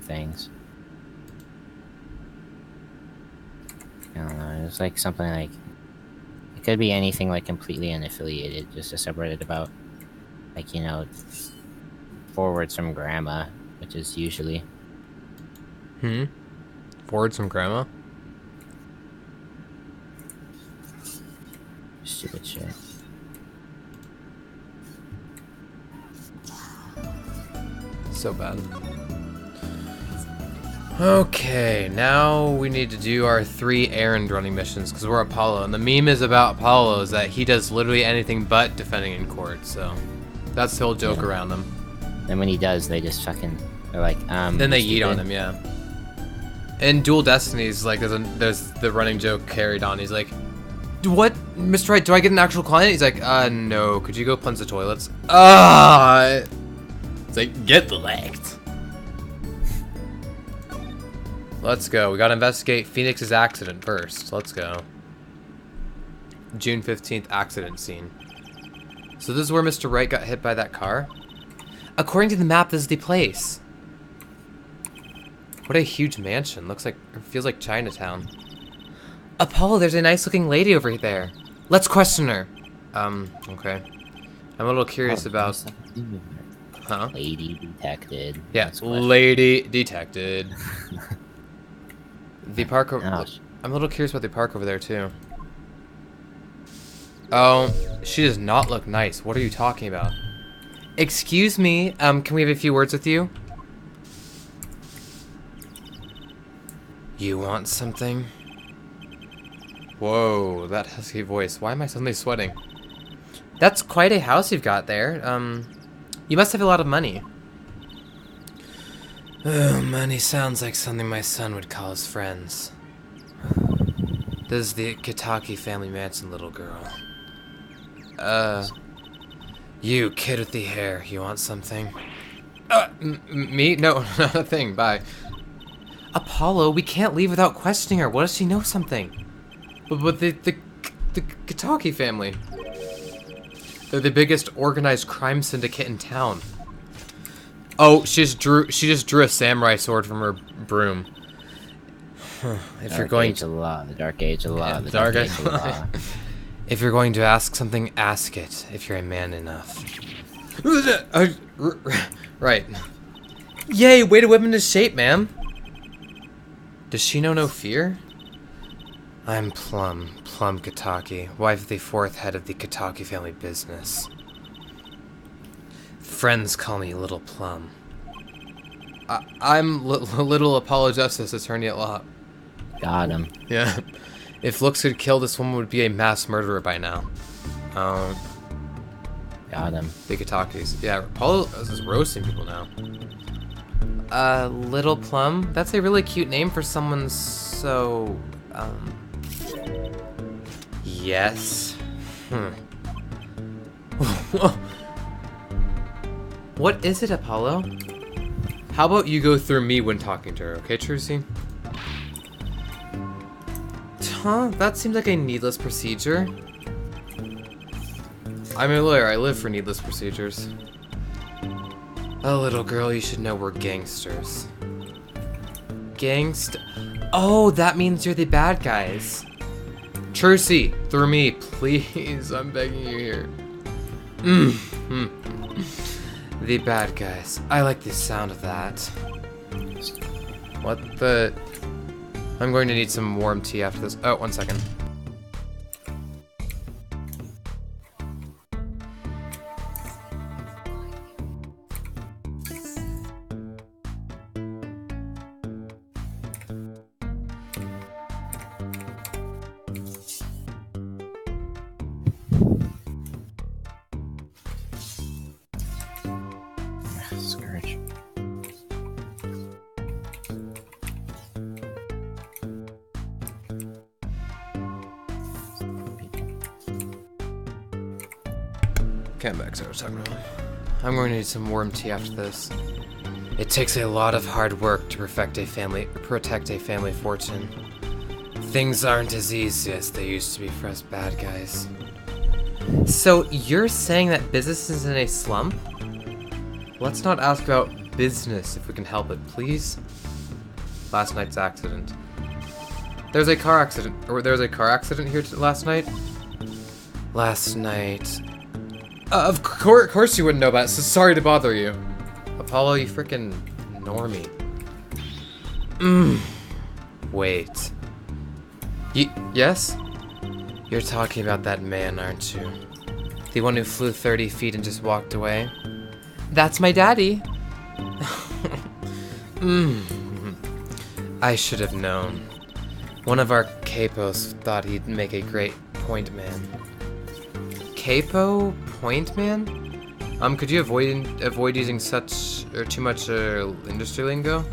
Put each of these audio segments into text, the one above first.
things. I don't know. It's like something like it could be anything like completely unaffiliated, just a subreddit about like forwards from grandma, which is usually Forwards from grandma. stupid shit. So bad. Okay, now we need to do our 3 errand running missions because we're Apollo, and the meme is about Apollo is that he does literally anything but defending in court. So that's the whole joke around him. Then when he does, they just fucking they're like Then they yeet on him, yeah. In Dual Destinies, like there's the running joke carried on. He's like, "What, Mr. Wright? Do I get an actual client?" He's like, no. Could you go cleanse the toilets?" It's like, get licked. Let's go. We gotta investigate Phoenix's accident first. Let's go. June 15th accident scene. So this is where Mr. Wright got hit by that car? According to the map, this is the place. What a huge mansion. Looks like, it feels like Chinatown. Apollo, there's a nice looking lady over there. Let's question her. Okay. I'm a little curious about... Huh? Lady detected. Yeah, lady detected. The park over... Oh. I'm a little curious about the park over there, too. Oh, she does not look nice. What are you talking about? Excuse me, can we have a few words with you? You want something? Whoa, that husky voice. Why am I suddenly sweating? That's quite a house you've got there. You must have a lot of money. Oh, money sounds like something my son would call his friends. This is the Kitaki family mansion, little girl. You kid with the hair, you want something? Me? No, not a thing, bye. Apollo, we can't leave without questioning her. What if she knows something? But the Kitaki family. They're the biggest organized crime syndicate in town. Oh, she just drew a samurai sword from her broom. If you're going to the dark age of the law, the dark age of the law. If you're going to ask something, ask it. If you're a man enough. Right. Yay, way to whip into shape, ma'am. Does she know no fear? I'm Plum Kitaki, wife of the 4th head of the Kitaki family business. Friends call me Little Plum. I'm Little Apollo Justice, attorney at law. Got him. Yeah. If looks could kill, this woman would be a mass murderer by now. Got him. The Kitakis. Yeah, Apollo is roasting people now. Little Plum? That's a really cute name for someone so, Yes. What is it, Apollo? How about you go through me when talking to her, okay, Trucy? Huh? That seems like a needless procedure. I'm a lawyer. I live for needless procedures. Oh, little girl, you should know we're gangsters. Oh, that means you're the bad guys. Trucy, through me, please. I'm begging you here. The bad guys. I like the sound of that. What the... I'm going to need some warm tea after this. Oh, 1 second. Scourge. Okay, I'm back. So I was talking about. I'm going to need some warm tea after this. It takes a lot of hard work to protect a family fortune. Things aren't as easy as they used to be for us bad guys. So you're saying that business is in a slump? Let's not ask about business if we can help it, please. Last night's accident. There's a car accident, here last night. Last night. Of course you wouldn't know about it, so sorry to bother you. Apollo, you freaking normie. Wait. Yes? You're talking about that man, aren't you? The one who flew 30 feet and just walked away? That's my daddy. I should have known. One of our capos thought he'd make a great point man. Capo? Point man? Could you avoid using such or too much industry lingo?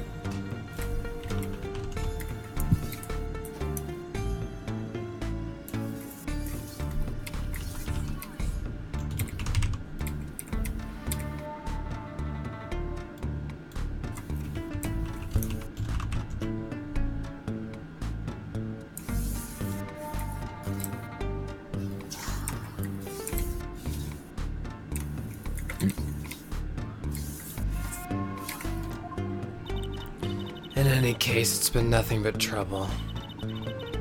In any case, it's been nothing but trouble.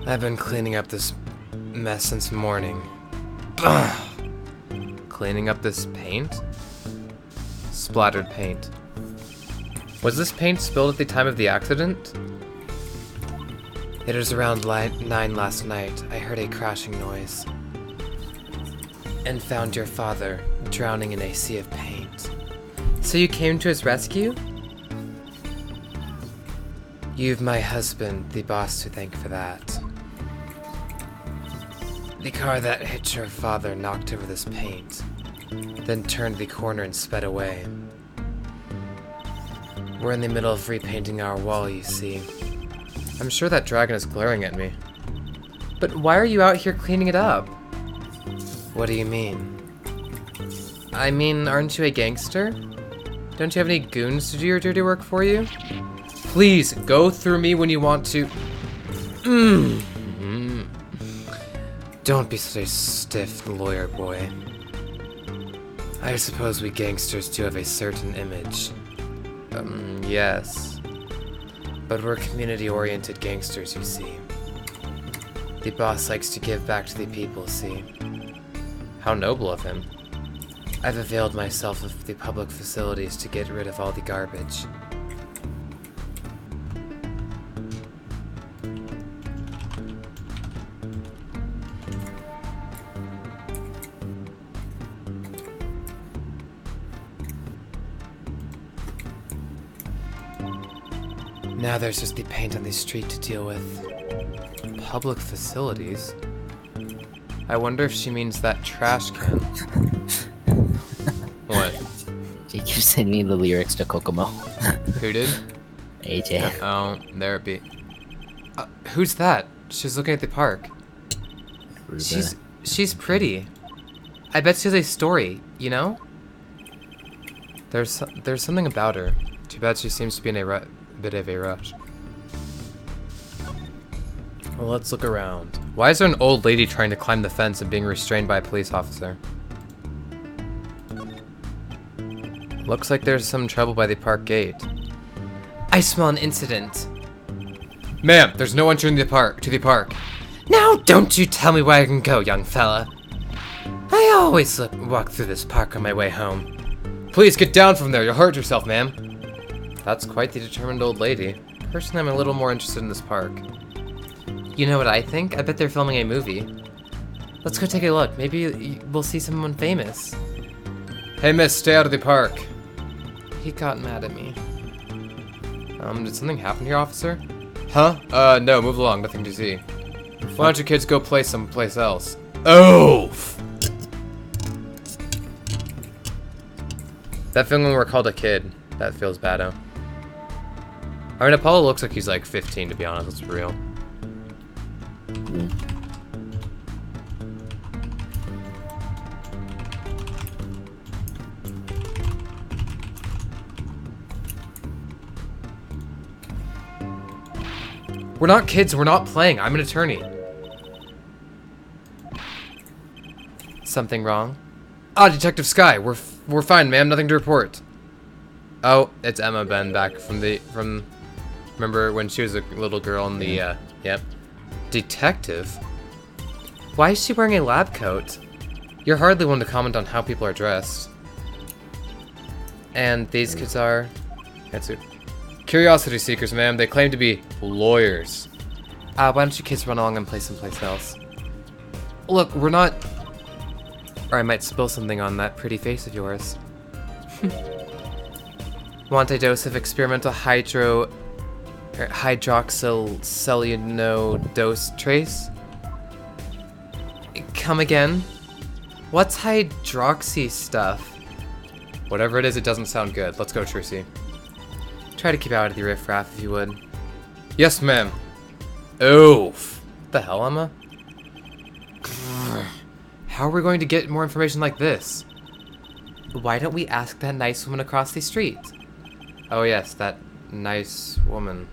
I've been cleaning up this mess since morning. Cleaning up this paint? Splattered paint. Was this paint spilled at the time of the accident? It was around 9 last night. I heard a crashing noise. And found your father drowning in a sea of paint. So you came to his rescue? You've my husband, the boss, to thank for that. The car that hit your father knocked over this paint, then turned the corner and sped away. We're in the middle of repainting our wall, you see. I'm sure that dragon is glaring at me. But why are you out here cleaning it up? What do you mean? I mean, aren't you a gangster? Don't you have any goons to do your dirty work for you? Please, go through me when you want to. Don't be such a stiff lawyer boy. I suppose we gangsters do have a certain image. Yes. But we're community-oriented gangsters, you see. The boss likes to give back to the people, see. How noble of him. I've availed myself of the public facilities to get rid of all the garbage. Now there's just the paint on the street to deal with. Public facilities? I wonder if she means that trash can. What? Jake, you sent me the lyrics to Kokomo. Who did? AJ. Oh, there it be. Who's that? She's looking at the park. Ruba. She's pretty. I bet she has a story, you know? There's something about her. Too bad she seems to be in a bit of a rush. Well, let's look around. Why is there an old lady trying to climb the fence and being restrained by a police officer? Looks like there's some trouble by the park gate. I smell an incident. Ma'am, there's no entering the park. Now, don't you tell me where I can go, young fella. I always walk through this park on my way home. Please get down from there. You'll hurt yourself, ma'am. That's quite the determined old lady. Personally, I'm a little more interested in this park. You know what I think? I bet they're filming a movie. Let's go take a look. Maybe we'll see someone famous. Hey, miss, stay out of the park. He got mad at me. Did something happen here, officer? Huh? No, move along. Nothing to see. Why don't you kids go play someplace else? Oh! That feeling when we're called a kid, that feels bad-o. I mean, Apollo looks like he's like 15, to be honest. It's real. We're not kids. We're not playing. I'm an attorney. Something wrong? Ah, Detective Sky. We're fine, ma'am. Nothing to report. Oh, it's Emma Ben back from remember when she was a little girl in the yep. Detective? Why is she wearing a lab coat? You're hardly one to comment on how people are dressed. And these kids are... That's it. Curiosity seekers, ma'am. They claim to be lawyers. Why don't you kids run along and play someplace else? Look, we're not... Or I might spill something on that pretty face of yours. Want a dose of experimental hydroxycellulose trace? Come again? What's hydroxy stuff? Whatever it is, it doesn't sound good. Let's go, Trucy. Try to keep out of the riffraff if you would. Yes, ma'am. Oof. What the hell, Emma? How are we going to get more information like this? Why don't we ask that nice woman across the street? Oh yes, that nice woman.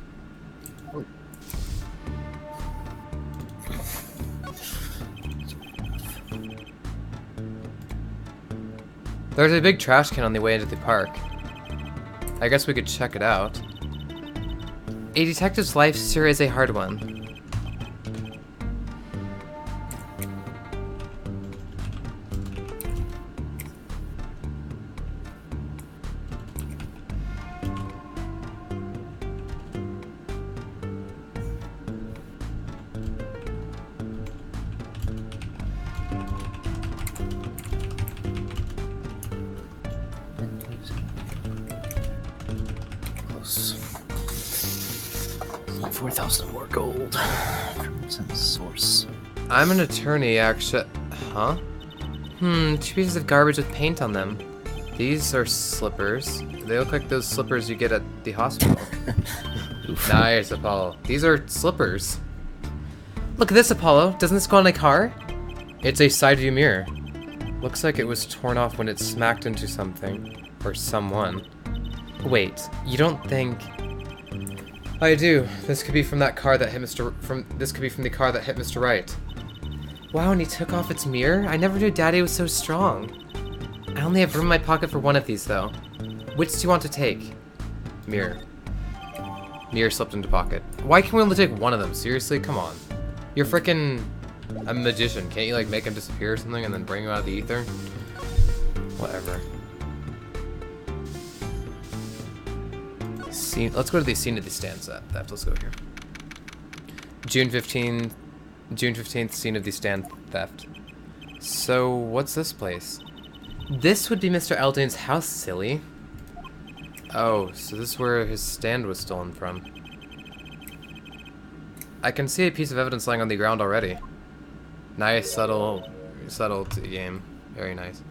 There's a big trash can on the way into the park. I guess we could check it out. A detective's life sure is a hard one. Close. 4,000 more gold from some source. I'm an attorney, actually. Huh? 2 pieces of garbage with paint on them. These are slippers. They look like those slippers you get at the hospital. Nice, Apollo. These are slippers. Look at this, Apollo. Doesn't this go on a car? It's a side view mirror. Looks like it was torn off when it smacked into something. Or someone. Wait, you don't think... I do. This could be from that car that hit This could be from the car that hit Mr. Wright. Wow, and he took off its mirror? I never knew Daddy was so strong. I only have room in my pocket for one of these, though. Which do you want to take? Mirror. Mirror slipped into pocket. Why can we only take one of them? Seriously? Come on. You're frickin' a magician. Can't you, like, make him disappear or something and then bring him out of the ether? Whatever. Let's go to the scene of the stand theft. Let's go here. June 15th, scene of the stand theft. So, what's this place? This would be Mr. Eldane's house, silly. Oh, so this is where his stand was stolen from. I can see a piece of evidence lying on the ground already. Nice, subtle game. Very nice.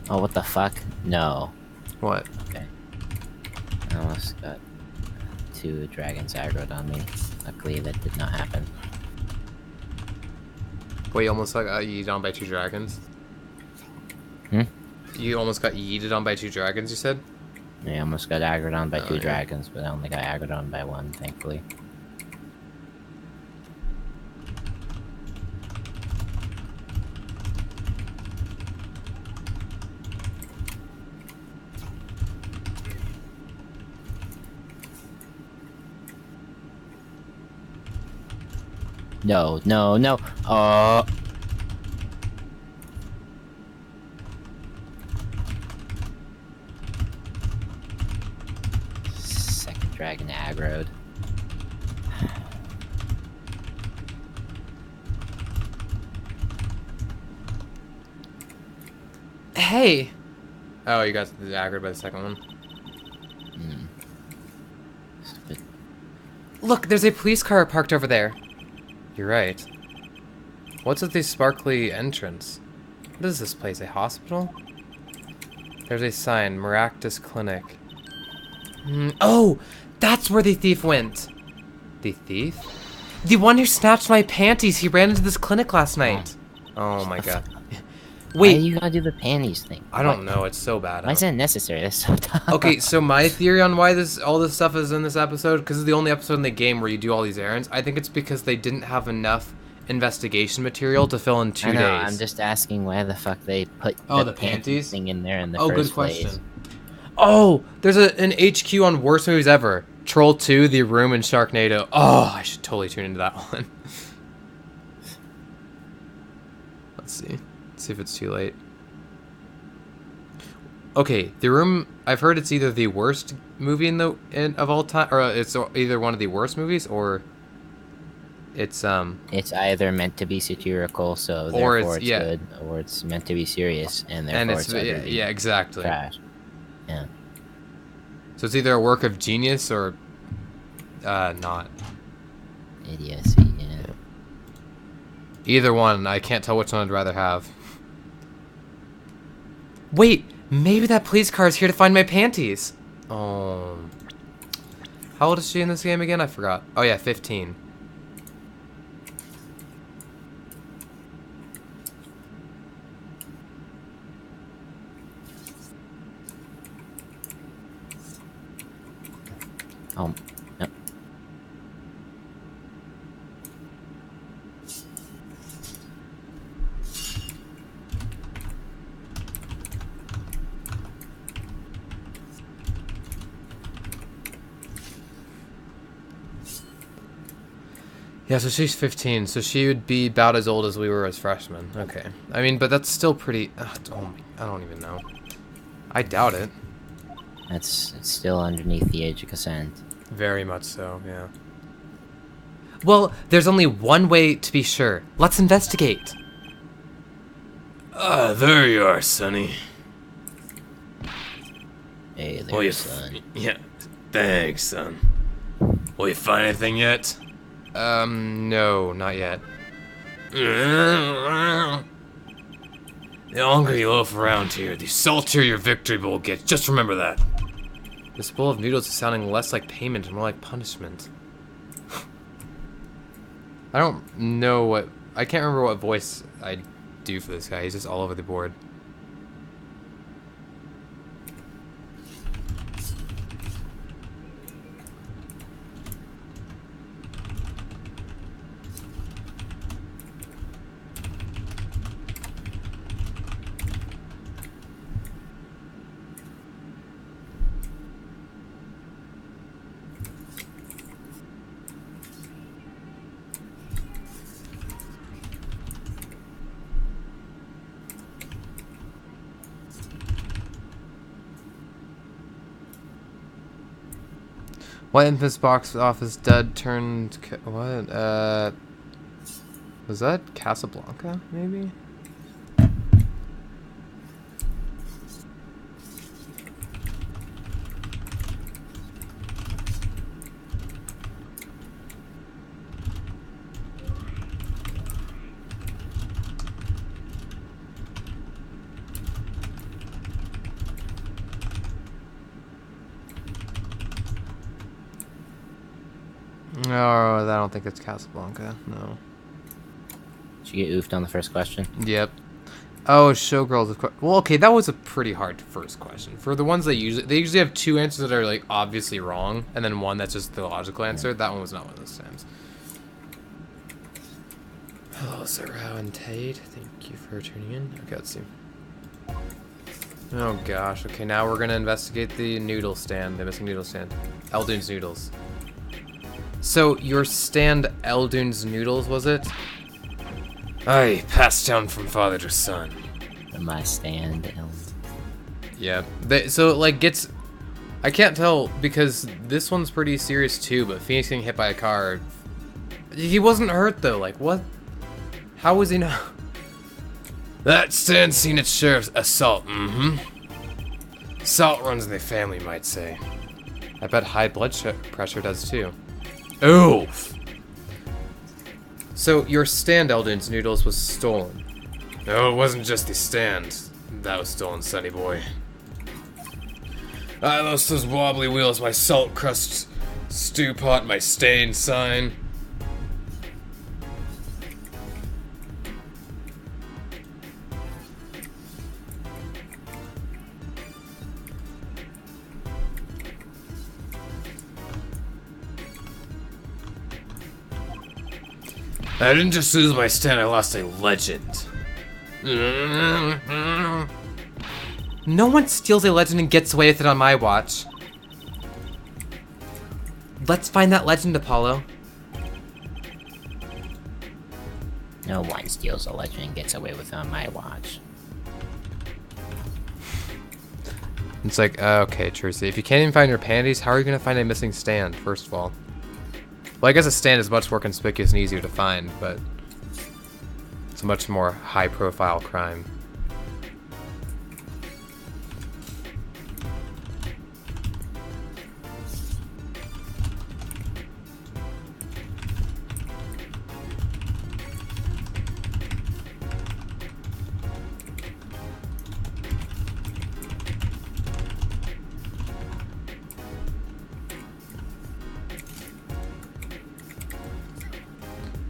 Oh, what the fuck? No. What? Okay. I almost got 2 dragons aggroed on me. Luckily, that did not happen. Wait, you almost got yeeted on by 2 dragons? Hmm? You almost got yeeted on by 2 dragons, you said? I almost got aggroed on by 2 yeah. dragons, but I only got aggroed on by 1, thankfully. No, no, no. Oh. Second dragon aggroed. Hey! Oh, you got aggroed by the second one? Stupid. Look, there's a police car parked over there. You're right. What's with the sparkly entrance? What is this place? A hospital? There's a sign. Maractus Clinic. Oh! That's where the thief went! The thief? The one who snatched my panties! He ran into this clinic last night! Oh my god. Wait. Why Wait! do you gotta do the panties thing? I don't know, it's so bad. Why is that necessary? That's so dumb. Okay, so my theory on why all this stuff is in this episode, because it's the only episode in the game where you do all these errands, I think it's because they didn't have enough investigation material to fill in 2 days. I'm just asking why the fuck they put the panties thing in there in the first good place. question. Oh, there's an HQ on worst movies ever. Troll 2, The Room, and Sharknado. Oh, I should totally tune into that one. Let's see. Let's see if it's too late. Okay, The Room. I've heard it's either the worst movie of all time, or it's either one of the worst movies, or it's It's either meant to be satirical, so or therefore it's yeah. good, or it's meant to be serious, and therefore it's utterly yeah, exactly. trash. Yeah. So it's either a work of genius or not. Idiocy. Yeah. Either one. I can't tell which one I'd rather have. Wait, maybe that police car is here to find my panties. Oh. How old is she in this game again? I forgot. Oh yeah, 15. Oh. Yep. Yeah, so she's 15, so she would be about as old as we were as freshmen. Okay. I mean, but that's still pretty... I don't even know. I doubt it. It's still underneath the age of consent. Very much so, yeah. Well, there's only one way to be sure. Let's investigate. There you are, Sonny. Hey there, son. Yeah, thanks, son. Will you find anything yet? No, not yet. The longer you loaf around here, the saltier your victory bowl gets. Just remember that. This bowl of noodles is sounding less like payment and more like punishment. I don't know what... I can't remember what voice I do for this guy. He's just all over the board. What infamous box office dud turned... What? Was that Casablanca, maybe? Oh, I don't think it's Casablanca. No. Did you get oofed on the first question? Yep. Oh, Showgirls. Well, okay, that was a pretty hard first question. For the ones they usually have 2 answers that are like obviously wrong, and then one that's just the logical answer. Yeah. That one was not one of those times. Hello, Sir Rao and Tate. Thank you for tuning in. Okay, let's see. Oh gosh. Okay, now we're gonna investigate the noodle stand. The missing noodle stand. Eldune's Noodles. So, your stand Eldune's Noodles, was it? Aye, passed down from father to son. My stand. Yeah. So, it, like, gets... I can't tell, because this one's pretty serious, too, but Phoenix getting hit by a car... He wasn't hurt, though. Like, what? How was he not... That stand's seen its share of assault, Assault runs in the family, you might say. I bet high blood pressure does, too. Oof. So, your stand, Eldon's Noodles, was stolen. No, it wasn't just the stand. That was stolen, Sonny boy. I lost those wobbly wheels, my salt crust stew pot, my stain sign. I didn't just lose my stand, I lost a legend. No one steals a legend and gets away with it on my watch. Let's find that legend, Apollo. No one steals a legend and gets away with it on my watch. It's like, okay, Tracy, if you can't even find your panties, how are you going to find a missing stand, first of all? Well, I guess a stand is much more conspicuous and easier to find, but it's a much more high-profile crime.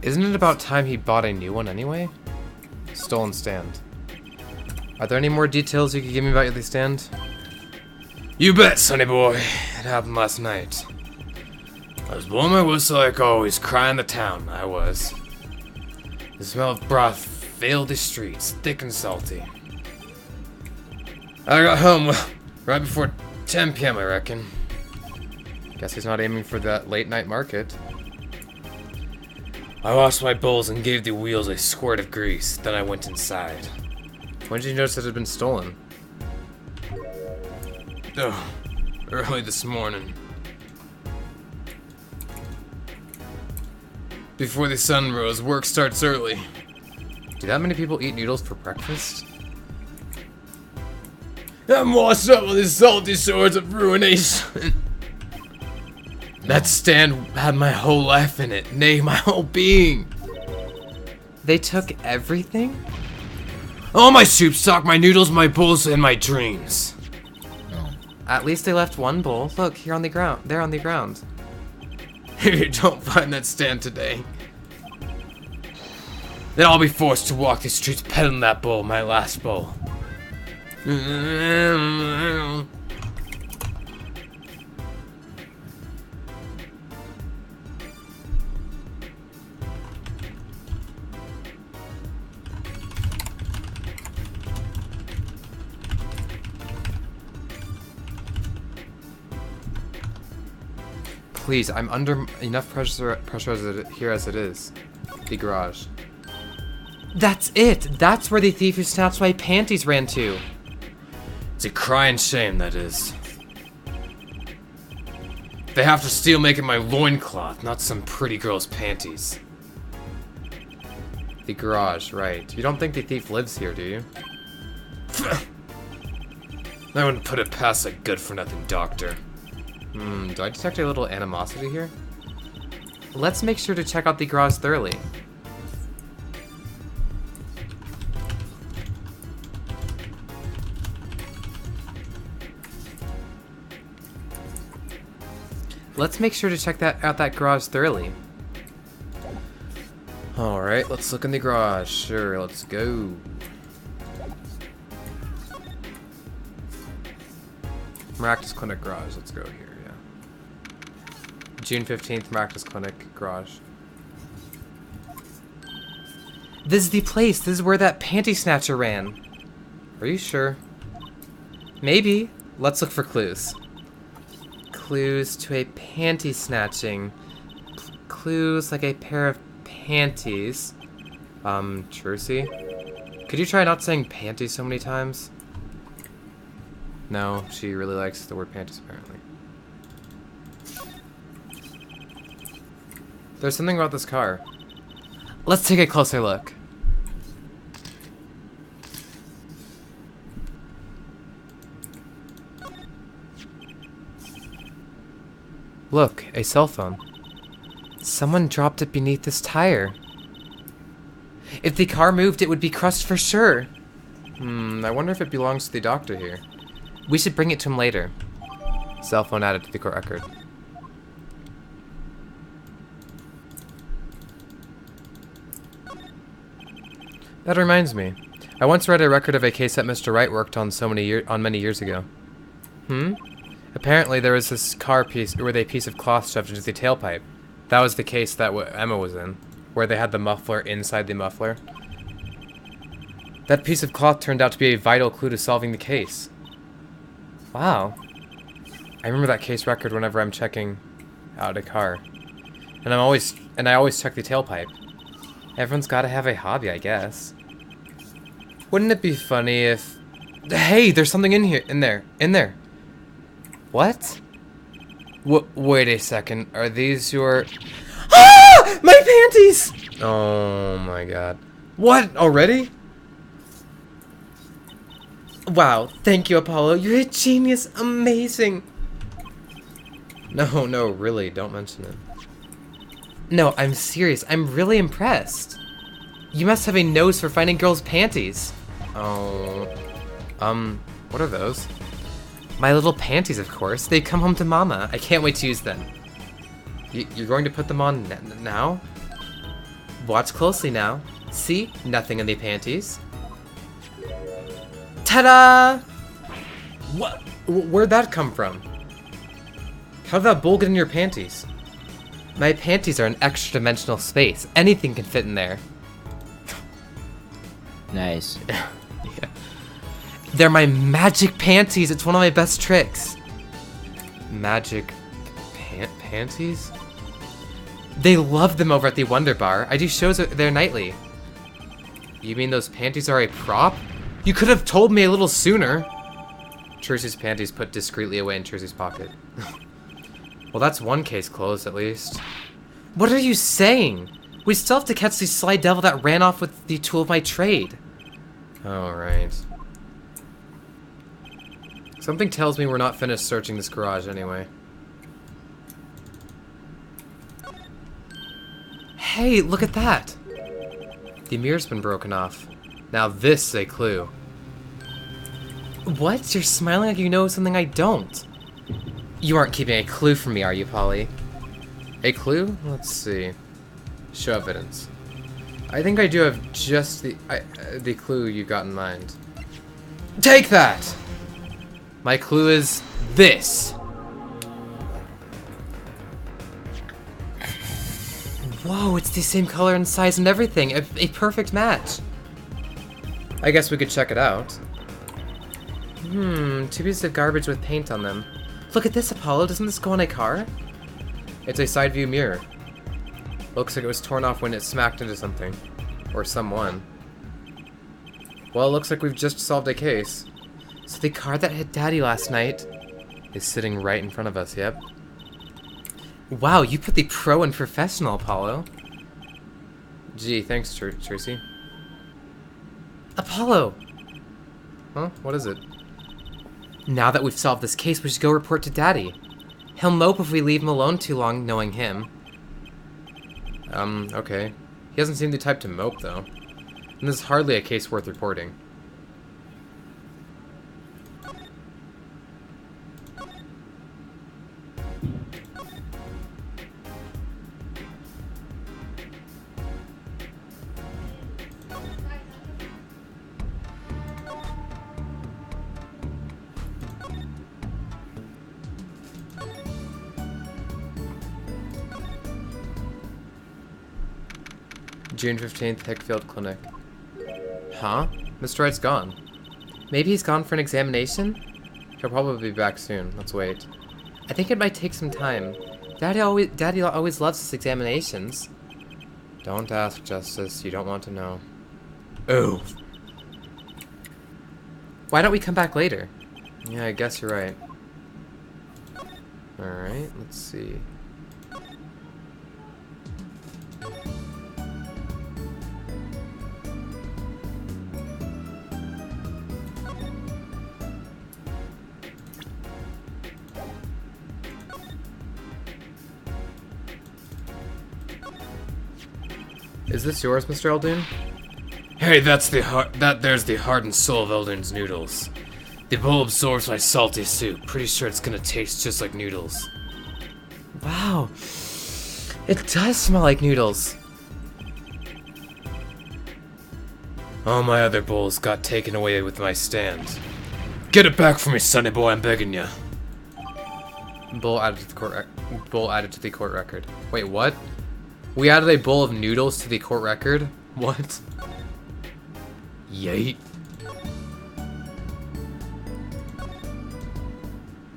Isn't it about time he bought a new one anyway? Stolen stand. Are there any more details you could give me about the stand? You bet, sonny boy. It happened last night. I was blowing my whistle like always, crying the town, I was. The smell of broth filled the streets, thick and salty. I got home, well, right before 10 p.m. I reckon. Guess he's not aiming for that late night market. I washed my bowls and gave the wheels a squirt of grease, then I went inside. When did you notice it had been stolen? Oh, early this morning. Before the sun rose, work starts early. Do that many people eat noodles for breakfast? I'm washed up with the salty swords of ruination. That stand had my whole life in it, nay, my whole being. They took everything? All my soup stock, my noodles, my bowls, and my dreams. Oh. At least they left one bowl. Look, here on the ground. There on the ground. If you don't find that stand today, then I'll be forced to walk the streets peddling that bowl, my last bowl. Please, I'm under enough pressure here as it is. The garage. That's it! That's where the thief who snatched my panties ran to. It's a crying shame, that is. They have to steal making my loincloth, not some pretty girl's panties. The garage, right. You don't think the thief lives here, do you? I wouldn't put it past a good-for-nothing doctor. Do I detect a little animosity here? Let's make sure to check out the garage thoroughly. Let's make sure to check out that garage thoroughly. Alright, let's look in the garage. Sure, let's go. Miraculous Clinic garage, let's go here, yeah. June 15th, Miraculous Clinic garage. This is the place. This is where that panty snatcher ran. Are you sure? Maybe. Let's look for clues. Clues to a panty snatching. Clues like a pair of panties. Trucy? Could you try not saying panties so many times? No, she really likes the word panties, apparently. There's something about this car. Let's take a closer look. Look, a cell phone. Someone dropped it beneath this tire. If the car moved, it would be crushed for sure. I wonder if it belongs to the doctor here. We should bring it to him later. Cell phone added to the court record. That reminds me. I once read a record of a case that Mr. Wright worked on many years ago. Apparently there was this car piece with a piece of cloth shoved into the tailpipe. That was the case that Emma was in, where they had the muffler inside the muffler. That piece of cloth turned out to be a vital clue to solving the case. Wow. I remember that case record whenever I'm checking out a car. And I always check the tailpipe. Everyone's gotta have a hobby, I guess. Wouldn't it be funny if... Hey, there's something in there. What? Wait a second. Are these your... Ah! My panties! Oh my god. What? Already? Wow. Thank you, Apollo. You're a genius. Amazing. No, really. Don't mention it. No, I'm serious. I'm really impressed. You must have a nose for finding girls' panties. Oh. What are those? My little panties, of course. They've come home to Mama. I can't wait to use them. You're going to put them on now? Watch closely now. See? Nothing in the panties. Ta-da! What? Where'd that come from? How did that bowl get in your panties? My panties are an extra-dimensional space. Anything can fit in there. Nice. Yeah. They're my magic panties. It's one of my best tricks. Magic panties? They love them over at the Wonder Bar. I do shows there nightly. You mean those panties are a prop? You could have told me a little sooner. Trussy's panties put discreetly away in Trussy's pocket. Well, that's one case closed, at least. What are you saying? We still have to catch the sly devil that ran off with the tool of my trade. Alright. Something tells me we're not finished searching this garage anyway. Hey, look at that! The mirror's been broken off. Now this is a clue. What? You're smiling like you know something I don't. You aren't keeping a clue from me, are you, Polly? A clue? Let's see. Show evidence. I think I do have just the clue you got in mind. Take that! My clue is this. Whoa, it's the same color and size and everything. A perfect match. I guess we could check it out. Two pieces of garbage with paint on them. Look at this, Apollo. Doesn't this go on a car? It's a side view mirror. Looks like it was torn off when it smacked into something. Or someone. Well, it looks like we've just solved a case. So the car that hit Daddy last night is sitting right in front of us, yep. Wow, you put the pro and professional, Apollo. Gee, thanks, Tracy. Apollo! Huh? What is it? Now that we've solved this case, we should go report to Daddy. He'll mope if we leave him alone too long, knowing him. Okay. He doesn't seem the type to mope, though. And this is hardly a case worth reporting. June 15th, Hickfield Clinic. Huh? Mr. Wright's gone. Maybe he's gone for an examination? He'll probably be back soon. Let's wait. I think it might take some time. Daddy always loves his examinations. Don't ask, Justice. You don't want to know. Oh. Why don't we come back later? Yeah, I guess you're right. Alright, let's see. Is this yours, Mr. Eldoon? Hey, there's the heart and soul of Eldrin's noodles. The bowl absorbs my salty soup. Pretty sure it's gonna taste just like noodles. Wow. It does smell like noodles. All my other bowls got taken away with my stand. Get it back from me, sonny boy, I'm begging ya. Bowl added to the court record. Wait, what? We added a bowl of noodles to the court record? What? Yeet.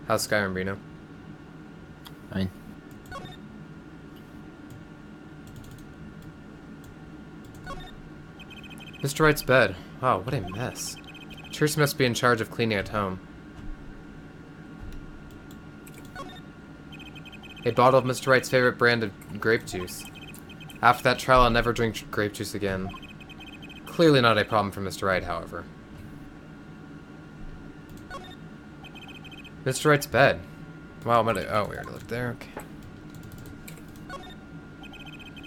How's Skyrim, Brino? Fine. Mr. Wright's bed. Wow, what a mess. Trish must be in charge of cleaning at home. A bottle of Mr. Wright's favorite brand of grape juice. After that trial, I'll never drink grape juice again. Clearly not a problem for Mr. Wright, however. Mr. Wright's bed. Wow, oh, we already looked there, okay.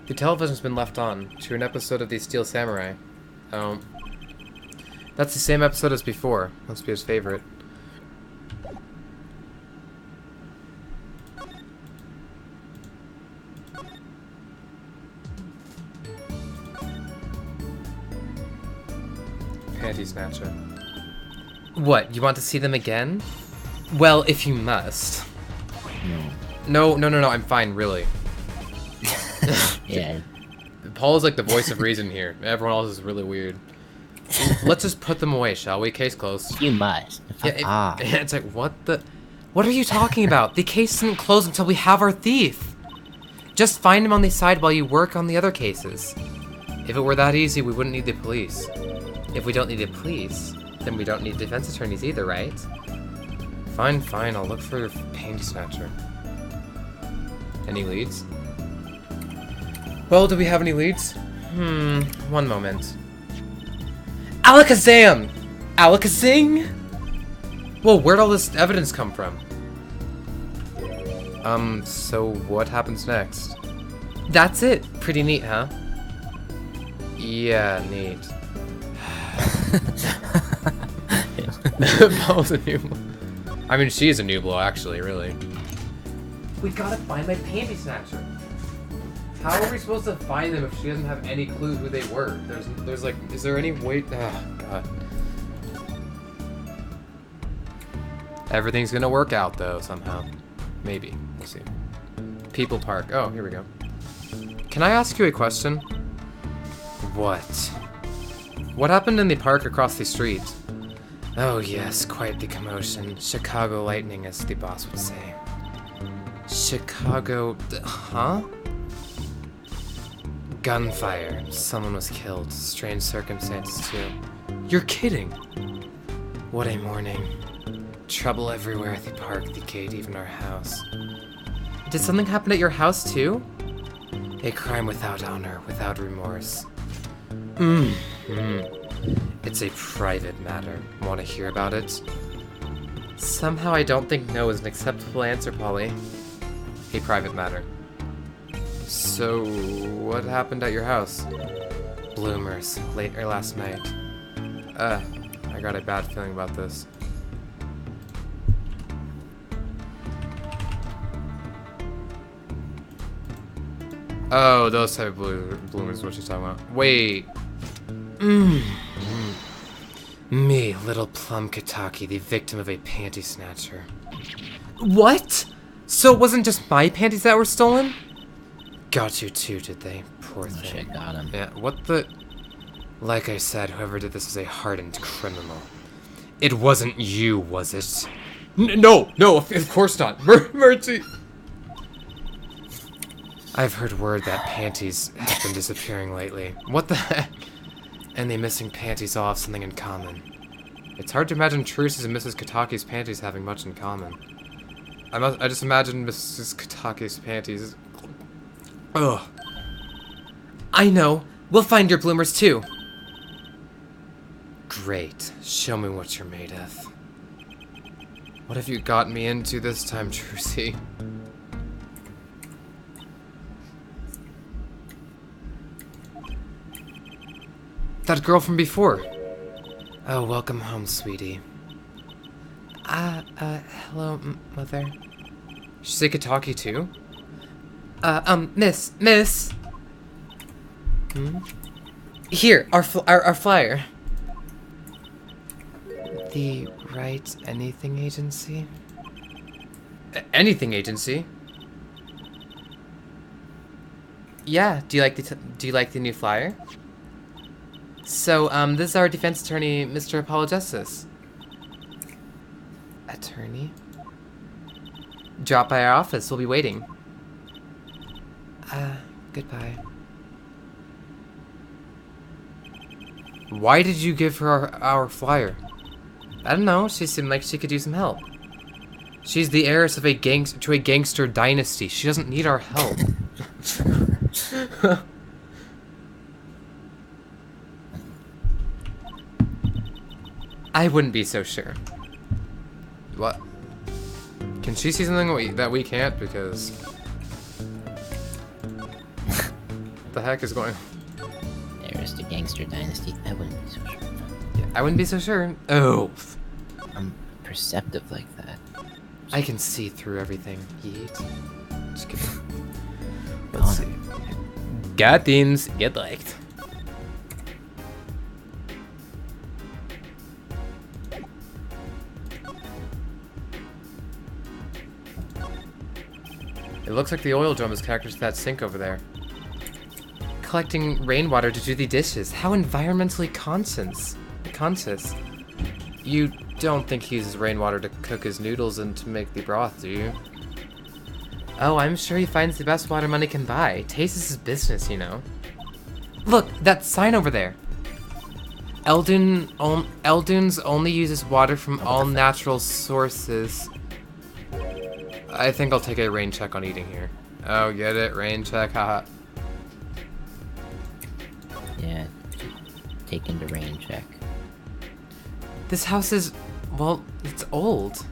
The television's been left on to an episode of The Steel Samurai. Oh. That's the same episode as before. Must be his favorite. Panty snatcher. What, you want to see them again? Well, if you must. No, I'm fine, really. Yeah. Paul is like the voice of reason here. Everyone else is really weird. Let's just put them away, shall we? Case closed. You must. Yeah, it's like, what the... What are you talking about? The case didn't close until we have our thief. Just find him on the side while you work on the other cases. If it were that easy, we wouldn't need the police. If we don't need the police, then we don't need defense attorneys either, right? Fine, I'll look for your pain snatcher. Any leads? Well, do we have any leads? One moment. Alakazam! Alakazing? Whoa, where'd all this evidence come from? So what happens next? That's it. Pretty neat, huh? Yeah, neat. Paul's a new blow. I mean, she is a new blow, actually, really. We gotta find my panty snatcher. How are we supposed to find them if she doesn't have any clue who they were? There's like, is there any way? Oh, God. Everything's gonna work out, though, somehow. Maybe. We'll see. People Park. Oh, here we go. Can I ask you a question? What? What happened in the park across the street? Oh, yes, quite the commotion. Chicago lightning, as the boss would say. Chicago... Huh? Gunfire. Someone was killed. Strange circumstances, too. You're kidding! What a morning. Trouble everywhere at the park, the gate, even our house. Did something happen at your house, too? A crime without honor, without remorse. It's a private matter. Want to hear about it? Somehow I don't think no is an acceptable answer, Polly. A private matter. So, what happened at your house? Bloomers, last night. I got a bad feeling about this. Oh, those type of bloomers, what she's talking about. Wait. Me, little Plum Kataki, the victim of a panty snatcher. What? So it wasn't just my panties that were stolen? Got you too, did they? Poor thing. Shit, got him. Yeah, what the... Like I said, whoever did this is a hardened criminal. It wasn't you, was it? No, of course not. Mercy! I've heard word that panties have been disappearing lately. What the heck? And the missing panties all have something in common. It's hard to imagine Truce's and Mrs. Kataki's panties having much in common. I just imagine Mrs. Kataki's panties. Ugh. I know. We'll find your bloomers too. Great. Show me what you're made of. What have you got me into this time, Trucy? That girl from before. Oh, welcome home, sweetie. Hello, mother. She say could talk you too? Miss. Hmm? Here, our flyer. The Right Anything Agency? Anything Agency? Yeah, do you like the new flyer? So, this is our defense attorney, Mr. Apologesis. Attorney? Drop by our office, we'll be waiting. Goodbye. Why did you give her our flyer? I don't know, she seemed like she could use some help. She's the heiress of a gangster dynasty. She doesn't need our help. I wouldn't be so sure. What? Can she see something that we can't? Because... what the heck is going on? Heiress to gangster dynasty. I wouldn't be so sure. Yeah, I wouldn't be so sure. Oh. I'm perceptive like that. I can see through everything. Yeet. Just kidding. Let's see. Got things. Get liked. It looks like the oil drum is connected to that sink over there. Collecting rainwater to do the dishes. How environmentally conscious. You don't think he uses rainwater to cook his noodles and to make the broth, do you? Oh, I'm sure he finds the best water money can buy. Taste is his business, you know. Look, that sign over there. Eldunes only uses water from all natural sources. I think I'll take a rain check on eating here. Oh, get it? Rain check, haha. Yeah, take into rain check. This house is, well, it's old.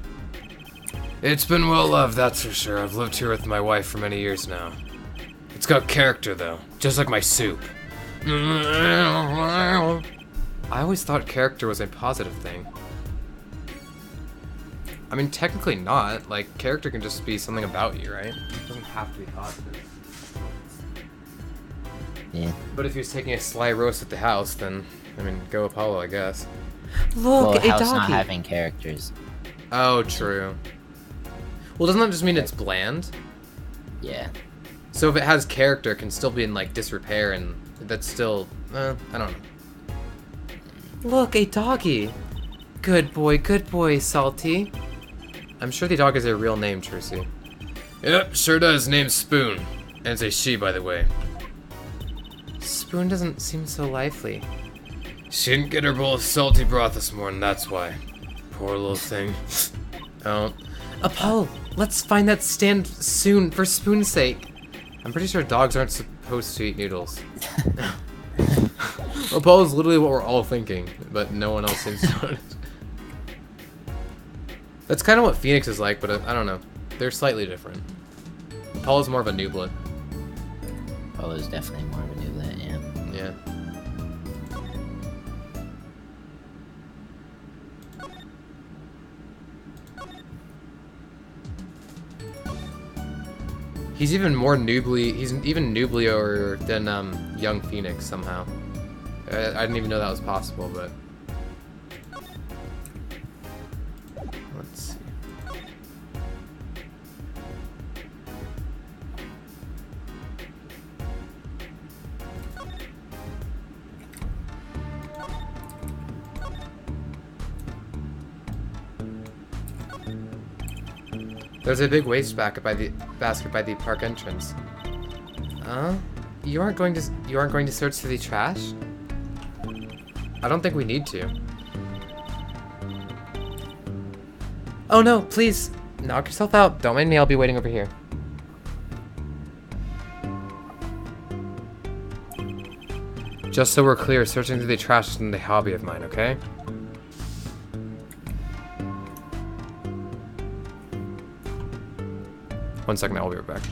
It's been well loved, that's for sure. I've lived here with my wife for many years now. It's got character, though, just like my soup. I always thought character was a positive thing. I mean, technically not. Like, character can just be something about you, right? It doesn't have to be positive. Yeah. But if he was taking a sly roast at the house, then, I mean, go Apollo, I guess. Look, Look, well, a house doggy. not having characters. Oh, true. Well, doesn't that just mean it's bland? Yeah. So if it has character, it can still be in, like, disrepair, and that's still, I don't know. Look, a doggy. Good boy, Salty. I'm sure the dog has a real name, Trucy. Yep, sure does. Name's Spoon. And it's a she, by the way. Spoon doesn't seem so lively. She didn't get her bowl of salty broth this morning, that's why. Poor little thing. Oh. Apollo, let's find that stand soon for Spoon's sake. I'm pretty sure dogs aren't supposed to eat noodles. Apollo's literally what we're all thinking, but no one else seems to notice. That's kind of what Phoenix is like, but I don't know. They're slightly different. Apollo's more of a nooblet. Apollo's definitely more of a nooblet, yeah. Yeah. He's even more noobly. He's even nooblier than young Phoenix somehow. I didn't even know that was possible, but let's see. There's a big waste basket by the park entrance. You aren't going to search through the trash? I don't think we need to. Oh no, please knock yourself out. Don't mind me, I'll be waiting over here. Just so we're clear, searching through the trash isn't a hobby of mine, okay? One second, I'll be right back.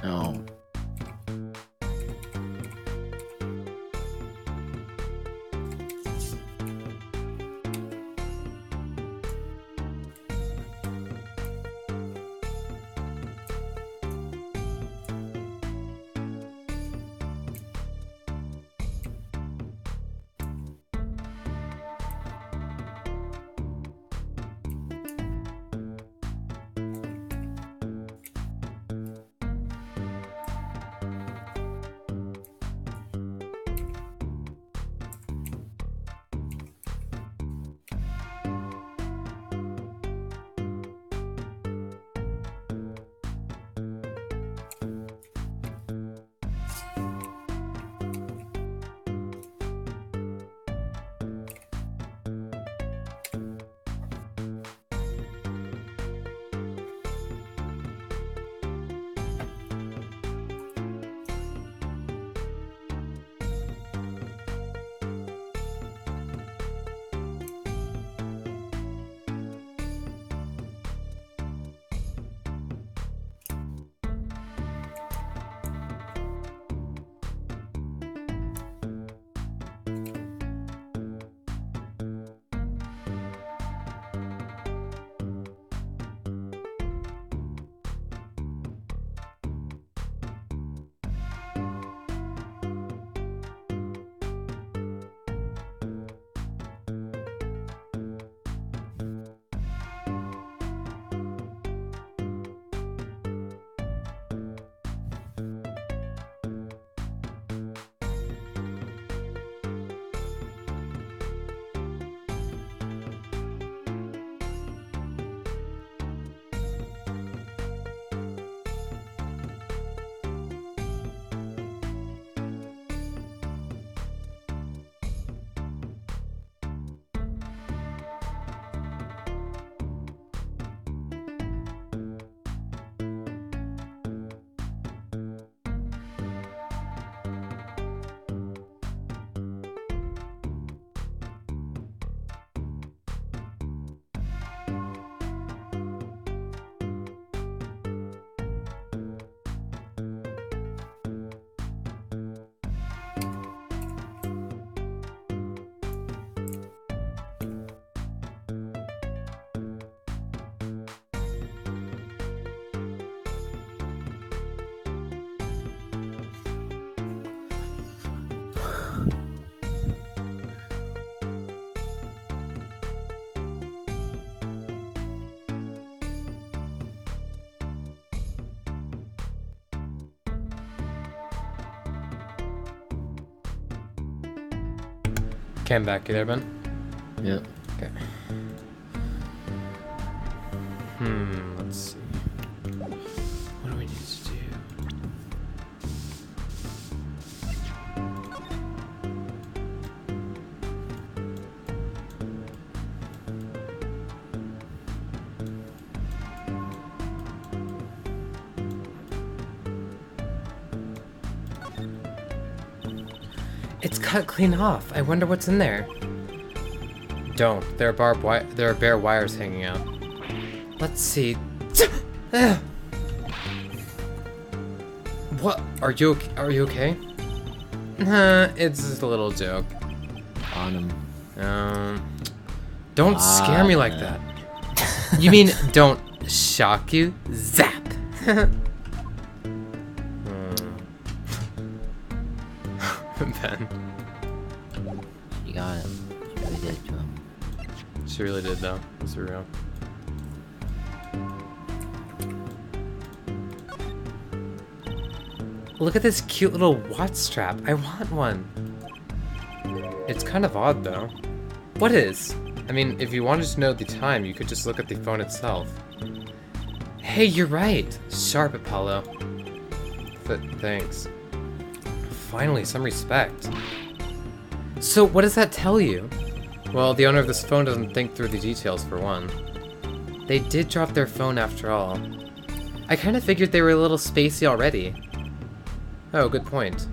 Oh. Okay, I'm back. You there, Ben? Yep. Okay. Let's see. What do we need to do? It's cut clean off. I wonder what's in there. Don't. There are bare wires hanging out. Let's see. What? Are you okay? Nah, it's just a little joke. On him. Don't scare me like that. You mean don't shock you? Zap. pen. You got him. You really did it to him. She really did, though. It's real. Look at this cute little watch strap. I want one. It's kind of odd, though. What is? I mean, if you wanted to know the time, you could just look at the phone itself. Hey, you're right. Sharp, Apollo. Thanks. Finally, some respect. So, what does that tell you? Well, the owner of this phone doesn't think through the details, for one. They did drop their phone after all. I kind of figured they were a little spacey already. Oh, good point.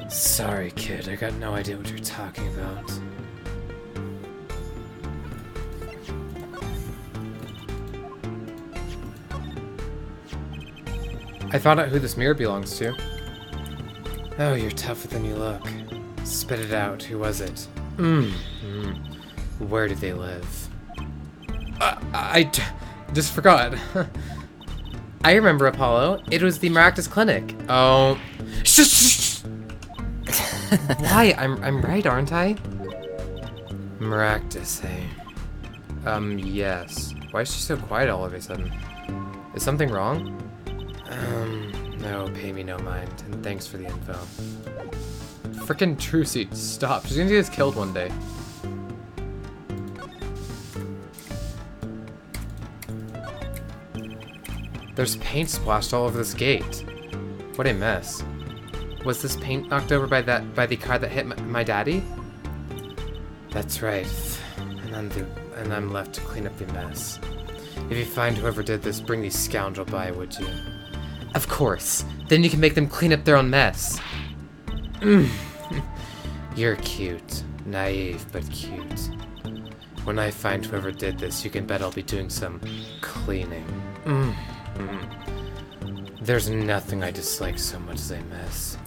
Sorry, kid. I got no idea what you're talking about. I found out who this mirror belongs to. Oh, you're tougher than you look. Spit it out. Who was it? Where did they live? I just forgot. I remember, Apollo. It was the Maractus Clinic. Oh. Shh! Why? I'm right, aren't I? Maractus, hey. Yes. Why is she so quiet all of a sudden? Is something wrong? No, pay me no mind, and thanks for the info. Frickin' Trucy, stop. She's gonna get us killed one day. There's paint splashed all over this gate. What a mess. Was this paint knocked over by the car that hit my daddy? That's right. And I'm left to clean up the mess. If you find whoever did this, bring the scoundrel by, would you? Of course. Then you can make them clean up their own mess. You're cute. Naive, but cute. When I find whoever did this, you can bet I'll be doing some cleaning. There's nothing I dislike so much as a mess.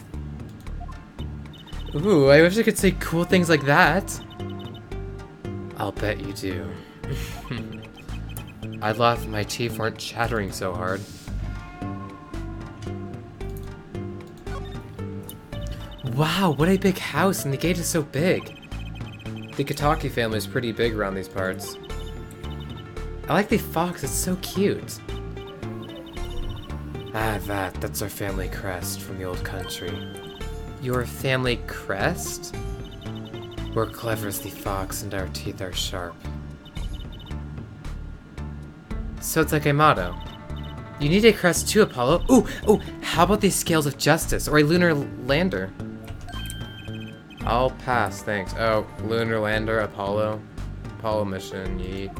Ooh, I wish I could say cool things like that. I'll bet you do. I'd laugh if my teeth weren't chattering so hard. Wow, what a big house, and the gate is so big. The Kataki family is pretty big around these parts. I like the fox, it's so cute. Ah, that's our family crest from the old country. Your family crest? We're clever as the fox and our teeth are sharp. So it's like a motto. You need a crest too, Apollo. Ooh, how about the scales of justice or a lunar lander? I'll pass, thanks. Oh, lunar lander, Apollo. Apollo mission, yeet.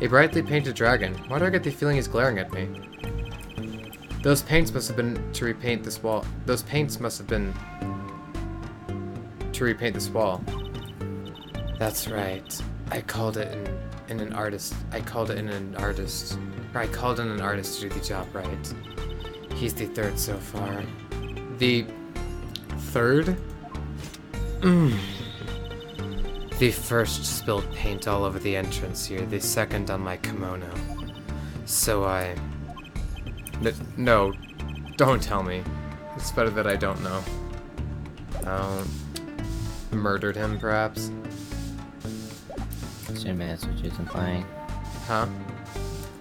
A brightly painted dragon. Why do I get the feeling he's glaring at me? Those paints must have been to repaint this wall. Those paints must have been to repaint this wall. That's right. I called in an artist to do the job right. He's the third so far. The third? The first spilled paint all over the entrance here, the second on my kimono. So no, don't tell me. It's better that I don't know. Murdered him, perhaps? Assuming that's what she's implying. Huh?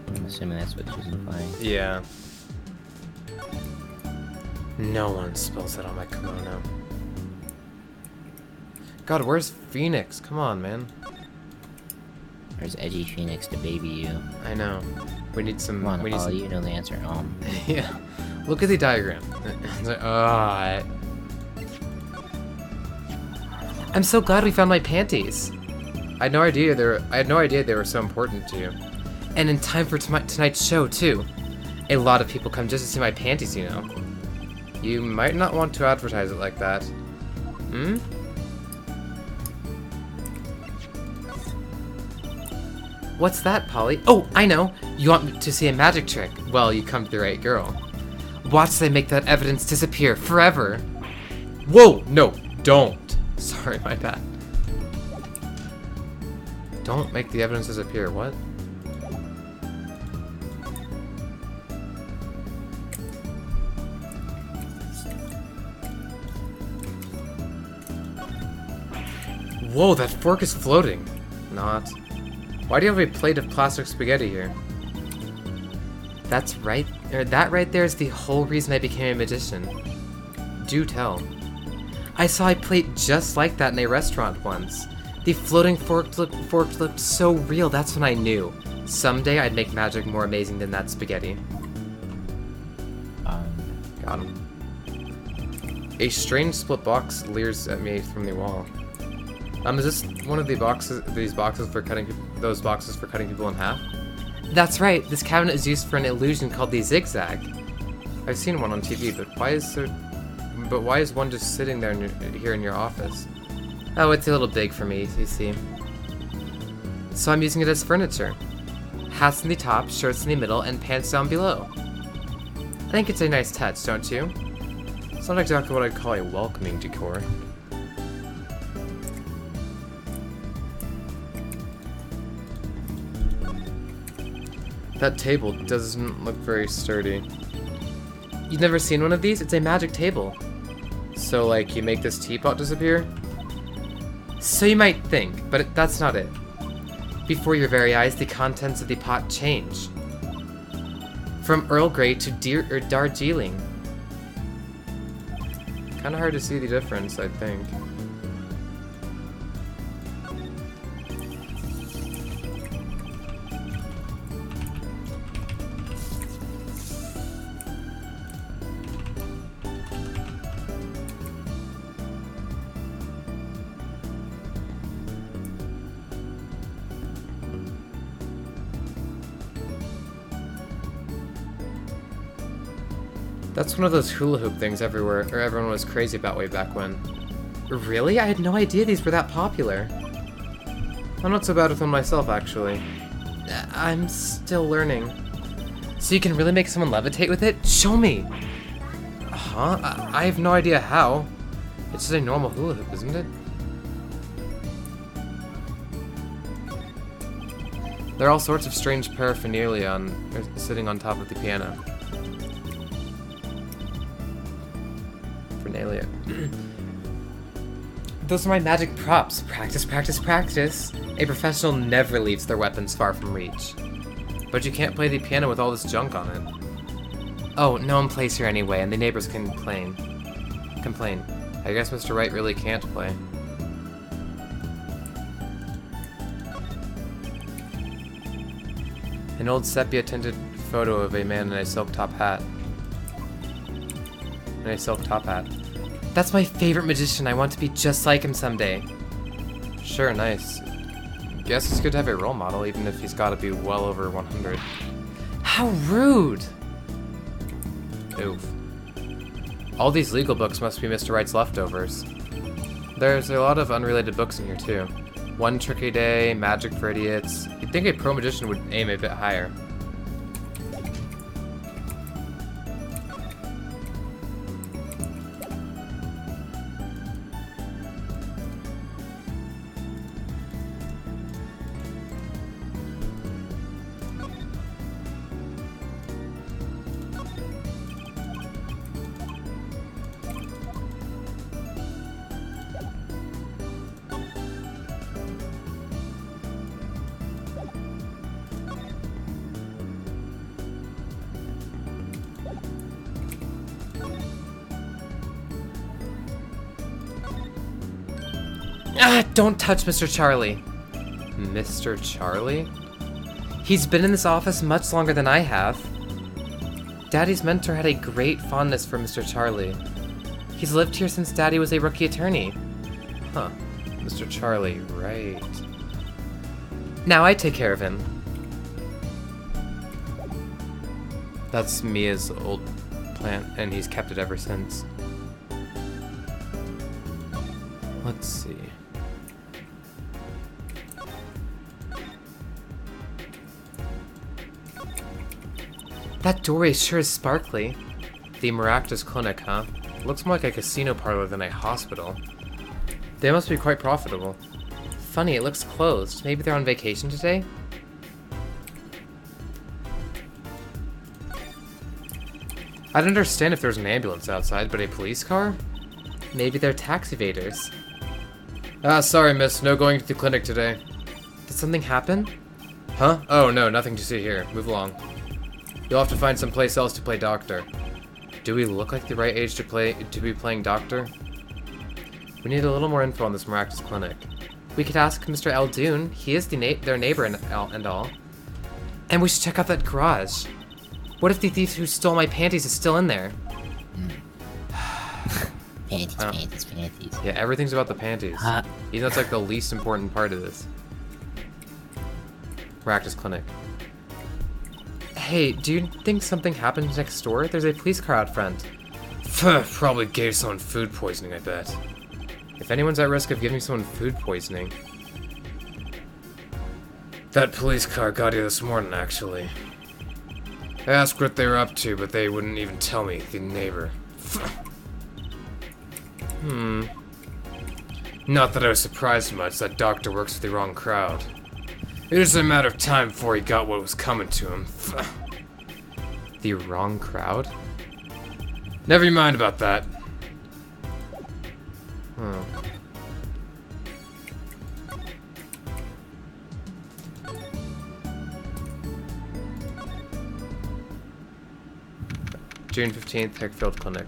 I'm assuming that's what she's implying. Yeah. No one spills it on my kimono. God, where's Phoenix? Come on, man. There's edgy Phoenix to baby you. I know. We need some. Come on, we need Apollo, some... you know the answer. Yeah. Look at the diagram. It's like, I'm so glad we found my panties. I had no idea they were so important to you. And in time for tonight's show too. A lot of people come just to see my panties, you know. You might not want to advertise it like that. Hmm? What's that, Polly? Oh, I know! You want to see a magic trick? Well, you come to the right girl. Watch they make that evidence disappear forever. Whoa! No, don't. Sorry, my bad. Don't make the evidence disappear. What? Whoa, that fork is floating. Not. Why do you have a plate of plastic spaghetti here? That's right. That right there is the whole reason I became a magician. Do tell. I saw a plate just like that in a restaurant once. The floating fork looked so real, that's when I knew. Someday I'd make magic more amazing than that spaghetti. Got him. A strange split box leers at me from the wall. Is this one of the boxes? These boxes for cutting those boxes for cutting people in half? That's right. This cabinet is used for an illusion called the zigzag. I've seen one on TV, but why is there? But why is one just sitting there here in your office? Oh, it's a little big for me, you see. So I'm using it as furniture. Hats in the top, shirts in the middle, and pants down below. I think it's a nice touch, don't you? It's not exactly what I'd call a welcoming decor. That table doesn't look very sturdy. You've never seen one of these? It's a magic table. So, like, you make this teapot disappear? So you might think, but that's not it. Before your very eyes, the contents of the pot change. From Earl Grey to Darjeeling. Kinda hard to see the difference, I think. That's one of those hula hoop things everywhere, or everyone was crazy about way back when. Really? I had no idea these were that popular. I'm not so bad with them myself, actually. I'm still learning. So you can really make someone levitate with it? Show me! Huh? I have no idea how. It's just a normal hula hoop, isn't it? There are all sorts of strange paraphernalia sitting on top of the piano. Those are my magic props. Practice, practice, practice. A professional never leaves their weapons far from reach. But you can't play the piano with all this junk on it. Oh, no one plays here anyway, and the neighbors complain. I guess Mr. Wright really can't play. An old sepia-tinted photo of a man in a silk top hat. That's my favorite magician. I want to be just like him someday. Sure, nice. Guess it's good to have a role model, even if he's got to be well over 100. How rude! Oof. All these legal books must be Mr. Wright's leftovers. There's a lot of unrelated books in here, too. One Trick a Day, Magic for Idiots. You'd think a pro magician would aim a bit higher. Ah, don't touch Mr. Charlie. Mr. Charlie? He's been in this office much longer than I have. Daddy's mentor had a great fondness for Mr. Charlie. He's lived here since Daddy was a rookie attorney. Huh. Mr. Charlie, right. Now I take care of him. That's Mia's old plant, and he's kept it ever since. Let's see. That doorway sure is sparkly. The Maractus Clinic, huh? Looks more like a casino parlor than a hospital. They must be quite profitable. Funny, it looks closed. Maybe they're on vacation today? I'd understand if there was an ambulance outside, but a police car? Maybe they're tax evaders. Ah, sorry, miss. No going to the clinic today. Did something happen? Huh? Oh, no, nothing to see here. Move along. You'll have to find someplace else to play doctor. Do we look like the right age to be playing doctor? We need a little more info on this Maractus clinic. We could ask Mr. Eldoon. He is their neighbor and all. And we should check out that garage. What if the thief who stole my panties is still in there? Panties. Yeah, everything's about the panties. Even though it's like the least important part of this. Maractus clinic. Hey, do you think something happened next door? There's a police car out front. Probably gave someone food poisoning, I bet. If anyone's at risk of giving someone food poisoning... That police car got here this morning, actually. I asked what they were up to, but they wouldn't even tell me, the neighbor. Not that I was surprised much, that doctor works for the wrong crowd. It was a matter of time before he got what was coming to him. The wrong crowd? Never you mind about that. June 15th, Hickfield Clinic.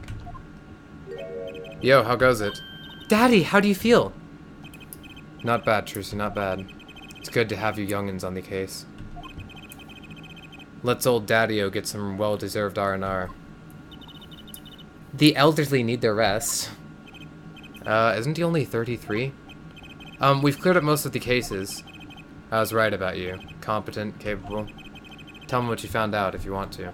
Yo, how goes it? Daddy, how do you feel? Not bad, Trucy, not bad. It's good to have you youngins on the case. Let's old Daddy-o get some well-deserved R&R. The elderly need their rest. Isn't he only 33? We've cleared up most of the cases. I was right about you. Competent, capable. Tell me what you found out if you want to.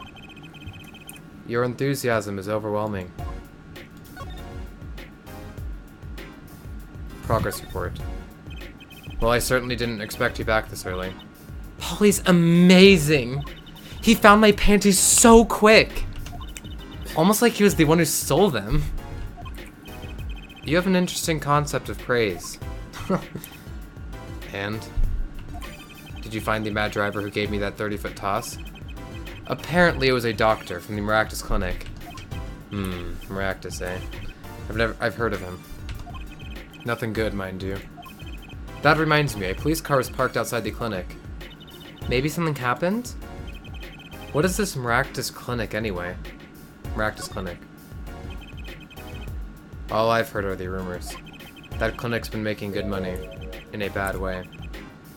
Your enthusiasm is overwhelming. Progress report. Well, I certainly didn't expect you back this early. Polly's amazing! He found my panties so quick! Almost like he was the one who stole them. You have an interesting concept of praise. And? Did you find the mad driver who gave me that 30-foot toss? Apparently it was a doctor from the Maractus Clinic. Maractus, eh? I've heard of him. Nothing good, mind you. That reminds me, a police car was parked outside the clinic. Maybe something happened? What is this Maractus Clinic, anyway? Maractus Clinic. All I've heard are the rumors. That clinic's been making good money. In a bad way.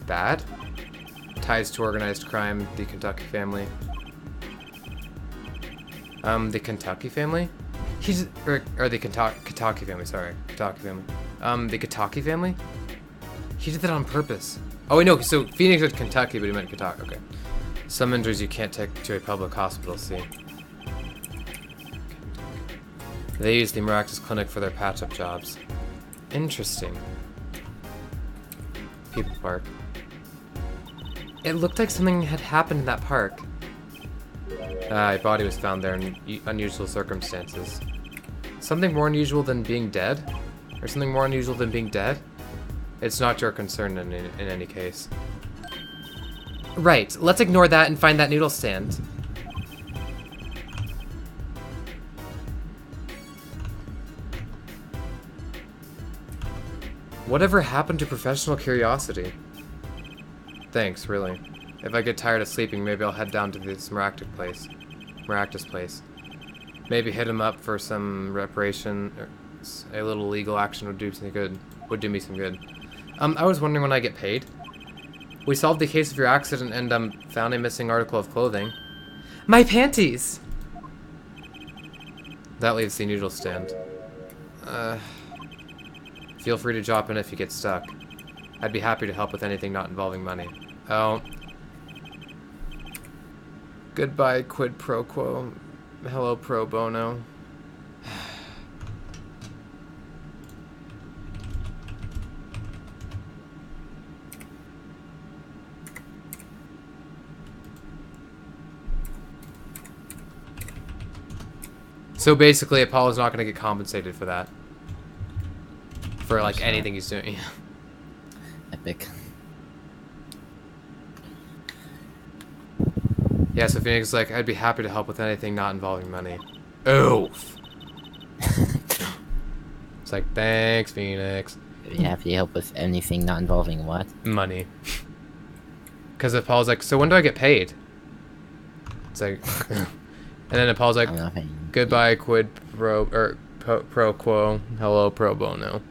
Bad? Ties to organized crime, the Kentucky family. The Kentucky family? Or the Kentucky family, sorry. Kentucky family. The Kentucky family? He did that on purpose. Oh, wait, no, so Phoenix said Kentucky, but he meant Kentucky, okay. Some injuries you can't take to a public hospital, see. They use the Maractus Clinic for their patch-up jobs. Interesting. People Park. It looked like something had happened in that park. A body was found there in unusual circumstances. Something more unusual than being dead? Or something more unusual than being dead? It's not your concern in any case. Right, let's ignore that and find that noodle stand. Whatever happened to professional curiosity? Thanks, really. If I get tired of sleeping, maybe I'll head down to this Maractus place. Maybe hit him up for some reparation. Or a little legal action would do me some good. I was wondering when I get paid. We solved the case of your accident and found a missing article of clothing. My panties! That leaves the noodle stand. Feel free to drop in if you get stuck. I'd be happy to help with anything not involving money. Oh. Goodbye, quid pro quo. Hello, pro bono. So basically, Apollo's not going to get compensated for that. For, like, anything he's doing. Epic. Yeah, so Phoenix is like, I'd be happy to help with anything not involving money. Oof. It's like, thanks, Phoenix. I'd be happy to help with anything not involving what? Money. Because Apollo's like, so when do I get paid? It's like... And then Apollo's like, goodbye, quid pro, pro quo, hello, pro bono.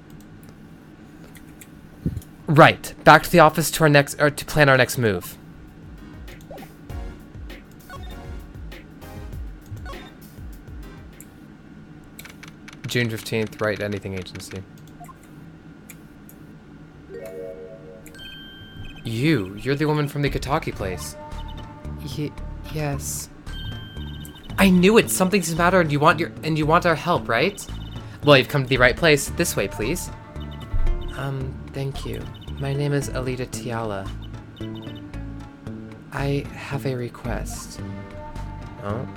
Right, back to the office to our next, or to plan our next move. June 15th, right, anything agency. You're the woman from the Kataki place. Yes. I knew it. Something's the matter, and you want our help, right? Well, you've come to the right place. This way, please. Thank you. My name is Alita Tiala. I have a request. Oh?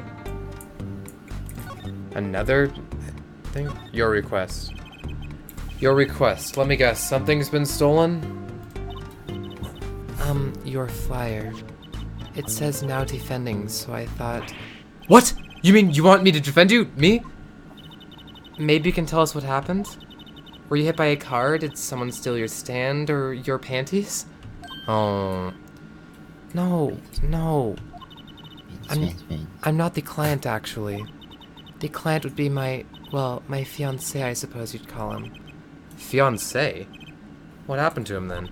Another thing? Your request. Your request. Let me guess. Something's been stolen? Your flyer. It says now defending, so I thought... What? You mean you want me to defend you? Me? Maybe you can tell us what happened? Were you hit by a car? Did someone steal your stand or your panties? Oh. No. I'm not the client, actually. The client would be my fiancé, I suppose you'd call him. Fiancé? What happened to him then?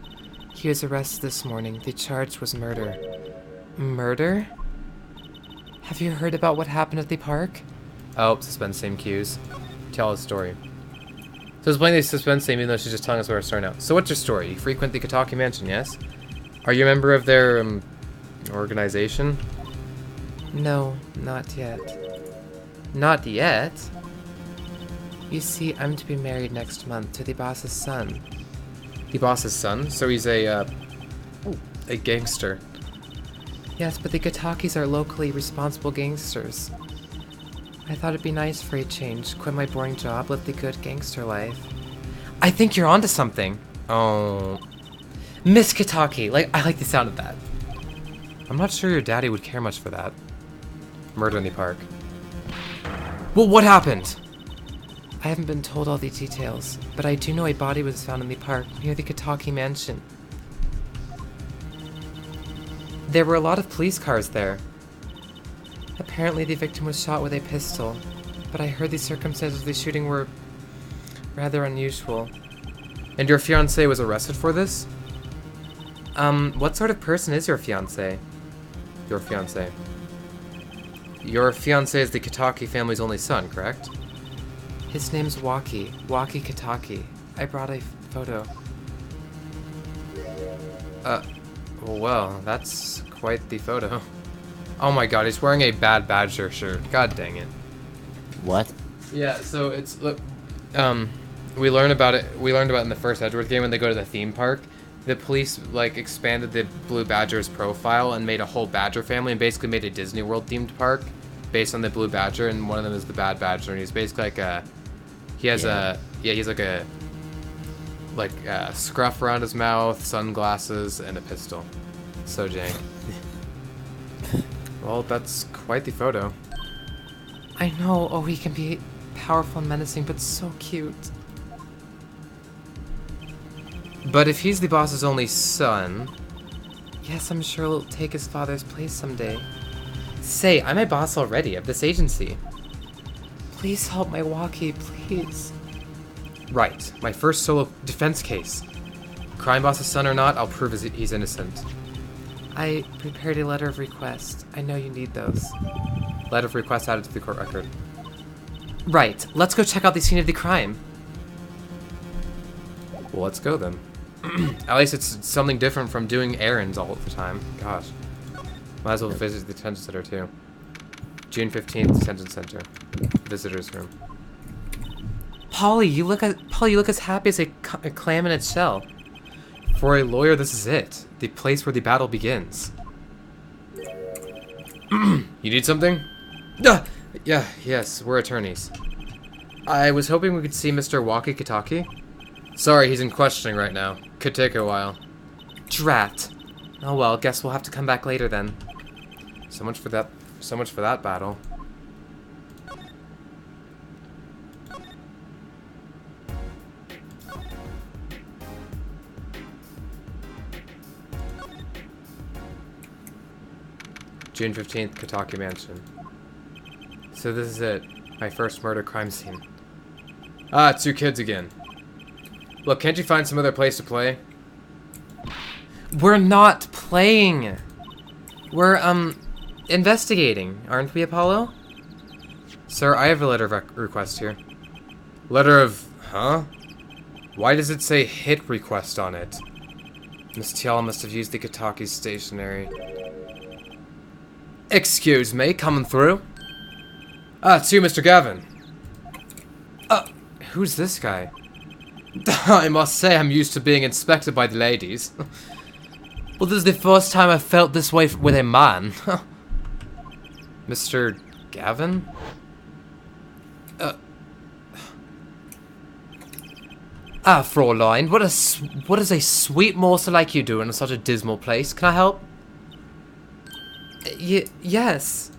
He was arrested this morning. The charge was murder. Murder? Have you heard about what happened at the park? Oh, suspense same cues. Tell us a story. So it's playing the suspense same even though she's just telling us where we're starting out. So what's your story? You frequent the Kataki mansion, yes? Are you a member of their, organization? No, not yet. Not yet? You see, I'm to be married next month to the boss's son. The boss's son? So he's a gangster. Yes, but the Katakis are locally responsible gangsters. I thought it'd be nice for a change. Quit my boring job, live the good gangster life. I think you're onto something. Oh. Miss Kataki. I like the sound of that. I'm not sure your daddy would care much for that. Murder in the park. Well, what happened? I haven't been told all the details, but I do know a body was found in the park near the Kataki mansion. There were a lot of police cars there. Apparently the victim was shot with a pistol, but I heard the circumstances of the shooting were rather unusual. And your fiancé was arrested for this? What sort of person is your fiancé? Your fiancé. Your fiancé is the Kataki family's only son, correct? His name's Waki Kataki. I brought a photo. Well, that's quite the photo. Oh my god, he's wearing a Bad Badger shirt. God dang it. What? Yeah, so it's, look, we learned about it in the first Edgeworth game when they go to the theme park. The police, expanded the Blue Badger's profile and made a whole Badger family and basically made a Disney World themed park based on the Blue Badger, and one of them is the Bad Badger, and he's basically he's like a scruff around his mouth, sunglasses, and a pistol. So jank. Well, that's quite the photo. I know. Oh, he can be powerful and menacing, but so cute. But if he's the boss's only son... Yes, I'm sure he'll take his father's place someday. Say, I'm a boss already of this agency. Please help my Waki, please. Right, my first solo defense case. Crime boss's son or not, I'll prove he's innocent. I prepared a letter of request. I know you need those. Letter of request added to the court record. Right, let's go check out the scene of the crime. Well, let's go then. At least it's something different from doing errands all the time. Gosh. Might as well visit the detention center too. June 15th, detention center. Visitors room. Polly, you look as happy as a clam in its shell. For a lawyer, this is it. The place where the battle begins. You need something? Yes, we're attorneys. I was hoping we could see Mr. Walkie-Kitaki. Sorry, he's in questioning right now. Could take a while. Drat. Oh well, guess we'll have to come back later then. So much for that battle. June 15th, Kitaki Mansion. So this is it. My first murder crime scene. Ah, 2 kids again. Look, can't you find some other place to play? We're not playing. We're, investigating. Aren't we, Apollo? Sir, I have a letter of request here. Letter of... huh? Why does it say hit request on it? Miss Tiala must have used the Kitaki's stationery. Excuse me, coming through? Ah, it's you, Mr. Gavin. Who's this guy? I must say I'm used to being inspected by the ladies. Well, this is the first time I've felt this way with a man. Mr. Gavin? Fraulein, what does a sweet morsel like you do in such a dismal place? Can I help? Yes.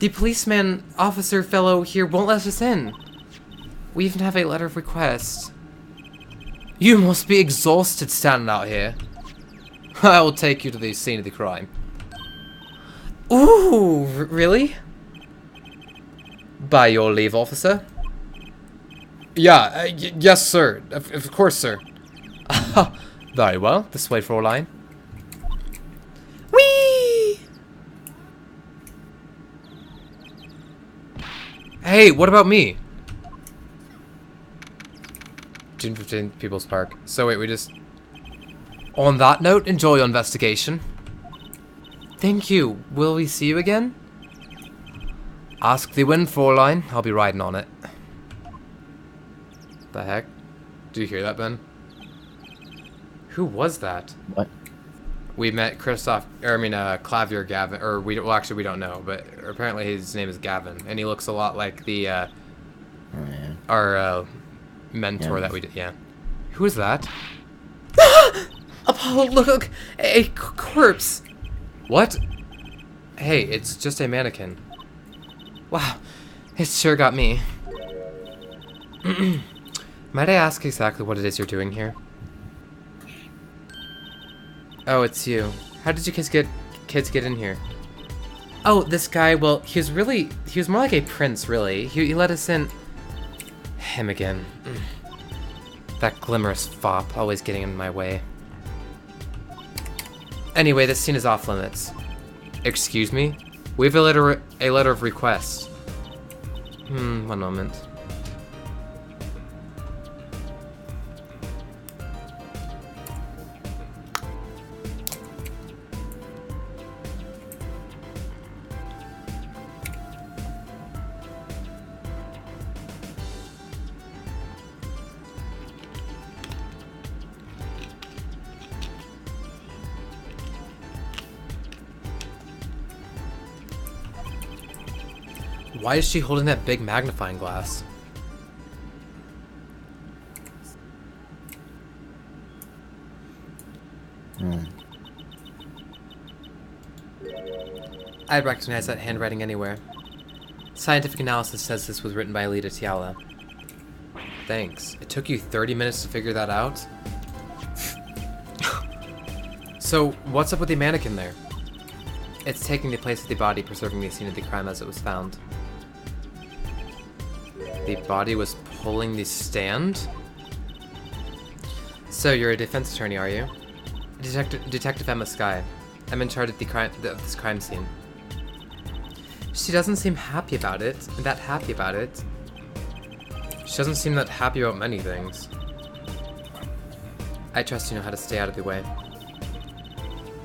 The policeman officer fellow here won't let us in. We even have a letter of request. You must be exhausted standing out here. I will take you to the scene of the crime. Ooh, really? By your leave, officer? Yeah, yes, sir. Of course, sir. Very well. This way, Fraulein. Whee! Hey, what about me? June 15th, People's Park. So wait, we just... On that note, enjoy your investigation. Thank you. Will we see you again? Ask the wind, Fraulein. I'll be riding on it. The heck? Do you hear that, Ben? Who was that? What? We met Clavier Gavin, or well, actually we don't know, but apparently his name is Gavin, and he looks a lot like the, our, mentor that we did, yeah. Who is that? Apollo, look, a corpse. What? Hey, it's just a mannequin. Wow, it sure got me. Might I ask exactly what it is you're doing here? Oh, it's you. How did you kids get in here? Oh, this guy, well, he was more like a prince, really. He let us in. Him again. That glimmerous fop, always getting in my way. Anyway, this scene is off limits. Excuse me? We have a letter of request. One moment. Why is she holding that big magnifying glass? I'd recognize that handwriting anywhere. Scientific analysis says this was written by Alita Tiala. Thanks. It took you 30 minutes to figure that out? So, what's up with the mannequin there? It's taking the place of the body, preserving the scene of the crime as it was found. The body was pulling the stand? So, you're a defense attorney, are you? Detective Emma Skye. I'm in charge of this crime scene. She doesn't seem happy about it. That happy about it. She doesn't seem that happy about many things. I trust you know how to stay out of the way.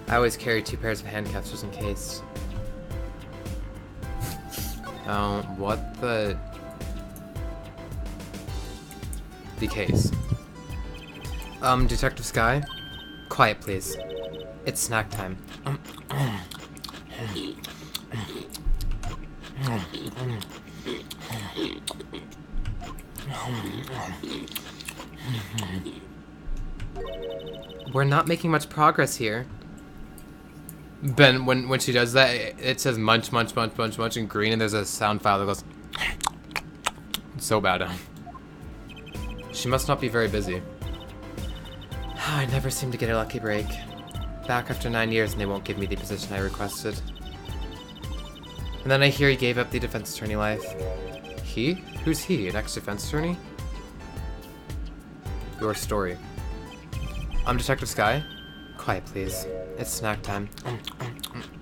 I always carry 2 pairs of handcuffs just in case. What the case? Detective Sky? Quiet, please. It's snack time. We're not making much progress here. Ben, when she does that, it says munch, munch, munch, munch, munch in green, and there's a sound file that goes... It's so bad. She must not be very busy. I never seem to get a lucky break. Back after 9 years and they won't give me the position I requested. And then I hear he gave up the defense attorney life. He? Who's he? An ex-defense attorney? Your story. I'm Detective Sky. Quiet, please. It's snack time.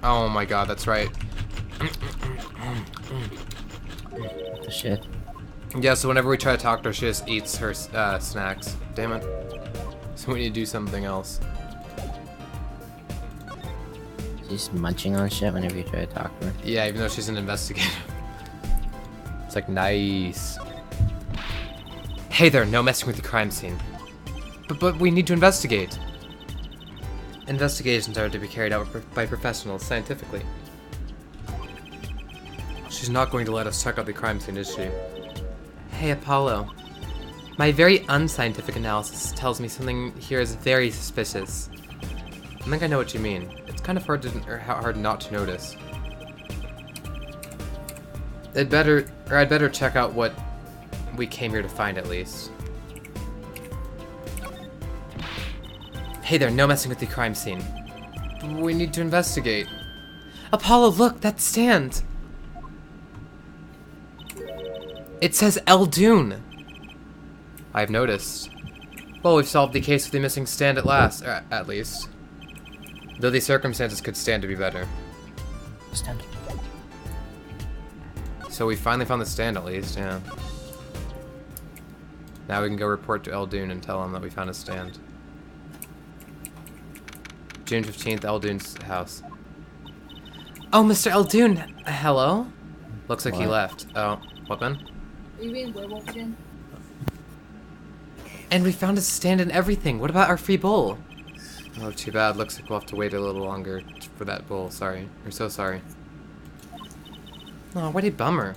Oh my god, that's right. What the shit? Yeah, so whenever we try to talk to her, she just eats her snacks. Damn it. So we need to do something else. She's munching on shit whenever you try to talk to her. Yeah, even though she's an investigator. It's like, nice. Hey there, no messing with the crime scene. But we need to investigate. Investigations are to be carried out by professionals scientifically. She's not going to let us check out the crime scene, is she? Hey, Apollo. My very unscientific analysis tells me something here is very suspicious. I think I know what you mean. It's kind of hard not to notice. I'd better check out what we came here to find at least. Hey there, no messing with the crime scene. We need to investigate. Apollo, look, that stand. It says Eldoon. I've noticed. Well, we've solved the case of the missing stand at last, or at least. Though the circumstances could stand to be better. Stand. So we finally found the stand at least, yeah. Now we can go report to Eldoon and tell him that we found a stand. June 15th, Eldoon's house. Oh, Mr. Eldoon! Hello? Looks like he left. Oh, what, Ben? Are you being werewolf again? And we found a stand and everything. What about our free bowl? Oh, too bad. Looks like we'll have to wait a little longer for that bowl. Sorry. We're so sorry. Oh, what a bummer.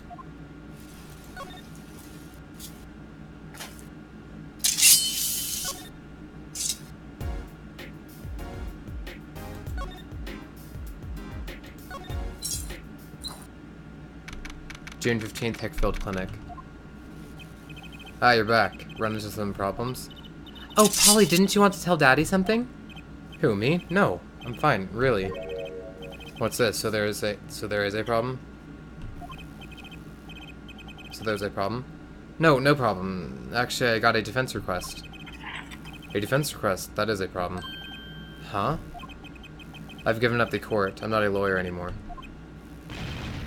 June 15th, Hickfield Clinic. Ah, you're back. Run into some problems? Oh, Polly, didn't you want to tell Daddy something? Who, me? No, I'm fine, really. What's this? So there is a problem? So there's a problem? No, no problem. Actually, I got a defense request. A defense request? That is a problem. Huh? I've given up the court. I'm not a lawyer anymore.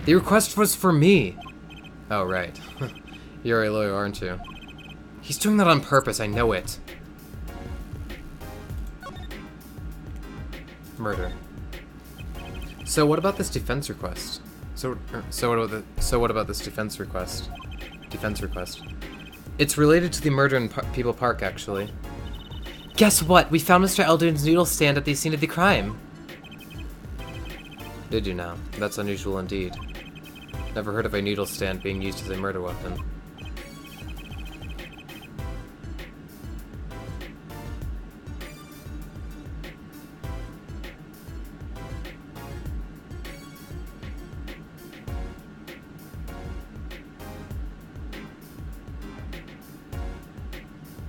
The request was for me! Oh, right. You're a lawyer, aren't you? He's doing that on purpose, I know it. Murder. So what about this defense request? So what about this defense request? Defense request. It's related to the murder in People Park, actually. Guess what? We found Mr. Eldoon's noodle stand at the scene of the crime. Did you now? That's unusual indeed. Never heard of a noodle stand being used as a murder weapon.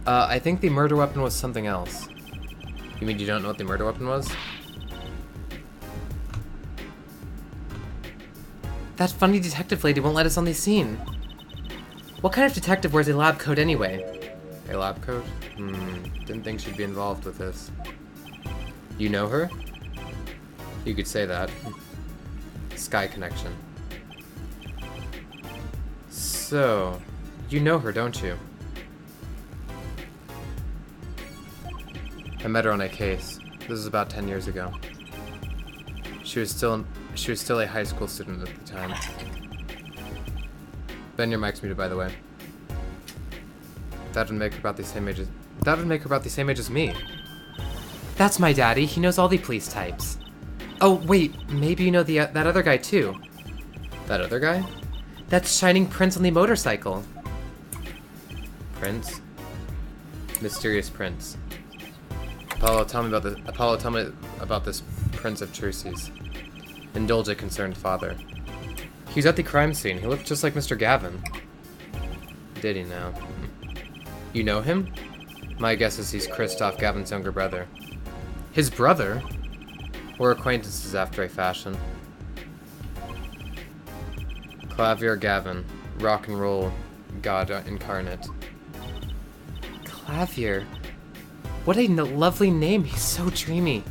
I think the murder weapon was something else. You mean you don't know what the murder weapon was? That funny detective lady won't let us on the scene. What kind of detective wears a lab coat anyway? A lab coat? Didn't think she'd be involved with this. You know her? You could say that. Sky connection. So, you know her, don't you? I met her on a case. This is about 10 years ago. She was still a high school student at the time. Ben, your mic's muted, by the way. That would make her about the same age as me. That's my daddy. He knows all the police types. Oh wait, maybe you know that other guy too. That other guy? That's Shining Prince on the motorcycle. Prince? Mysterious Prince. Apollo, tell me about this Prince of Cherses. Indulge a concerned father. He was at the crime scene. He looked just like Mr. Gavin. Did he now? You know him? My guess is he's Christoph Gavin's younger brother. His brother? We're acquaintances after a fashion. Clavier Gavin. Rock and roll god incarnate. Clavier? What a lovely name. He's so dreamy.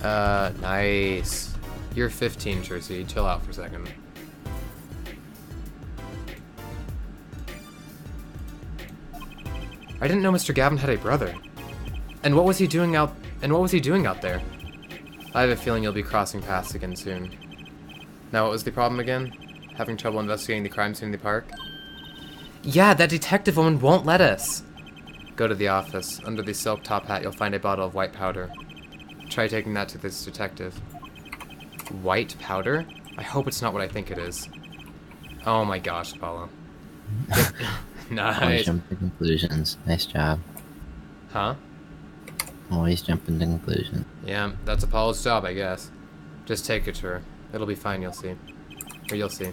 Nice. You're 15, Jersey. Chill out for a second. I didn't know Mr. Gavin had a brother. And what was he doing out there? I have a feeling you'll be crossing paths again soon. Now, what was the problem again? Having trouble investigating the crime scene in the park? Yeah, that detective woman won't let us. Go to the office. Under the silk top hat, you'll find a bottle of white powder. Try taking that to this detective. White powder? I hope it's not what I think it is. Oh my gosh, Apollo. Nice. Always jump to conclusions. Nice job. Huh? Always jumping to conclusions. Yeah, that's Apollo's job, I guess. Just take it to her. It'll be fine, you'll see. Or you'll see.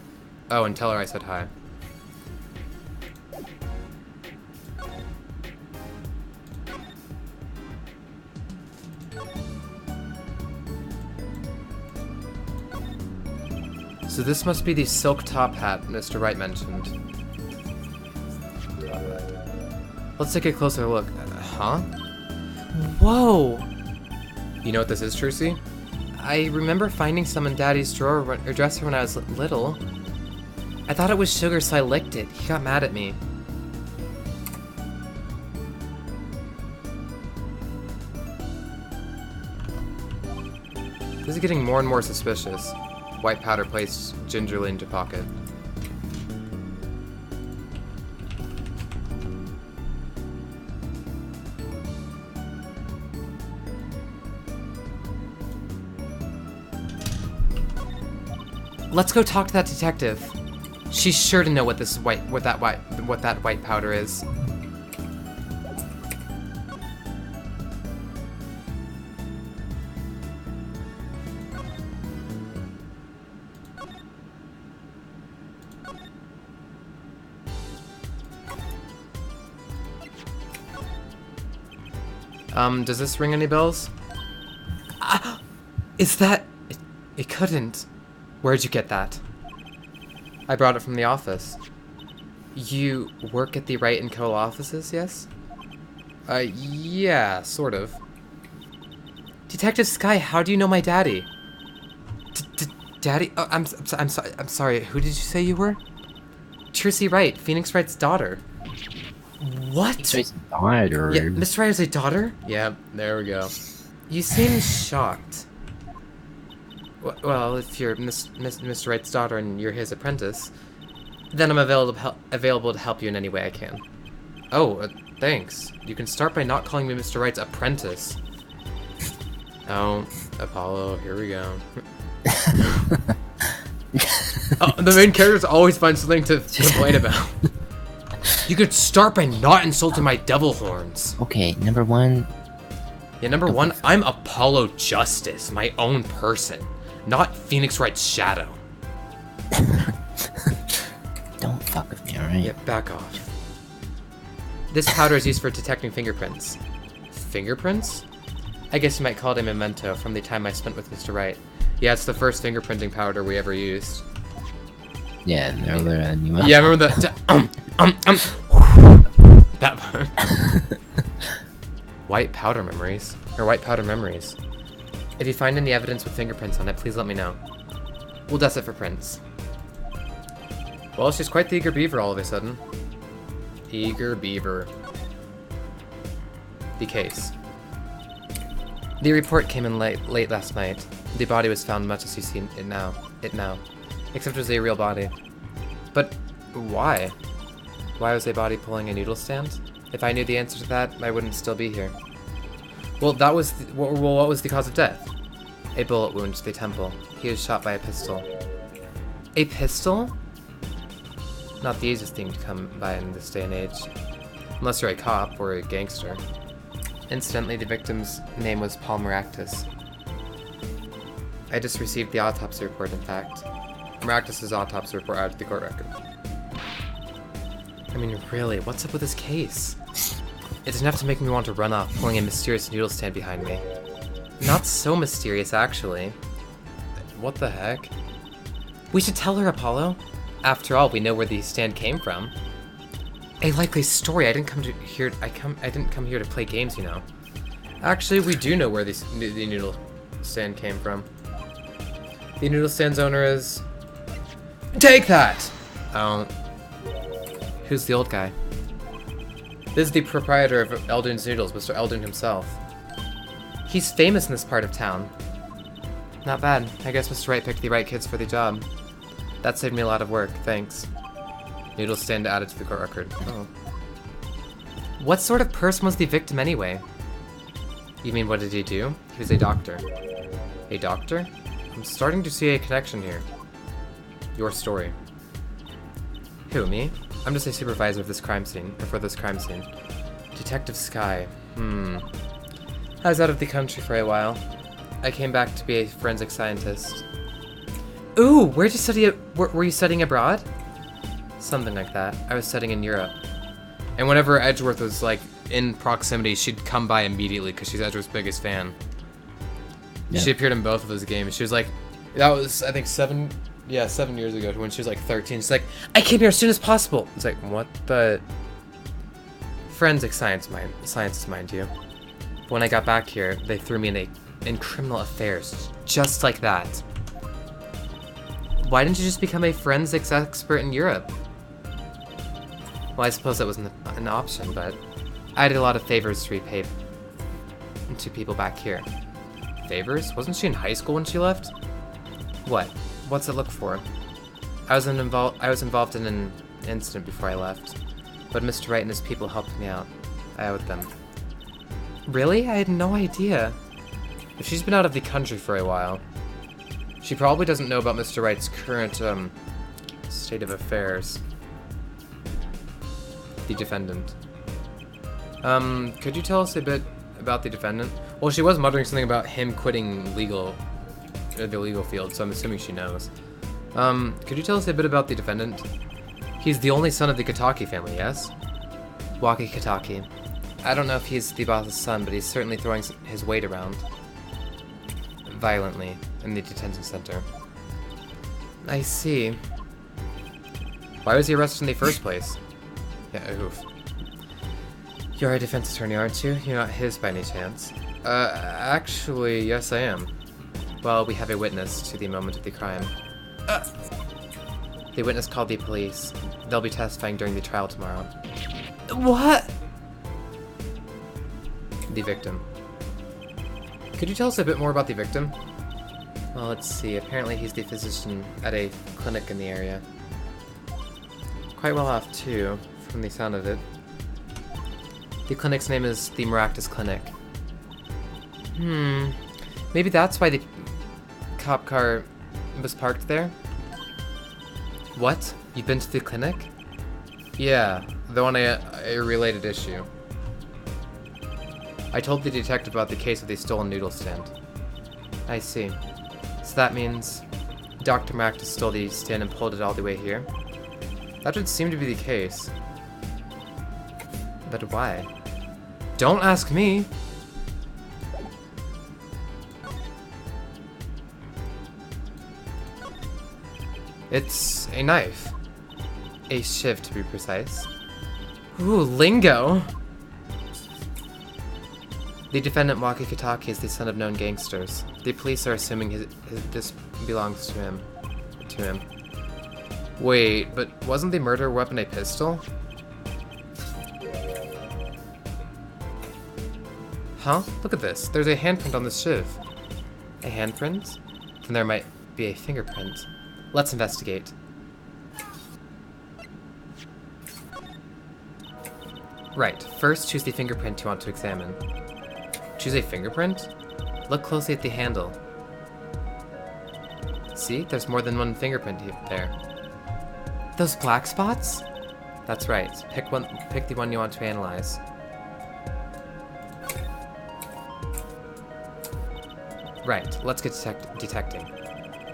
Oh, and tell her I said hi. So this must be the silk top hat Mr. Wright mentioned. Let's take a closer look. Huh? Whoa! You know what this is, Trucy? I remember finding some in Daddy's drawer or dresser when I was little. I thought it was sugar, so I licked it. He got mad at me. This is getting more and more suspicious. White powder placed gingerly into pocket. Let's go talk to that detective. She's sure to know what that white powder is. Does this ring any bells? Is that... It couldn't. Where'd you get that? I brought it from the office. You work at the Wright & Co. offices, yes? Yeah, sort of. Detective Sky, how do you know my daddy? Daddy? Oh, I'm sorry. Who did you say you were? Trissy Wright, Phoenix Wright's daughter. What? Mr. Daughter. Yeah, Mr. Wright has a daughter? Yeah, there we go. You seem shocked. Well, if you're Mr. Wright's daughter and you're his apprentice, then I'm available to help you in any way I can. Oh, thanks. You can start by not calling me Mr. Wright's apprentice. Oh, Apollo, here we go. Oh, the main characters always find something to complain about. You could start by not insulting my devil horns. Okay, number one. Yeah, number one, I'm Apollo Justice, my own person. Not Phoenix Wright's shadow. Don't fuck with me, alright? Yeah, back off. This powder is used for detecting fingerprints. Fingerprints? I guess you might call it a memento from the time I spent with Mr. Wright. Yeah, it's the first fingerprinting powder we ever used. Yeah, they're yeah, I remember that. That part. White powder memories. Or white powder memories. If you find any evidence with fingerprints on it, please let me know. We'll dust it for prints. Well, she's quite the eager beaver all of a sudden. Eager beaver. The case. The report came in late last night. The body was found much as you see it now. Except it was a real body. But why? Why was a body pulling a noodle stand? If I knew the answer to that, I wouldn't still be here. Well, what was the cause of death? A bullet wound to the temple. He was shot by a pistol. A pistol? Not the easiest thing to come by in this day and age. Unless you're a cop or a gangster. Incidentally, the victim's name was Paul Maractus. I just received the autopsy report, in fact. Maractus' autopsy report out of the court record. I mean, really, what's up with this case? It's enough to make me want to run off, pulling a mysterious noodle stand behind me. Not so mysterious, actually. What the heck? We should tell her, Apollo. After all, we know where the stand came from. A likely story. I didn't come here to play games, you know. Actually, we do know where the noodle stand came from. The noodle stand's owner is... Take that! Oh. Who's the old guy? This is the proprietor of Eldon's Noodles, Mr. Eldon himself. He's famous in this part of town. Not bad. I guess Mr. Wright picked the right kids for the job. That saved me a lot of work, thanks. Noodle stand added to the court record. Oh. What sort of person was the victim anyway? You mean, what did he do? He was a doctor. A doctor? I'm starting to see a connection here. Your story. Who, me? I'm just a supervisor of this crime scene, or for this crime scene. Detective Sky. I was out of the country for a while. I came back to be a forensic scientist. Ooh, where'd you study were you studying abroad? Something like that. I was studying in Europe. And whenever Edgeworth was, like, in proximity, she'd come by immediately, because she's Edgeworth's biggest fan. Yeah. She appeared in both of his games. She was like, that was, I think, 7 years ago, when she was like 13. She's like, I came here as soon as possible. It's like, what the? Forensic sciences, mind you. But when I got back here, they threw me in criminal affairs, just like that. Why didn't you just become a forensics expert in Europe? Well, I suppose that wasn't an option, but I did a lot of favors to repay to people back here. Favors? Wasn't she in high school when she left? What? What's it look for? I was involved in an incident before I left, but Mr. Wright and his people helped me out. I owed them. Really? I had no idea. If she's been out of the country for a while, she probably doesn't know about Mr. Wright's current, state of affairs. The defendant. Could you tell us a bit about the defendant? Well, she was muttering something about him quitting the legal field, so I'm assuming she knows. Could you tell us a bit about the defendant? He's the only son of the Kataki family, yes? Waki Kataki. I don't know if he's the boss's son, but he's certainly throwing his weight around. Violently, in the detention center. I see. Why was he arrested in the first place? Yeah, oof. You're a defense attorney, aren't you? You're not his by any chance. Actually, yes I am. Well, we have a witness to the moment of the crime. The witness called the police. They'll be testifying during the trial tomorrow. What? The victim. Could you tell us a bit more about the victim? Well, let's see. Apparently he's the physician at a clinic in the area. Quite well off, too, from the sound of it. The clinic's name is the Maractus Clinic. Maybe that's why the cop car was parked there? What? You've been to the clinic? Yeah, though on a related issue. I told the detective about the case of the stolen noodle stand. I see. So that means Dr. Maractus stole the stand and pulled it all the way here? That would seem to be the case. But why? Don't ask me! It's a knife. A shiv, to be precise. Ooh, lingo! The defendant, Waki Kataki, is the son of known gangsters. The police are assuming this belongs to him. Wait, but wasn't the murder weapon a pistol? Huh? Look at this. There's a handprint on this shiv. A handprint? Then there might be a fingerprint. Let's investigate. Right. First, choose the fingerprint you want to examine. Choose a fingerprint? Look closely at the handle. See? There's more than one fingerprint there. Those black spots? That's right. Pick the one you want to analyze. Right. Let's get detecting.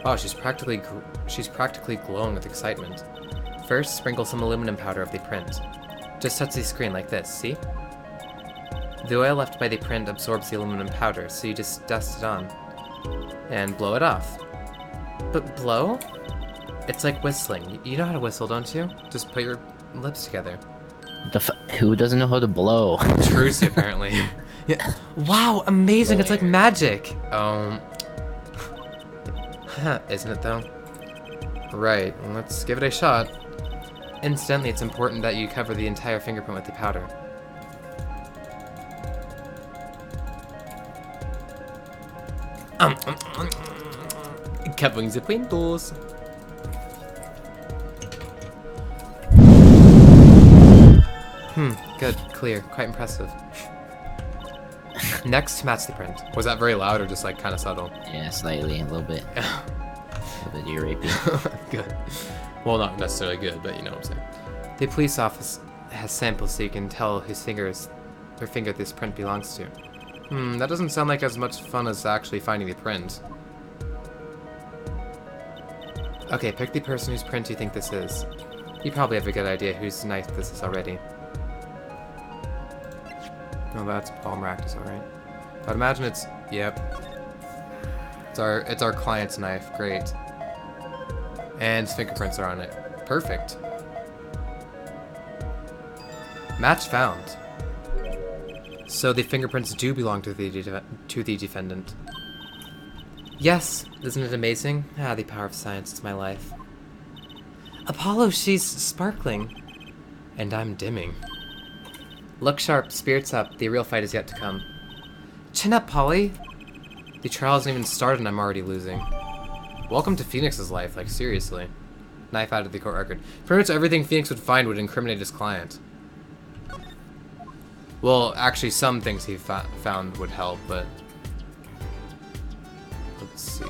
Oh, she's practically glowing with excitement. First, sprinkle some aluminum powder of the print. Just touch the screen like this, see? The oil left by the print absorbs the aluminum powder, so you just dust it on. And blow it off. But blow? It's like whistling. You know how to whistle, don't you? Just put your lips together. Who doesn't know how to blow? Trucy, apparently. Yeah. Wow, amazing! It's like magic! Isn't it though? Right, let's give it a shot. Incidentally, it's important that you cover the entire fingerprint with the powder. Covering the windows. Good, clear, quite impressive. Next, match the print. Was that very loud or just like kind of subtle? Yeah, slightly, a little bit. A little bit rapey. Good. Well, not necessarily good, but you know what I'm saying. The police office has samples so you can tell whose finger this print belongs to. That doesn't sound like as much fun as actually finding the print. Okay, pick the person whose print you think this is. You probably have a good idea whose knife this is already. Oh, that's Paul Maractus, alright. I'd imagine it's... Yep. It's our client's knife. Great. And his fingerprints are on it. Perfect. Match found. So the fingerprints do belong to the defendant. Yes, isn't it amazing? Ah, the power of science is my life. Apollo, she's sparkling. And I'm dimming. Look sharp, spirits up, the real fight is yet to come. Chin up, Polly! The trial hasn't even started and I'm already losing. Welcome to Phoenix's life, like seriously. Knife out of the court record. Pretty much everything Phoenix would find would incriminate his client. Well, actually some things he found would help, but... Let's see.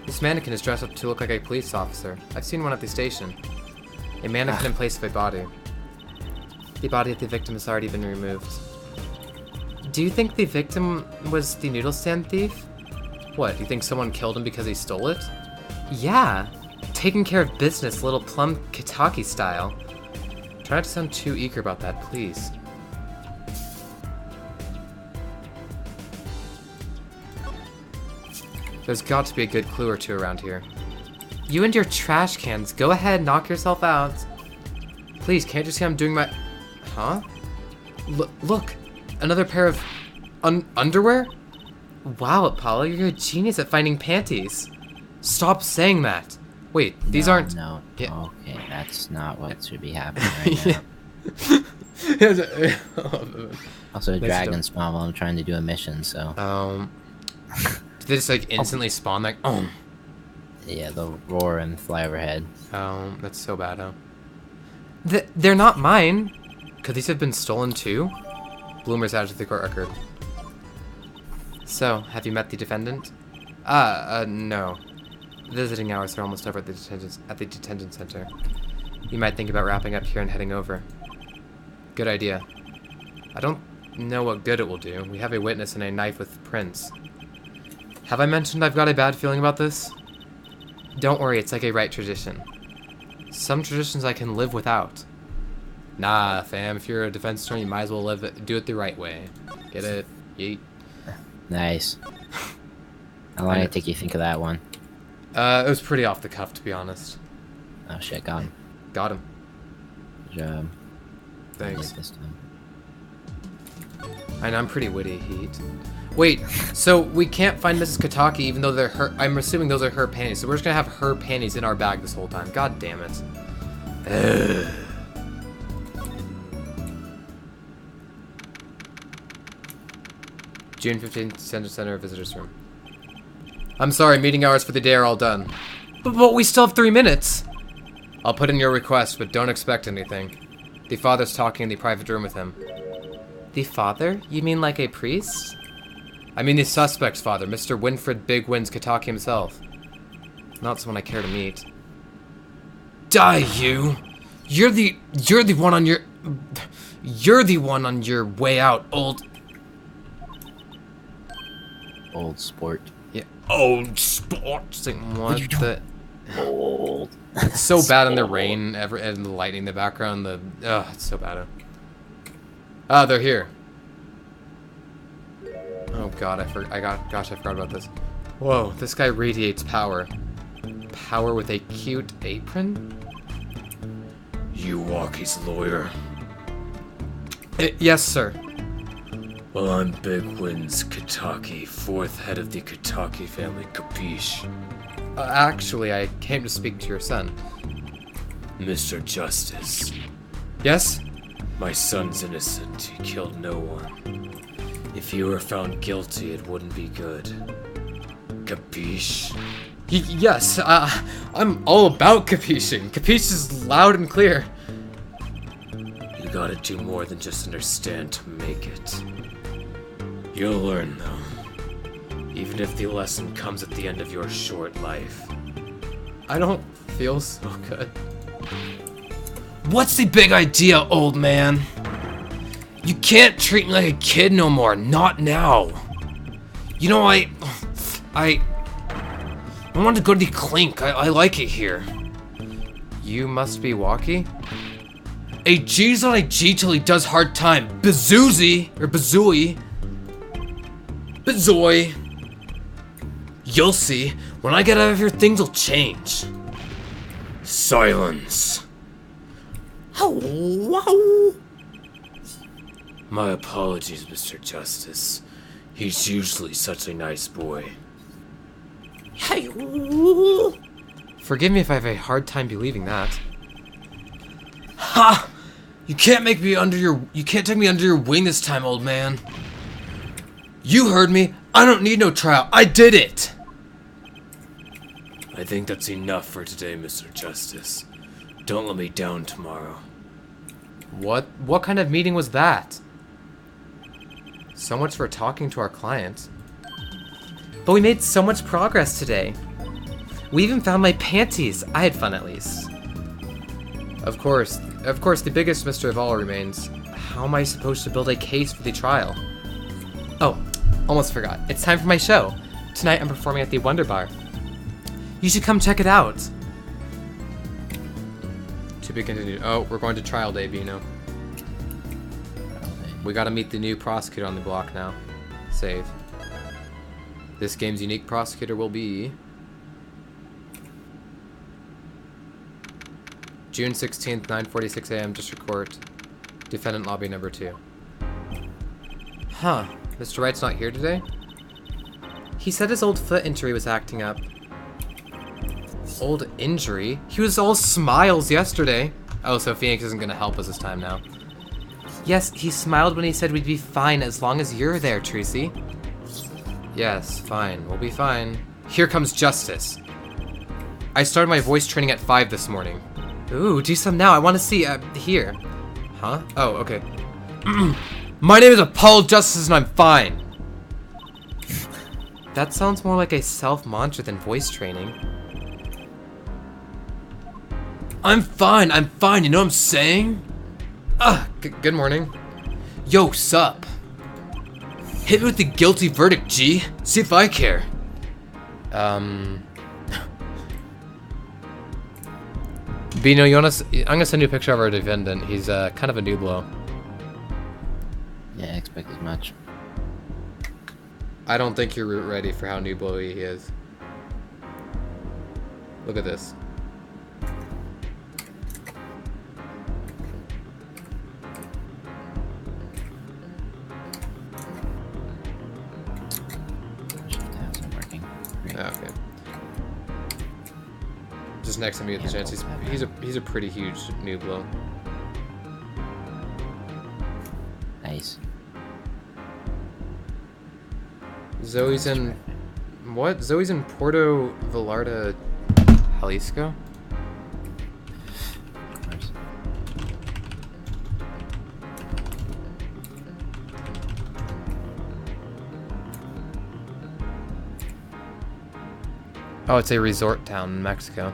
This mannequin is dressed up to look like a police officer. I've seen one at the station. A mannequin in place of a body. The body of the victim has already been removed. Do you think the victim was the noodle stand thief? What, you think someone killed him because he stole it? Yeah! Taking care of business, little plum Kitaki style. Try not to sound too eager about that, please. There's got to be a good clue or two around here. You and your trash cans, go ahead, knock yourself out. Please, can't you see I'm doing my... Huh? Look, another pair of underwear? Wow, Apollo, you're a genius at finding panties. Stop saying that. Wait, these aren't... No, yeah. Okay, that's not what should be happening right now. Also, dragons spawn while I'm trying to do a mission, so... Did they just like instantly spawn like, oh? Yeah, they'll roar and fly overhead. Oh, that's so bad, huh? They're not mine. Could these have been stolen too? Bloomer's added to the court record. So, have you met the defendant? No. Visiting hours are almost over at the detention center. You might think about wrapping up here and heading over. Good idea. I don't know what good it will do. We have a witness and a knife with prints. Have I mentioned I've got a bad feeling about this? Don't worry, it's like a right tradition. Some traditions I can live without. Nah, fam, if you're a defense attorney, you might as well do it the right way. Get it? Yeet. Nice. How long did it take you to think of that one? It was pretty off the cuff, to be honest. Oh shit, got him. Got him. Good job. Thanks. This time. I know, I'm pretty witty, Heat. Wait, so we can't find Mrs. Kitaki even though they're her... I'm assuming those are her panties, so we're just gonna have her panties in our bag this whole time. God damn it. Ugh. June 15th, Center Visitors Room. I'm sorry, meeting hours for the day are all done. But we still have 3 minutes. I'll put in your request, but don't expect anything. The father's talking in the private room with him. The father? You mean like a priest? I mean the suspect's father, Mr. Winfred Big Wins Kataki himself. Not someone I care to meet. Die, you! You're the one on your way out, old sport. Yeah, old sport. Just like, what you the? Old. It's so bad in the rain, and the lightning in the background. It's so bad. Ah, they're here. Oh god, I forgot about this. Whoa, this guy radiates power. Power with a cute apron? You Walkie's lawyer? Yes, sir. Well, I'm Big Wins Kataki, 4th head of the Kataki family, capiche? Actually, I came to speak to your son. Mr. Justice. Yes? My son's innocent. He killed no one. If he were found guilty, it wouldn't be good. Capiche? Yes, I'm all about capiching. Capiche is loud and clear. You gotta do more than just understand to make it. You'll learn, though. Even if the lesson comes at the end of your short life. I don't feel so good. What's the big idea, old man? You can't treat me like a kid no more. Not now. You know, I wanted to go to the clink. I like it here. You must be Walkie? A G's not a G till he does hard time. Bazoozy, or Bazooey. Bazoy. You'll see. When I get out of here, things will change. Silence. Wow. My apologies, Mr. Justice. He's usually such a nice boy. Hey. Forgive me if I have a hard time believing that. Ha! You can't take me under your wing this time, old man. You heard me. I don't need no trial. I did it. I think that's enough for today, Mr. Justice. Don't let me down tomorrow. What kind of meeting was that? So much for talking to our client. But we made so much progress today. We even found my panties. I had fun at least. Of course, the biggest mystery of all remains, how am I supposed to build a case for the trial? Oh, almost forgot. It's time for my show. Tonight I'm performing at the Wonder Bar. You should come check it out. To be continued. Oh, we're going to trial day, Bino. We gotta meet the new prosecutor on the block now. Save. This game's unique prosecutor will be... June 16th, 9:46 a.m. District Court. Defendant lobby number 2. Huh. Mr. Wright's not here today? He said his old foot injury was acting up. Old injury? He was all smiles yesterday. Oh, so Phoenix isn't gonna help us this time now. Yes, he smiled when he said we'd be fine as long as you're there, Tracy. Yes, fine. We'll be fine. Here comes Justice. I started my voice training at 5 this morning. Ooh, do some now. I want to see, here. Huh? Oh, okay. My name is Apollo Justice and I'm fine. That sounds more like a self-mantra than voice training. I'm fine, you know what I'm saying? Good morning. Yo, sup? Hit me with the guilty verdict, G. See if I care. Bino, I'm gonna send you a picture of our defendant. He's kind of a nooblo. Yeah, I expect as much. I don't think you're ready for how nooblo he is. Look at this. That wasn't working. Great. Okay. Just next to me at the chance. He's a pretty huge nooblo. Nice. Zoe's in... What? Zoe's in Puerto Vallarta, Jalisco? Of course. Oh, it's a resort town in Mexico.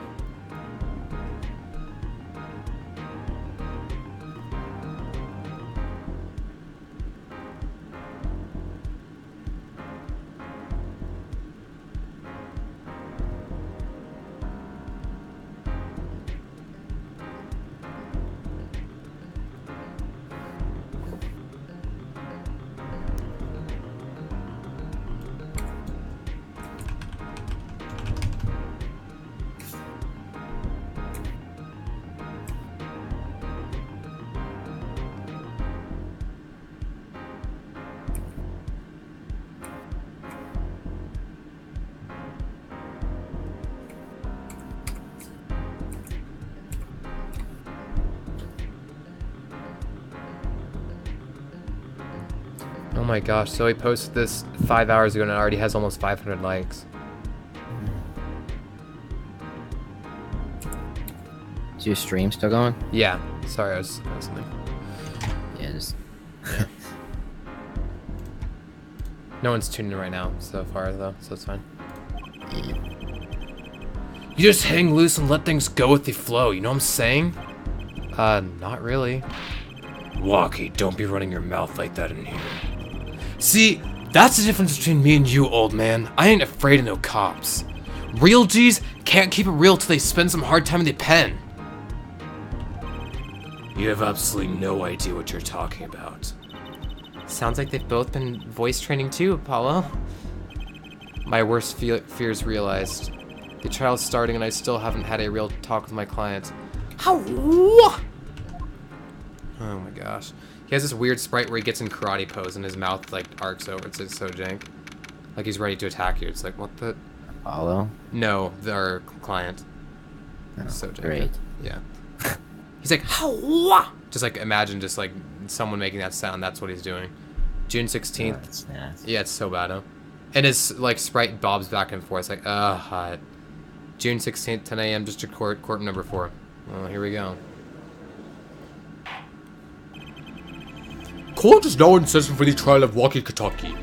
Oh my gosh, Zoe posted this 5 hours ago and it already has almost 500 likes. Is your stream still going? Yeah, sorry, I was something. Yeah, just No one's tuning in right now so far though, so it's fine. yeah. You just hang loose and let things go with the flow, you know what I'm saying? Not really. Walkie, don't be running your mouth like that in here. See, that's the difference between me and you, old man. I ain't afraid of no cops. Real G's can't keep it real till they spend some hard time in the pen. You have absolutely no idea what you're talking about. Sounds like they've both been voice training too, Apollo. My worst fears realized. The trial's starting and I still haven't had a real talk with my clients. How? Oh my gosh. He has this weird sprite where he gets in karate pose and his mouth like arcs over. It's so jank. Like he's ready to attack you. It's like, what the? Apollo? No, our client. Oh, So jank. great. Yeah. He's like, how? Just like imagine just like someone making that sound. That's what he's doing. June 16th. Oh, that's nasty. Yeah, it's so bad, huh? And his like sprite bobs back and forth. It's like, hot. June 16th, 10 a.m. District Court number 4. Well, here we go. Court is now in session for the trial of Walkie Kataki.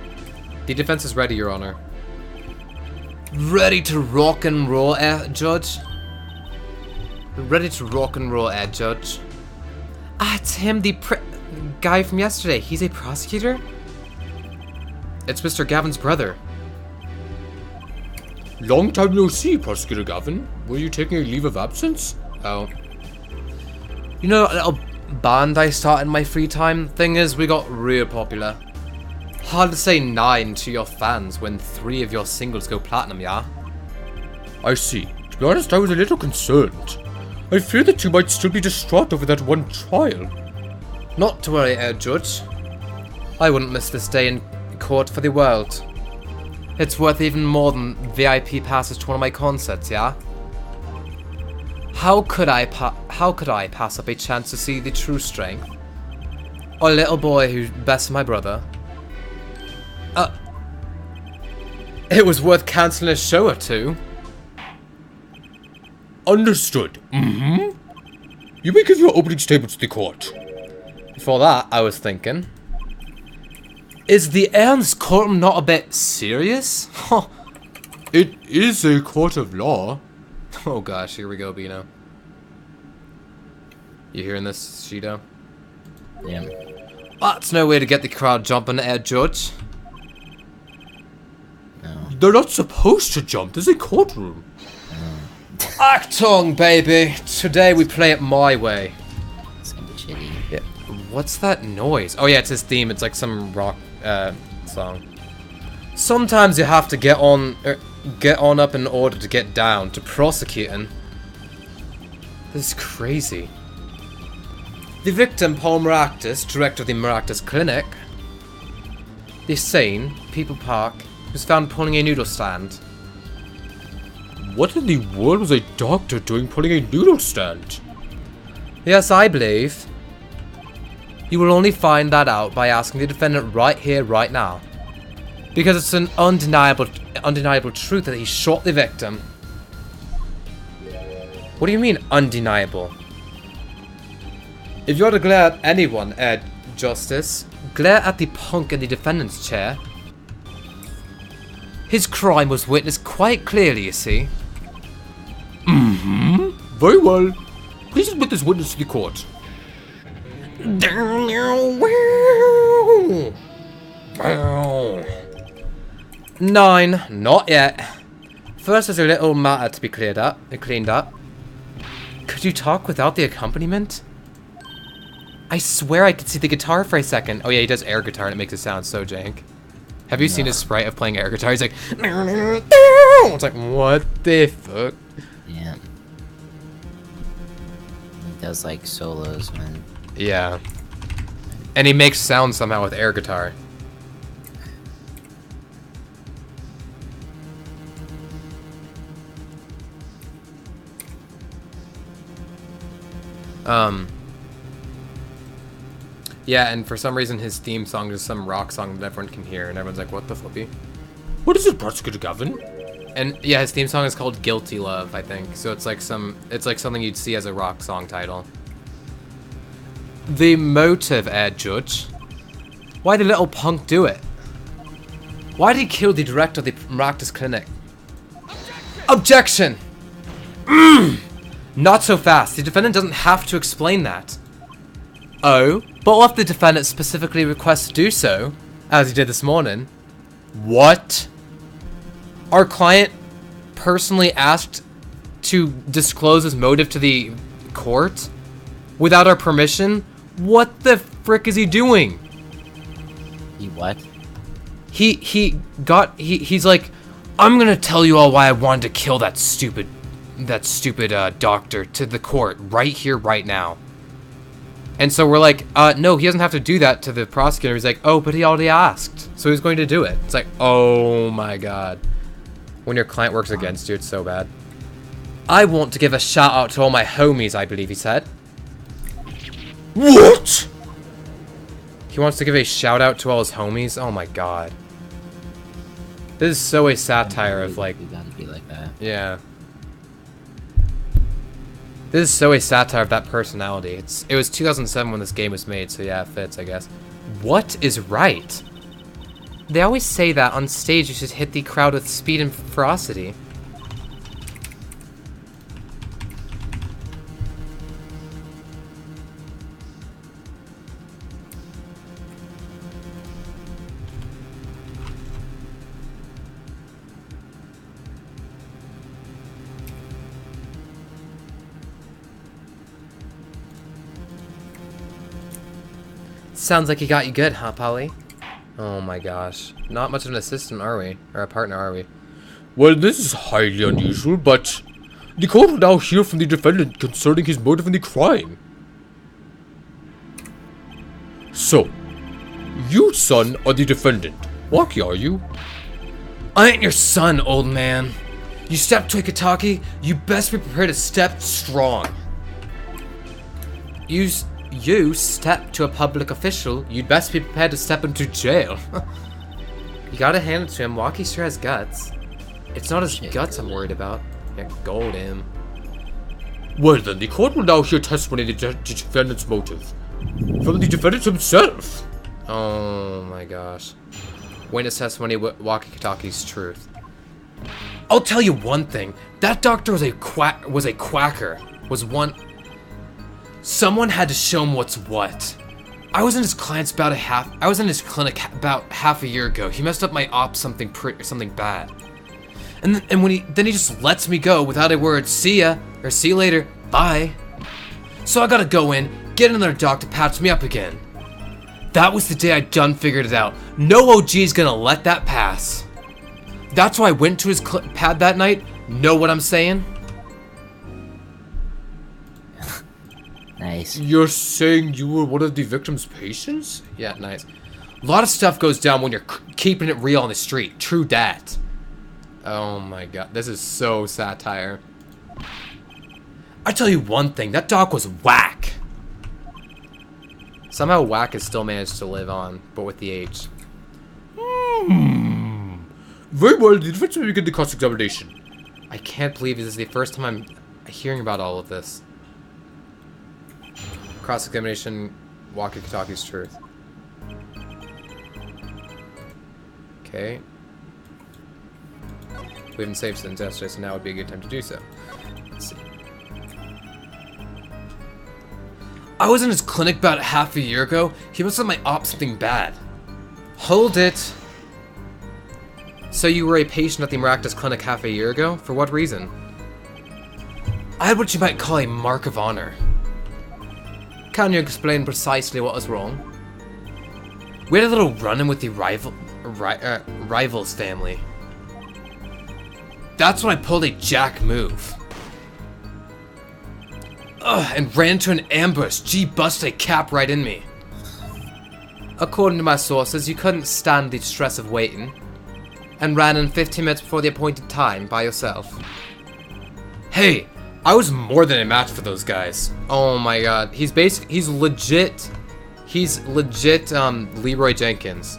The defense is ready, Your Honor. Ready to rock and roll, Judge? Ready to rock and roll, Judge? Ah, it's him, the guy from yesterday. He's a prosecutor? It's Mr. Gavin's brother. Long time no see, Prosecutor Gavin. Were you taking a leave of absence? Oh. You know that little band I started in my free time? Thing is, we got real popular. Hard to say 9 to your fans when 3 of your singles go platinum, yeah? I see. To be honest, I was a little concerned. I fear that you might still be distraught over that one trial. Not to worry, Judge. I wouldn't miss this day in court for the world. It's worth even more than VIP passes to one of my concerts, yeah? How could I pass up a chance to see the true strength? A little boy who bested my brother. It was worth cancelling a show or two. Understood. Mm-hmm. You may give your opening statement to the court. Before that, I was thinking, is the air in this courtroom not a bit serious? Huh. It is a court of law. Oh gosh, here we go, Bino. You hearing this, Shido? Yeah. That's no way to get the crowd jumping, Judge. No. They're not supposed to jump. There's a courtroom. Actung, baby! Today we play it my way. It's gonna be shitty. Yeah. What's that noise? Oh yeah, it's his theme. It's like some rock song. Sometimes you have to get on up in order to get down. To prosecuting. This is crazy. The victim, Paul Maractus, director of the Maractus Clinic. The scene, People Park, was found pulling a noodle stand. What in the world was a doctor doing pulling a noodle stand? Yes, I believe. You will only find that out by asking the defendant right here, right now. Because it's an undeniable truth that he shot the victim. What do you mean, undeniable? If you are to glare at anyone, Justice, glare at the punk in the defendant's chair. His crime was witnessed quite clearly, you see. Mm-hmm. Very well. Please admit this witness to the court. 9, not yet. First, there's a little matter to be cleaned up. Could you talk without the accompaniment? I swear I could see the guitar for a second. Oh yeah, he does air guitar and it makes it sound so jank. Have you seen his sprite of playing air guitar? He's like, it's like, what the fuck? Yeah. He does like solos when. Yeah. And he makes sound somehow with air guitar. Yeah, and for some reason his theme song is some rock song that everyone can hear, and everyone's like, what the flippy? What is it, Prosecutor Gavin? And yeah, his theme song is called Guilty Love, I think. So it's like something you'd see as a rock song title. The motive, Judge. Why did little punk do it? Why did he kill the director of the practice clinic? Objection! Not so fast. The defendant doesn't have to explain that. Oh, but what if the defendant specifically requests to do so, as he did this morning? What? Our client personally asked to disclose his motive to the court without our permission? What the frick is he doing? He what? He's like, I'm gonna tell you all why I wanted to kill that stupid doctor to the court right here, right now. And so we're like, no, he doesn't have to do that to the prosecutor. He's like, oh, but he already asked, so he's going to do it. It's like, oh my god. When your client works against you, it's so bad. I want to give a shout out to all my homies, I believe he said. What? He wants to give a shout out to all his homies? Oh my god. This is so a satire of like... You gotta be like that. Yeah. This is so a satire of that personality. It was 2007 when this game was made, so yeah, it fits, I guess. What is right? They always say that on stage you should hit the crowd with speed and ferocity. Sounds like he got you good, huh, Polly? Oh my gosh. Not much of an assistant, are we? Or a partner, are we? Well, this is highly unusual, but the court will now hear from the defendant concerning his motive in the crime. So, you, son, are the defendant. Waki, are you? I ain't your son, old man. You step to a Kataki, you best be prepared to step strong. You step to a public official, you'd best be prepared to step into jail. You gotta hand it to him, Waki sure has guts. It's not his guts I'm worried about. Yeah, gold him. Well then, the court will now hear testimony of the defendant's motive. From the defendant himself. Oh my gosh. Witness testimony, Waki Kataki's truth. I'll tell you one thing. That doctor was a quacker. Someone had to show him what's what. I was in his clinic about half a year ago. He messed up my ops something bad. And then he just lets me go without a word, see ya, or see you later, bye. So I gotta go in, get another doc to patch me up again. That was the day I done figured it out. No OG's gonna let that pass. That's why I went to his pad that night. Know what I'm saying? Nice. You're saying you were one of the victim's patients? Yeah, nice. A lot of stuff goes down when you're keeping it real on the street. True dat. Oh my god, this is so satire. I tell you one thing, that dog was whack. Somehow whack has still managed to live on, but with the H. Very well, the defense will begin the cross-examination. I can't believe this is the first time I'm hearing about all of this. Cross-examination, walkie-talkie's truth. Okay. We haven't saved since yesterday, so now would be a good time to do so. Let's see. I was in his clinic about half a year ago. He must have my op something bad. Hold it. So you were a patient at the Maractus clinic half a year ago? For what reason? I had what you might call a mark of honor. Can you explain precisely what was wrong? We had a little run-in with the rival's family. That's when I pulled a jack move. Ugh, and ran into an ambush. G busted a cap right in me. According to my sources, you couldn't stand the stress of waiting, and ran in 15 minutes before the appointed time by yourself. Hey, I was more than a match for those guys. Oh my god, he's legit Leroy Jenkins.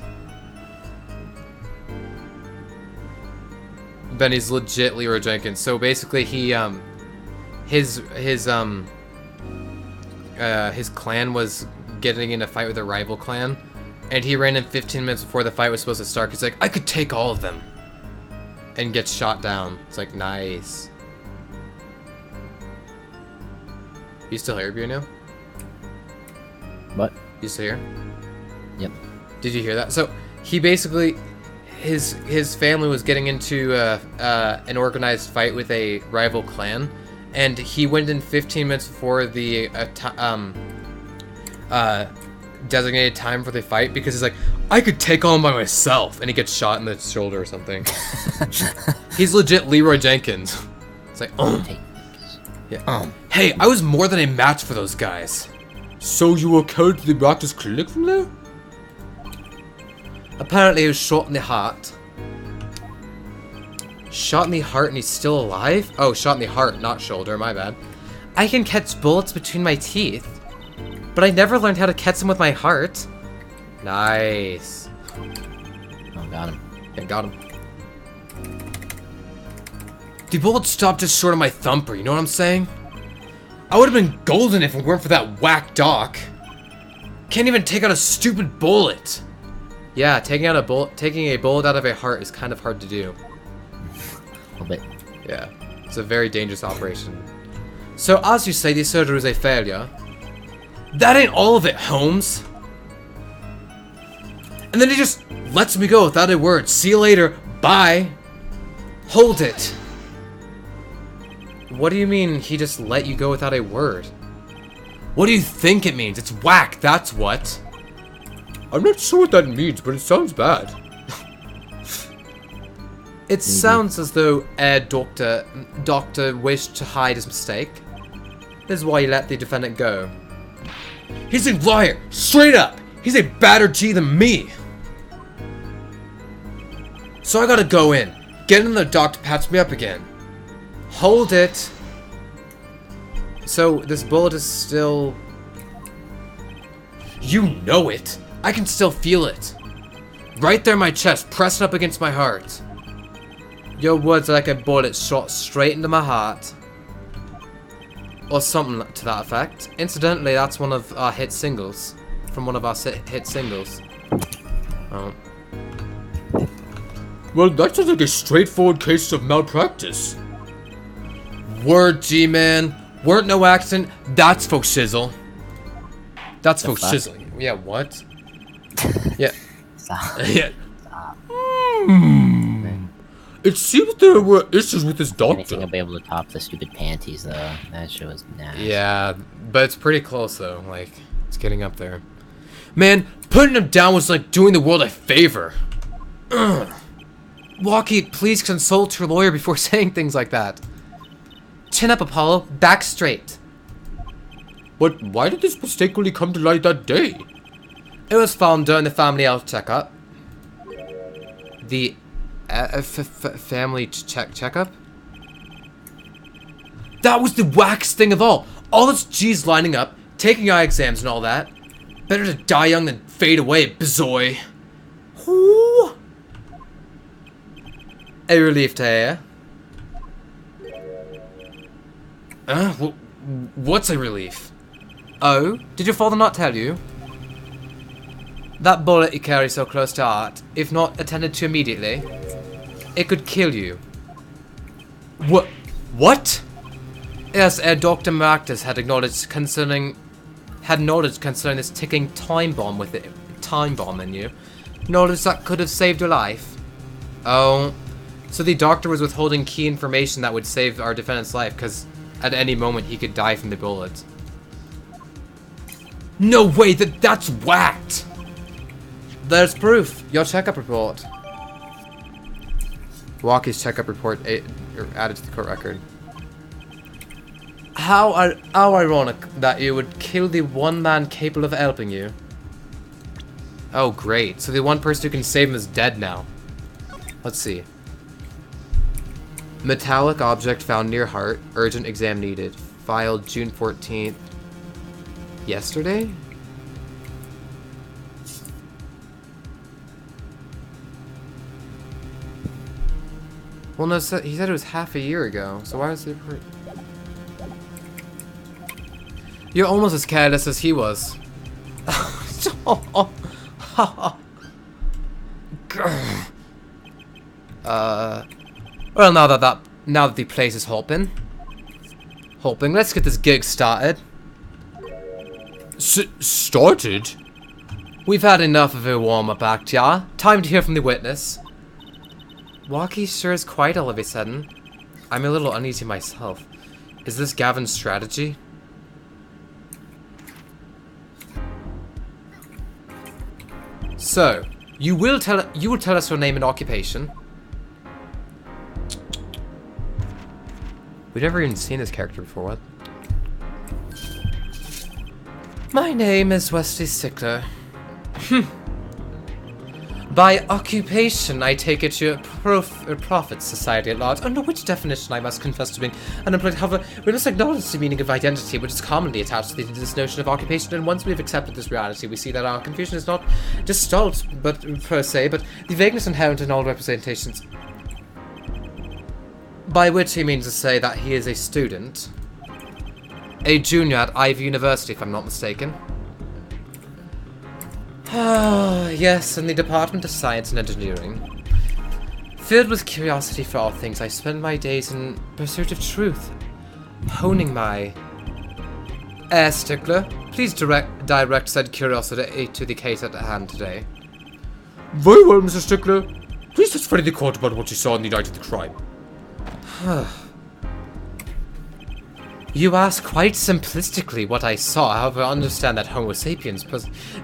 Benny's legit Leroy Jenkins. So basically he his clan was getting in a fight with a rival clan, and he ran in 15 minutes before the fight was supposed to start. He's like, I could take all of them, and gets shot down. It's like, nice. You still here, Bruno? What? You still here? Yep. Did you hear that? So he basically, his family was getting into an organized fight with a rival clan, and he went in 15 minutes before the designated time for the fight because he's like, I could take on by myself, and he gets shot in the shoulder or something. He's legit Leroy Jenkins. It's like, oh. Yeah. Hey, I was more than a match for those guys. So you were carried to the Maractus clinic from there? Apparently he was shot in the heart. Shot in the heart and he's still alive? Oh, shot in the heart, not shoulder, my bad. I can catch bullets between my teeth, but I never learned how to catch them with my heart. Nice. Oh, got him. Yeah, got him. The bullet stopped just short of my thumper, you know what I'm saying? I would have been golden if it weren't for that whack doc. Can't even take out a stupid bullet. Yeah, taking a bullet out of a heart is kind of hard to do. A little bit. Yeah, it's a very dangerous operation. So, as you say, the surgery was a failure. That ain't all of it, Holmes. And then he just lets me go without a word. See you later. Bye. Hold it. What do you mean he just let you go without a word? What do you think it means? It's whack, that's what. I'm not sure what that means, but it sounds bad. It sounds as though doctor wished to hide his mistake. This is why he let the defendant go. He's a liar, straight up. He's a badder G than me. So I gotta go in. Get in the doctor patch me up again. Hold it. So this bullet is still... You know it. I can still feel it. Right there in my chest, pressing up against my heart. Your words are like a bullet shot straight into my heart. Or something to that effect. Incidentally, that's one of our hit singles. From one of our hit singles. Oh. Well, that sounds like a straightforward case of malpractice. Word, G-Man. Weren't no accident. That's for shizzle. That's for shizzle. Yeah, what? Yeah. Stop. Yeah. It seems there were issues with his Anything doctor. will be able to top the stupid panties, though. That shit was nasty. Yeah, but it's pretty close, though. Like, it's getting up there. Man, putting him down was like doing the world a favor. Ugh. Walkie, please consult your lawyer before saying things like that. Chin up, Apollo. Back straight. But why did this mistakenly come to light that day? It was found during the family health checkup. The family checkup? That was the wackest thing of all. All those G's lining up, taking eye exams and all that. Better to die young than fade away, bizoy. Ooh. A relief to hear. What's a relief? Oh, did your father not tell you? That bullet you carry so close to heart, if not attended to immediately, it could kill you. What? Yes, Dr. Marcus had knowledge concerning this ticking time bomb in you. Knowledge that could have saved your life. Oh, so the doctor was withholding key information that would save our defendant's life, because at any moment he could die from the bullet. No way, that's whacked! There's proof. Your checkup report. Walkie's checkup report added to the court record. How ironic that you would kill the one man capable of helping you. Oh, great. So the one person who can save him is dead now. Let's see. Metallic object found near heart. Urgent exam needed. Filed June 14th. Yesterday? Well, no, he said it was half a year ago. So why was it... You're almost as careless as he was. Well, now that the place is hopping, let's get this gig started. Started? We've had enough of a warm-up act, yeah? Time to hear from the witness. Walkie sure is quiet all of a sudden. I'm a little uneasy myself. Is this Gavin's strategy? So, you will tell us your name and occupation. We've never even seen this character before, what? My name is Wesley Stickler. By occupation, I take it you're a prophet society at large, under which definition I must confess to being unemployed. However, we must acknowledge the meaning of identity, which is commonly attached to this notion of occupation, and once we've accepted this reality, we see that our confusion is not gestalt, but per se, but the vagueness inherent in all representations. By which he means to say that he is a student. A junior at Ivy University, if I'm not mistaken. Ah, yes, in the Department of Science and Engineering. Filled with curiosity for all things, I spend my days in pursuit of truth, honing my... Stickler, please direct said curiosity to the case at hand today. Very well, Mr. Stickler. Please testify to the court about what you saw on the night of the crime. You ask quite simplistically what I saw, however I understand that Homo sapiens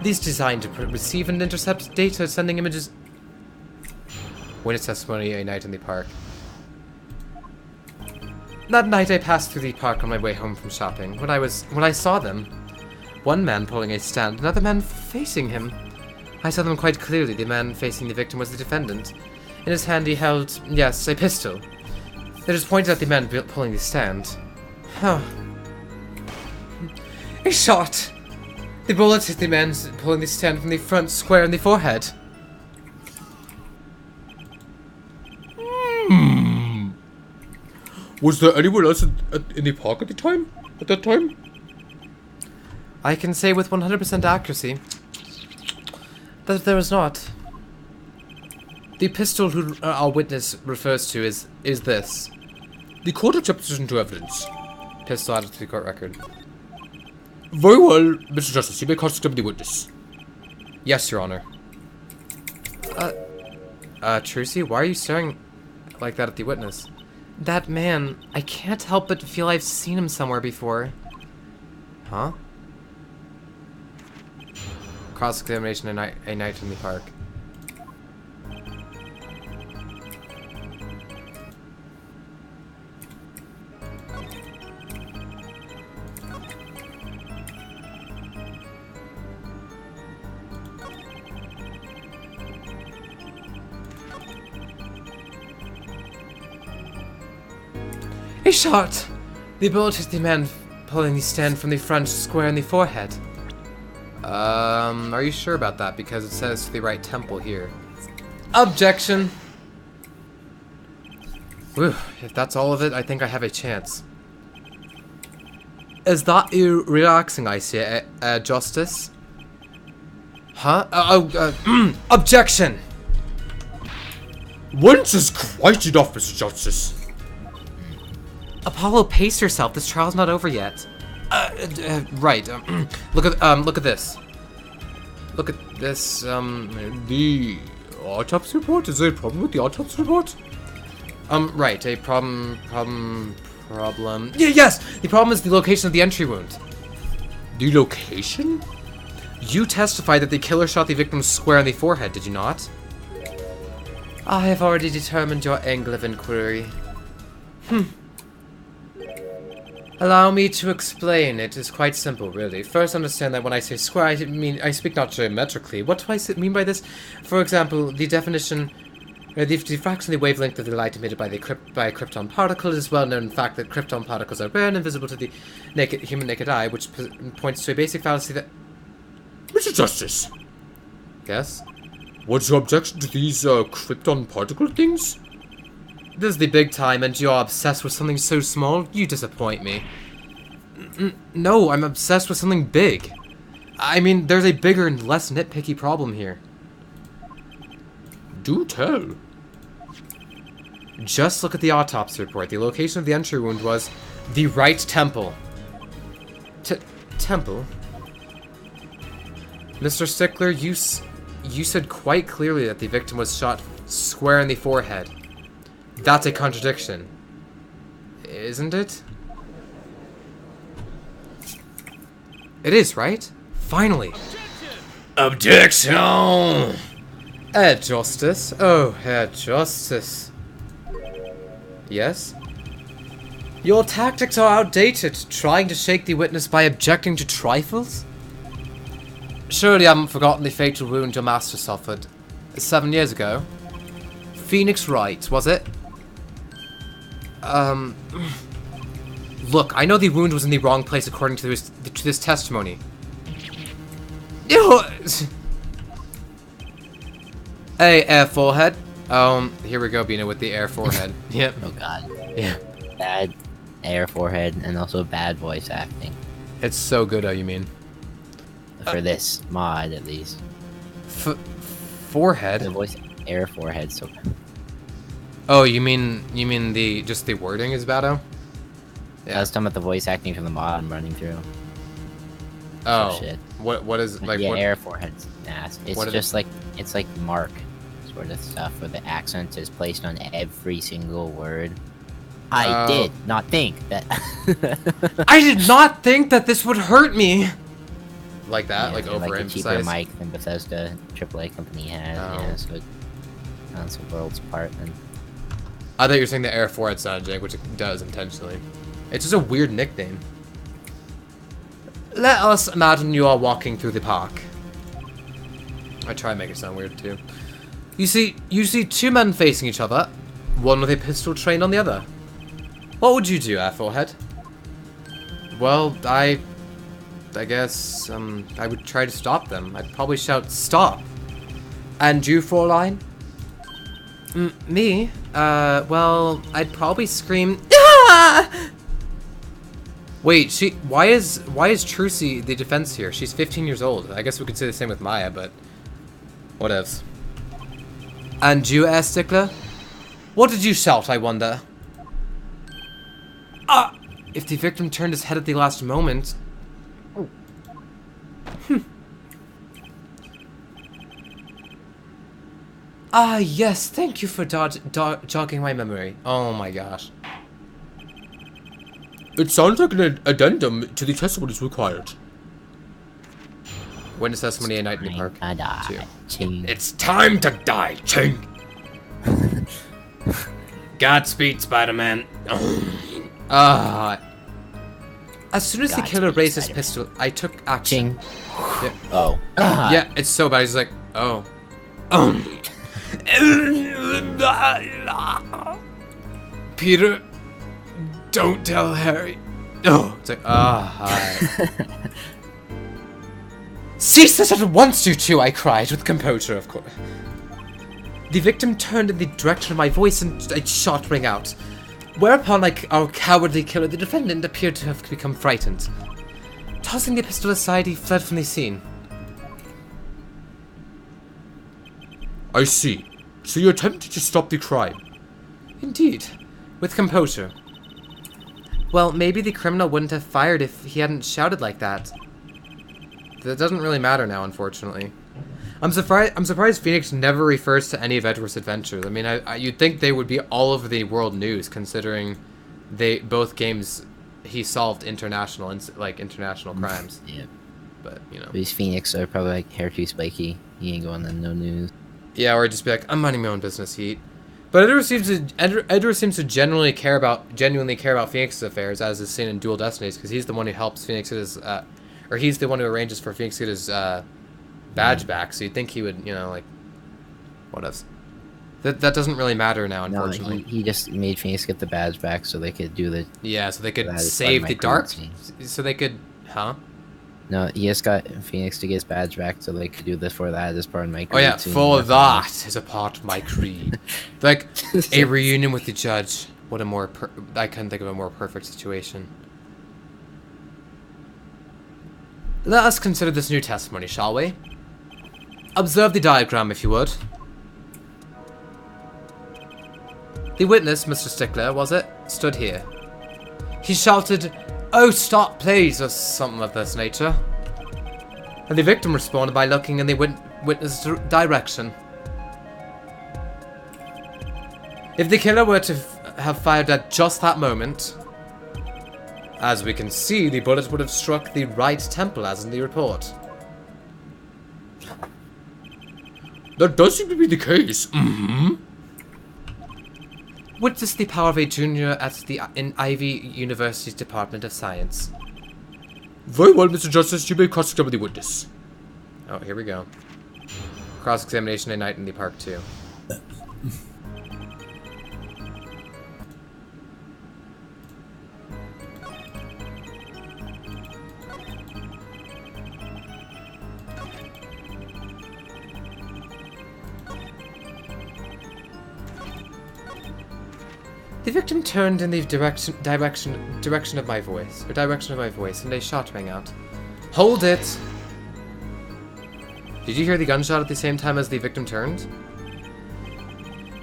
these designed to receive and intercept data, sending images... Witness testimony, a night in the park. That night I passed through the park on my way home from shopping. When I saw them, one man pulling a stand, another man facing him. I saw them quite clearly. The man facing the victim was the defendant. In his hand he held, yes, a pistol. It was pointed at the man pulling the stand. Huh. A shot! The bullet hit the man pulling the stand from the front square in the forehead. Was there anyone else in the park at that time? I can say with 100% accuracy that there was not. The pistol who our witness refers to is this. The court accepts this into evidence. Pistol added to the court record. Very well, Mr. Justice, you may cross-examine the witness. Yes, Your Honor. Trucy, why are you staring like that at the witness? That man, I can't help but feel I've seen him somewhere before. Huh? Cross-examination, a night in the park. A shot! The bullet hit the man pulling the stand from the front square in the forehead. Are you sure about that? Because it says to the right temple here. Objection! Whew, if that's all of it, I think I have a chance. Is that relaxing, I say, Justice? Huh? Objection! Once is quite enough, Mr. Justice. Apollo, pace yourself. This trial's not over yet. Right. Look at this. Look at this. The autopsy report? Is there a problem with the autopsy report? Right. A problem. Yeah, yes. The problem is the location of the entry wound. The location? You testified that the killer shot the victim square in the forehead. Did you not? I have already determined your angle of inquiry. Allow me to explain. It is quite simple, really. First, understand that when I say square, I speak not geometrically. What do I mean by this? For example, the definition, the diffraction of the wavelength of the light emitted by a krypton particle is well known fact that krypton particles are rare and invisible to the human naked eye, which points to a basic fallacy that... Mr. Justice, Yes? what's your objection to these krypton particle things? This is the big time, and you're obsessed with something so small? You disappoint me. No, I'm obsessed with something big. I mean, there's a bigger and less nitpicky problem here. Do tell. Just look at the autopsy report. The location of the entry wound was the right temple. Temple? Mr. Stickler, you said quite clearly that the victim was shot square in the forehead. That's a contradiction. Isn't it? It is, right? Finally. Objection! Herr Justice. Oh, Herr Justice. Yes? Your tactics are outdated, trying to shake the witness by objecting to trifles? Surely you haven't forgotten the fatal wound your master suffered 7 years ago? Phoenix Wright, was it? Look, I know the wound was in the wrong place according to this testimony. Hey, air forehead. Here we go, Bina, with the air forehead. Yep. Oh god. Yeah. Bad air forehead and also bad voice acting. It's so good, you mean? For this mod, at least. The Forehead? voice air forehead, so Oh, you mean just the wording is bad? I was talking about the voice acting from the mod I'm running through. Oh. Shit. What is like yeah, what? air forehead's ass. It's what just like it's like Mark sort of stuff where the accent is placed on every single word. I Oh. did not think that. I did not think that this would hurt me. Like that, Yeah, like and, a cheaper overemphasize. mic than Bethesda AAA company has. Oh. Yeah, so that's the world's apart. And I thought you were saying the air forehead sound, Jake, which it does intentionally. It's just a weird nickname. Let us imagine you are walking through the park. I try and make it sound weird too. You see two men facing each other, one with a pistol trained on the other. What would you do, air forehead? Well, I guess, I would try to stop them. I'd probably shout, "Stop!" And you, Fräulein? Me? Well, I'd probably scream, "Ah!" Wait, why is Trucy the defense here? She's 15 years old. I guess we could say the same with Maya, but whatevs. And you, Air Stickler? What did you shout, I wonder? Ah! If the victim turned his head at the last moment... Ah, yes, thank you for jogging my memory. Oh my gosh. It sounds like an addendum to the testimony is required. Witness testimony at night in the park. I die. Two. Ching. It's time to die, Ching! Godspeed, Spider-Man. Ah. As soon as the Godspeed, killer raised his Spider-Man. pistol, I took action. Ching. Oh. Yeah, it's so bad. He's like, oh. Peter, don't tell Harry. Oh, it's like, hi. Cease this at once, you two, I cried, with composure, of course. The victim turned in the direction of my voice and a shot rang out. Whereupon, like our cowardly killer, the defendant appeared to have become frightened. Tossing the pistol aside, he fled from the scene. I see. So you attempted to stop the crime. Indeed, with composure. Well, maybe the criminal wouldn't have fired if he hadn't shouted like that. That doesn't really matter now, unfortunately. I'm surprised Phoenix never refers to any of Edward's adventures. I mean, you'd think they would be all over the world news, considering both games he solved international crimes. Yeah. But you know, These Phoenix are probably like hair too spiky. He ain't going on no news. yeah, or just be like, I'm minding my own business, Heat. But Edward seems to genuinely care about Phoenix's affairs, as is seen in Dual Destinies, because he's the one who helps Phoenix get his, or he's the one who arranges for Phoenix to get his badge back. So you'd think he would, you know, like, what else? That doesn't really matter now, unfortunately. No, he just made Phoenix get the badge back so they could do the. Yeah, so they could That is save part the of my dark. currency. So they could, huh? No, he just got Phoenix to get his badge back so they could do this for that as part of my. Oh yeah, creed, for too. that is a part of my creed. Like a reunion with the judge. What a more I couldn't think of a more perfect situation. Let us consider this new testimony, shall we? Observe the diagram, if you would. The witness, Mr. Stickler, was it? Stood here. He shouted, "Oh, stop, please," or something of this nature. And the victim responded by looking in the witness' direction. If the killer were to have fired at just that moment, as we can see, the bullet would have struck the right temple, as in the report. That does seem to be the case. Witness the power of a junior in Ivy University's Department of Science. Very well, Mr. Justice, you may cross-examine the witness. Oh, here we go. Cross-examination at night in the park, too. The victim turned in the direction of my voice, and a shot rang out. Hold it! Did you hear the gunshot at the same time as the victim turned?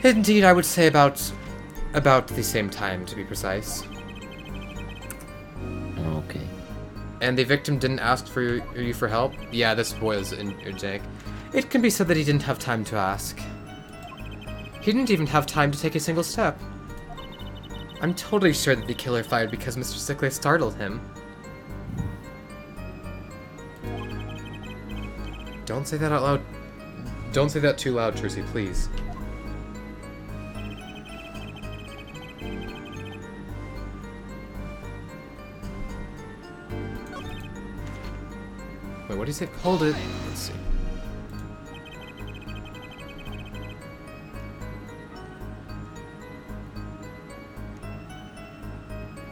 Indeed, I would say about the same time, to be precise. Okay. And the victim didn't ask for you for help? Yeah, this was in jank. It can be said that he didn't have time to ask. He didn't even have time to take a single step. I'm totally sure that the killer fired because Mr. Stickler startled him. Don't say that out loud. Don't say that too loud, Trucy, please. Wait, what do you say? Hold it. Let's see.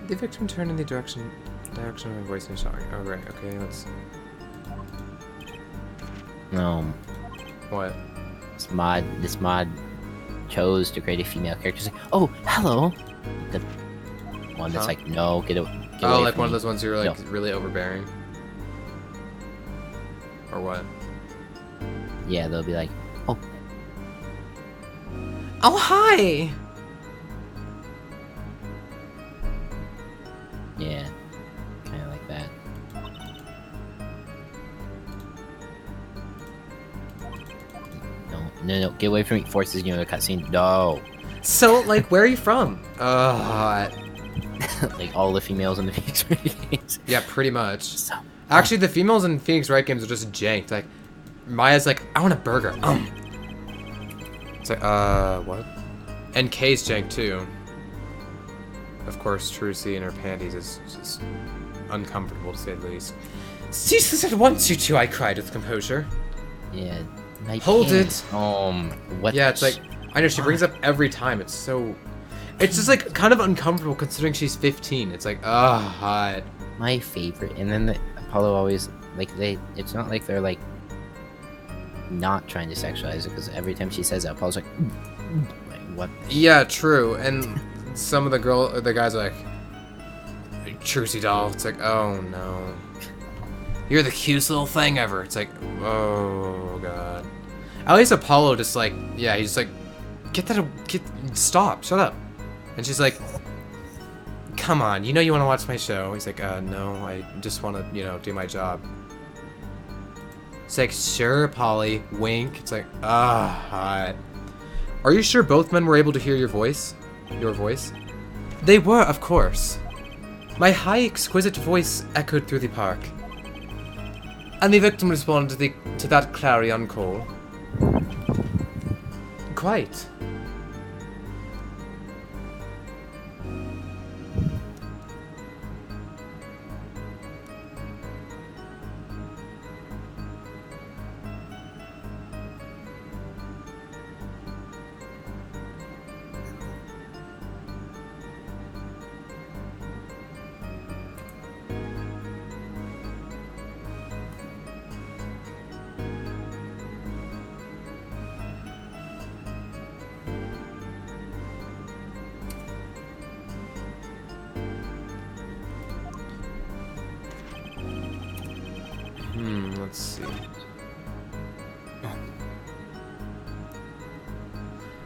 The victim turned in the direction of my voice and shouting. Oh, right. Okay, let's... No, What? this mod chose to create a female character. It's like, oh, hello. The one that's Huh? like, no, get away. Oh, like from one of me. those ones you're like No. really overbearing? Or what? Yeah, they'll be like, oh, Oh, hi! yeah, kind of like that. No, get away from me. Forces you into a cutscene. No. So, like, where are you from? Like all the females in the Phoenix Wright games. Yeah, pretty much. So, Actually, the females in Phoenix Wright games are just janked. Like, Maya's like, I want a burger. It's like, what? And Kay's janked too. Of course, Trucy and her panties is just uncomfortable to say the least. Cease this at once, you two, I cried with composure. yeah. my Hold pants. it. What? Yeah, it's like, I know, she brings up every time. It's so... It's just, like, kind of uncomfortable considering she's 15. It's like, hot. My favorite. And then Apollo always, like, it's not like they're like, not trying to sexualize it, because every time she says that, Paul's like what? Yeah, true. And some of the guys are like, Trucy doll. It's like, oh no. You're the cutest little thing ever. It's like, oh god. At least Apollo just like, yeah, he's just like, stop, shut up. And she's like, come on, you know you want to watch my show. He's like, no, I just want to, you know, do my job. It's like, sure, Polly, wink. It's like, hot. Are you sure both men were able to hear your voice? Your voice? They were, of course. My high, exquisite voice echoed through the park. And the victim responded to that clarion call. Quite. Let's see.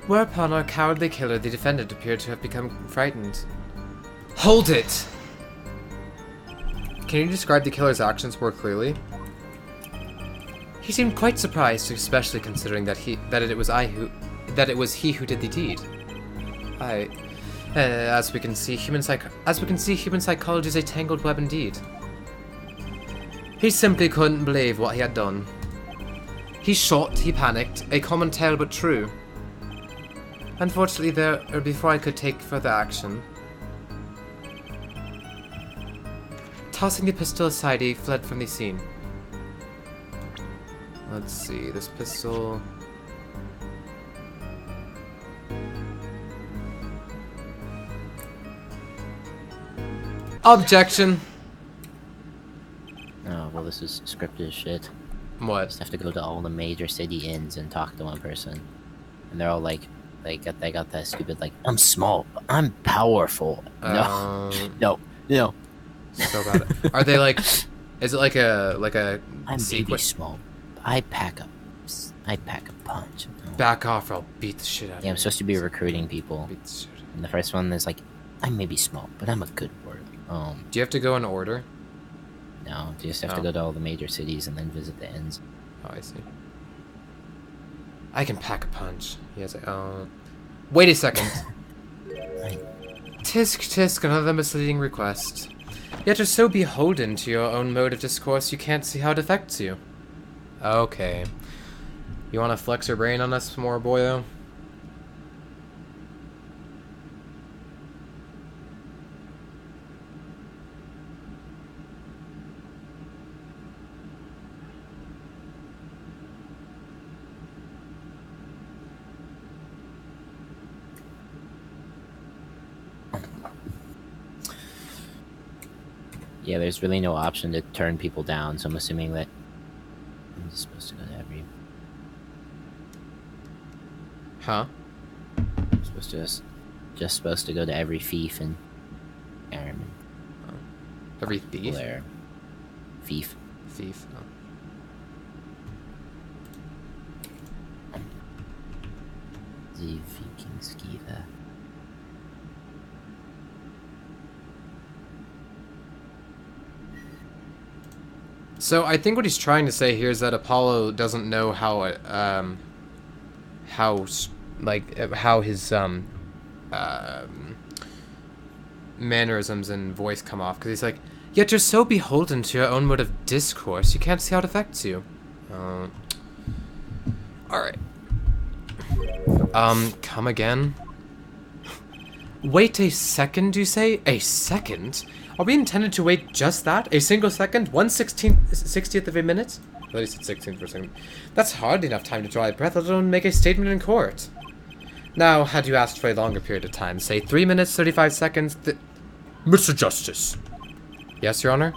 Whereupon our cowardly killer, the defendant, appeared to have become frightened. Hold it! Can you describe the killer's actions more clearly? He seemed quite surprised, especially considering that it was he who did the deed. As we can see, human psychology is a tangled web indeed. He simply couldn't believe what he had done. He shot, he panicked, a common tale but true. Unfortunately, before I could take further action, tossing the pistol aside, he fled from the scene. Let's see, this pistol... Objection! Oh, well, this is scripted as shit. What? Just have to go to all the major city inns and talk to one person. And they're all like, they got that stupid, like, I'm small, but I'm powerful. No. No. So bad. Are they like, is it like a I'm sequence? maybe small, but I pack a punch. No. Back off or I'll beat the shit out of you. Yeah, I'm supposed to be recruiting people. Beat the shit out of you. And the first one is like, I may be small, but I'm a good warrior. Do you have to go in order? No, you just have to go to all the major cities and then visit the inns. Oh, I see. I can pack a punch. He has like, wait a second. Tisk, another misleading request. Yet you're so beholden to your own mode of discourse you can't see how it affects you. Okay. You wanna flex your brain on us more, boyo? Yeah, there's really no option to turn people down, so I'm assuming that I'm just supposed to go to every... Huh? I'm supposed to just supposed to go to every fief and... Every thief? Blair. Fief. Thief. Oh. The Vikingskiva. So I think what he's trying to say here is that Apollo doesn't know how his mannerisms and voice come off, because he's like, yet you're so beholden to your own mode of discourse you can't see how it affects you. Alright. Come again? Wait a second, you say? A second? Are we intended to wait just that? A single second? 1/60th of a minute? At least it's 16th for a second. That's hardly enough time to draw a breath, let alone make a statement in court. Now, had you asked for a longer period of time, say 3 minutes, 35 seconds, Mr. Justice, Yes, Your Honor?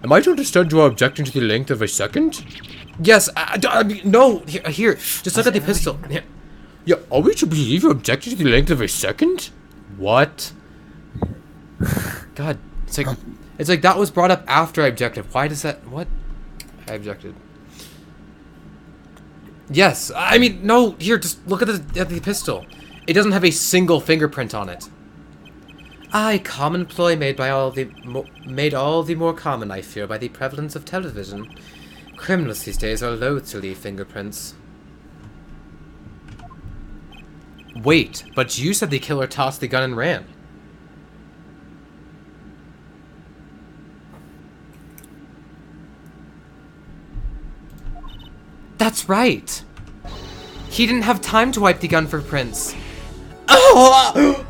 am I to understand you are objecting to the length of a second? Yes, I mean, no. Here, just look at the pistol. Here. Yeah, are we to believe you objected to the length of a second? What? God, it's like that was brought up after I objected. Why does that? What? I objected. Yes, I mean, no. Here, just look at the pistol. It doesn't have a single fingerprint on it. Aye, common ploy made all the more common, I fear, by the prevalence of television. Criminals these days are loath to leave fingerprints. Wait, but you said the killer tossed the gun and ran. That's right. He didn't have time to wipe the gun for prints. Oh!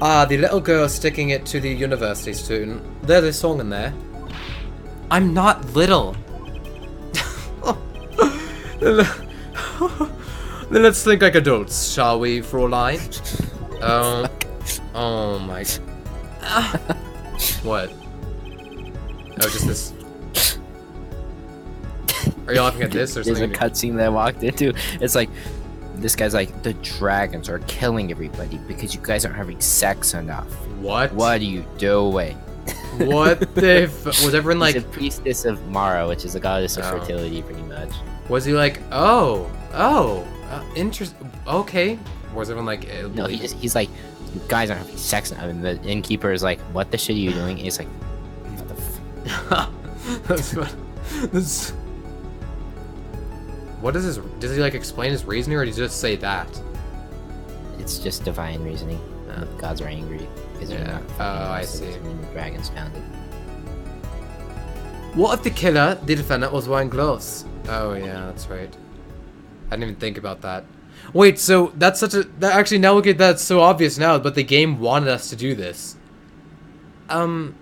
Ah, the little girl sticking it to the university student. There's a song in there. I'm not little. Then let's think like adults, shall we, Fräulein? Oh my. What? Oh, just this. Are you laughing at this or There's something? a cutscene that I walked into. It's like, this guy's like, the dragons are killing everybody because you guys aren't having sex enough. What? What are you doing? What the was everyone like... He's a priestess of Mara, which is a goddess of Oh. fertility, pretty much. Was he like, interesting, okay. Was everyone like... No, he's like, you guys aren't having sex enough. And the innkeeper is like, what the shit are you doing? And he's like, what the f. That's what... That's... What is his... Does he like explain his reasoning or does he just say that? It's just divine reasoning. The gods are angry because they're Yeah. not. Oh, I innocent see. when the dragons found it. What if the killer, the defendant, was wearing gloves? Oh yeah, that's right. I didn't even think about that. Wait, so that's such a... That actually, now look at that, it's so obvious now, but the game wanted us to do this. Gotta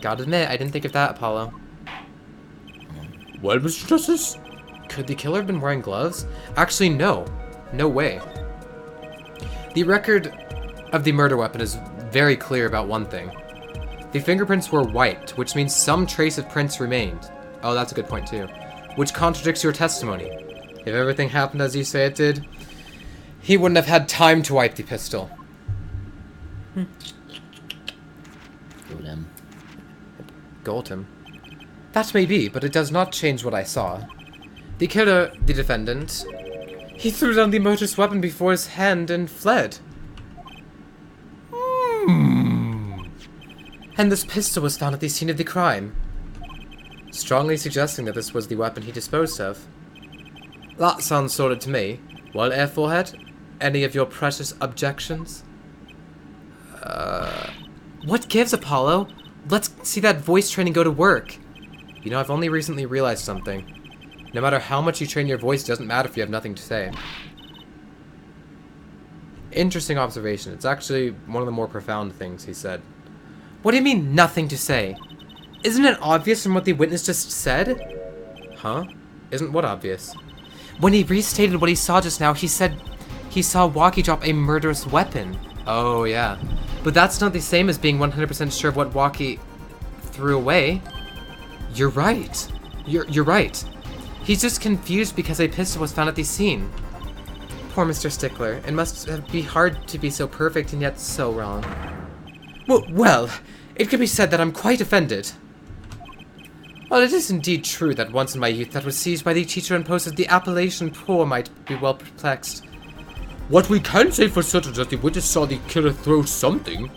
admit, I didn't think of that, Apollo. Well, Mr. Justice? Could the killer have been wearing gloves? Actually, no. No way. The record of the murder weapon is very clear about one thing. The fingerprints were white, which means some trace of prints remained. Oh, that's a good point too. Which contradicts your testimony. If everything happened as you say it did, he wouldn't have had time to wipe the pistol. Go them. Goldham. That may be, but it does not change what I saw. The killer, the defendant, he threw down the murderous weapon before his hand and fled. And this pistol was found at the scene of the crime, strongly suggesting that this was the weapon he disposed of. That sounds sorted to me. Well, Air Forehead, any of your precious objections? What gives, Apollo? Let's see that voice training go to work. You know, I've only recently realized something. No matter how much you train your voice, it doesn't matter if you have nothing to say. Interesting observation. It's actually one of the more profound things he said. What do you mean, nothing to say? Isn't it obvious from what the witness just said? Huh? Isn't what obvious? When he restated what he saw just now, he said he saw Walkie drop a murderous weapon. Oh, yeah. But that's not the same as being 100% sure of what Walkie threw away. You're right. You're right. He's just confused because a pistol was found at the scene. Poor Mr. Stickler. It must be hard to be so perfect and yet so wrong. Well, it could be said that I'm quite offended. Well, it is indeed true that once in my youth that was seized by the teacher and posted the appellation poor might be well perplexed. What we can say for certain is that the witness saw the killer throw something.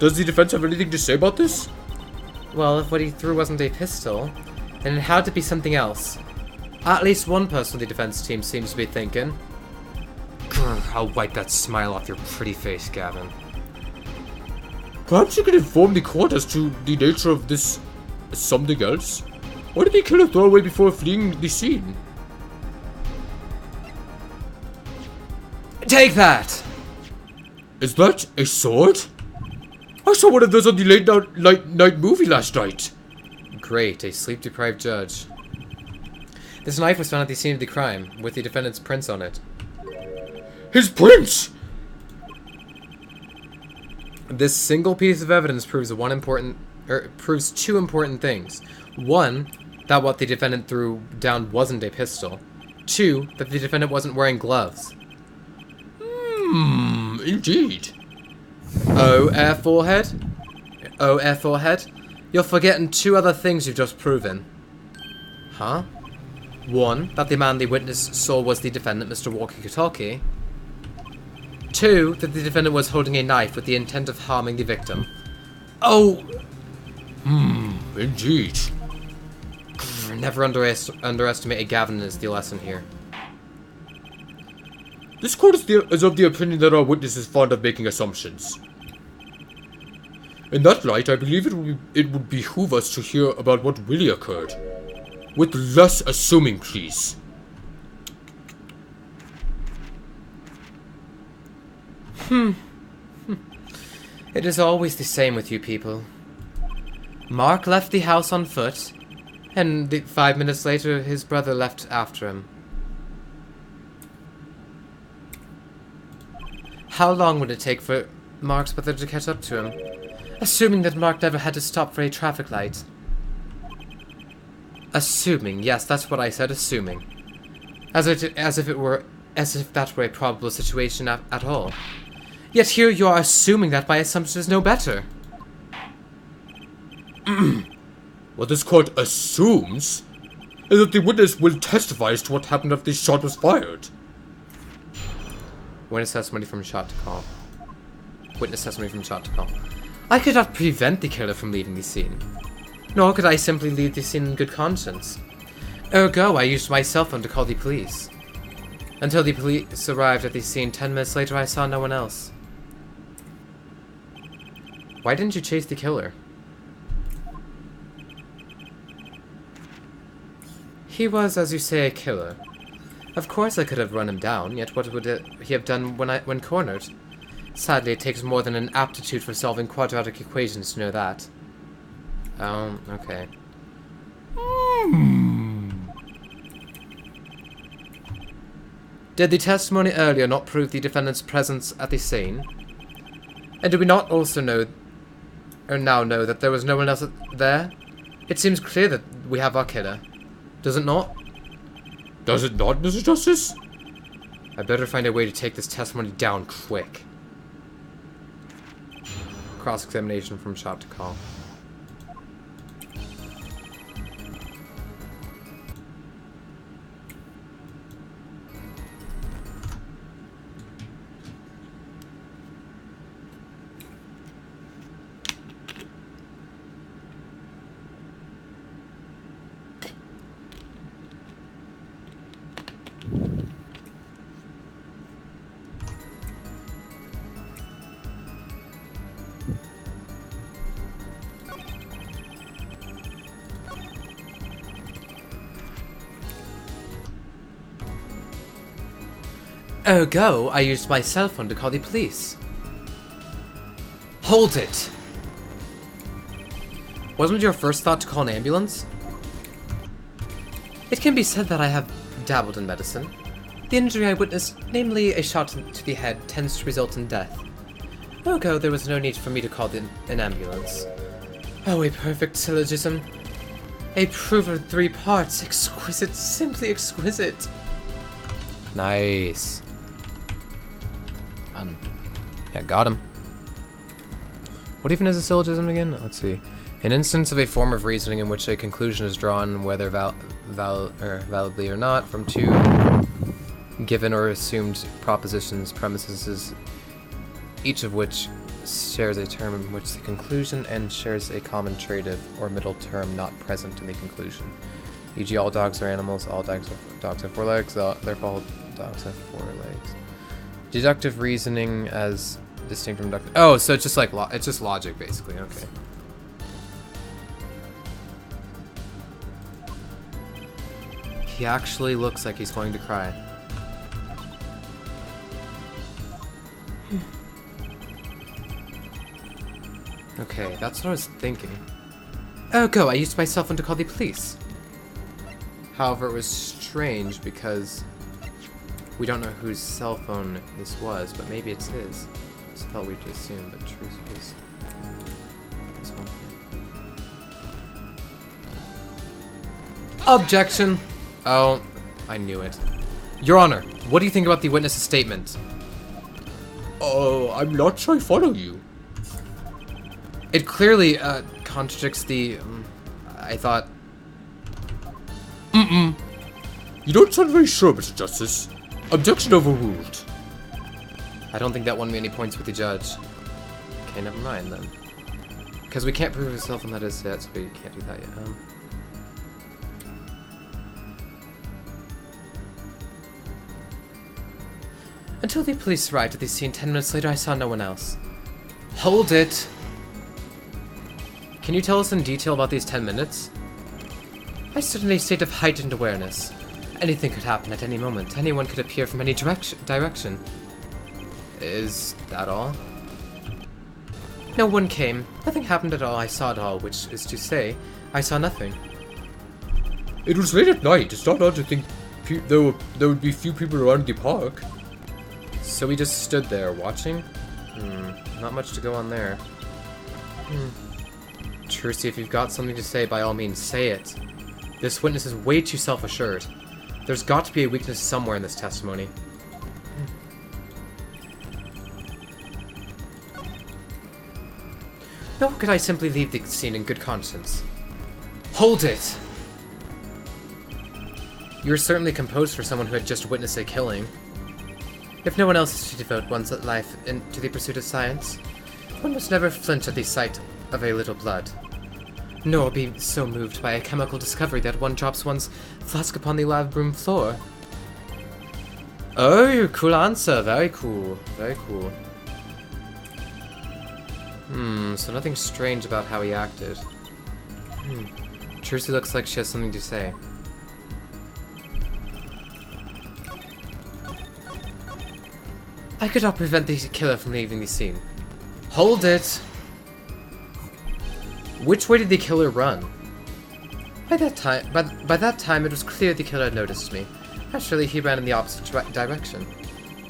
Does the defense have anything to say about this? Well, if what he threw wasn't a pistol, then it had to be something else. At least one person on the defense team seems to be thinking. Grr, I'll wipe that smile off your pretty face, Gavin. Perhaps you can inform the court as to the nature of this something else. Why did the killer throw away before fleeing the scene? Take that! Is that a sword? I saw one of those on the late night movie last night. Great, a sleep-deprived judge. This knife was found at the scene of the crime, with the defendant's prints on it. His prints! This single piece of evidence proves two important things. One, that what the defendant threw down wasn't a pistol. 2, that the defendant wasn't wearing gloves. Indeed. Oh, air forehead? Oh, air forehead? You're forgetting 2 other things you've just proven. Huh? 1, that the man the witness saw was the defendant, Mr. Walkie-Talkie. 2, that the defendant was holding a knife with the intent of harming the victim. Oh! Indeed. Never underestimate a Gavin is the lesson here. This court is of the opinion that our witness is fond of making assumptions. In that light, I believe it would behoove us to hear about what really occurred. With less assuming, please. It is always the same with you people. Mark left the house on foot, and 5 minutes later his brother left after him. How long would it take for Mark's brother to catch up to him? Assuming that Mark never had to stop for a traffic light. Assuming, yes, that's what I said, assuming. As if that were a probable situation at all. Yet here you are assuming that my assumption is no better. What this court assumes is that the witness will testify as to what happened after the shot was fired. Witness testimony from shot to call. Witness testimony from shot to call. I could not prevent the killer from leaving the scene. Nor could I simply leave the scene in good conscience. Ergo, I used my cell phone to call the police. Until the police arrived at the scene 10 minutes later, I saw no one else. Why didn't you chase the killer? He was, as you say, a killer. Of course I could have run him down, yet what would he have done when cornered? Sadly, it takes more than an aptitude for solving quadratic equations to know that. Oh, okay. Did the testimony earlier not prove the defendant's presence at the scene? And do we not also know, or now know, that there was no one else there? It seems clear that we have our killer. Does it not? Does it not, Mr. Justice? I better find a way to take this testimony down quick. Cross-examination from shot to call. Ergo, I used my cell phone to call the police. Hold it! Wasn't your first thought to call an ambulance? It can be said that I have dabbled in medicine. The injury I witnessed, namely a shot to the head, tends to result in death. Ergo, there was no need for me to call an ambulance. Oh, a perfect syllogism. A proof of 3 parts. Exquisite, simply exquisite. Nice. Yeah, got him. What even is a syllogism again? Let's see. An instance of a form of reasoning in which a conclusion is drawn, whether validly or not, from 2 given or assumed propositions, premises, each of which shares a term in which the conclusion and shares a common trait or middle term not present in the conclusion. E.g., all dogs are animals, all dogs have 4 legs, therefore all dogs have 4 legs. Deductive reasoning as distinct from deductive. Oh, so it's just like it's just logic, basically. Okay. He actually looks like he's going to cry. Okay, that's what I was thinking. Ergo, I used my cell phone to call the police. However, it was strange because we don't know whose cell phone this was, but maybe it's his. It's felt weird to assume, but truth is this one. Objection. Oh, I knew it. Your Honor, what do you think about the witness's statement? Oh, I'm not sure I follow you. It clearly contradicts the. I thought. You don't sound very sure, Mr. Justice. Objection overruled. I don't think that won me any points with the judge. Okay, never mind then. Because we can't prove yourself on that is yet, so we can't do that yet. Until the police arrived at the scene 10 minutes later, I saw no one else. Hold it! Can you tell us in detail about these 10 minutes? I stood in a state of heightened awareness. Anything could happen at any moment. Anyone could appear from any direction. Is that all? No one came. Nothing happened at all. I saw it all, which is to say, I saw nothing. It was late at night. It's not odd to think there would be few people around the park. So we just stood there watching? Not much to go on there. Trucy, if you've got something to say, by all means, say it. This witness is way too self-assured. There's got to be a weakness somewhere in this testimony. Nor could I simply leave the scene in good conscience. Hold it! You're certainly composed for someone who had just witnessed a killing. If no one else is to devote one's life to the pursuit of science, one must never flinch at the sight of a little blood. Nor be so moved by a chemical discovery that one drops one's flask upon the lab room floor. Oh, cool answer. Very cool. Very cool. So nothing strange about how he acted. Trucy looks like she has something to say. I could not prevent the killer from leaving the scene. Hold it! Which way did the killer run? By that time, it was clear the killer had noticed me. Naturally, he ran in the opposite direction.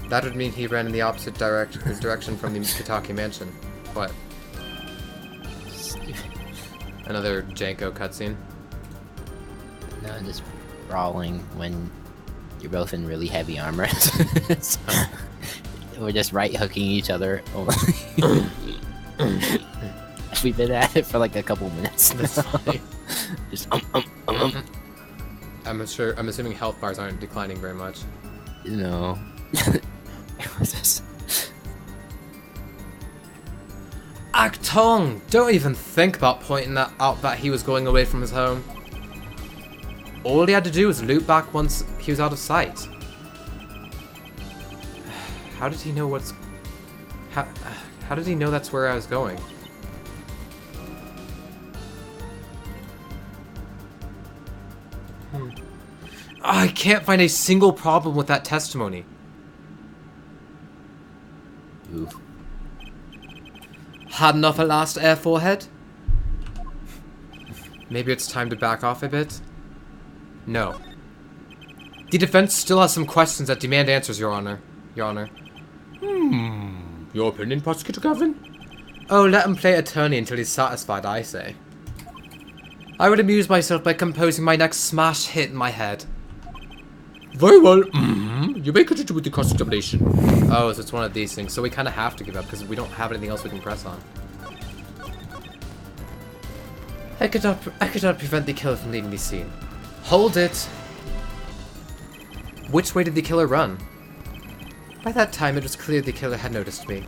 That would mean he ran in the opposite direction from the Kitaki mansion. What? Another Janko cutscene? No, just brawling when you're both in really heavy armor. So, we're just right hooking each other. We've been at it for like a couple minutes. That's fine. Just I'm assuming health bars aren't declining very much. No. It was just... Actong! Don't even think about pointing that out that he was going away from his home. All he had to do was loop back once he was out of sight. How did he know what's... How did he know that's where I was going? I can't find a single problem with that testimony. Oof. Had enough at last, Air Forehead? Maybe it's time to back off a bit? No. The defense still has some questions that demand answers, Your Honor. Your Honor. Your opinion, Prosecutor Gavin? Oh, let him play attorney until he's satisfied, I say. I would amuse myself by composing my next smash hit in my head. Very well. You may continue with the cross-examination. Oh, so it's one of these things. So we kind of have to give up because we don't have anything else we can press on. I could not prevent the killer from leaving the scene. Hold it! Which way did the killer run? By that time, it was clear the killer had noticed me.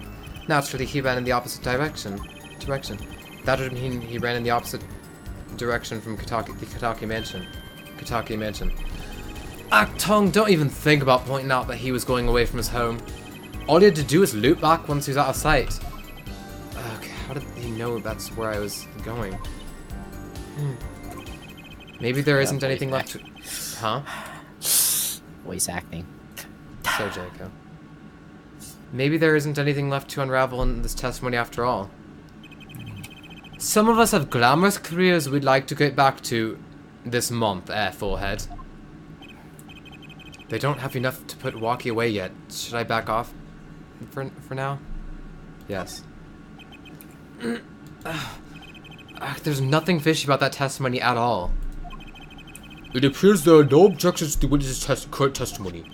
Naturally, he ran in the opposite direction. That would mean he ran in the opposite direction from the Kitaki mansion. Actong, don't even think about pointing out that he was going away from his home. All he had to do was loop back once he was out of sight. Okay, how did he know that's where I was going? Maybe there isn't anything left to... Huh? Voice acting. So, Janko. Maybe there isn't anything left to unravel in this testimony after all. Some of us have glamorous careers we'd like to get back to this month, Air Forehead. They don't have enough to put Walkie away yet. Should I back off for now? Yes. There's nothing fishy about that testimony at all. It appears there are no objections to the witness's current testimony.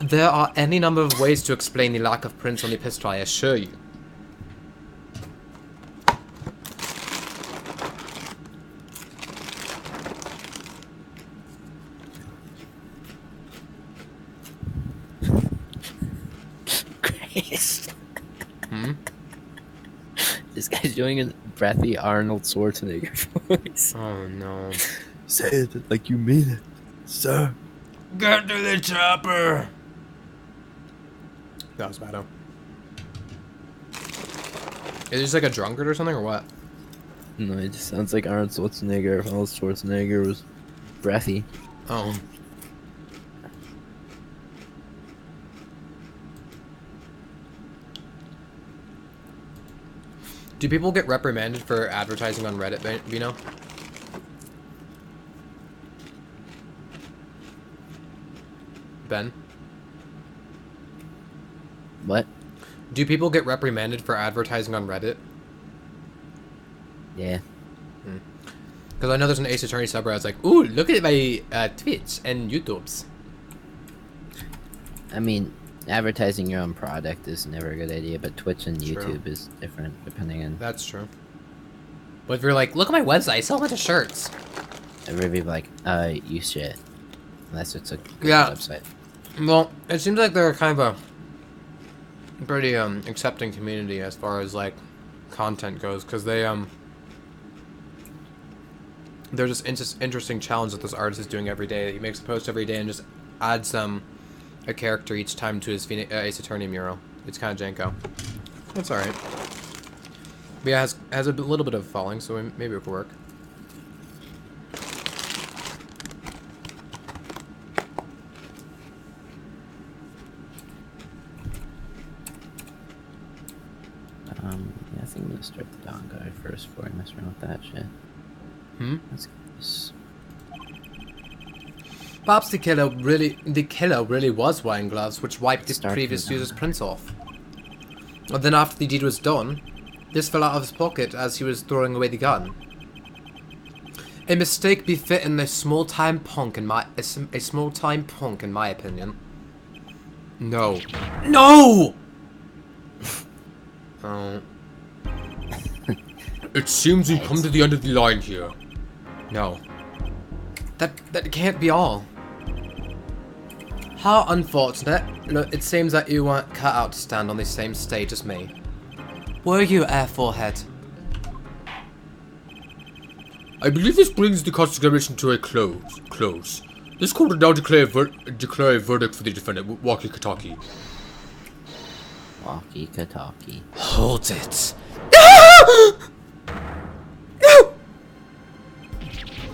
There are any number of ways to explain the lack of prints on the pistol, I assure you. Grace. Hmm? This guy's doing a breathy Arnold Schwarzenegger voice. Oh no. Say it like you mean it, sir. Get to the chopper! That was bad, Is he just like a drunkard or something, or what? No, it just sounds like Arnold Schwarzenegger if Arnold Schwarzenegger was breathy. Oh. Do people get reprimanded for advertising on Reddit, Vino? Ben? What? Do people get reprimanded for advertising on Reddit? Yeah. Because I know there's an Ace Attorney subreddit. It's like, ooh, look at my Twitch and YouTubes. I mean, advertising your own product is never a good idea, but Twitch and True. YouTube is different depending on. That's true. But if you're like, look at my website, I sell a bunch of shirts. Everybody be like, you shit. Unless it's a good Yeah. website. Well, it seems like they're kind of a pretty accepting community as far as like content goes, because there's this interesting challenge that this artist is doing every day. He makes a post every day and just adds a character each time to his Ace Attorney mural. It's kind of janko. That's alright. But yeah, has a little bit of following, so maybe it could work. Yeah, I think I'm gonna start the dog guy first before I mess around with that shit. Let's get this. Perhaps the killer really was wearing gloves, which wiped the Start previous the user's prints off. And then after the deed was done, this fell out of his pocket as he was throwing away the gun. A mistake befitting a small-time punk in my opinion. No. No! Oh. It seems we've come to the end of the line here. No. That can't be all. How unfortunate. Look, it seems that you weren't cut out to stand on the same stage as me. Were you, Air Forehead? I believe this brings the cross-examination to a close. This court will now declare a verdict for the defendant, Walkie Kataki. Walkie Kataki. Hold it.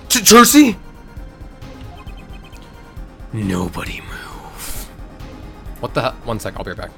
Jersey? Nobody move. What the hell? 1 sec, I'll be right back.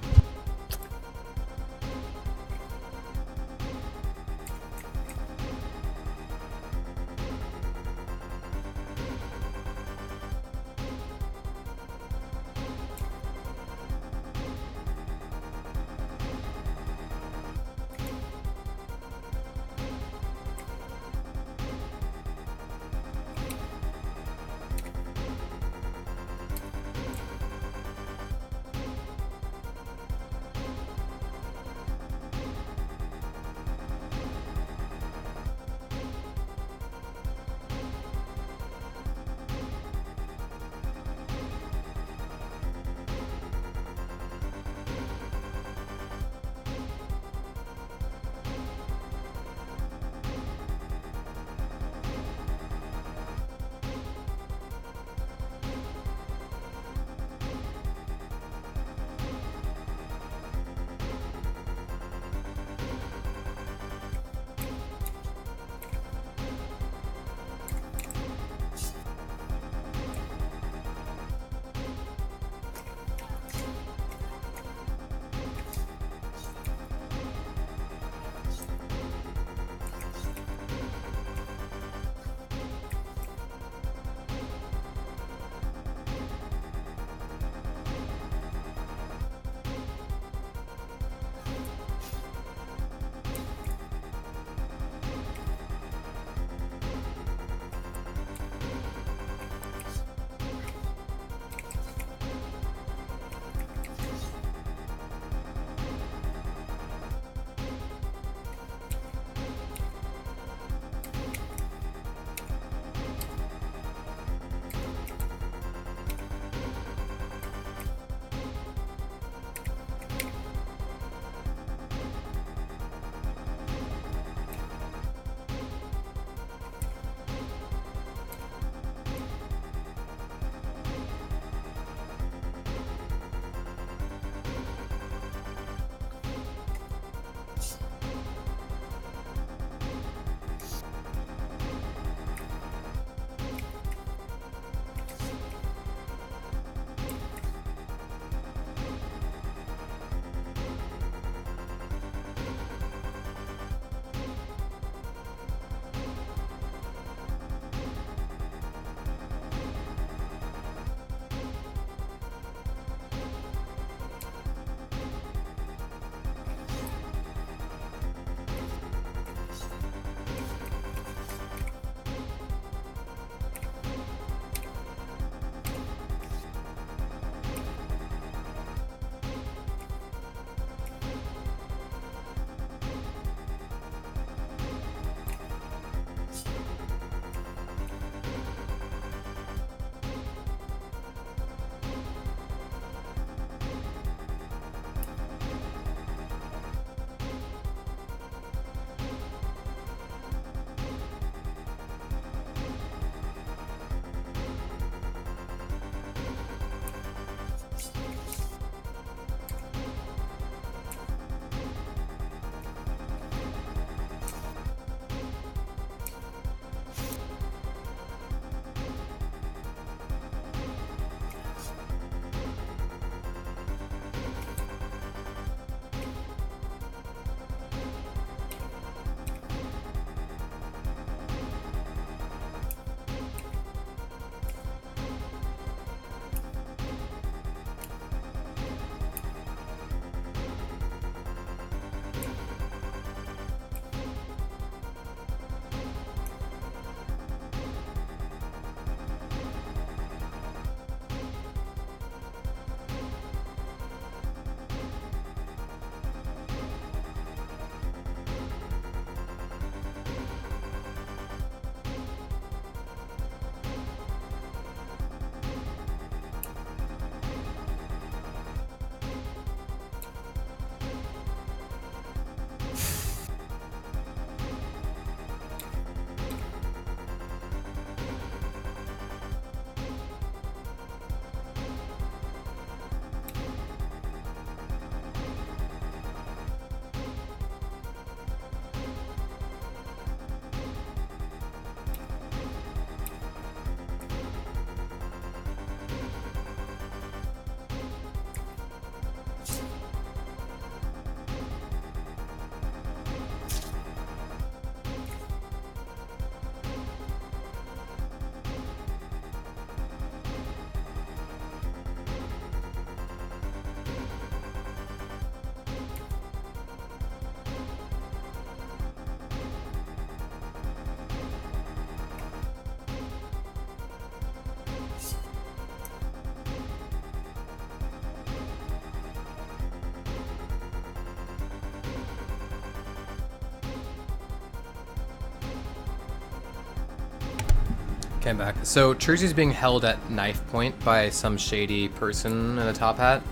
Okay, I'm back. So, Trucy's being held at knife point by some shady person in a top hat.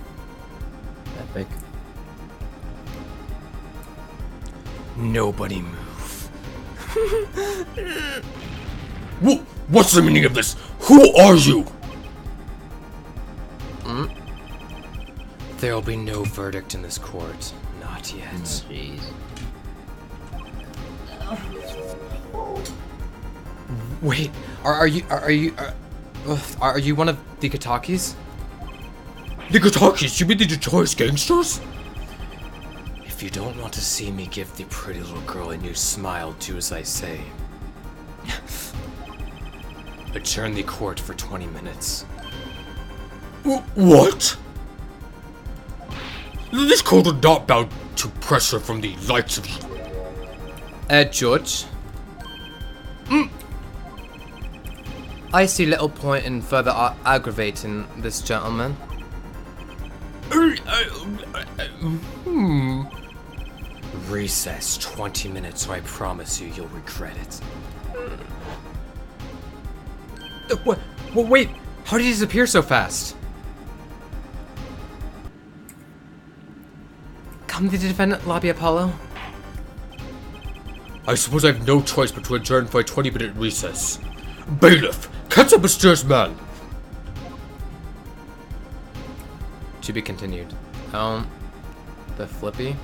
Epic. Nobody move. What's the meaning of this? Who are you? There'll be no verdict in this court. Not yet. Jeez. Wait, are you one of the Katakis? The Katakis? You mean the notorious gangsters? If you don't want to see me give the pretty little girl a new smile, do as I say. Adjourn the court for 20 minutes. What? This court would not bow to pressure from the likes of you. Judge? I see little point in further aggravating this gentleman. Recess 20 minutes, or I promise you, you'll regret it. Wait, how did he disappear so fast? Come to the defendant lobby, Apollo. I suppose I have no choice but to adjourn for a 20-minute recess. Bailiff, catch up mysterious man. To be continued. The Flippy.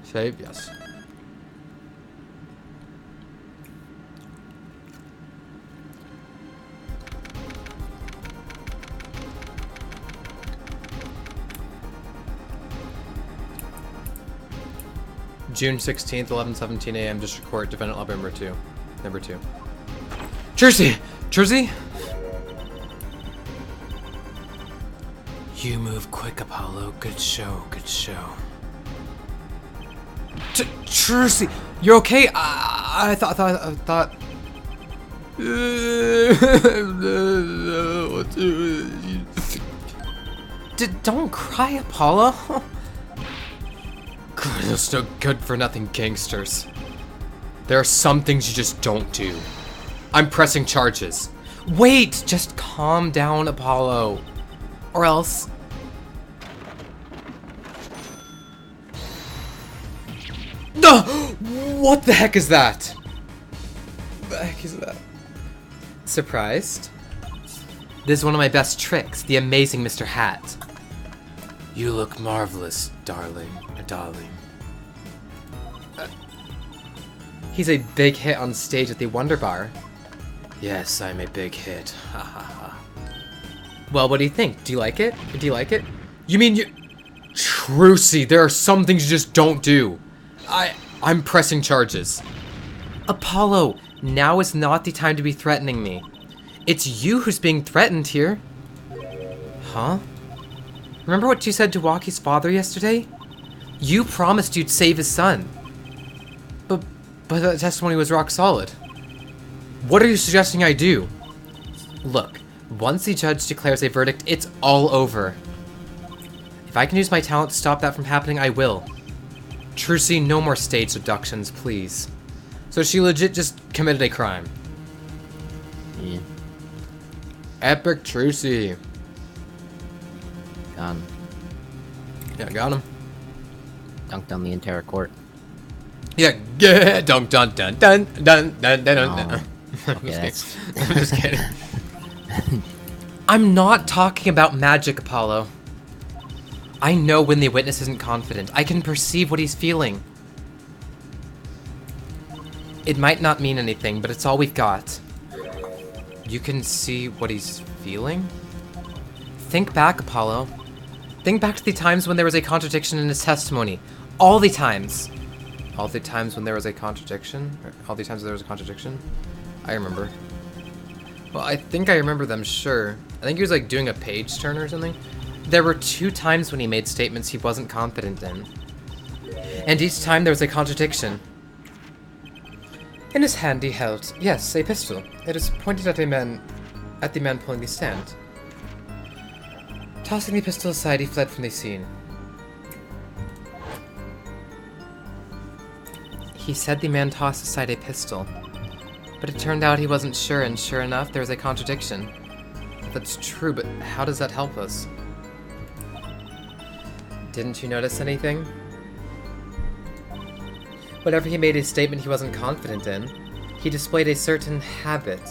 Save, yes. June 16th, 11:17 a.m. District Court, Defendant Lobby Number 2. Number 2. Jersey! Jersey? You move quick, Apollo. Good show, good show. Jersey! You're okay? I thought... Don't cry, Apollo. Those no good for nothing gangsters. There are some things you just don't do. I'm pressing charges. Wait! Just calm down, Apollo. Or else... What the heck is that? The heck is that? Surprised? This is one of my best tricks, the amazing Mr. Hat. You look marvelous, darling. He's a big hit on stage at the Wonder Bar. Yes, I'm a big hit. Ha ha ha. Well, what do you think? Do you like it? Do you like it? You mean you... Trucy, there are some things you just don't do. I'm pressing charges. Apollo, now is not the time to be threatening me. It's you who's being threatened here. Huh? Remember what you said to Waki's father yesterday? You promised you'd save his son. But that testimony was rock solid. What are you suggesting I do? Look, once the judge declares a verdict, it's all over. If I can use my talent to stop that from happening, I will. Trucy, no more stage abductions, please. So she legit just committed a crime. Yeah. Epic Trucy. Got him. Yeah, got him. Dunked on the entire court. Yeah, dun dun dun dun dun dun dun dun. Okay, that's... I'm just kidding. I'm not talking about magic, Apollo. I know when the witness isn't confident. I can perceive what he's feeling. It might not mean anything, but it's all we've got. You can see what he's feeling? Think back, Apollo. Think back to the times when there was a contradiction in his testimony. All the times. All the times when there was a contradiction? All the times there was a contradiction? I remember. Well, I think I remember them, sure. I think he was like doing a page turn or something. There were 2 times when he made statements he wasn't confident in. And each time there was a contradiction. In his hand he held, yes, a pistol. It is pointed at the man pulling the stand. Tossing the pistol aside, he fled from the scene. He said the man tossed aside a pistol, but it turned out he wasn't sure, and sure enough, there was a contradiction. That's true, but how does that help us? Didn't you notice anything? Whenever he made a statement he wasn't confident in, he displayed a certain habit.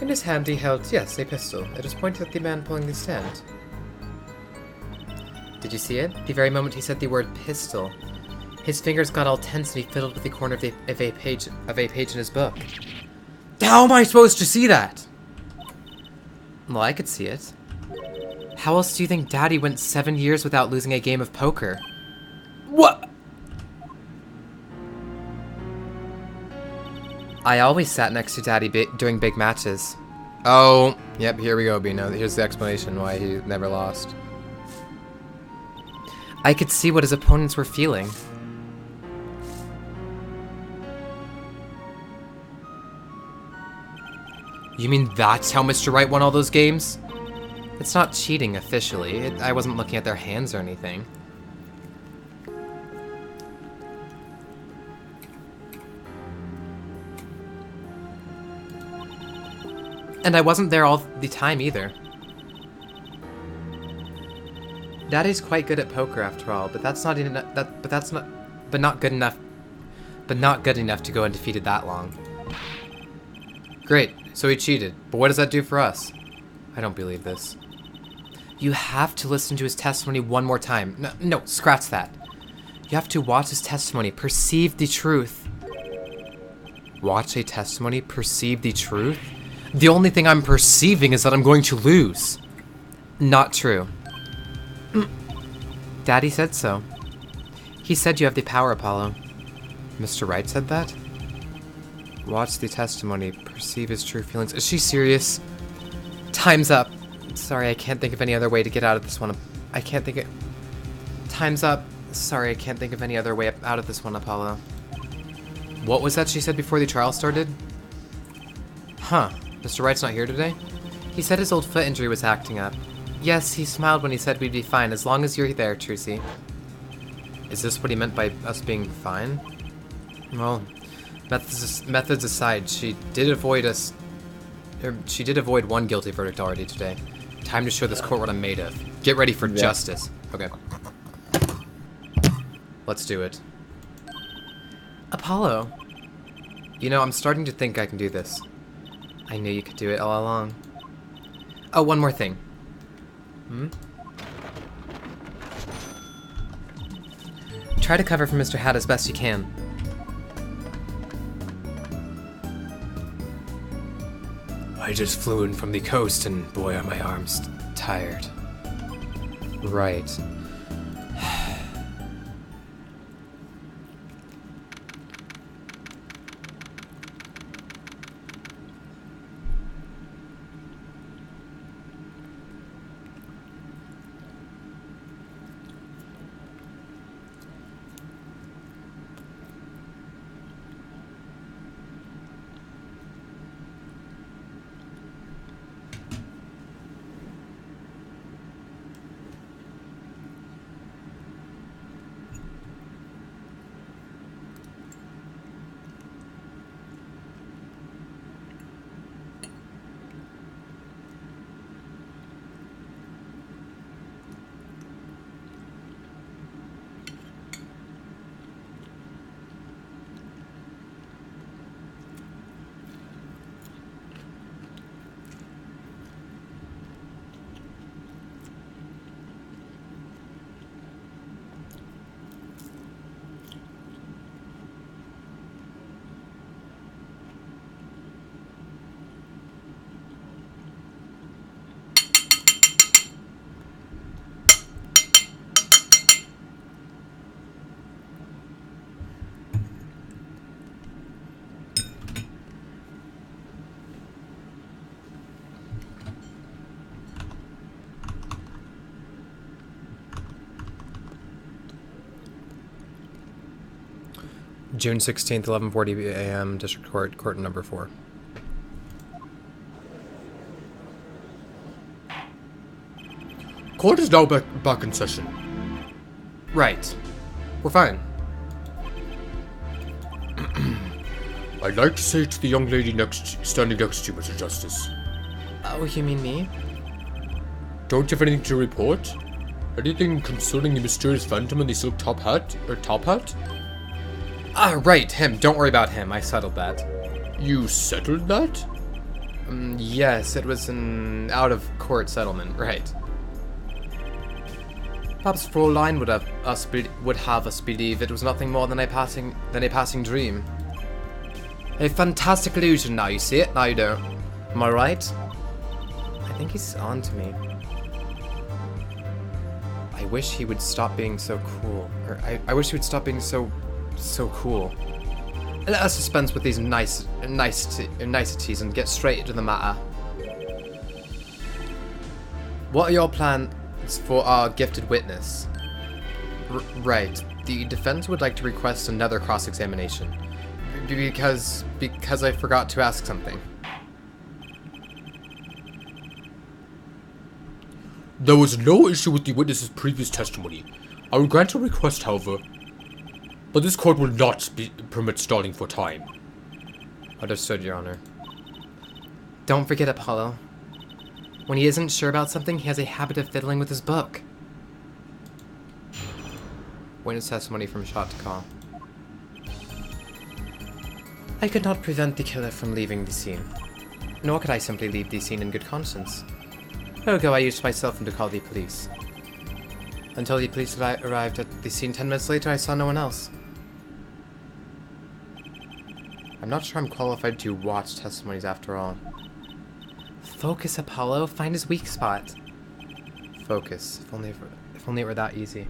In his hand he held, yes, a pistol. It was pointed at the man pulling the stand. Did you see it? The very moment he said the word pistol, his fingers got all tense and he fiddled with the corner of a page in his book. How am I supposed to see that? Well, I could see it. How else do you think Daddy went 7 years without losing a game of poker? What? I always sat next to Daddy during big matches. Oh, yep, here we go, Bino. Here's the explanation why he never lost. I could see what his opponents were feeling. You mean that's how Mr. Wright won all those games? It's not cheating officially. I wasn't looking at their hands or anything. And I wasn't there all the time either. Daddy's quite good at poker after all, but that's not enough. Not good enough. But not good enough to go undefeated that long. Great, so he cheated. But what does that do for us? I don't believe this. You have to listen to his testimony one more time. No, scratch that. You have to watch his testimony, perceive the truth. Watch a testimony, perceive the truth? The only thing I'm perceiving is that I'm going to lose. Not true. Daddy said so. He said you have the power, Apollo. Mr. Wright said that? Watch the testimony, perceive his true feelings. Is she serious? Time's up. Sorry, I can't think of any other way to get out of this one. I can't think of... Time's up. Sorry, I can't think of any other way out of this one, Apollo. What was that she said before the trial started? Huh. Mr. Wright's not here today? He said his old foot injury was acting up. Yes, he smiled when he said we'd be fine, as long as you're there, Trucy. Is this what he meant by us being fine? Well, methods aside, she did avoid one guilty verdict already today. Time to show this court what I'm made of. Get ready for justice. Okay. Let's do it. Apollo. You know, I'm starting to think I can do this. I knew you could do it all along. Oh, one more thing. Try to cover for Mr. Hat as best you can. I just flew in from the coast and boy are my arms tired. Right. June 16th, 11:40 a.m. District Court number 4. Court is now back in session. Right. We're fine. I'd like to say to the young lady standing next to you, Mr. Justice. Oh, you mean me? Don't you have anything to report? Anything concerning the mysterious phantom in the silk top hat? Ah, right, him. Don't worry about him. I settled that. You settled that? Yes, it was an out-of-court settlement, right. Perhaps Fräulein would have us believe it was nothing more than a passing dream. A fantastic illusion. Now you see it, now you don't. Am I right? I think he's on to me. I wish he would stop being so cool. Or I wish he would stop being so cool. Let us dispense with these niceties and get straight into the matter. What are your plans for our gifted witness? Right. The defense would like to request another cross-examination. Because I forgot to ask something. There was no issue with the witness's previous testimony. I will grant your request, however, but this court will not permit stalling for time. Understood, Your Honor. Don't forget, Apollo. When he isn't sure about something, he has a habit of fiddling with his book. Witness testimony from shot to call. I could not prevent the killer from leaving the scene. Nor could I simply leave the scene in good conscience. Ergo, I used my cell phone to call the police. Until the police arrived at the scene 10 minutes later, I saw no one else. I'm not sure I'm qualified to watch testimonies after all. Focus, Apollo. Find his weak spot. Focus. If only it were that easy.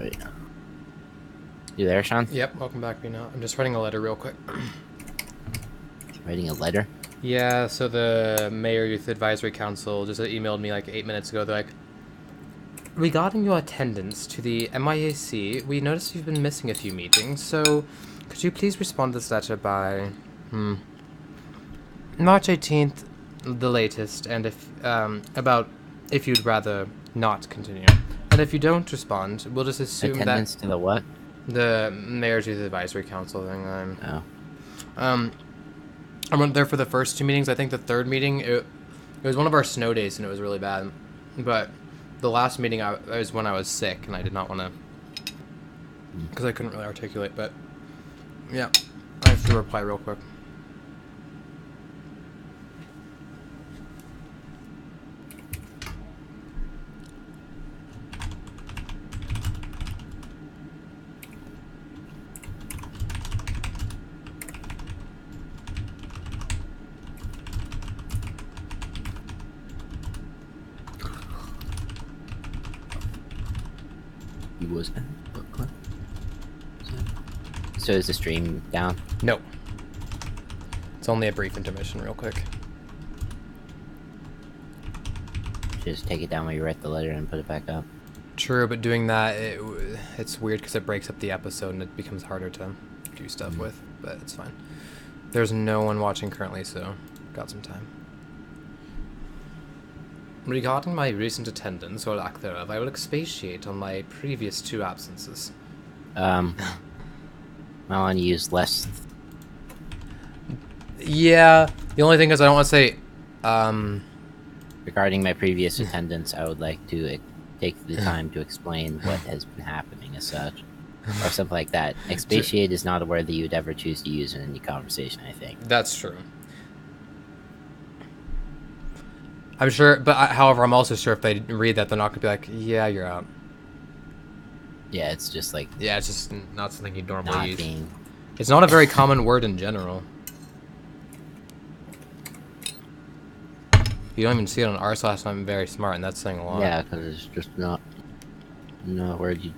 Wait. You there, Sean? Yep, welcome back, Bina. I'm just writing a letter real quick. Writing a letter? Yeah, so the Mayor Youth Advisory Council just emailed me like 8 minutes ago. They're like, regarding your attendance to the MIAC, we noticed you've been missing a few meetings, so could you please respond to this letter by March 18th, the latest, and if you'd rather not continue. And if you don't respond, we'll just assume Attendance to the what? the Mayor's Youth Advisory Council thing. Oh. I went there for the first 2 meetings. I think the third meeting, it was one of our snow days, and it was really bad. But the last meeting was when I was sick, and I did not want to, because I couldn't really articulate. But yeah, I have to reply real quick. He was. So is the stream down? No. It's only a brief intermission, real quick. Just take it down while you write the letter and put it back up. True, but doing that, it's weird because it breaks up the episode and it becomes harder to do stuff with, but it's fine. There's no one watching currently, so got some time. Regarding my recent attendance, or lack thereof, I will expatiate on my previous 2 absences. I want to use less. Yeah, the only thing is I don't want to say, Regarding my previous attendance, I would like to take the time to explain what has been happening as such. Or something like that. Expatiate is not a word that you would ever choose to use in any conversation, I think. That's true. I'm sure, but however, I'm also sure if they read that, they're not going to be like, yeah, you're out. Yeah, it's just like Yeah, it's just not something you'd normally not use. being. It's not a very common word in general. You don't even see it on r slash I'm very smart, and that's saying a lot. Yeah, because it's just not a word you.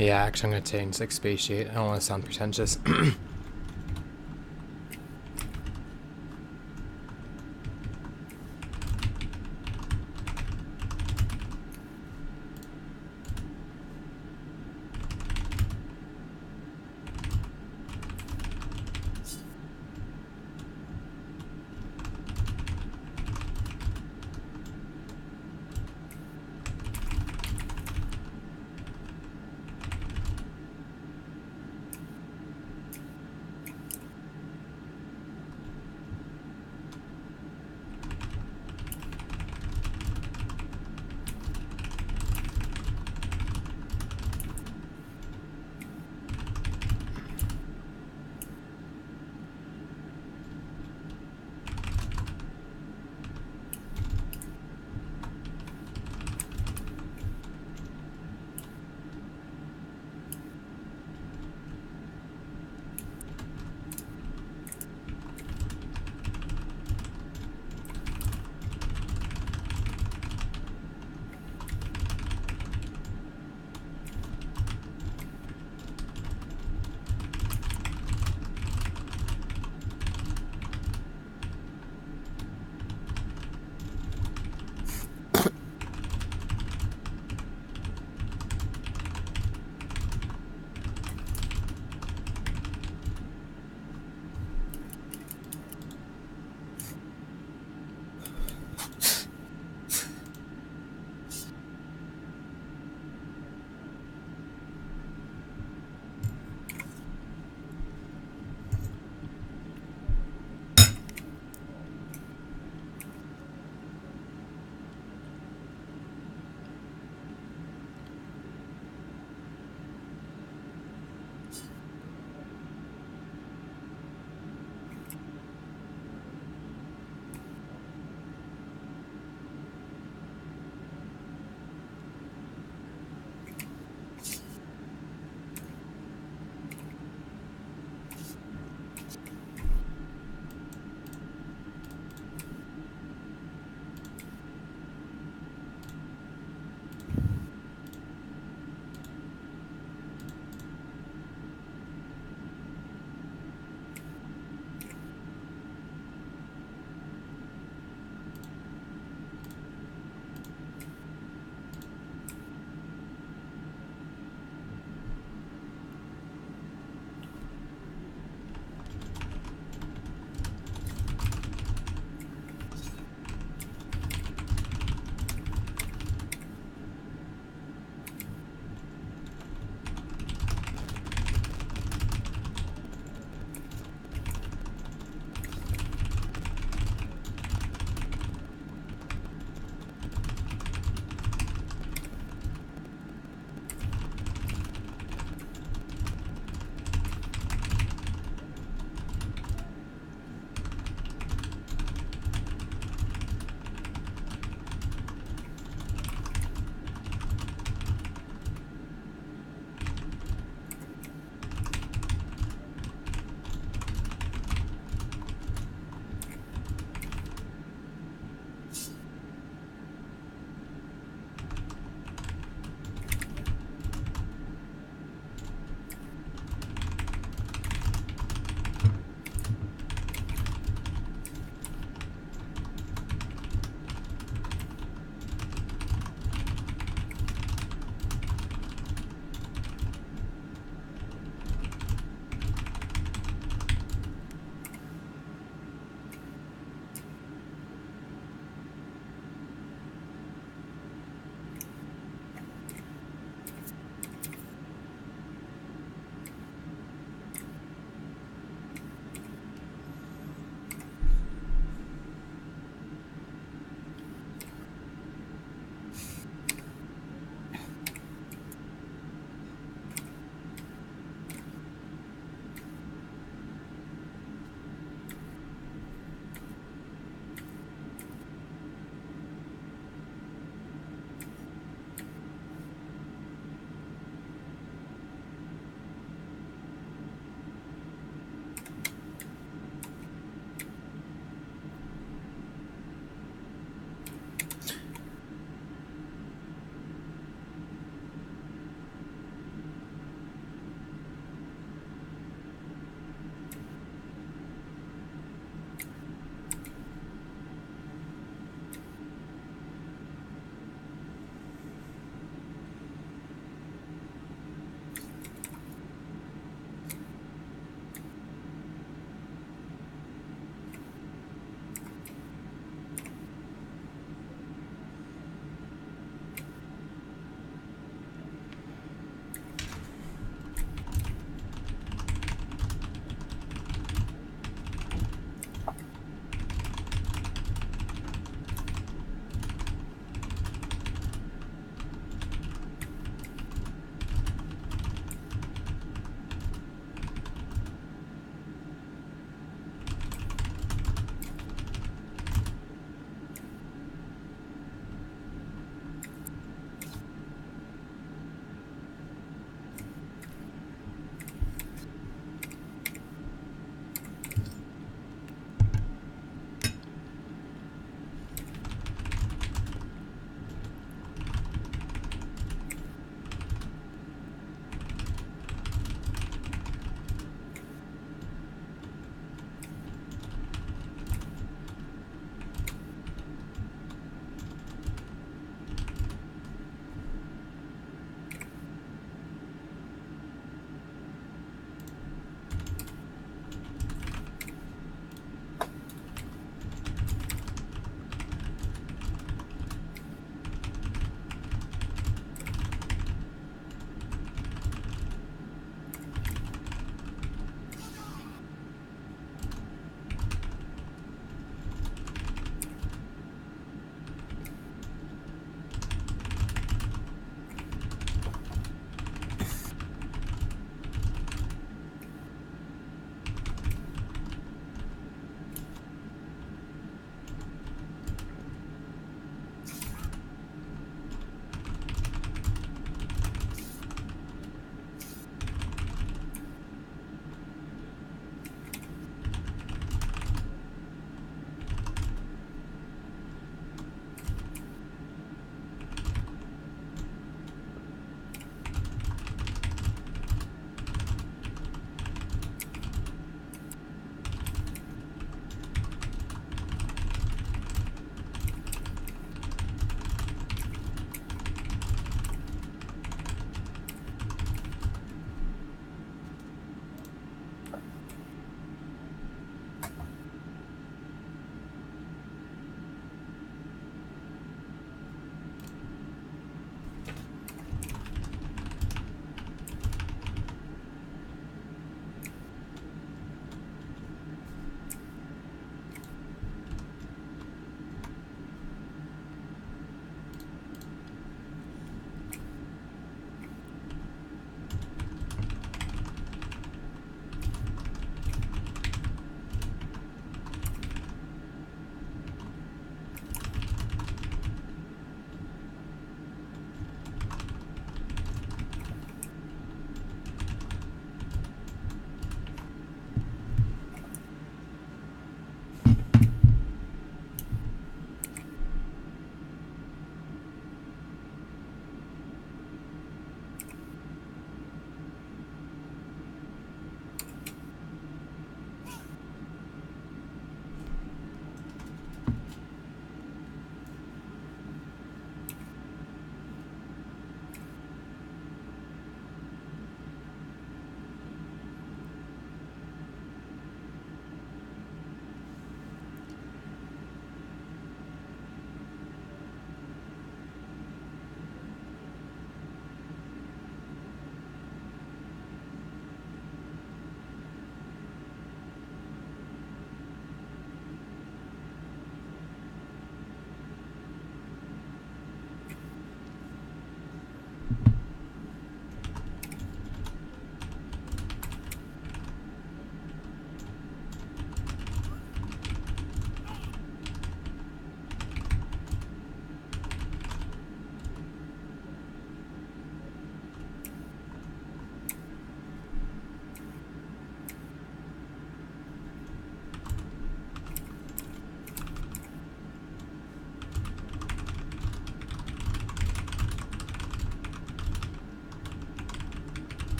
Yeah, actually, I'm gonna change expatiate. I don't want to sound pretentious.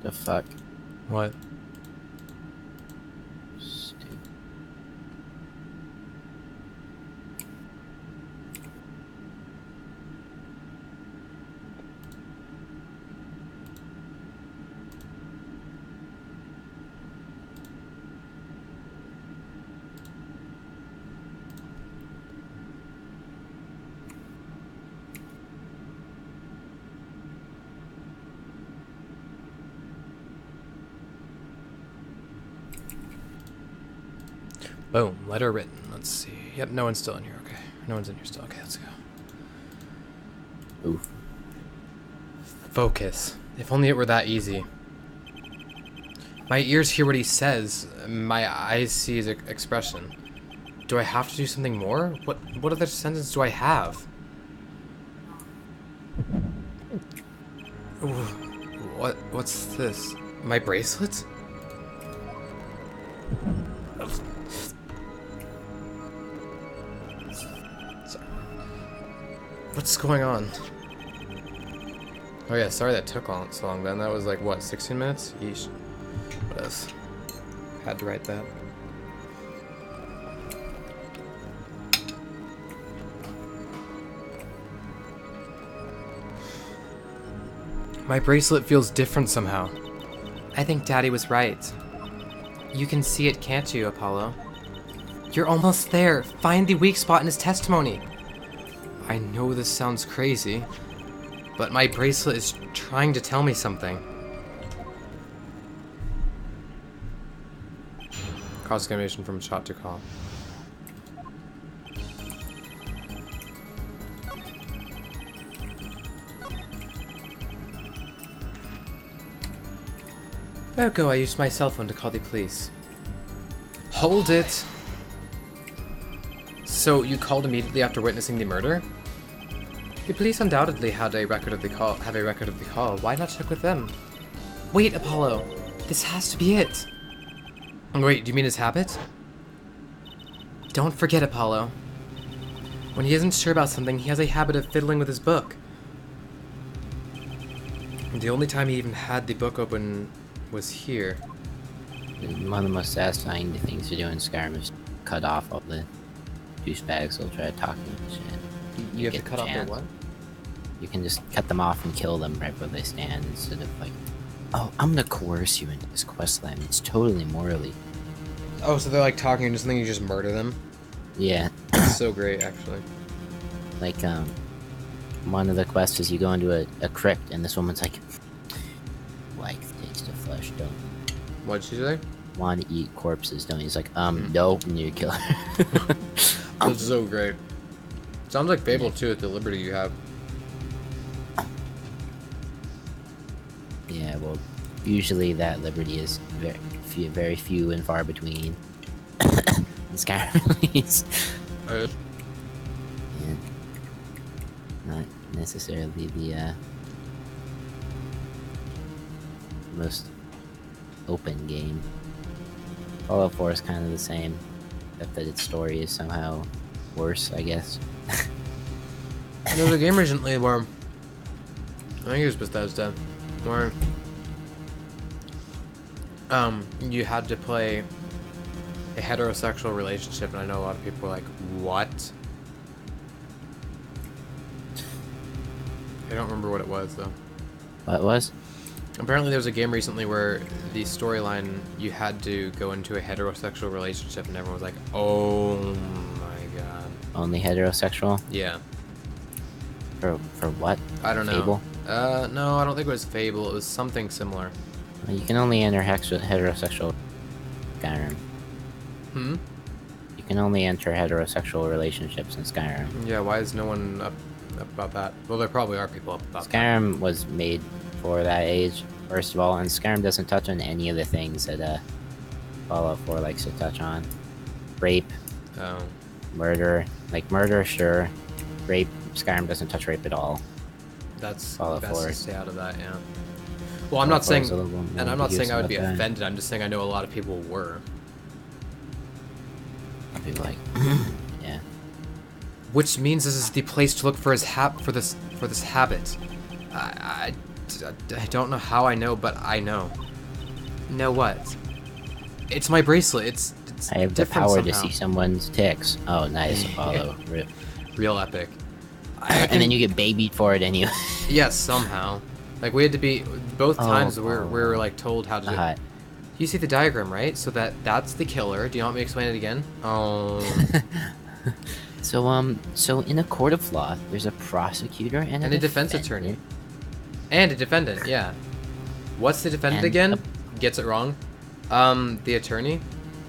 The fuck? What? Stupid. Boom. Letter written. Let's see. Yep, no one's still in here. Okay. No one's in here still. Okay, let's go. Oof. Focus. If only it were that easy. My ears hear what he says. My eyes see his expression. Do I have to do something more? What other sentence do I have? Ooh, what's this? My bracelet? Sorry. What's going on? Oh yeah, sorry that took so long then. That was like, what, 16 minutes? Yeesh. What else? Had to write that. My bracelet feels different somehow. I think Daddy was right. You can see it, can't you, Apollo? You're almost there. Find the weak spot in his testimony. I know this sounds crazy, but my bracelet is trying to tell me something. Cross exclamation from shot to call. Ergo, I used my cell phone to call the police. Hold it! So, you called immediately after witnessing the murder? The police undoubtedly had a record of the call. Why not check with them? Wait, Apollo! This has to be it! Wait, do you mean his habit? Don't forget, Apollo. When he isn't sure about something, he has a habit of fiddling with his book. And the only time he even had the book open was here. One of the most satisfying things to do in Skyrim is cut off all the douchebags who'll try to talk to you and shit. You have to get cut the off their chance. what? You can just cut them off and kill them right where they stand instead of like, oh, I'm gonna coerce you into this quest line. It's totally morally. Oh, so they're like talking and just think you just murder them? Yeah. That's so great, actually. Like, one of the quests is you go into a crypt and this woman's like the taste of flesh, don't What'd she say? want to eat corpses, don't you? He's like, no, and you kill her. That's so great. Sounds like Fable too, with the liberty you have. Yeah, well, usually that liberty is very few and far between. In Skyrim release. Yeah. Not necessarily the most open game. Fallout 4 is kind of the same, except that its story is somehow worse, I guess. There was a game recently where, I think it was Bethesda, where you had to play a heterosexual relationship, and I know a lot of people were like, what? I don't remember what it was though. What was? Apparently there was a game recently where the storyline, you had to go into a heterosexual relationship, and everyone was like, oh my god. Only heterosexual? Yeah. For what? I don't know. Fable? No, I don't think it was Fable. It was something similar. Well, you can only enter heterosexual Skyrim. Hmm? You can only enter heterosexual relationships in Skyrim. Yeah, why is no one up about that? Well, there probably are people up about that. Skyrim was made for that age, first of all, and Skyrim doesn't touch on any of the things that Fallout 4 likes to touch on. Rape, Oh. murder, like murder, sure. Rape, Skyrim doesn't touch rape at all. That's Fallout best 4. to stay out of that, yeah. Well, I'm not Fallout 4 is saying, a little more and I'm not saying I would be ambiguous about that. offended, I'm just saying I know a lot of people were. I'd be like, yeah. Which means this is the place to look for his for this habit. I don't know how I know, but I know. Know what? It's my bracelet. It's I have the different power somehow. to see someone's ticks. Oh, nice, Apollo. Rip. Real epic. And then you get babied for it anyway. Yes, somehow. Like we had to be both Oh, times we were like told how to do. Hot. You see the diagram, right? So that's the killer. Do you want me to explain it again? Oh. So in a court of law, there's a prosecutor and And a defense attorney. And a defendant, yeah. What's the defendant And again? Gets it wrong. The attorney?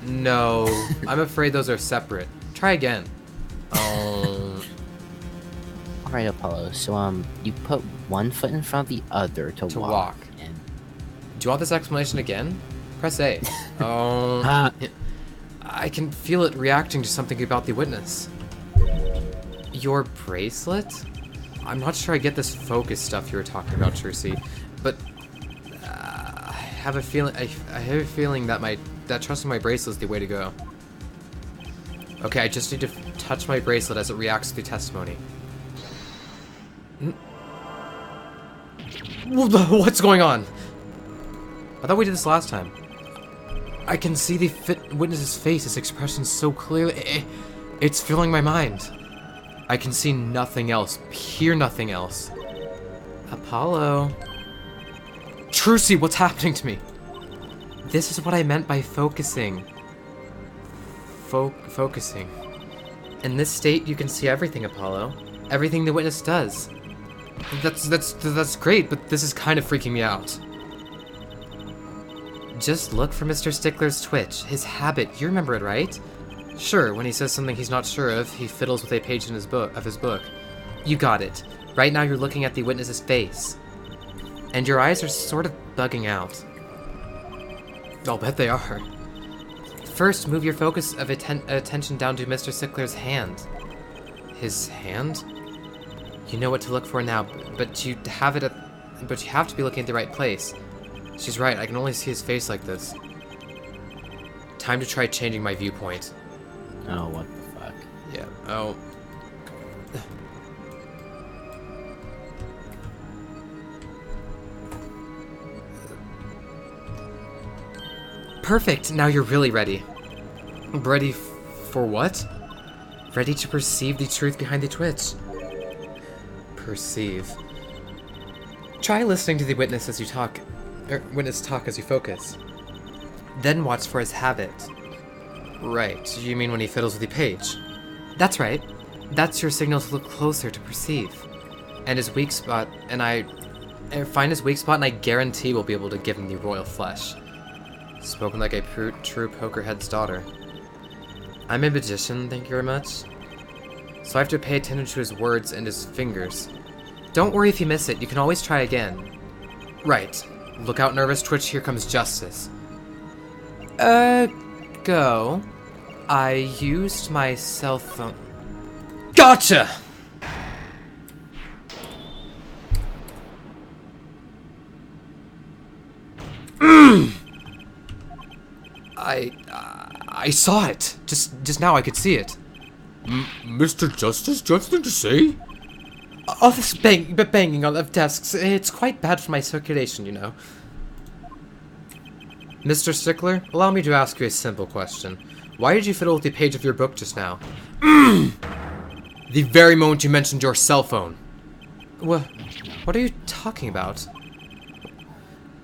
No. I'm afraid those are separate. Try again. All right, Apollo. So you put one foot in front of the other to walk. And Do you want this explanation again? Press A. Oh. Ah. I can feel it reacting to something about the witness. Your bracelet? I'm not sure I get this focus stuff you were talking about, Trucy, but I have a feeling. I have a feeling that that trusting my bracelet is the way to go. Okay, I just need to touch my bracelet as it reacts to the testimony. What's going on? I thought we did this last time. I can see the witness's face, his expression so clearly. It's filling my mind. I can see nothing else, hear nothing else. Apollo. Trucy, what's happening to me? This is what I meant by focusing. Focusing. In this state, you can see everything, Apollo. Everything the witness does. That's great, but this is kind of freaking me out. Just look for Mr. Stickler's twitch, his habit. You remember it, right? Sure, when he says something he's not sure of, he fiddles with a page in his book. You got it. Right now you're looking at the witness's face. And your eyes are sort of bugging out. I'll bet they are. First, move your focus of attention down to Mr. Stickler's hand. His hand? You know what to look for now, but you have to be looking at the right place. She's right, I can only see his face like this. Time to try changing my viewpoint. oh, what the fuck? Yeah, oh. Perfect, now you're really ready. Ready for what? Ready to perceive the truth behind the twitch. Perceive. Try listening to the witness as you talk. Witness talk as you focus. Then watch for his habit. Right, you mean when he fiddles with the page? That's right. That's your signal to look closer to perceive. And his weak spot, and find his weak spot, and I guarantee we'll be able to give him the royal flesh. Spoken like a true pokerhead's daughter. I'm a magician, thank you very much. So I have to pay attention to his words and his fingers. Don't worry if you miss it, you can always try again. Right. Look out, nervous twitch, here comes justice. Go. I used my cell phone. Gotcha! I saw it. Just now I could see it. Mr. Justice, do you have something to say? Oh, this banging of desks. It's quite bad for my circulation, you know. Mr. Stickler, allow me to ask you a simple question. Why did you fiddle with the page of your book just now? The very moment you mentioned your cell phone. What are you talking about?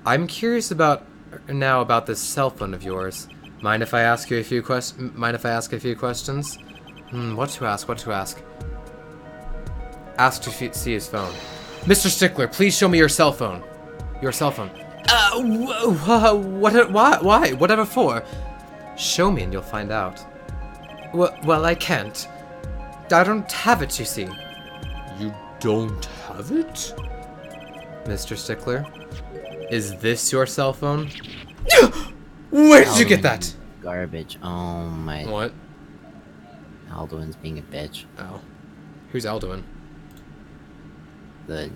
I'm curious about this cell phone of yours. Mind if I ask you a few questions? What to ask? Ask to see his phone. Mr. Stickler, please show me your cell phone. Your cell phone. Why? Whatever for? Show me and you'll find out. Well, I can't. I don't have it, you see. You don't have it? Mr. Stickler, is this your cell phone? Where did you get that? Garbage. Oh my. What? Alduin's being a bitch. Oh. Who's Alduin? The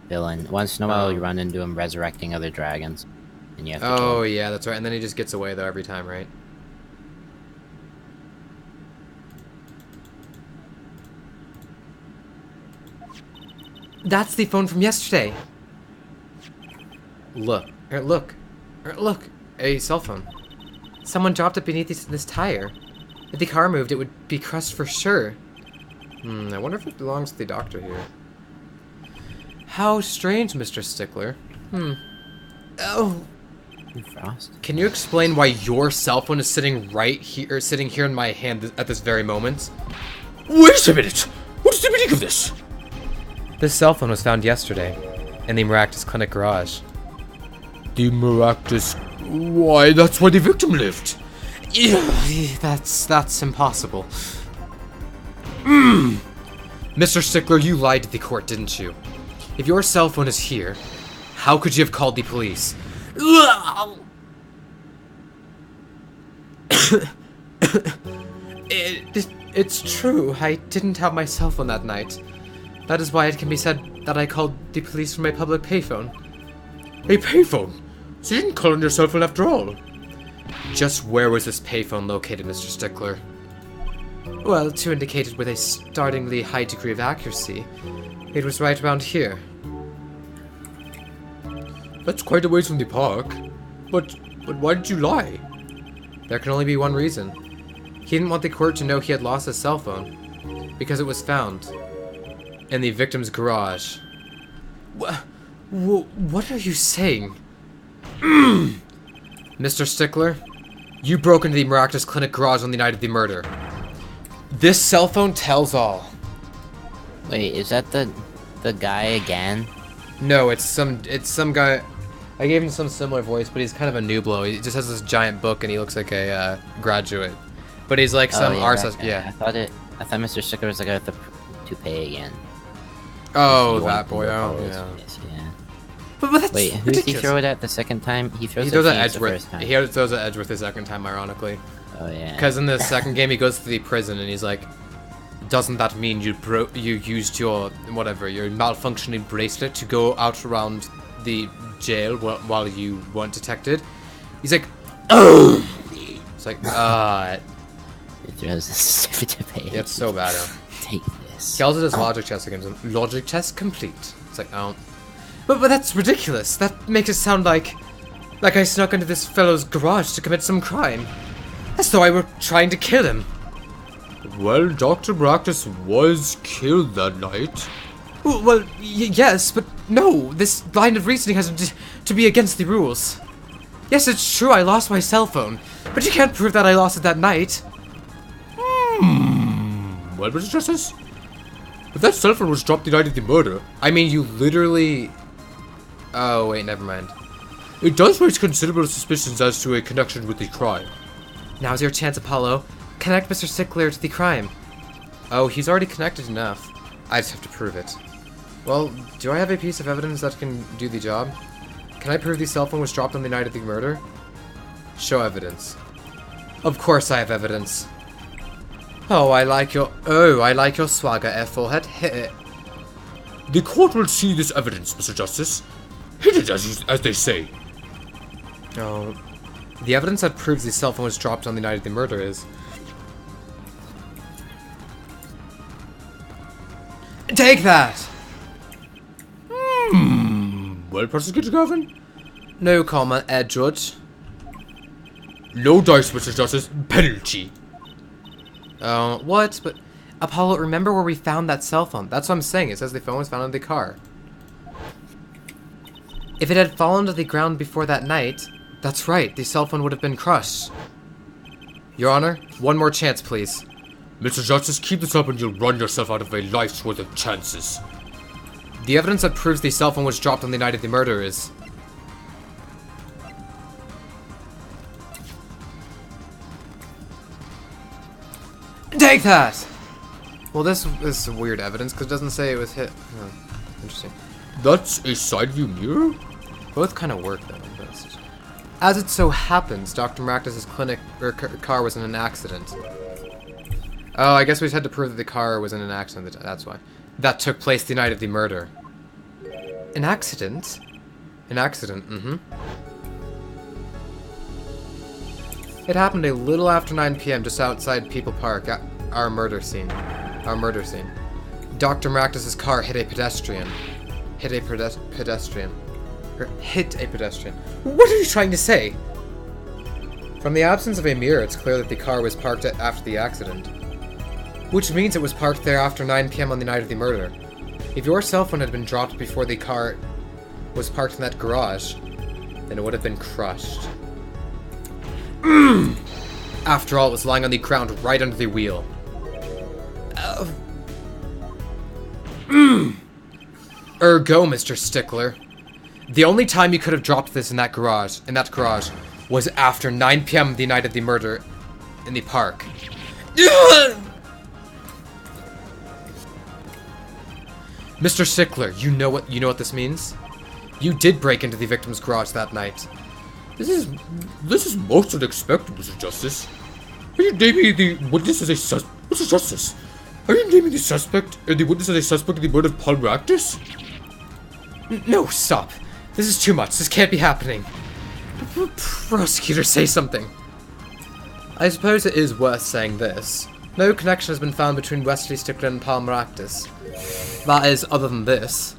villain. Once in a while, you run into him resurrecting other dragons, and you have to kill Oh, him. yeah, that's right. And then he just gets away, though, every time, right? That's the phone from yesterday. Look. Look. Look. A cell phone. Someone dropped it beneath this tire. If the car moved, it would be crushed for sure. I wonder if it belongs to the doctor here. How strange, Mr. Stickler. Oh. Frost. Can you explain why your cell phone is sitting right here, sitting here in my hand at this very moment? Wait a minute! What is the meaning of this? This cell phone was found yesterday in the Maractus Clinic garage. The Maractus... Why, that's where the victim lived. That's impossible. Mr. Stickler, you lied to the court, didn't you? If your cell phone is here, how could you have called the police? It's true. I didn't have my cell phone that night. That is why it can be said that I called the police from my public payphone. A payphone? So you didn't call on your cell phone after all? Just where was this payphone located, Mr. Stickler? Well, to indicate it with a startlingly high degree of accuracy, it was right around here. That's quite a ways from the park. But why did you lie? There can only be one reason. He didn't want the court to know he had lost his cell phone, because it was found in the victim's garage. What are you saying? Mr. Stickler, you broke into the Maractus Clinic garage on the night of the murder. This cell phone tells all. Wait, is that the guy again? No, it's some guy. I gave him some similar voice, but he's kind of a nooblo. He just has this giant book, and he looks like a graduate. But he's like some artist. Yeah. I thought Mr. Stickler was the guy with the toupee again. Oh, that boy. Oh, yeah. Yes, yeah. But that's Wait, who ridiculous. did he throw it at the second time? He throws it at Edgeworth the first time. He throws it at Edgeworth the second time, ironically. Oh yeah. Because in the second game, he goes to the prison, and he's like, "Doesn't that mean you used your whatever, your malfunctioning bracelet to go out around the jail while you weren't detected?" He's like, "Oh!" It's like, He throws the certificate. Yeah, it's so bad. Take this. He also does logic chess against him. Logic chess complete. It's like, oh. But that's ridiculous. That makes it sound like I snuck into this fellow's garage to commit some crime. As though I were trying to kill him. Well, Dr. Maractus was killed that night. Well, yes, but no. This line of reasoning has to be against the rules. Yes, it's true I lost my cell phone, but you can't prove that I lost it that night. Well, Mr. Justice, if that cell phone was dropped the night of the murder... I mean, you literally... Oh, wait, never mind. It does raise considerable suspicions as to a connection with the crime. Now's your chance, Apollo. Connect Mr. Stickler to the crime. Oh, he's already connected enough. I just have to prove it. Well, do I have a piece of evidence that can do the job? Can I prove the cell phone was dropped on the night of the murder? Show evidence. Of course I have evidence. Oh, I like your swagger, F-forehead. Hit it. The court will see this evidence, Mr. Justice. Hit it, as they say. Oh, the evidence that proves the cell phone was dropped on the night of the murder is... Take that! Well, Prosecutor Garvin? No comment, Judge. No dice, Mr. Justice. Penalty. What? But, Apollo, remember where we found that cell phone? That's what I'm saying. It says the phone was found in the car. If it had fallen to the ground before that night, that's right, the cell phone would have been crushed. Your Honor, one more chance, please. Mr. Justice, keep this up and you'll run yourself out of a life's worth of chances. The evidence that proves the cell phone was dropped on the night of the murder is... Take that! Well, this is weird evidence, because it doesn't say it was hit. Oh, interesting. That's a side view mirror? Both kind of work, though. As it so happens, Dr. Maractus' car was in an accident. Oh, I guess we just had to prove that the car was in an accident. That's why. That took place the night of the murder. An accident? An accident, It happened a little after 9 p.m. just outside People Park, at our murder scene. Dr. Maractus' car hit a pedestrian. Or hit a pedestrian. What are you trying to say? From the absence of a mirror, it's clear that the car was parked after the accident. Which means it was parked there after 9 p.m. on the night of the murder. If your cell phone had been dropped before the car was parked in that garage, then it would have been crushed. After all, it was lying on the ground right under the wheel. Ergo, Mr. Stickler. The only time you could have dropped this in that garage, was after 9 p.m. the night of the murder in the park. Mr. Stickler, you know what this means? You did break into the victim's garage that night. This is most unexpected, Mr. Justice. Are you naming the witness as a Mr. Justice? Are you naming the suspect or the witness as a suspect in the murder of Paul Ractus? No, stop. This is too much. This can't be happening. Prosecutor, say something. I suppose it is worth saying this. No connection has been found between Wesley Stickler and Paul Maractus. That is, other than this.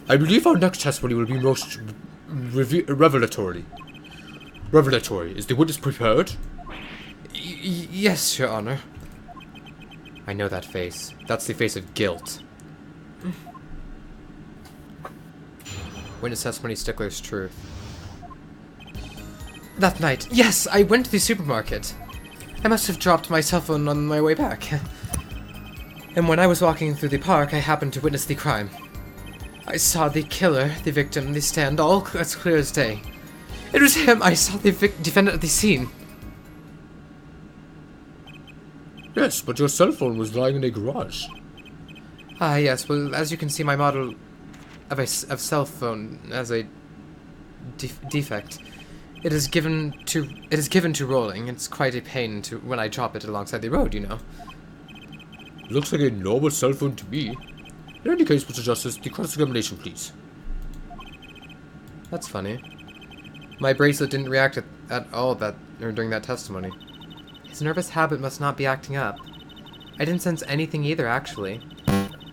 I believe our next testimony will be most revelatory. Revelatory. Is the witness prepared? Yes, Your Honor. I know that face. That's the face of guilt. Witness testimony, Stickler's truth. That night, yes, I went to the supermarket. I must have dropped my cell phone on my way back. And when I was walking through the park, I happened to witness the crime. I saw the killer, the victim, the stand, all as clear as day. It was him. I saw the defendant at the scene. Yes, but your cell phone was lying in a garage. Ah, yes. Well, as you can see, my model of cell phone has a defect. It is given to rolling. It's quite a pain to when I drop it alongside the road, you know. Looks like a normal cell phone to me. In any case, Mr. Justice, the cross-examination, please. That's funny. My bracelet didn't react at all during that testimony. His nervous habit must not be acting up. I didn't sense anything either, actually.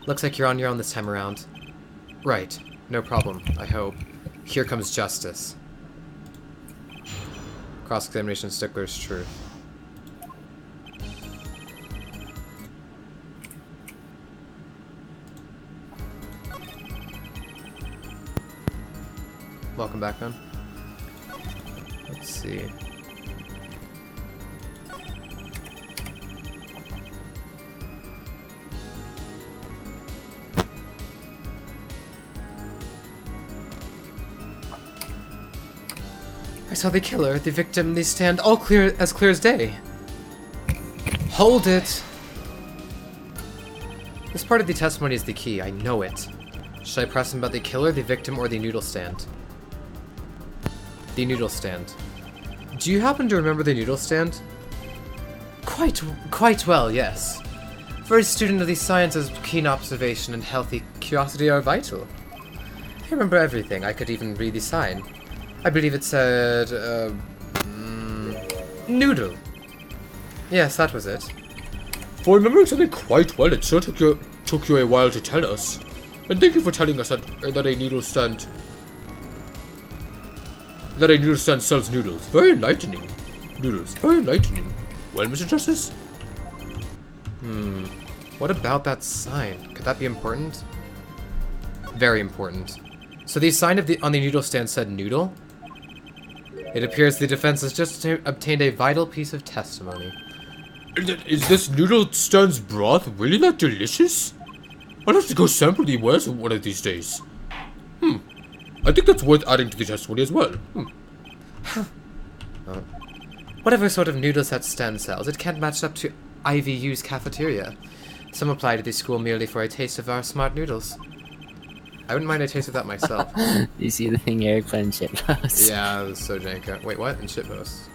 Looks like you're on your own this time around. Right. No problem, I hope. Here comes justice. Cross-examination, Stickler's truth. Welcome back, man. Let's see. I saw the killer, the victim, the stand, all clear as day. Hold it! This part of the testimony is the key, I know it. Should I press him about the killer, the victim, or the noodle stand? The noodle stand. Do you happen to remember the noodle stand? Quite well, yes. For a student of these sciences, keen observation and healthy curiosity are vital. I remember everything. I could even read the sign. I believe it said, noodle. Yes, that was it. For remembering something quite well, it sure took you a while to tell us. And thank you for telling us that a noodle stand sells noodles. Very enlightening. Noodles. Very enlightening. Well, Mr. Justice? What about that sign? Could that be important? Very important. So the sign on the noodle stand said noodle? It appears the defense has just obtained a vital piece of testimony. Is this noodle stand's broth really that delicious? I'll have to go sample the wares one of these days. I think that's worth adding to the testimony as well. Whatever sort of noodles that stand sells, it can't match up to IVU's cafeteria. Some apply to the school merely for a taste of our smart noodles. I wouldn't mind a taste of that myself. You see the thing Eric put in shitpost? Yeah, it was so jank. Wait, what? In shitpost?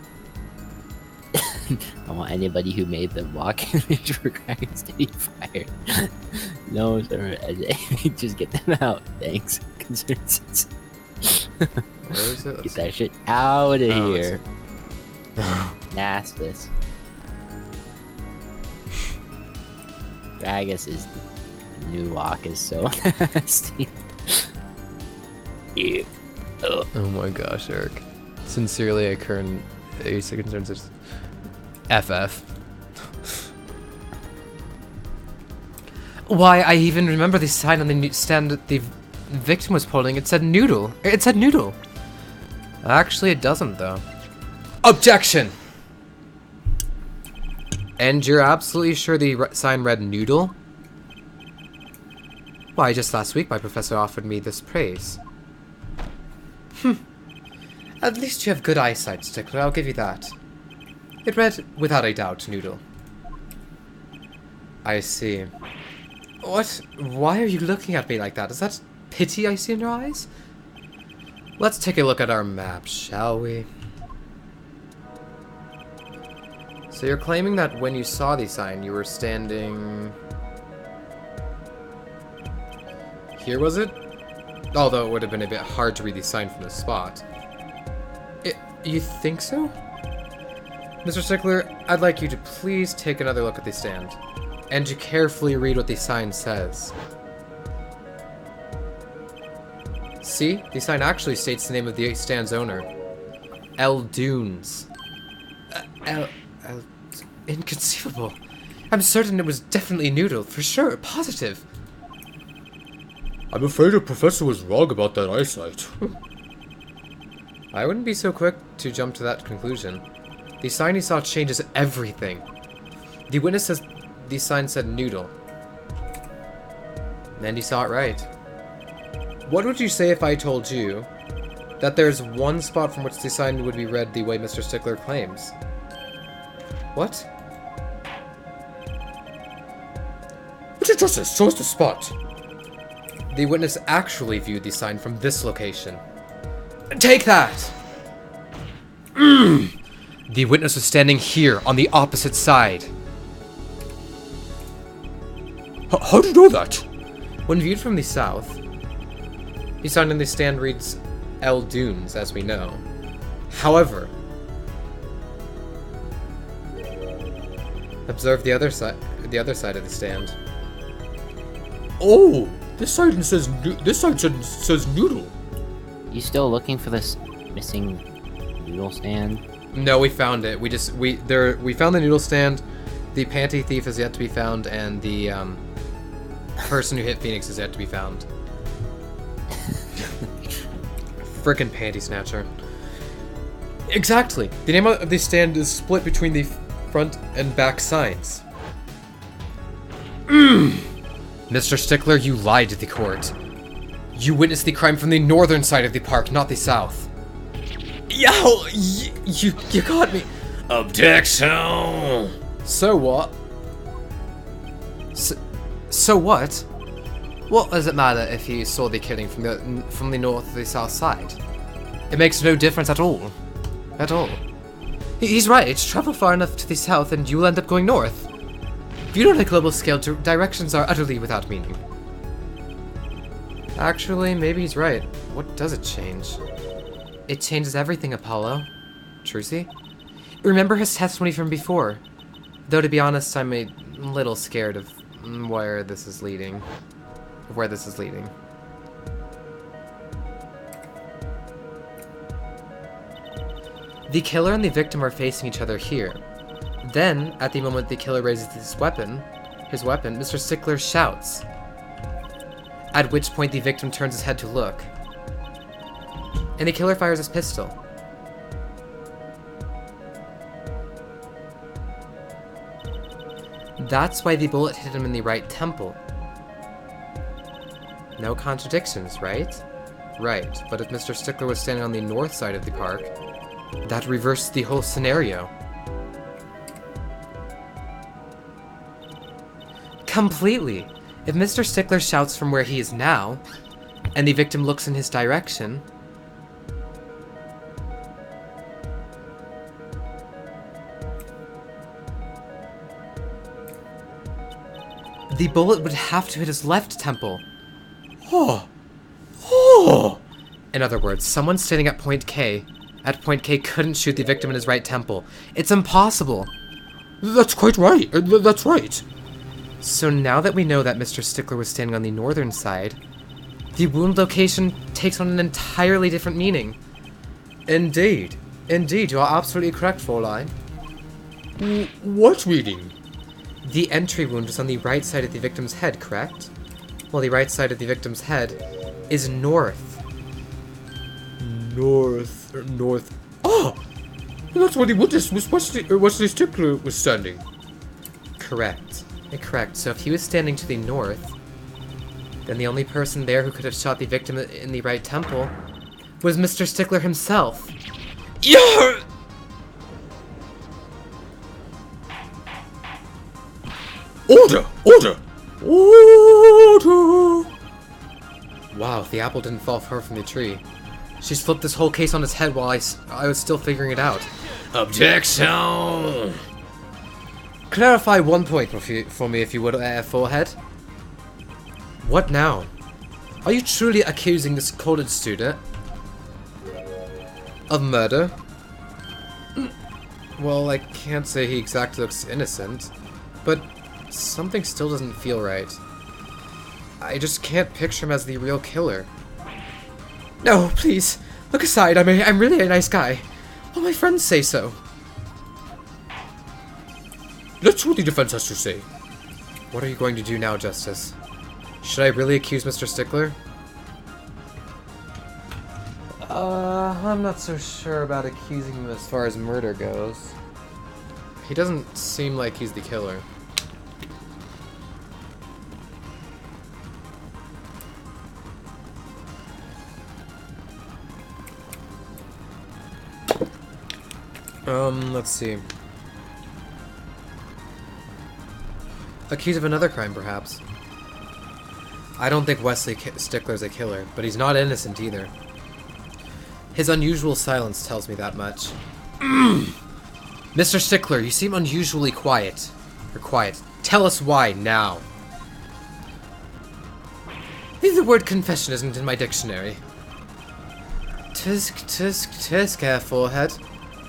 I want anybody who made the walk image for crimes to be fired. No, sir. Just get them out. Thanks. Concerns. Where is it? Get that shit out of Oh, here. Nastis. Gragas' new walk is so nasty. Yeah. Oh my gosh, Eric. Sincerely, a current AC concerns is FF. Why, I even remember the sign on the stand that the victim was holding. It said noodle. It said noodle. Actually, it doesn't, though. Objection! And you're absolutely sure the sign read noodle? Why, just last week my professor offered me this praise. At least you have good eyesight, Stickler, I'll give you that. It read, without a doubt, noodle. I see. What? Why are you looking at me like that? Is that pity I see in your eyes? Let's take a look at our map, shall we? So you're claiming that when you saw the sign, you were standing... Here, was it? Although it would have been a bit hard to read the sign from this spot. You think so? Mr. Stickler, I'd like you to please take another look at the stand. And to carefully read what the sign says. See? The sign actually states the name of the stand's owner. L. Dunes. Inconceivable. I'm certain it was definitely noodle, for sure, positive. I'm afraid the professor was wrong about that eyesight. I wouldn't be so quick to jump to that conclusion. The sign he saw changes everything. The witness says the sign said noodle. And he saw it right. What would you say if I told you that there's one spot from which the sign would be read the way Mr. Stickler claims? What? Mr. Justice, show us the spot. The witness actually viewed the sign from this location. Take that! The witness was standing here on the opposite side. How do you know that? When viewed from the south, the sign on the stand reads L. Dunes, as we know. However, observe the other side of the stand. Oh, this sign says says noodle. You still looking for this missing noodle stand? No, we found it. We found the noodle stand. The panty thief is yet to be found, and the person who hit Phoenix is yet to be found. Frickin' panty snatcher. Exactly. The name of the stand is split between the front and back signs. Mr. Stickler, you lied to the court. You witnessed the crime from the northern side of the park, not the south. Yo, you got me. Objection! So what? So what? What does it matter if he saw the killing from the north or the south side? It makes no difference at all. At all. He's right. Travel far enough to the south and you'll end up going north. Viewed on a global scale, directions are utterly without meaning. Actually, maybe he's right. What does it change? It changes everything, Apollo. Trucy? Remember his testimony from before. Though, to be honest, I'm a little scared of where this is leading. The killer and the victim are facing each other here. Then, at the moment the killer raises his weapon, Mr. Stickler shouts. At which point the victim turns his head to look. And the killer fires his pistol. That's why the bullet hit him in the right temple. No contradictions, right? Right, but if Mr. Stickler was standing on the north side of the park, that reversed the whole scenario. Completely. If Mr. Stickler shouts from where he is now, and the victim looks in his direction, the bullet would have to hit his left temple. In other words, someone standing at point K couldn't shoot the victim in his right temple. It's impossible. That's quite right. That's right. So now that we know that Mr. Stickler was standing on the northern side, The wound location takes on an entirely different meaning. Indeed. Indeed, you are absolutely correct, Fräulein. What reading? The entry wound is on the right side of the victim's head, correct? While the right side of the victim's head is north. North. Oh! That's where the witness was Wesley Stickler was standing. Correct. Correct. So if he was standing to the north, then the only person there who could have shot the victim in the right temple was Mr. Stickler himself. Yeah! Order! Order! Order! Wow, the apple didn't fall far from the tree. She's flipped this whole case on its head while I was still figuring it out. Objection! Clarify one point for me, if you would, forehead. What now? Are you truly accusing this college student of murder? Well, I can't say he exactly looks innocent, but something still doesn't feel right. I just can't picture him as the real killer. No, please, look aside. I'm really a nice guy. All my friends say so. Let's see what the defense has to say. What are you going to do now, Justice? Should I really accuse Mr. Stickler? I'm not so sure about accusing him as far as murder goes. He doesn't seem like he's the killer. Let's see. Accused of another crime, perhaps. I don't think Wesley Stickler's a killer, but he's not innocent either. His unusual silence tells me that much. Mr. Stickler, you seem unusually quiet. Tell us why, now. The word confession isn't in my dictionary. Tisk, forehead.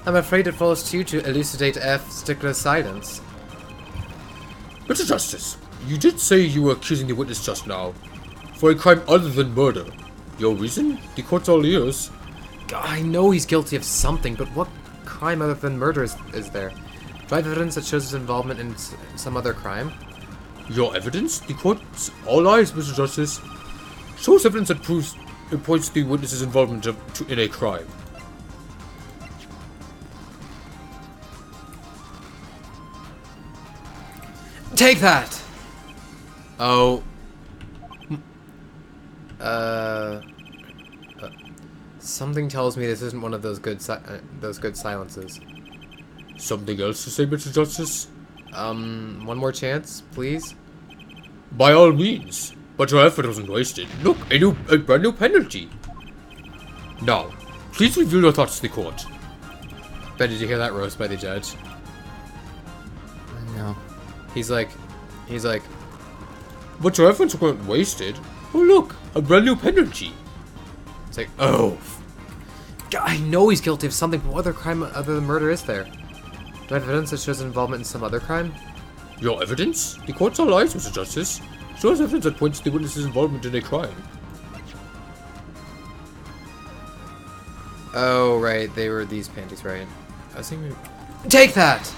I'm afraid it falls to you to elucidate F. Stickler's silence. Mr. Justice, you did say you were accusing the witness just now for a crime other than murder. Your reason? The court's all ears. I know he's guilty of something, but what crime other than murder is there? Do I have evidence that shows his involvement in some other crime? Your evidence? The court's all eyes, Mr. Justice. Shows evidence that points to the witness's involvement in a crime. Take that! Oh. Something tells me this isn't one of those good silences. Something else to say, Mr. Justice? One more chance, please? By all means. But your effort wasn't wasted. Look, a brand new penalty. Now, please reveal your thoughts to the court. Ben, did you hear that roast by the judge? No. He's like... But your efforts weren't wasted. Oh look, a brand new penalty. It's like, oh. I know he's guilty of something, but what other crime other than murder is there? Do I have evidence that shows involvement in some other crime? Your evidence? The court's all eyes, Mr. Justice. Shows evidence that points to the witness's involvement in a crime. Oh, right. They were these panties, right? I was thinking... Take that!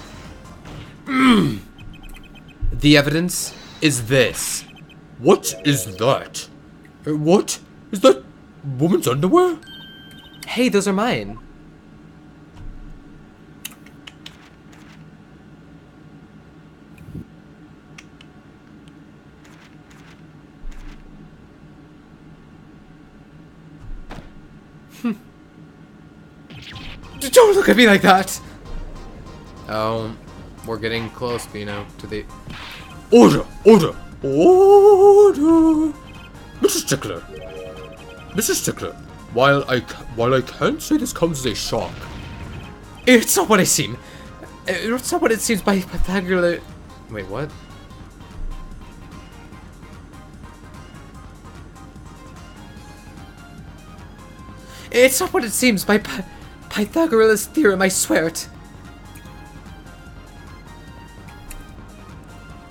The evidence is this. What is that? What? Is that woman's underwear? Hey, those are mine. Don't look at me like that! Oh, we're getting close, Bino, to the... Order! Order! Order! Mr. Stickler! Mr. Stickler, while I can't say this comes as a shock... It's not what I seem. It's not what it seems by Pythagoras... Wait, what? It's not what it seems by Pythagoras' theorem, I swear it.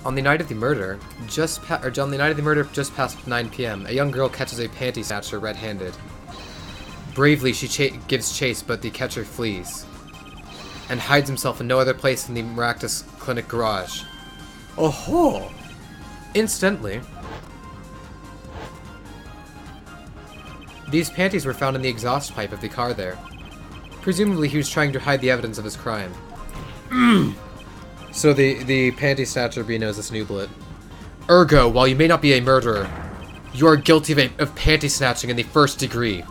On the night of the murder, just past 9 p.m., a young girl catches a panty snatcher red-handed. Bravely, she gives chase, but the catcher flees and hides himself in no other place than the Maractus Clinic garage. Oh-ho! Incidentally, these panties were found in the exhaust pipe of the car there. Presumably, he was trying to hide the evidence of his crime. So the panty snatcher B knows this nooblet. Ergo, while you may not be a murderer, you are guilty of panty snatching in the 1st degree.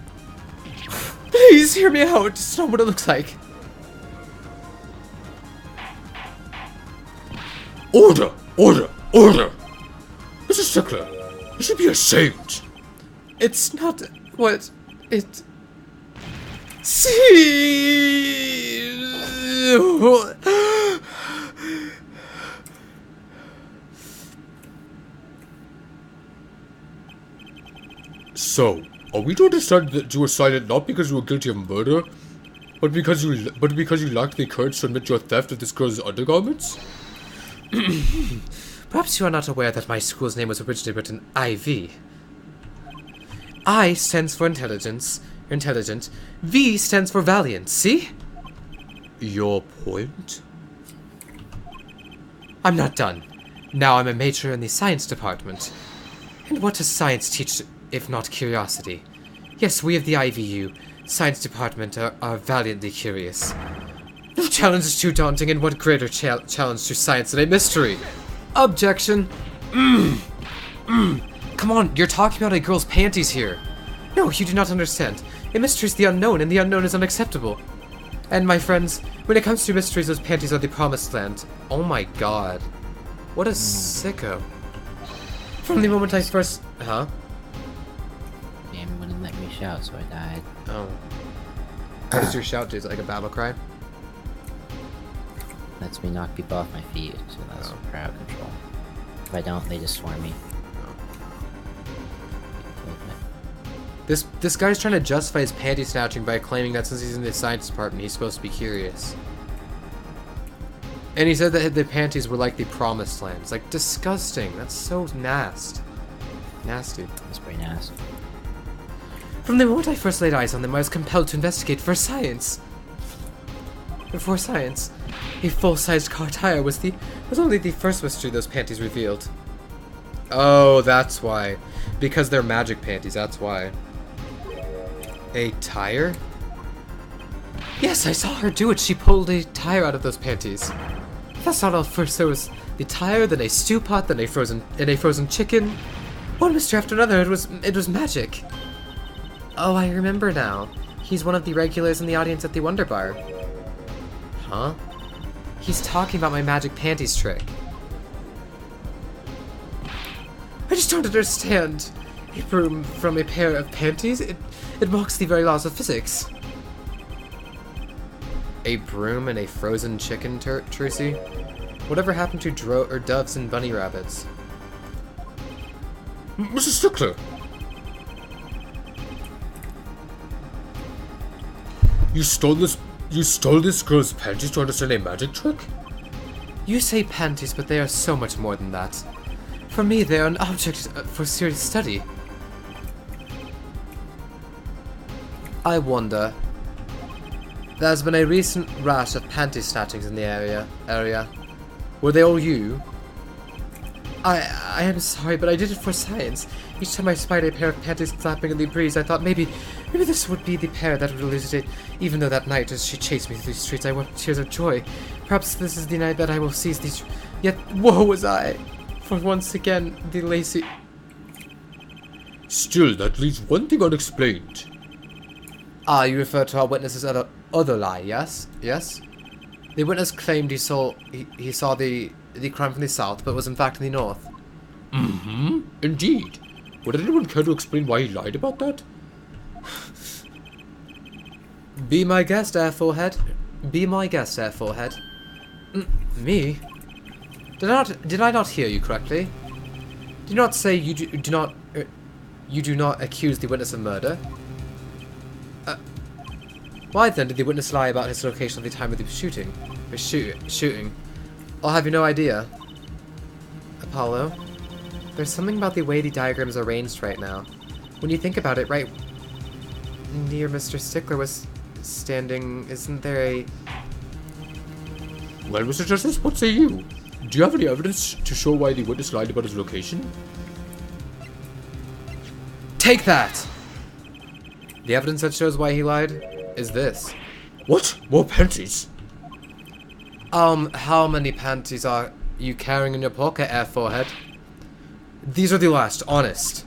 Please hear me out. It's not what it looks like. Order! Order! Order! Mrs. Stickler, you should be ashamed. It's not what it... See... So, are we to understand that you were silent not because you were guilty of murder, but because you lacked the courage to admit your theft of this girl's undergarments? Perhaps you are not aware that my school's name was originally written IV. I stands for intelligence, intelligent. V stands for valiant, see? Your point? I'm not done. Now I'm a major in the science department. And what does science teach if not curiosity? Yes, we of the IVU, science department, are valiantly curious. No challenge is too daunting, and what greater challenge to science than a mystery? Objection. Come on, you're talking about a girl's panties here. No, you do not understand. A mystery is the unknown, and the unknown is unacceptable. And my friends, when it comes to mysteries, those panties are the promised land. Oh my god. What a sicko. From the moment I first... Huh? Game wouldn't let me shout, so I died. Oh. What does your shout do? Is it like a battle cry? Lets me knock people off my feet, so that's crowd control. If I don't, they just swarm me. This guy's trying to justify his panty snatching by claiming that since he's in the science department, he's supposed to be curious. And he said that the panties were like the promised land. It's like disgusting. That's so nasty. Nasty. That's pretty nasty. From the moment I first laid eyes on them, I was compelled to investigate for science. For science, a full-sized car tire was only the first mystery those panties revealed. Oh, that's why. Because they're magic panties, that's why. A tire? Yes, I saw her do it. She pulled a tire out of those panties. That's not all. First there was the tire, then a stew pot, then a frozen chicken. One mystery after another. It was magic. Oh, I remember now. He's one of the regulars in the audience at the Wonder Bar. Huh? He's talking about my magic panties trick. I just don't understand. A broom from a pair of panties? It mocks the very laws of physics. A broom and a frozen chicken, Trucy? Whatever happened to doves and bunny rabbits? Mrs. Stickler! You stole this girl's panties to understand a magic trick? You say panties, but they are so much more than that. For me, they are an object for serious study. I wonder. There's been a recent rash of panty snatchings in the area. Were they all you? I am sorry, but I did it for science. Each time I spied a pair of panties flapping in the breeze, I thought maybe this would be the pair that would elucidate. Even though that night, as she chased me through the streets, I wept tears of joy. Perhaps this is the night that I will seize these. Yet woe was I, for once again the lazy. Still, that leaves one thing unexplained. Ah, you refer to our witness's other lie, yes? Yes? The witness claimed he saw the crime from the south, but was in fact in the north. Mm-hmm. Indeed. Would anyone care to explain why he lied about that? Be my guest, Air Forehead. Be my guest, Air Forehead. Me? Did I not hear you correctly? Did you not say you do not accuse the witness of murder? Why then did the witness lie about his location at the time of the shooting? Shooting. I'll have you no idea. Apollo, there's something about the way the diagram's arranged right now. When you think about it, right near Mr. Stickler was standing, isn't there a... Well, Mr. Justice, what say you? Do you have any evidence to show why the witness lied about his location? Take that! The evidence that shows why he lied is this. What? More panties? How many panties are you carrying in your pocket, Air Forehead? These are the last, honest.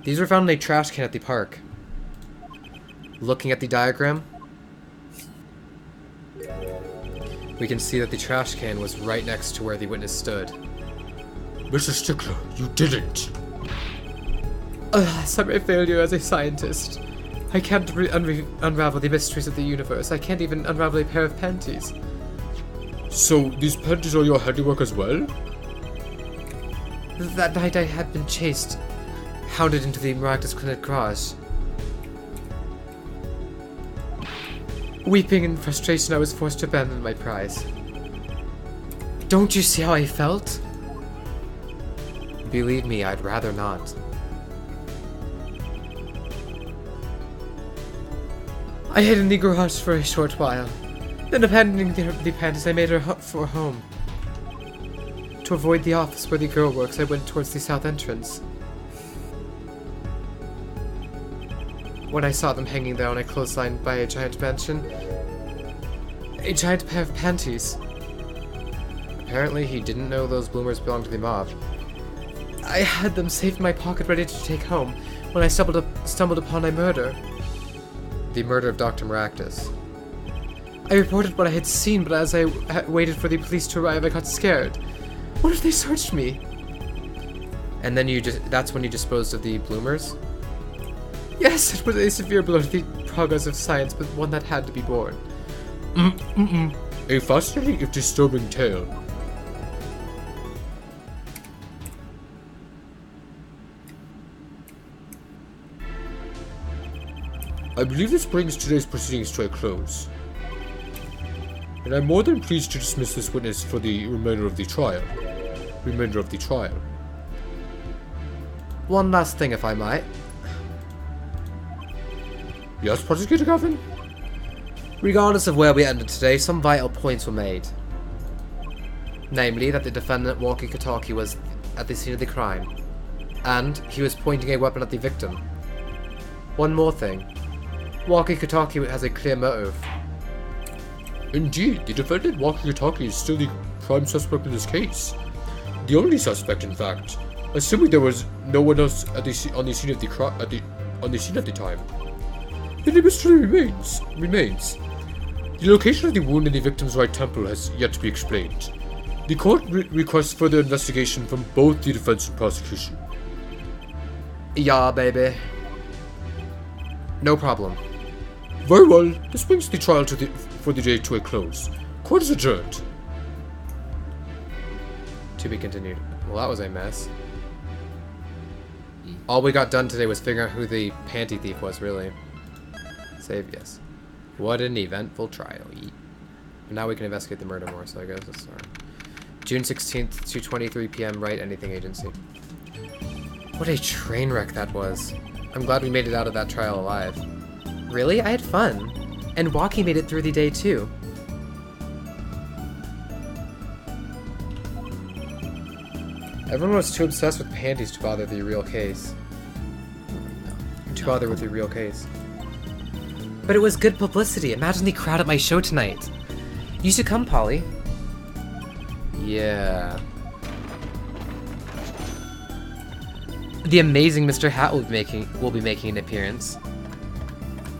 These were found in a trash can at the park. Looking at the diagram, we can see that the trash can was right next to where the witness stood. Mr. Stickler, you didn't. Alas, I'm a failure as a scientist. I can't unravel the mysteries of the universe. I can't even unravel a pair of panties. So, these panties are your handiwork as well? That night I had been chased, hounded into the miraculous clinic garage. Weeping in frustration, I was forced to abandon my prize. Don't you see how I felt? Believe me, I'd rather not. I hid in the garage for a short while. Then abandoning the panties, I made her for home. To avoid the office where the girl works, I went towards the south entrance. When I saw them hanging there on a clothesline by a giant mansion, a giant pair of panties. Apparently he didn't know those bloomers belonged to the mob. I had them saved in my pocket ready to take home when I stumbled upon a murder. The murder of Dr. Maractus. I reported what I had seen, but as I waited for the police to arrive, I got scared. What if they searched me? And then that's when you disposed of the bloomers? Yes, it was a severe blow to the progress of science, but one that had to be borne. A fascinating if disturbing tale. I believe this brings today's proceedings to a close. And I'm more than pleased to dismiss this witness for the remainder of the trial. One last thing, if I might. Yes, Prosecutor Gavin? Regardless of where we ended today, some vital points were made. Namely, that the defendant, Walkie-Talkie, was at the scene of the crime. And he was pointing a weapon at the victim. One more thing. Walkie-Talkie has a clear motive. Indeed, the defendant Walkie-Talkie is still the prime suspect in this case. The only suspect, in fact. Assuming there was no one else on the scene at the time. Then the mystery remains. The location of the wound in the victim's right temple has yet to be explained. The court requests further investigation from both the defense and prosecution. Yeah, baby. No problem. Very well, this brings the trial for the day to a close. Court is adjourned. To be continued. Well, that was a mess. All we got done today was figuring out who the panty thief was, really. Save, yes. What an eventful trial. But now we can investigate the murder more, so I guess let's start. June 16th, 2:23 p.m. Right, anything agency. What a train wreck that was. I'm glad we made it out of that trial alive. Really? I had fun. And Walkie made it through the day, too. Everyone was too obsessed with panties to bother the real case. To bother with the real case. But it was good publicity. Imagine the crowd at my show tonight. You should come, Polly. Yeah. The amazing Mr. Hat will be making an appearance.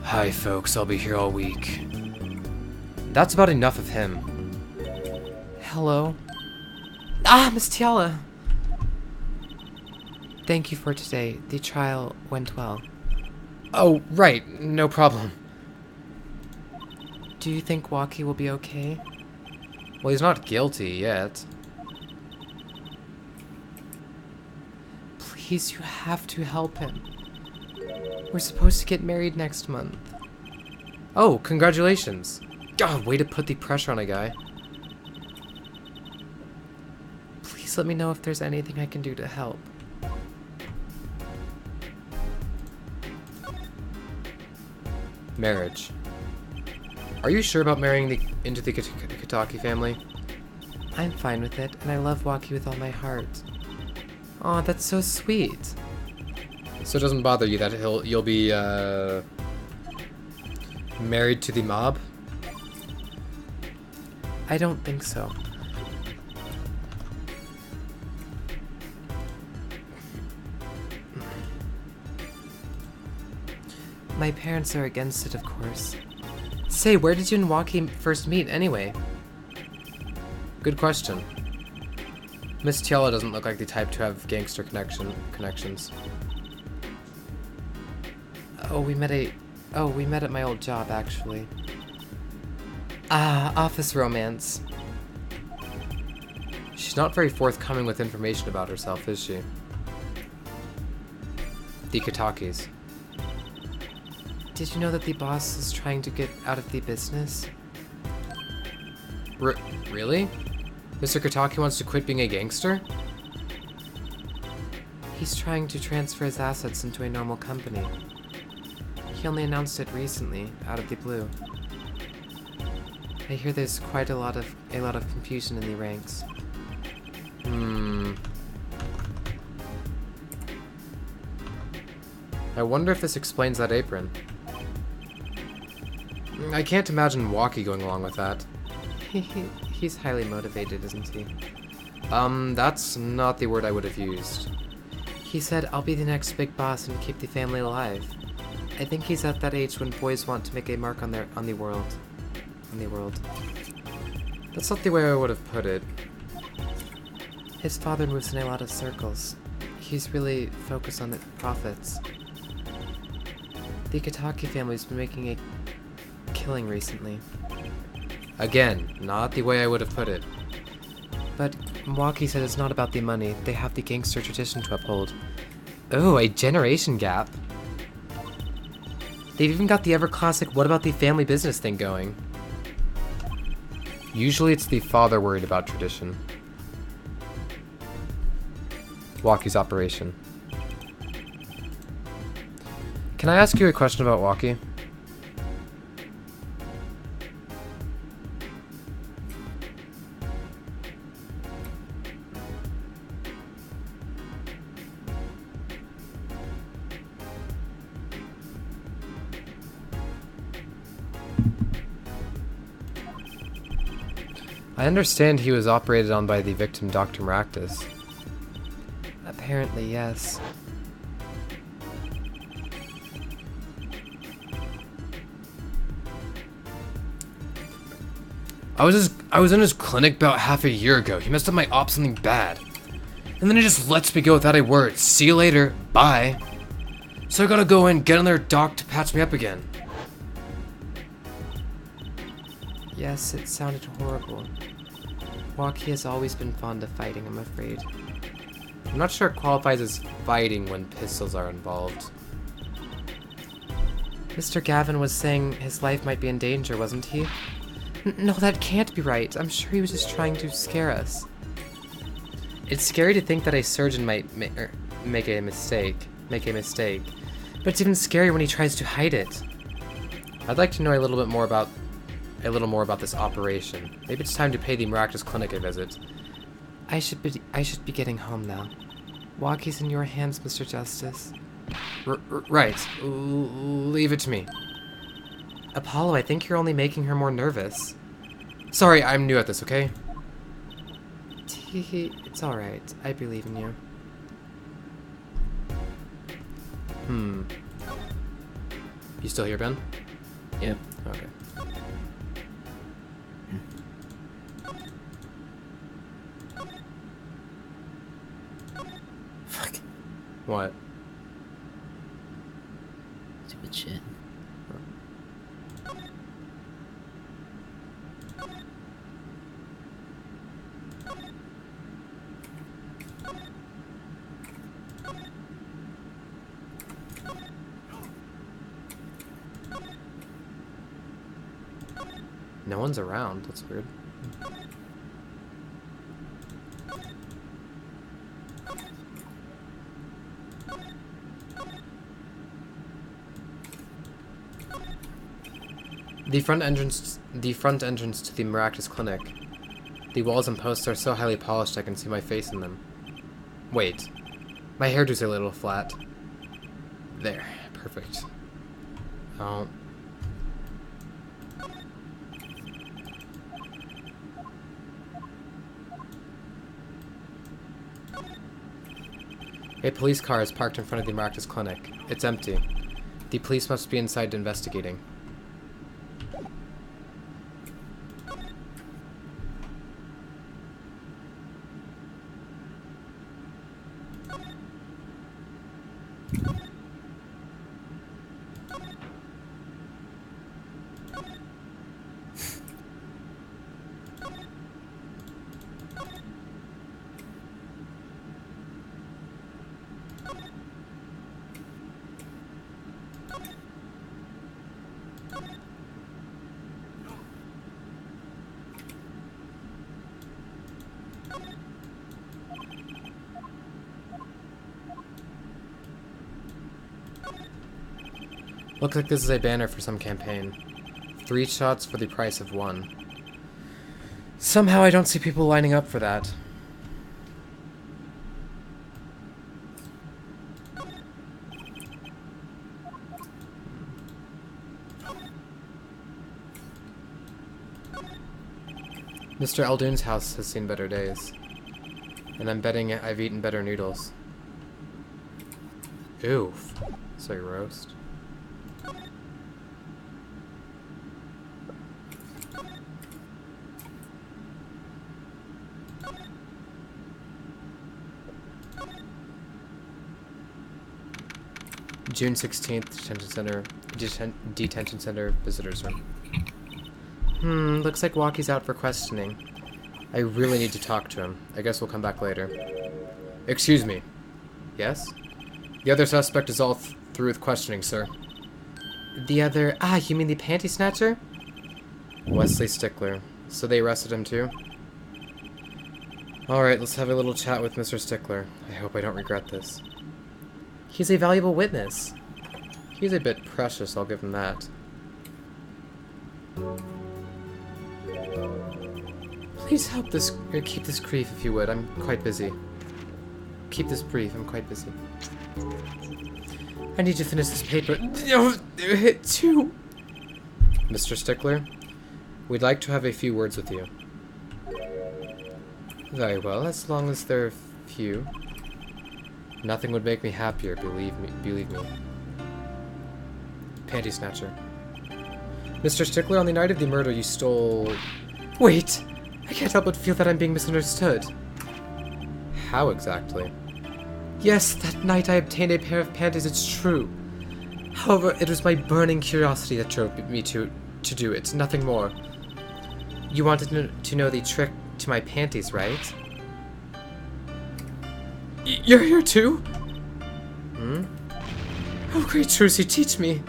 Hi, folks. I'll be here all week. That's about enough of him. Hello. Ah, Miss Tiala. Thank you for today. The trial went well. Oh, right. No problem. Do you think Walkie will be okay? Well, he's not guilty yet. Please, you have to help him. We're supposed to get married next month. Oh, congratulations. God, way to put the pressure on a guy. Please Please let me know if there's anything I can do to help. Marriage. Are you sure about marrying into the Kitaki family? I'm fine with it, and I love Waki with all my heart. Aw, that's so sweet. So it doesn't bother you that you'll be married to the mob? I don't think so. My parents are against it, of course. Say, where did you and Waki first meet, anyway? Good question. Miss Tiala doesn't look like the type to have gangster connections. We met at my old job, actually. Ah, office romance. She's not very forthcoming with information about herself, is she? The Kitakis. Did you know that the boss is trying to get out of the business? Really? Mr. Kitaki wants to quit being a gangster? He's trying to transfer his assets into a normal company. He only announced it recently, out of the blue. I hear there's quite a lot of confusion in the ranks. I wonder if this explains that apron. I can't imagine Waki going along with that. He's highly motivated, isn't he? That's not the word I would have used. He said, I'll be the next big boss and keep the family alive. I think he's at that age when boys want to make a mark on the world. That's not the way I would have put it. His father moves in a lot of circles. He's really focused on the profits. The Kitaki family's been making a killing recently. Again, not the way I would have put it. But Waki said it's not about the money. They have the gangster tradition to uphold. Oh, a generation gap. They've even got the ever-classic what about the family business thing going. Usually it's the father worried about tradition. Waki's operation. Can I ask you a question about Waki? I understand he was operated on by the victim Dr. Maractus. Apparently, yes. I was in his clinic about half a year ago. He messed up my op something bad. And then he just lets me go without a word. See you later. Bye. So I gotta go in, get another doc to patch me up again. Yes, it sounded horrible. Waki has always been fond of fighting, I'm afraid. I'm not sure it qualifies as fighting when pistols are involved. Mr. Gavin was saying his life might be in danger, wasn't he? No, that can't be right. I'm sure he was just trying to scare us. It's scary to think that a surgeon might make a mistake. But it's even scarier when he tries to hide it. I'd like to know a little more about this operation. Maybe it's time to pay the Maractus Clinic a visit. I should be getting home now. Waki's in your hands, Mr. Justice. Right. Leave it to me. Apollo, I think you're only making her more nervous. Sorry, I'm new at this, okay? It's alright. I believe in you. You still here, Ben? Yep. Okay. Fuck. What? Stupid shit. No one's around. That's weird. The front entrance to the Miraculous Clinic. The walls and posts are so highly polished I can see my face in them. Wait. My hairdo's a little flat. There. Perfect. Oh. A police car is parked in front of the Miraculous Clinic. It's empty. The police must be inside investigating. Looks like this is a banner for some campaign. 3 shots for the price of 1. Somehow I don't see people lining up for that. Mr. Eldoon's house has seen better days. And I'm betting I've eaten better noodles. Oof. So roast. June 16th, detention center visitors room. Looks like Walkie's out for questioning. I really need to talk to him. I guess we'll come back later. Excuse me. Yes? The other suspect is all through with questioning, sir. The other... Ah, you mean the panty snatcher? Wesley Stickler. So they arrested him too? Alright, let's have a little chat with Mr. Stickler. I hope I don't regret this. He's a valuable witness. He's a bit precious, I'll give him that. Please help this, keep this brief if you would. I'm quite busy. Keep this brief, I'm quite busy. I need to finish this paper. Hit too. Mr. Stickler, we'd like to have a few words with you. Very well, as long as they're few. Nothing would make me happier, believe me. Panty snatcher. Mr. Stickler, on the night of the murder, you stole... Wait! I can't help but feel that I'm being misunderstood. How exactly? Yes, that night I obtained a pair of panties, it's true. However, it was my burning curiosity that drove me to do it, nothing more. You wanted to know the trick to my panties, right? You're here too? Hmm? Oh, great Trucy, teach me.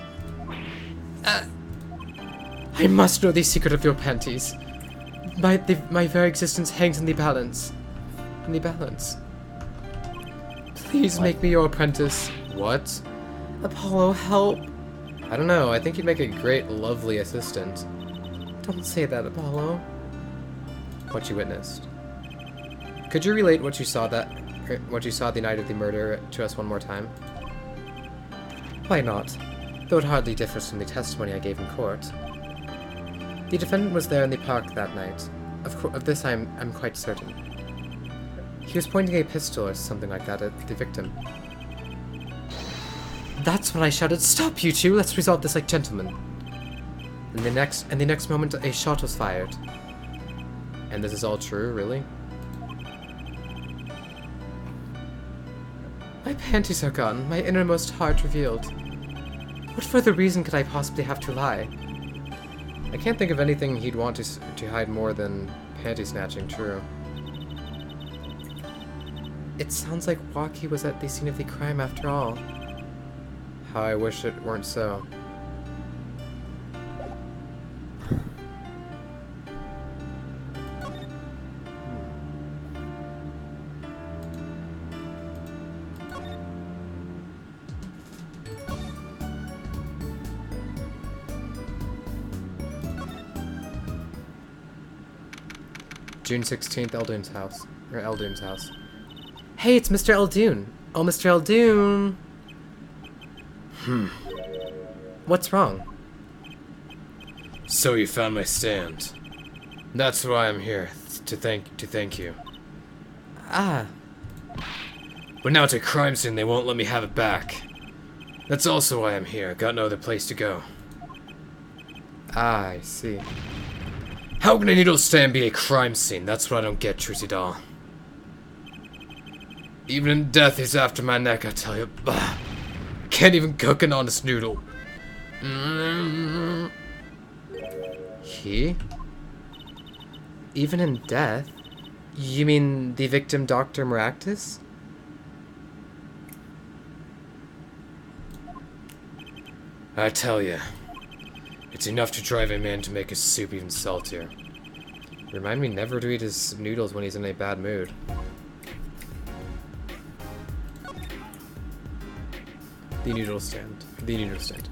I must know the secret of your panties. My very existence hangs in the balance. Please make me your apprentice. What? Apollo, help. I don't know, I think you'd make a great, lovely assistant. Don't say that, Apollo. What you witnessed. Could you relate what you saw the night of the murder to us one more time? Why not? Though it hardly differs from the testimony I gave in court. The defendant was there in the park that night. Of this I'm quite certain. He was pointing a pistol or something like that at the victim. That's when I shouted, "Stop, you two! Let's resolve this like gentlemen." And the next moment, a shot was fired. And this is all true, really? My panties are gone, my innermost heart revealed. What further reason could I possibly have to lie? I can't think of anything he'd want to hide more than panty snatching, true. It sounds like Walkie was at the scene of the crime after all. How I wish it weren't so. June 16th, Eldoon's house. Or Eldoon's house. Hey, it's Mr. Eldoon. Oh, Mr. Eldoon. What's wrong? So you found my stand. That's why I'm here, to thank you. Ah. But now it's a crime scene, they won't let me have it back. That's also why I'm here. Got no other place to go. Ah, I see. How can a needle stand be a crime scene? That's what I don't get, Trucy Doll. Even in death, he's after my neck, I tell you. Bah. Can't even cook an honest noodle. He? Even in death? You mean the victim, Dr. Maractus? I tell you, it's enough to drive a man to make his soup even saltier. Remind me never to eat his noodles when he's in a bad mood. The noodle stand. The noodle stand.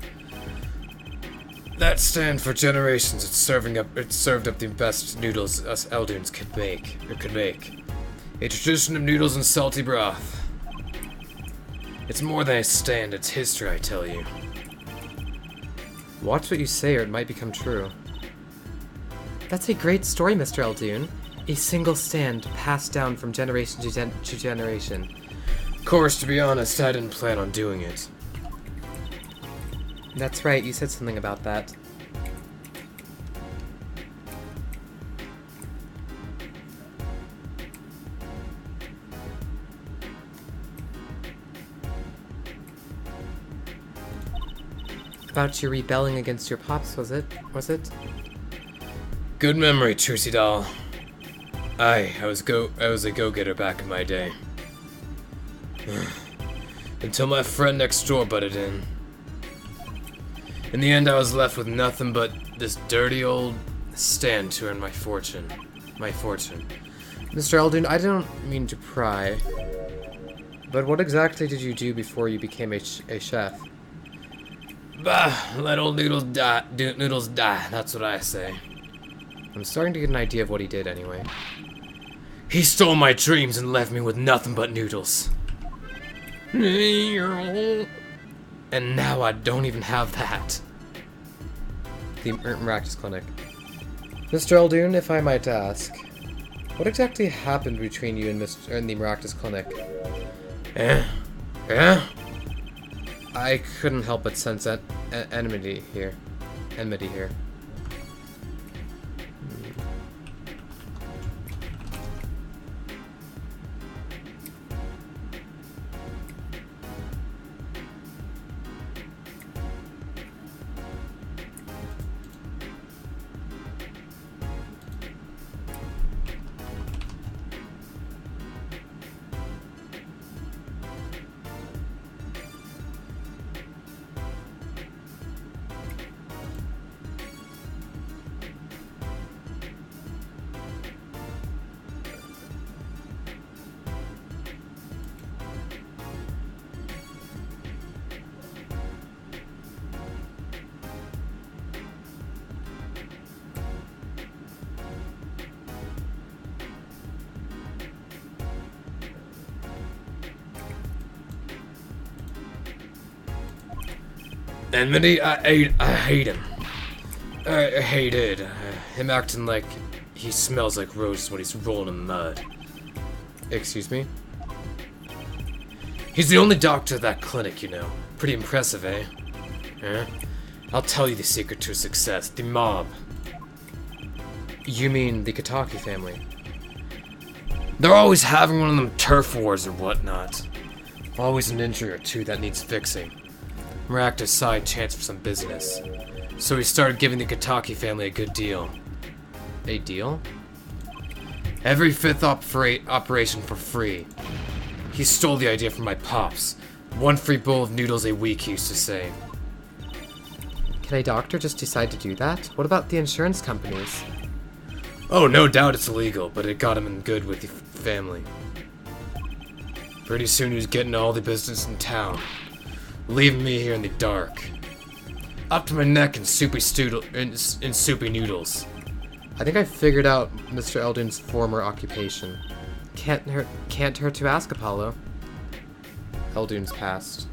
That stand for generations, it's served up the best noodles us Eldoons could make. A tradition of noodles and salty broth. It's more than a stand, it's history, I tell you. Watch what you say or it might become true. That's a great story, Mr. Eldoon. A single stand passed down from generation to generation. Of course, to be honest, I didn't plan on doing it. That's right, you said something about that. About you rebelling against your pops, was it? Good memory, Trucy Doll. I was a go-getter back in my day. Until my friend next door butted in. In the end, I was left with nothing but this dirty old stand to earn my fortune. Mr. Eldoon, I don't mean to pry, but what exactly did you do before you became a chef? Bah, let old noodles die. Noodles die, that's what I say. I'm starting to get an idea of what he did anyway. He stole my dreams and left me with nothing but noodles. And now I don't even have that. The Maractus Clinic. Mr. Eldoon, if I might ask, what exactly happened between you and the Maractus Clinic? Yeah? I couldn't help but sense enmity here. Enmity? I hate him. I hated him acting like he smells like roses when he's rolling in mud. Excuse me? He's the only doctor at that clinic, you know. Pretty impressive, eh? Huh? I'll tell you the secret to success. The mob. You mean the Kataki family? They're always having one of them turf wars or whatnot. Always an injury or two that needs fixing. Maractus saw a chance for some business. So he started giving the Kataki family a good deal. A deal? Every fifth operation for free. He stole the idea from my pops. One free bowl of noodles a week, he used to say. Can a doctor just decide to do that? What about the insurance companies? Oh, no doubt it's illegal, but it got him in good with the family. Pretty soon he was getting all the business in town, leaving me here in the dark. Up to my neck in soupy noodles. I think I figured out Mr. Eldon's former occupation. Can't hurt to ask, Apollo. Eldoon's past.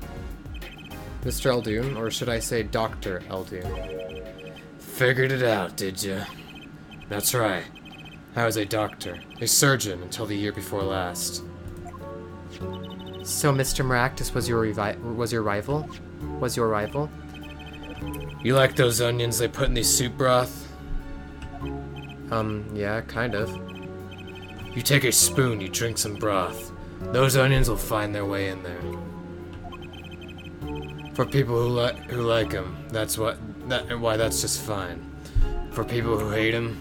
Mr. Eldoon, or should I say Dr. Eldoon? Figured it out, did ya? That's right. I was a doctor, a surgeon until the year before last. So Mr. Maractus was your rival? Was your rival? You like those onions they put in the soup broth? Yeah, kind of. You take a spoon, you drink some broth. Those onions will find their way in there. For people who like them, that's why that's just fine. For people who hate them,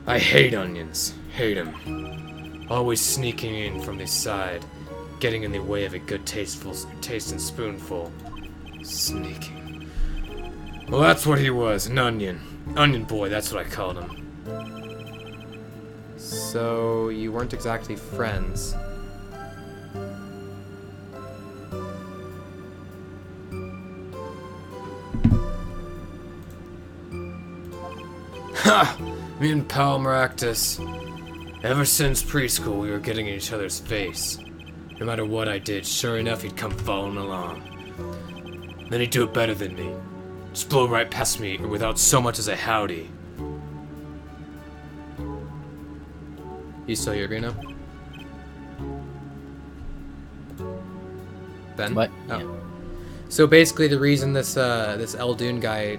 I hate onions. Hate them. Always sneaking in from the side, getting in the way of a good tasting spoonful. Sneaking. Well, that's what he was, an onion. Onion boy, that's what I called him. So you weren't exactly friends. Ha! Me and pal Maractus. Ever since preschool, we were getting in each other's face. No matter what I did, sure enough, he'd come following along. Then he'd do it better than me. Just blow right past me without so much as a howdy. You still here, Bruno? Ben? What? Oh. Yeah. So basically, the reason this Eldoon guy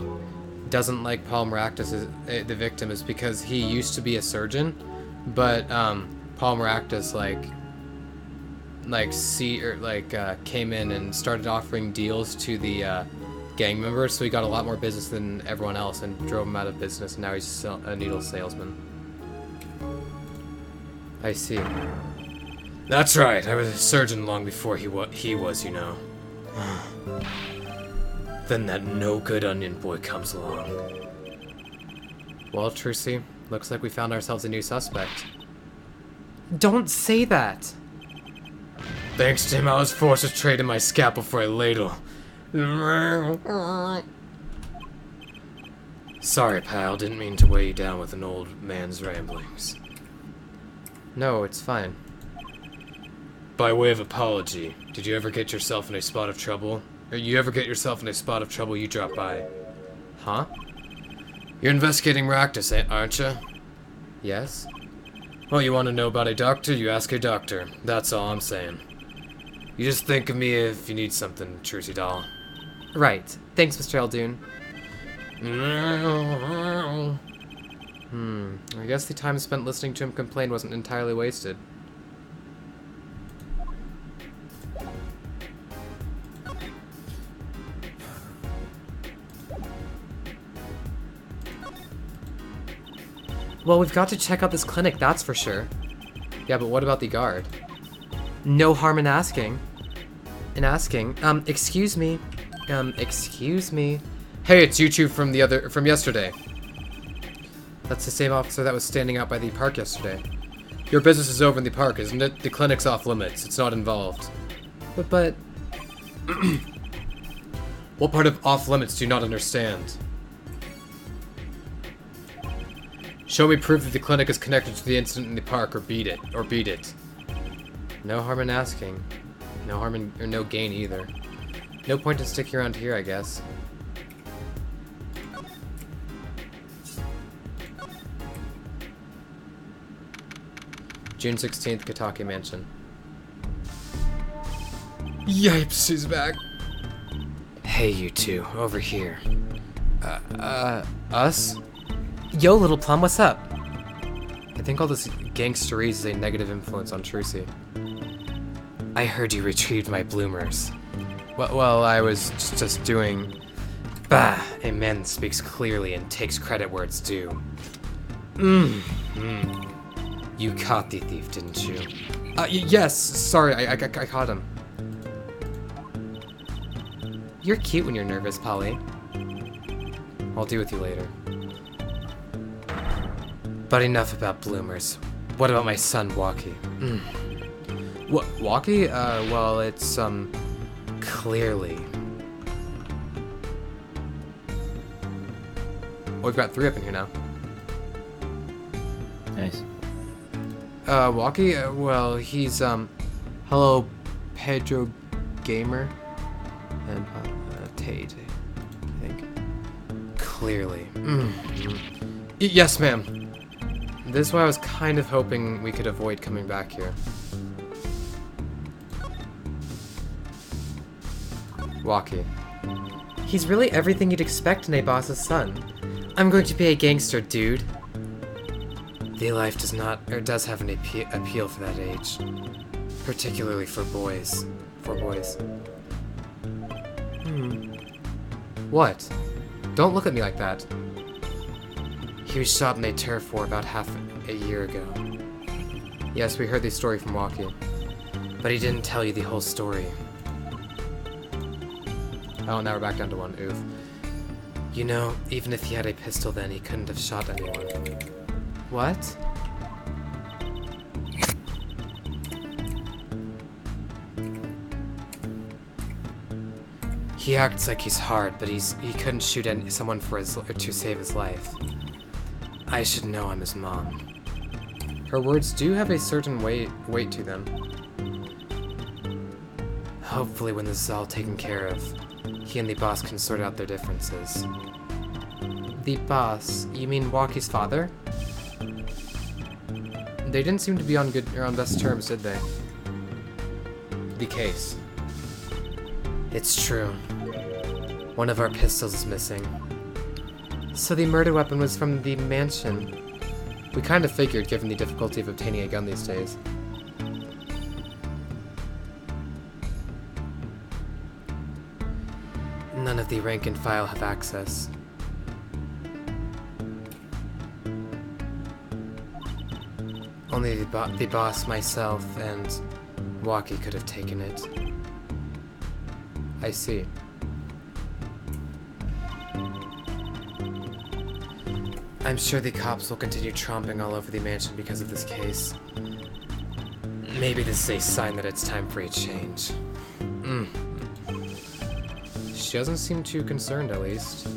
doesn't like Paul Maractus, the victim, is because he used to be a surgeon, but Paul Maractus came in and started offering deals to the gang members, so he got a lot more business than everyone else and drove him out of business, and now he's a needle salesman. I see. That's right, I was a surgeon long before he was, you know. Then that no-good onion boy comes along. Well, Trucy, looks like we found ourselves a new suspect. Don't say that! Thanks to him, I was forced to trade in my scalpel for a ladle. Sorry, pal, didn't mean to weigh you down with an old man's ramblings. No, it's fine. By way of apology, did you ever get yourself in a spot of trouble? Or you ever get yourself in a spot of trouble, you drop by? Huh? You're investigating Maractus, aren't you? Yes? Well, you want to know about a doctor, you ask a doctor. That's all I'm saying. You just think of me if you need something, Trucy doll. Right. Thanks, Mr. Eldoon. I guess the time spent listening to him complain wasn't entirely wasted. Well, we've got to check out this clinic, that's for sure. Yeah, but what about the guard? No harm in asking. Excuse me. Excuse me. Hey, it's you two from yesterday. That's the same officer that was standing out by the park yesterday. Your business is over in the park, isn't it? The clinic's off limits. It's not involved. But... What part of off limits do you not understand? Show me proof that the clinic is connected to the incident in the park, or beat it. No harm in asking. No harm in, or no gain either. No point in sticking around here, I guess. June 16th, Kataki Mansion. Yipes, he's back. Hey, you two, over here. Us? Yo, Little Plum, what's up? I think all this gangsterese is a negative influence on Trucy. I heard you retrieved my bloomers. Well, I was just doing... Bah! A man speaks clearly and takes credit where it's due. You caught the thief, didn't you? Yes, sorry, I caught him. You're cute when you're nervous, Polly. I'll deal with you later. But enough about bloomers. What about my son, Walkie? What, Walkie? Well, it's, clearly. Well, we've got 3 up in here now. Nice. Walkie? Well, he's, hello, Pedro Gamer. And, Tate, I think. Clearly. Yes, ma'am. This is why I was kind of hoping we could avoid coming back here. Walkie. He's really everything you'd expect in a boss's son. I'm going to be a gangster, dude. The life does not, or does have an appeal for that age. Particularly for boys. What? Don't look at me like that. He was shot in a turf war about half a year ago. Yes, we heard the story from Walkie. But he didn't tell you the whole story. Oh, now we're back down to 1. Oof. You know, even if he had a pistol then, he couldn't have shot anyone. What? He acts like he's hard, but he couldn't shoot someone to save his life. I should know I'm his mom. Her words do have a certain weight to them. Hopefully when this is all taken care of, he and the boss can sort out their differences. The boss? You mean Walkie's father? They didn't seem to be on best terms, did they? The case. It's true. One of our pistols is missing. So the murder weapon was from the mansion. We kind of figured, given the difficulty of obtaining a gun these days. None of the rank and file have access. Only the boss, myself, and Walkie could have taken it. I see. I'm sure the cops will continue tromping all over the mansion because of this case. Maybe this is a sign that it's time for a change. She doesn't seem too concerned, at least.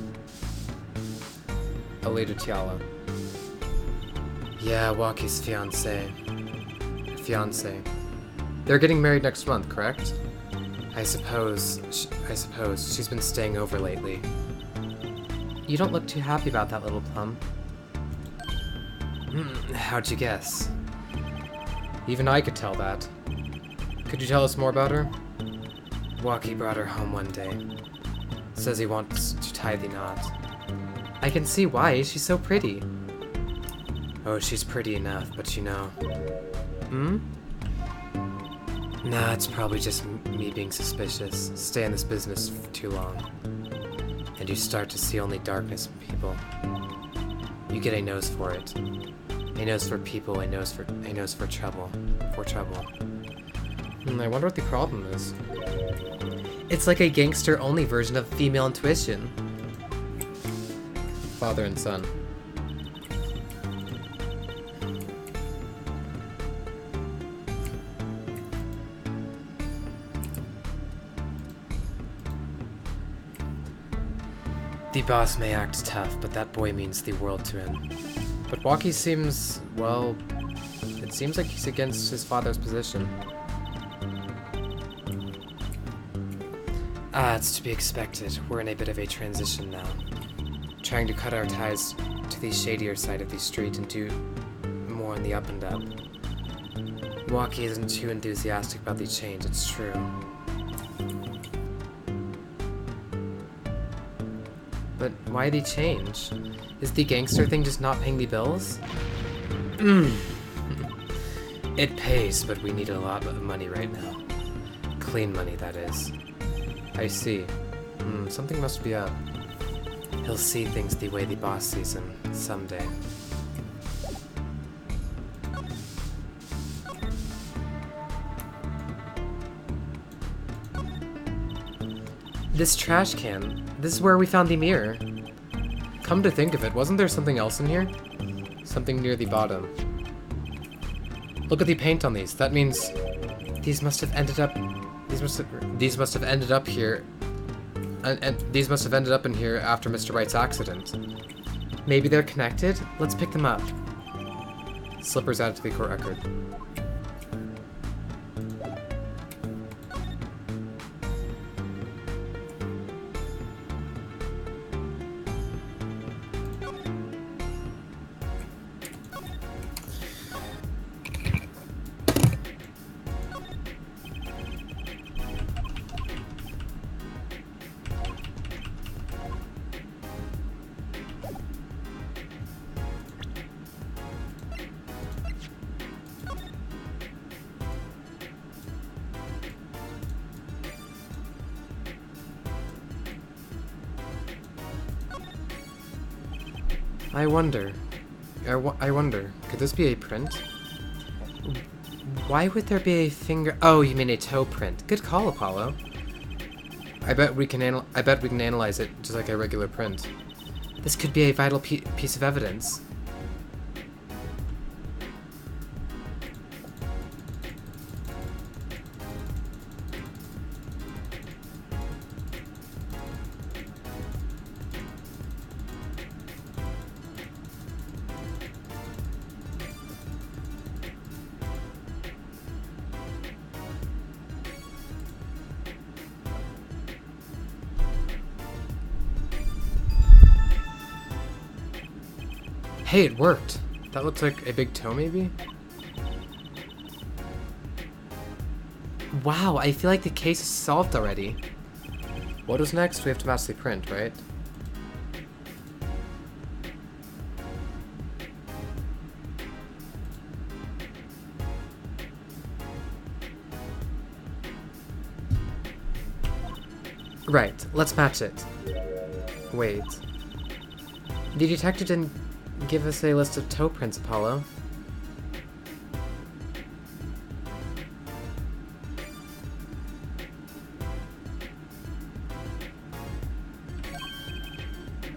Alita Tiala. Yeah, Walkie's fiancé. They're getting married next month, correct? I suppose she's been staying over lately. You don't look too happy about that, little plum. How'd you guess? Even I could tell that. Could you tell us more about her? Walkie brought her home one day. Says he wants to tie the knot. I can see why, she's so pretty. Oh, she's pretty enough, but you know... Nah, it's probably just me being suspicious. Stay in this business for too long. And you start to see only darkness in people. You get a nose for it. A nose for people, a nose for trouble. I wonder what the problem is. It's like a gangster-only version of female intuition. Father and son. The boss may act tough, but that boy means the world to him. But Walkie seems, well, it seems like he's against his father's position. It's to be expected. We're in a bit of a transition now. Trying to cut our ties to the shadier side of the street and do more on the up and up. Walkie isn't too enthusiastic about the change, it's true. But why the change? Is the gangster thing just not paying the bills? It pays, but we need a lot of money right now. Clean money, that is. I see. Something must be up. He'll see things the way the boss sees them, someday. This trash can. This is where we found the mirror. Come to think of it, wasn't there something else in here? Something near the bottom. Look at the paint on these. That means these must have ended up. These must have ended up here. And these must have ended up in here after Mr. Wright's accident. Maybe they're connected? Let's pick them up. Slippers added to the court record. I wonder, could this be a print? Why would there be a finger? Oh, you mean a toe print. Good call, Apollo. I bet we can analyze it just like a regular print. This could be a vital piece of evidence. Hey, it worked. That looks like a big toe, maybe? Wow, I feel like the case is solved already. What is next? We have to match the print, right? Right, let's match it. Wait. The detective didn't give us a list of toe prints, Apollo.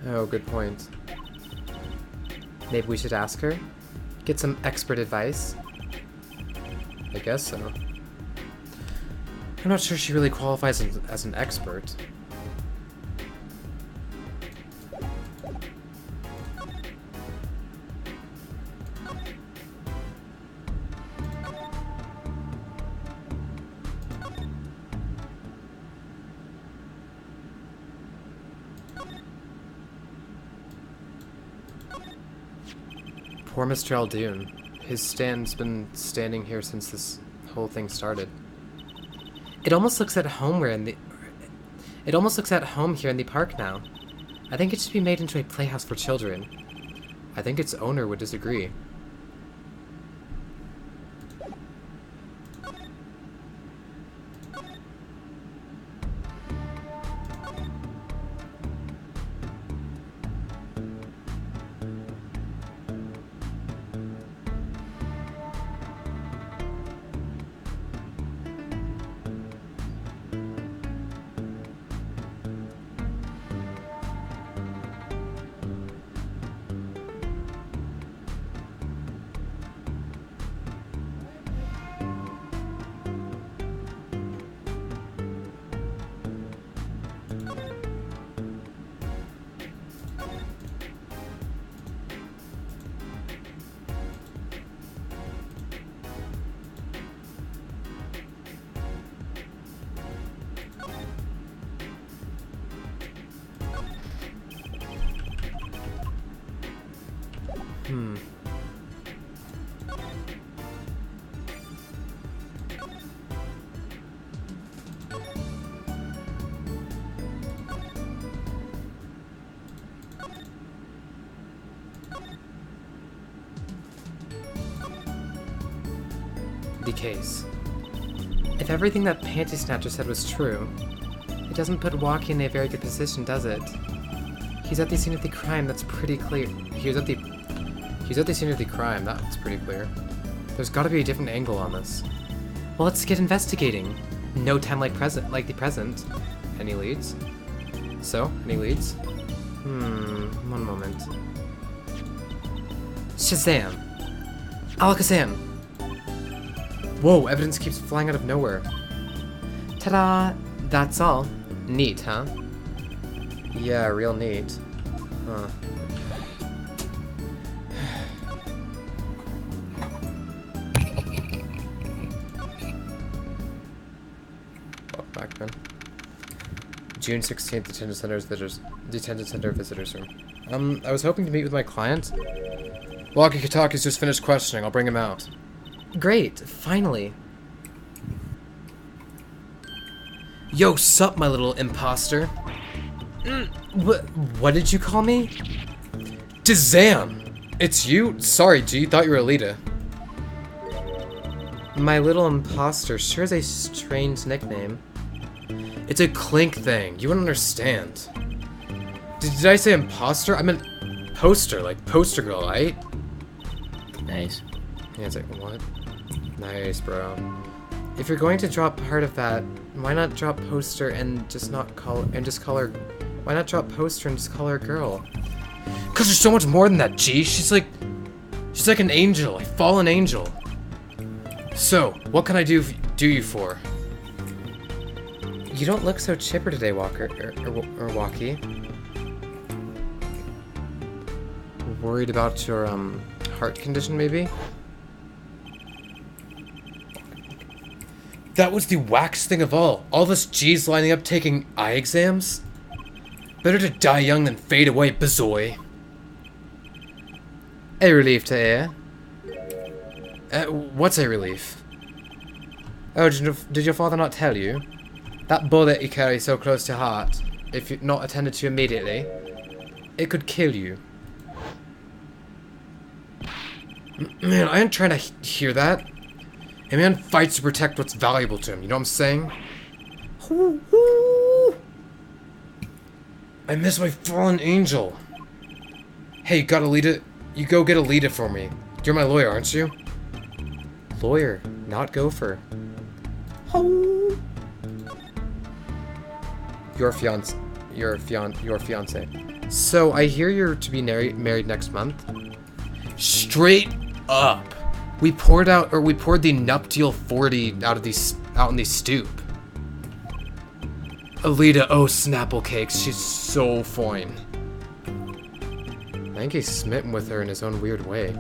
Oh, good point. Maybe we should ask her? Get some expert advice? I guess so. I'm not sure she really qualifies as an expert. Poor Mr. Aldoon. His stand's been standing here since this whole thing started. It almost looks at home here in the park now. I think it should be made into a playhouse for children. I think its owner would disagree. The case. If everything that Panty Snatcher said was true, it doesn't put Walkie in a very good position, does it? He's at the scene of the crime, that's pretty clear. He's at the scene of the crime, that's pretty clear. There's gotta be a different angle on this. Well, let's get investigating. No time like the present. Any leads? So, any leads? One moment. Shazam! Alakazam! Whoa, evidence keeps flying out of nowhere. Ta-da! That's all. Neat, huh? Yeah, real neat. Huh. back then. June 16th, detention center visitors room. I was hoping to meet with my client. Walkie Kataki's just finished questioning. I'll bring him out. Great, finally. Yo, sup, my little imposter? What did you call me? Dazam! It's you? Sorry, G. Thought you were Alita. My little imposter sure is a strange nickname. It's a Clink thing. You wouldn't understand. Did I say imposter? I meant poster, like poster girl, right? Nice. Yeah, it's like, what? Nice, bro. If you're going to drop part of that, why not drop poster and just call her... Why not drop poster and just call her girl? Cause there's so much more than that, G. She's like an angel, a fallen angel. So, what can I do you for? You don't look so chipper today, Walker, or Walkie. Worried about your, heart condition, maybe? That was the wackest thing of all. All of us G's lining up taking eye exams? Better to die young than fade away, Bazoy. A relief to hear. What's a relief? Oh, did your father not tell you? That bullet you carry so close to heart, if you're not attended to immediately, it could kill you. Man, I ain't trying to hear that. A man fights to protect what's valuable to him, you know what I'm saying? I miss my fallen angel. Hey, you got Alita? You go get Alita for me. You're my lawyer, aren't you? Lawyer, not gopher. Your fiance. So I hear you're to be married next month. Straight up. We poured the nuptial 40 out in the stoop. Alita, oh Snapple Cakes, she's so fine. I think he's smitten with her in his own weird way.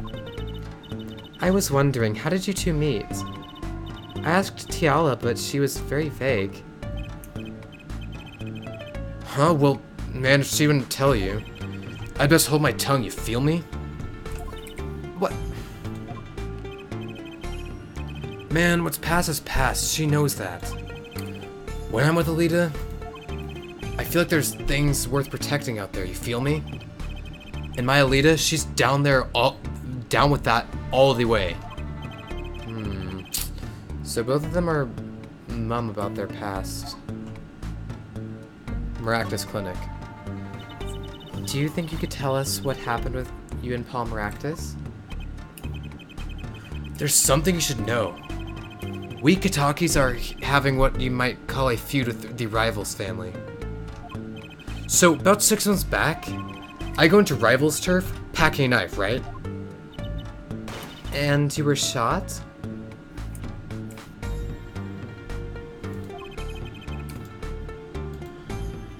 I was wondering, how did you two meet? I asked Tiala, but she was very vague. Huh? Well, man, if she wouldn't tell you, I'd best hold my tongue, you feel me? What? Man, what's past is past. She knows that. When I'm with Alita, I feel like there's things worth protecting out there, you feel me? And my Alita, she's down with that all the way. So both of them are mum about their past. Maractus Clinic. Do you think you could tell us what happened with you and Paul Maractus? There's something you should know. We Katakis are having what you might call a feud with the Rivals family. So, about 6 months back, I go into Rivals turf, packing a knife, right? And you were shot?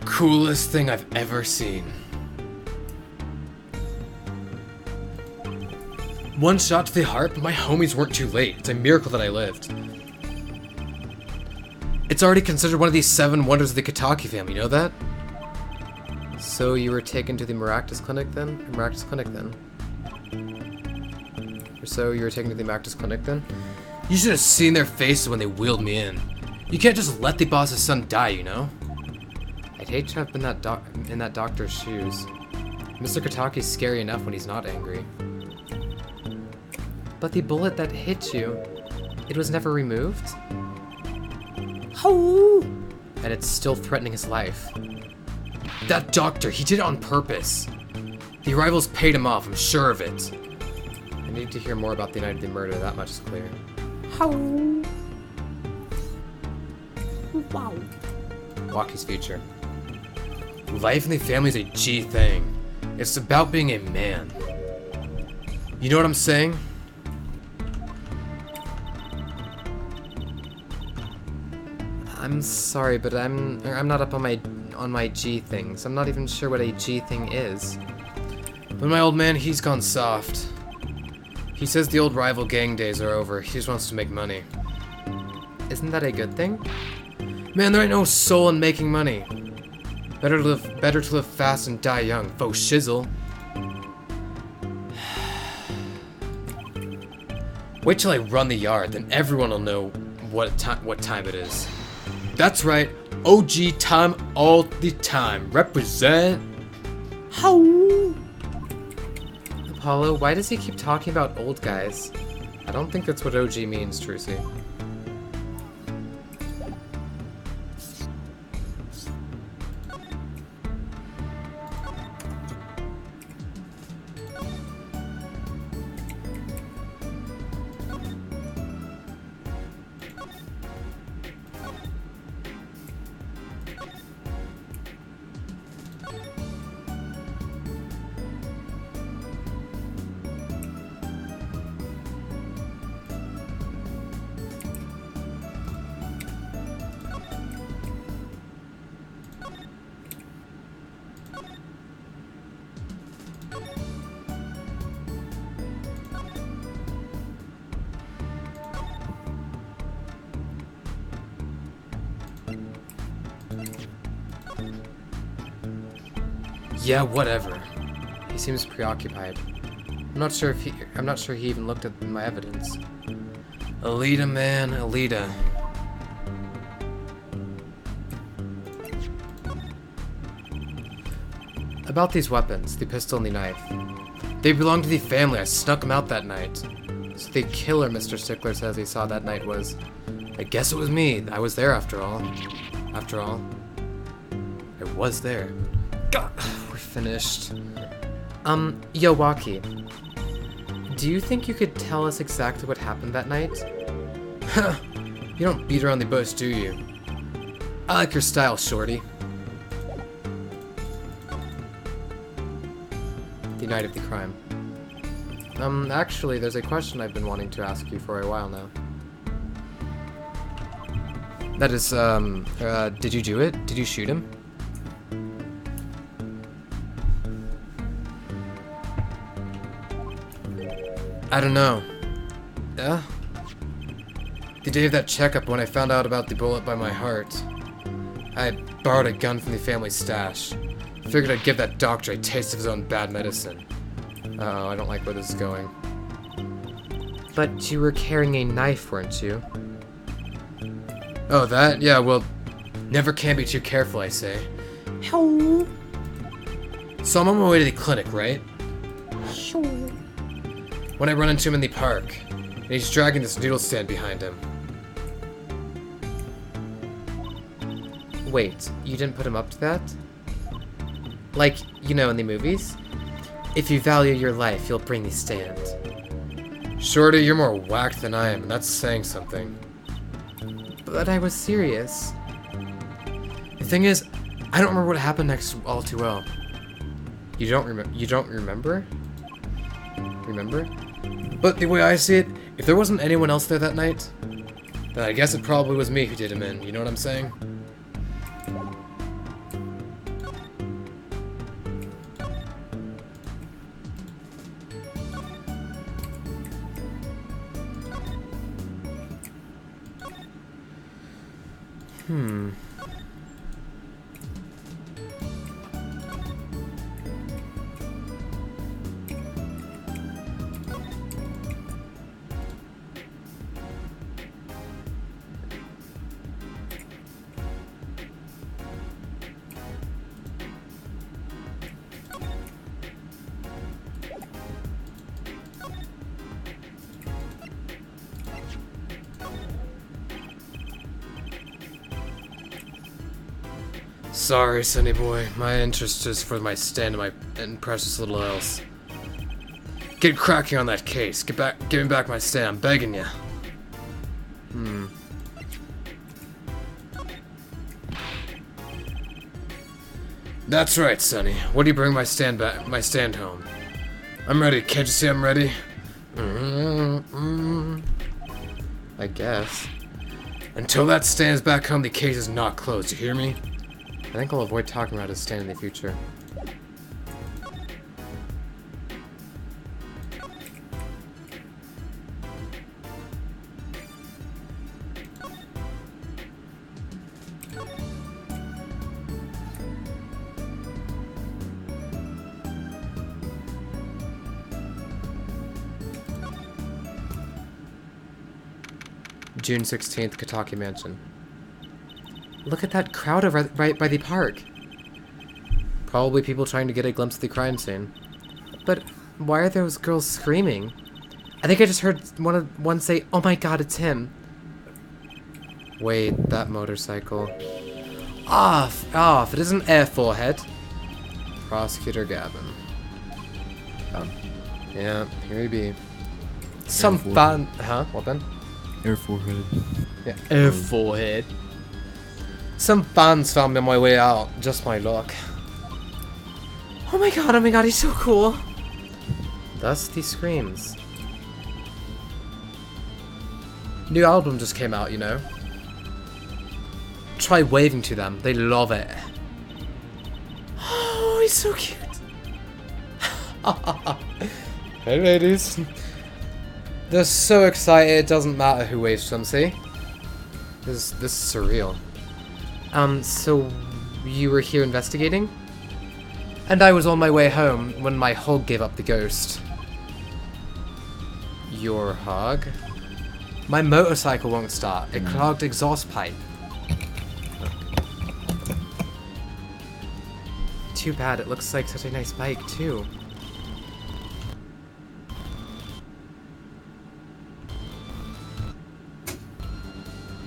Coolest thing I've ever seen. One shot to the heart, but my homies weren't too late. It's a miracle that I lived. It's already considered one of the 7 wonders of the Kataki family, you know that? So you were taken to the Maractus Clinic then? So you were taken to the Maractus Clinic then? You should have seen their faces when they wheeled me in. You can't just let the boss's son die, you know? I'd hate to have been in that doctor's shoes. Mr. Kataki's scary enough when he's not angry. But the bullet that hit you, it was never removed? Oh! And it's still threatening his life. That doctor, he did it on purpose. The rivals paid him off, I'm sure of it. I need to hear more about the night of the murder, that much is clear. How? Wow. Walkie's future. Life in the family is a G thing. It's about being a man. You know what I'm saying? I'm sorry, but I'm not up on my G things. I'm not even sure what a G thing is. But my old man, he's gone soft. He says the old rival gang days are over. He just wants to make money. Isn't that a good thing? Man, there ain't no soul in making money. Better to live fast and die young. Faux shizzle. Wait till I run the yard, then everyone will know what time it is. That's right, OG time all the time. Represent. How? Apollo, why does he keep talking about old guys? I don't think that's what OG means, Trucy. Yeah, whatever. He seems preoccupied. I'm not sure he even looked at my evidence. Alita, man, Alita. About these weapons, the pistol and the knife. They belong to the family. I snuck them out that night. So the killer Mr. Stickler says he saw that night was... I guess it was me. I was there after all. After all. I was there. God, we're finished. Yo, Waki. Do you think you could tell us exactly what happened that night? Huh. You don't beat around the bush, do you? I like your style, shorty. The night of the crime. Actually, there's a question I've been wanting to ask you for a while now. That is, did you do it? Did you shoot him? I don't know. Yeah? The day of that checkup, when I found out about the bullet by my heart, I had borrowed a gun from the family stash. Figured I'd give that doctor a taste of his own bad medicine. Uh-oh, I don't like where this is going. But you were carrying a knife, weren't you? Oh, that? Yeah, well, never can be too careful, I say. How? So I'm on my way to the clinic, right? Sure. When I run into him in the park, and he's dragging this noodle stand behind him. Wait, you didn't put him up to that? Like, you know, in the movies? If you value your life, you'll bring the stand. Shorty, you're more whacked than I am, and that's saying something. But I was serious. The thing is, I don't remember what happened next all too well. You don't remember? Remember? But the way I see it, if there wasn't anyone else there that night, then I guess it probably was me who did him in, you know what I'm saying? Sorry, Sonny boy. My interest is for my stand and precious little else. Get cracking on that case. Give me back my stand. I'm begging you. That's right, Sonny. What do you bring my stand home? I'm ready. Can't you see I'm ready? I guess. Until that stands back home, the case is not closed. You hear me? I think I'll avoid talking about his stand in the future. June 16th, Kataki Mansion. Look at that crowd over right by the park. Probably people trying to get a glimpse of the crime scene. But why are those girls screaming? I think I just heard one say, "Oh my god, it's him." Wait, that motorcycle. Off. It isn't air forehead. Prosecutor Gavin. Yeah, here he be. Some fun. Huh? What then? Air forehead. Yeah, air forehead. Some fans found me on my way out. Just my luck. Oh my god, he's so cool. Thus the screams. New album just came out, you know. Try waving to them. They love it. Oh, he's so cute. Hey, ladies. They're so excited. It doesn't matter who waves to them. See? This is surreal. So you were here investigating? And I was on my way home when my hog gave up the ghost. Your hog? My motorcycle won't start. It clogged exhaust pipe. Too bad. It looks like such a nice bike, too.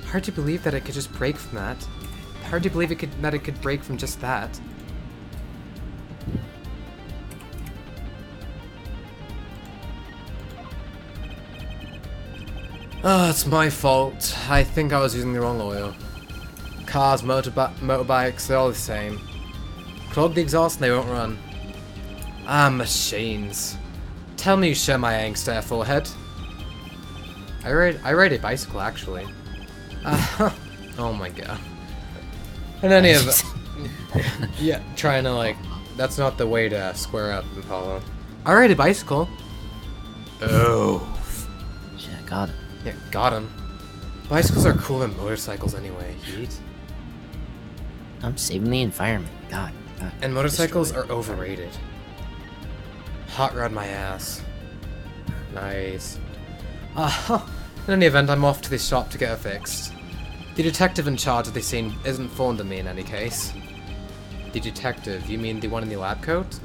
Hard to believe that it could just break from that. Hard to believe that it could break from just that. Oh, it's my fault. I think I was using the wrong oil. Cars, motorbikes, they're all the same. Clog the exhaust and they won't run. Machines. Tell me you share my angst, air forehead. I ride a bicycle, actually. Oh my god. In any event, yeah, trying to like, that's not the way to square up, Apollo. I ride a bicycle. Oh. Shit, I got it. Yeah, got him. Bicycles are cooler than motorcycles anyway, Heat. I'm saving the environment. God. And motorcycles are overrated. Hot rod my ass. Nice. In any event, I'm off to the shop to get her fixed. The detective in charge of the scene isn't fond of me in any case. The detective? You mean the one in the lab coat?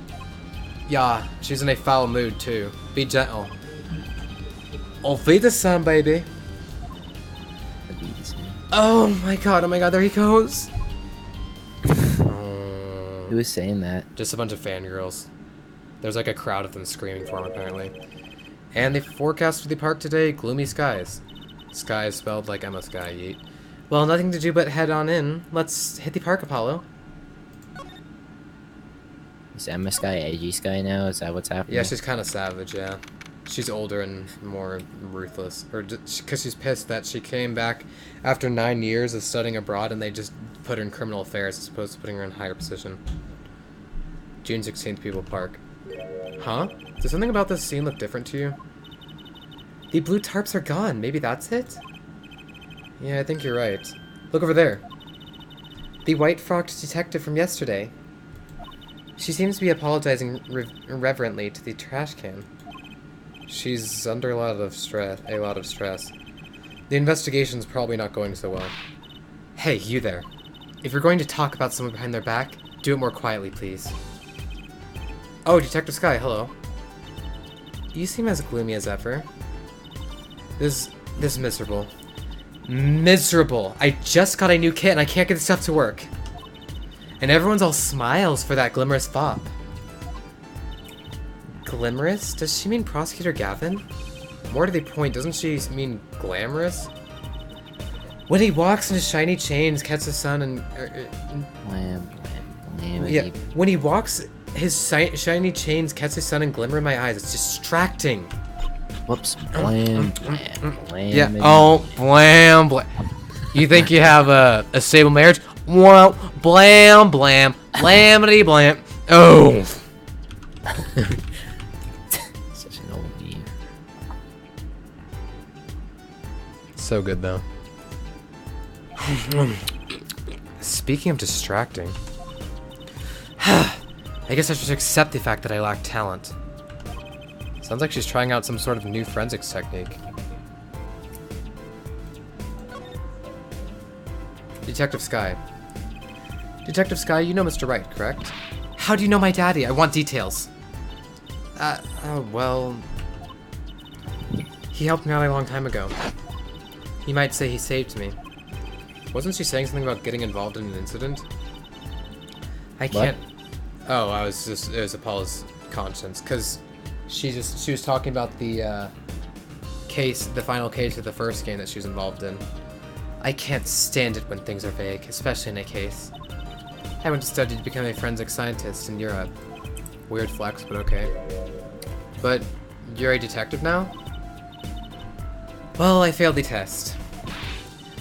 Yeah, she's in a foul mood too. Be gentle. Auf Wiedersehen, baby. Oh my god, there he goes. Who was saying that? Just a bunch of fangirls. There's like a crowd of them screaming for him, apparently. And the forecast for the park today, gloomy skies. Skies spelled like Emma Sky, yeet. Well, nothing to do but head on in. Let's hit the park, Apollo. Is Emma Sky AG Sky now? Is that what's happening? Yeah, she's kind of savage, yeah. She's older and more ruthless. Or because she's pissed that she came back after 9 years of studying abroad and they just put her in criminal affairs as opposed to putting her in a higher position. June 16th, People Park. Huh? Does something about this scene look different to you? The blue tarps are gone. Maybe that's it? Yeah, I think you're right. Look over there. The white-frocked detective from yesterday. She seems to be apologizing reverently to the trash can. She's under a lot of stress. The investigation's probably not going so well. Hey, you there. If you're going to talk about someone behind their back, do it more quietly, please. Oh, Detective Sky, hello. You seem as gloomy as ever. This is miserable. Miserable! I just got a new kit and I can't get the stuff to work. And everyone's all smiles for that glimmerous fop. Glimmerous? Does she mean Prosecutor Gavin? More to the point, doesn't she mean glamorous? When he walks in his shiny chains, catches the sun and... yeah, when he walks, his shiny chains catch the sun and glimmer in my eyes. It's distracting. Whoops. Blam, blam, blam. Yeah, oh, blam, blam. You think you have a stable marriage? Well, blam, blam, blamity, blam. Oh. Such an old meme. So good, though. Speaking of distracting, I guess I should accept the fact that I lack talent. Sounds like she's trying out some sort of new forensics technique. Detective Sky. Detective Sky, you know Mr. Wright, correct? How do you know my daddy? I want details. Well... He helped me out a long time ago. You might say he saved me. Wasn't she saying something about getting involved in an incident? I can't... Oh, it was Apollo's conscience, because she was talking about the final case of the first game that she was involved in. I can't stand it when things are vague, especially in a case. I went to study to become a forensic scientist in Europe. Weird flex, but okay. But you're a detective now? Well, I failed the test.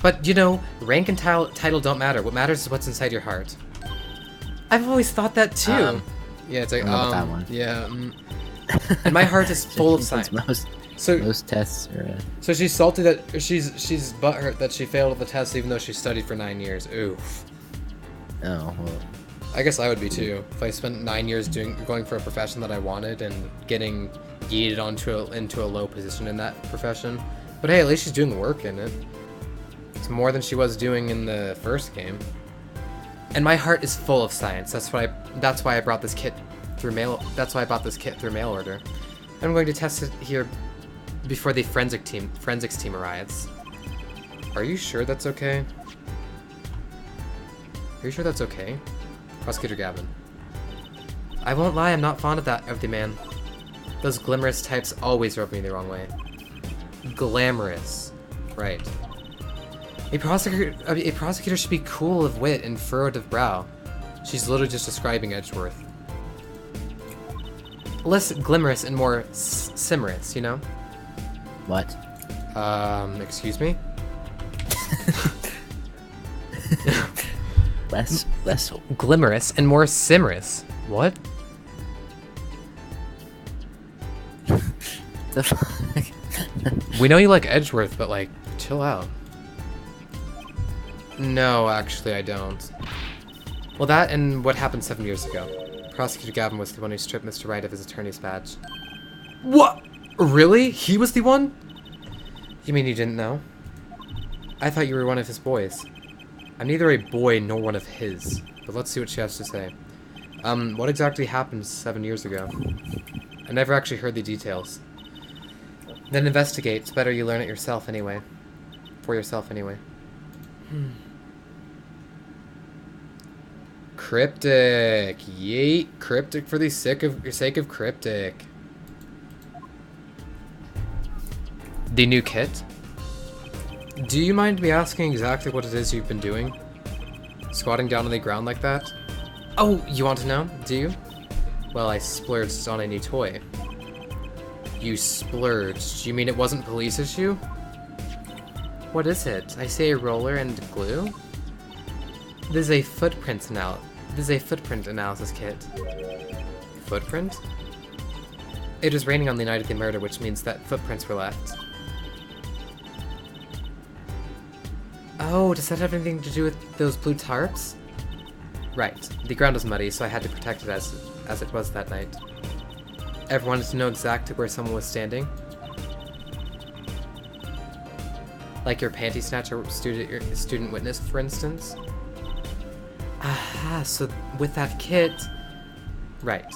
But, you know, rank and title don't matter. What matters is what's inside your heart. I've always thought that too. Yeah, it's like, that one. Yeah. And my heart is full of science. Most tests are... So she's salty that she's butthurt that she failed the test even though she studied for 9 years. Oof. Oh, well. I guess I would be too. If I spent 9 years going for a profession that I wanted and getting yeeted into a low position in that profession. But hey, at least she's doing the work in it. It's more than she was doing in the first game. And my heart is full of science. That's why I brought this kit through mail. That's why I bought this kit through mail order. I'm going to test it here before the forensics team arrives. Are you sure that's okay? Are you sure that's okay? Prosecutor Gavin. I won't lie, I'm not fond of the man. Those glamorous types always rub me the wrong way. Glamorous. Right. A prosecutor should be cool of wit and furrowed of brow. She's literally just describing Edgeworth. Less glamorous and more simorous, you know? What? Excuse me? less glamorous and more simorous. What? The fuck? We know you like Edgeworth, but like, chill out. No, actually I don't. Well, that and what happened 7 years ago. Prosecutor Gavin was the one who stripped Mr. Wright of his attorney's badge. What? Really? He was the one? You mean you didn't know? I thought you were one of his boys. I'm neither a boy nor one of his, but let's see what she has to say. What exactly happened 7 years ago? I never actually heard the details. Then investigate. It's better you learn it yourself anyway. For yourself anyway. Cryptic. Yeet. Cryptic for the sake of cryptic. The new kit? Do you mind me asking exactly what it is you've been doing? Squatting down on the ground like that? Oh, you want to know? Do you? Well, I splurged on a new toy. You splurged. You mean it wasn't police issue? What is it? I see a roller and glue? This is a footprint analysis kit. Footprint? It was raining on the night of the murder, which means that footprints were left. Oh, does that have anything to do with those blue tarps? Right. The ground was muddy, so I had to protect it as it was that night. Ever wanted to know exactly where someone was standing? Like your panty snatcher student witness, for instance? Aha, so with that kit... Right.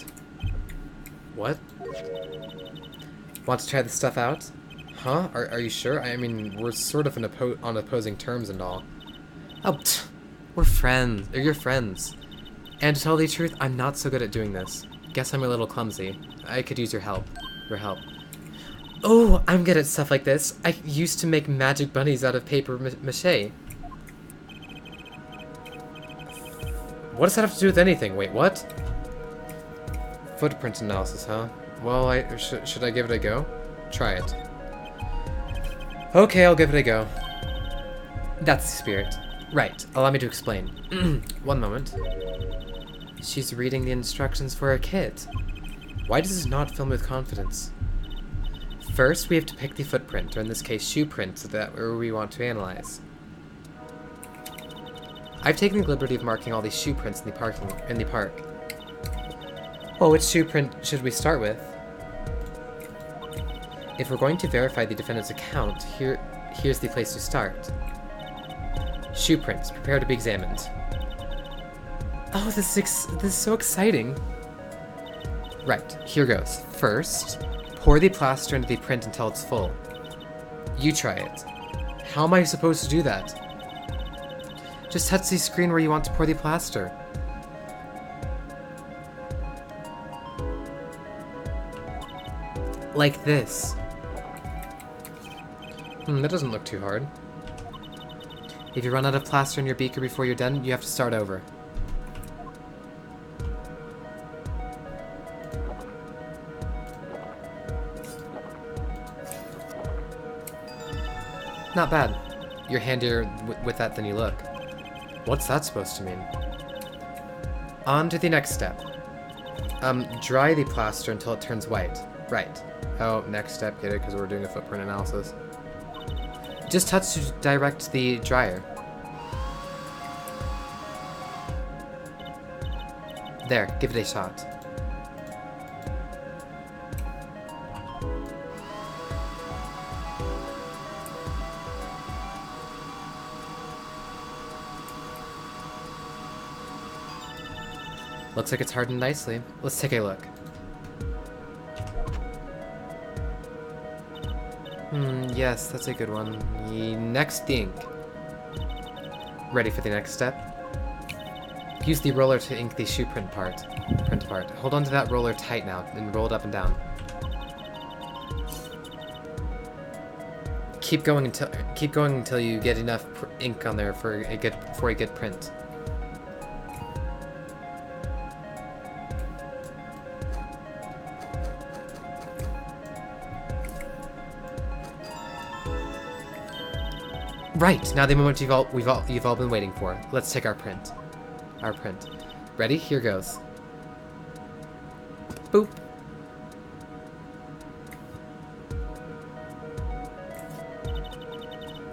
What? Want to try this stuff out? Huh? Are you sure? I mean, we're sort of on opposing terms and all. Oh, we're friends. Or you're friends. And to tell the truth, I'm not so good at doing this. Guess I'm a little clumsy. I could use your help. Oh, I'm good at stuff like this. I used to make magic bunnies out of paper mache. What does that have to do with anything? Wait, what? Footprint analysis, huh? Well, should I give it a go? Try it. Okay, I'll give it a go. That's the spirit. Right, allow me to explain. One moment. She's reading the instructions for her kit. Why does this not fill me with confidence? First, we have to pick the footprint, or in this case, shoe print, that we want to analyze. I've taken the liberty of marking all these shoe prints in the park. Well, which shoe print should we start with? If we're going to verify the defendant's account, here's the place to start. Shoe prints. Prepare to be examined. Oh, this is so exciting. Right, here goes. First, pour the plaster into the print until it's full. You try it. How am I supposed to do that? Just touch the screen where you want to pour the plaster. Like this. That doesn't look too hard. If you run out of plaster in your beaker before you're done, you have to start over. Not bad. You're handier with that than you look. What's that supposed to mean? On to the next step. Dry the plaster until it turns white. Right. Oh, next step, get it? Because we're doing a footprint analysis. Just touch to direct the dryer. There, give it a shot. Looks like it's hardened nicely. Let's take a look. Yes, that's a good one. Next, the ink. Ready for the next step? Use the roller to ink the shoe print part. Hold on to that roller tight now, and roll it up and down. Keep going until you get enough ink on there for a good print. Right, now the moment you've all been waiting for. Let's take our print. Ready? Here goes. Boop.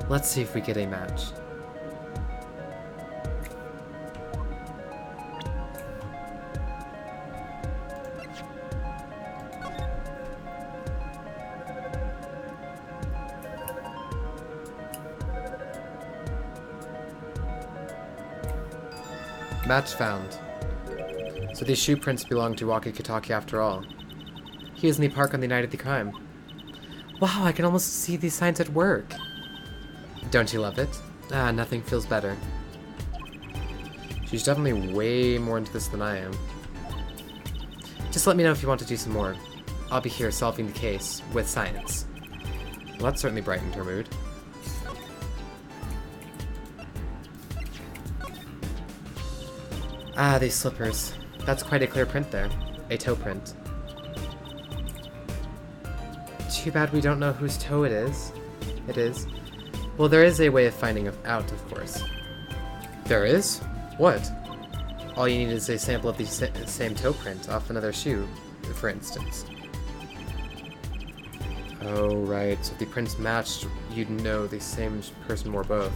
Let's see if we get a match. Match found. So these shoe prints belong to Waki Kitaki after all. He is in the park on the night of the crime. Wow, I can almost see these signs at work. Don't you love it? Ah, nothing feels better. She's definitely way more into this than I am. Just let me know if you want to do some more. I'll be here solving the case with science. Well, that certainly brightened her mood. Ah, these slippers. That's quite a clear print there. A toe print. Too bad we don't know whose toe it is. Well, there is a way of finding out, of course. There is? What? All you need is a sample of the same toe print off another shoe, for instance. Oh, right. So if the prints matched, you'd know the same person wore both.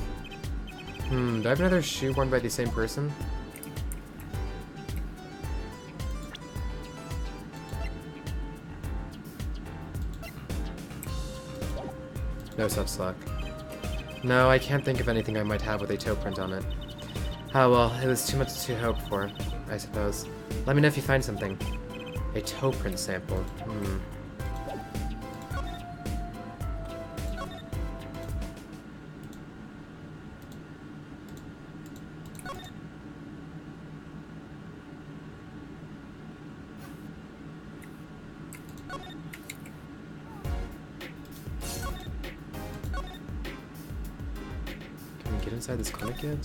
Do I have another shoe worn by the same person? No such luck. No, I can't think of anything I might have with a toe print on it. Oh well, it was too much to hope for, I suppose. Let me know if you find something. A toe print sample. Get inside this clinic yet?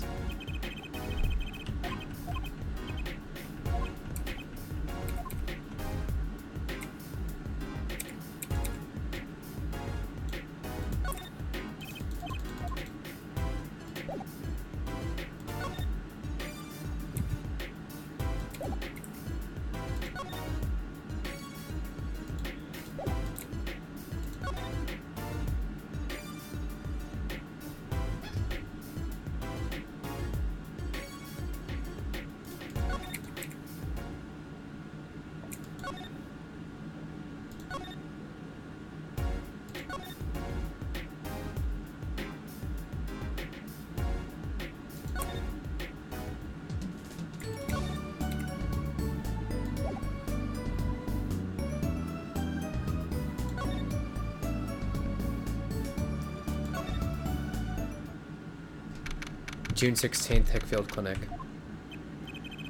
June 16th, Hickfield Clinic.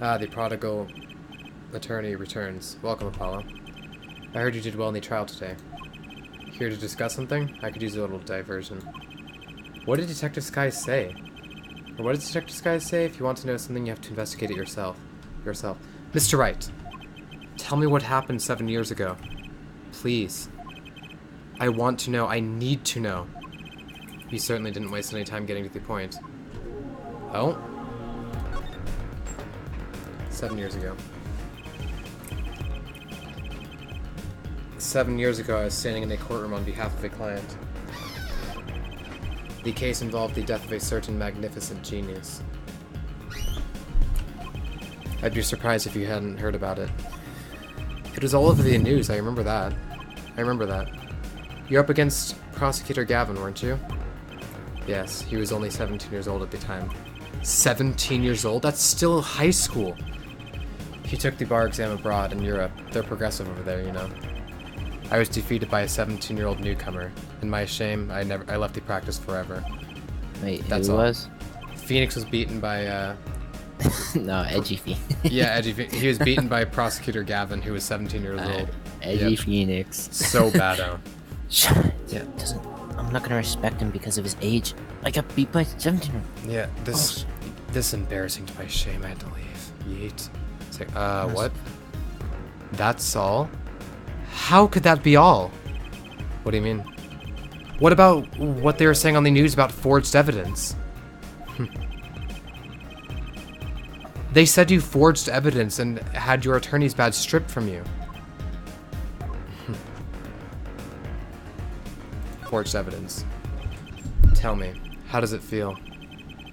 Ah, the prodigal attorney returns. Welcome, Apollo. I heard you did well in the trial today. Here to discuss something? I could use a little diversion. What did Detective Skies say? Or what does Detective Skies say? If you want to know something, you have to investigate it yourself. Mr. Wright, tell me what happened 7 years ago. Please. I want to know. I need to know. You certainly didn't waste any time getting to the point. Oh? 7 years ago. 7 years ago, I was standing in a courtroom on behalf of a client. The case involved the death of a certain magnificent genius. I'd be surprised if you hadn't heard about it. It was all over the news, I remember that. You're up against Prosecutor Gavin, weren't you? Yes, he was only 17 years old at the time. 17 years old? That's still high school! He took the bar exam abroad in Europe. They're progressive over there, you know. I was defeated by a 17-year-old newcomer. In my shame, I left the practice forever. Wait, That's who all. was? Phoenix was beaten by, No, Edgy Phoenix. yeah, he was beaten by Prosecutor Gavin, who was 17 years old. Edgy Yep. Phoenix. So bad. Yeah. I'm not gonna respect him because of his age. I got beat by 17. Yeah, this embarrassing to my shame, I had to leave. Yeet. It's like, what? That's all? How could that be all? What do you mean? What about what they were saying on the news about forged evidence? They said you forged evidence and had your attorney's badge stripped from you. Forged evidence. Tell me, how does it feel?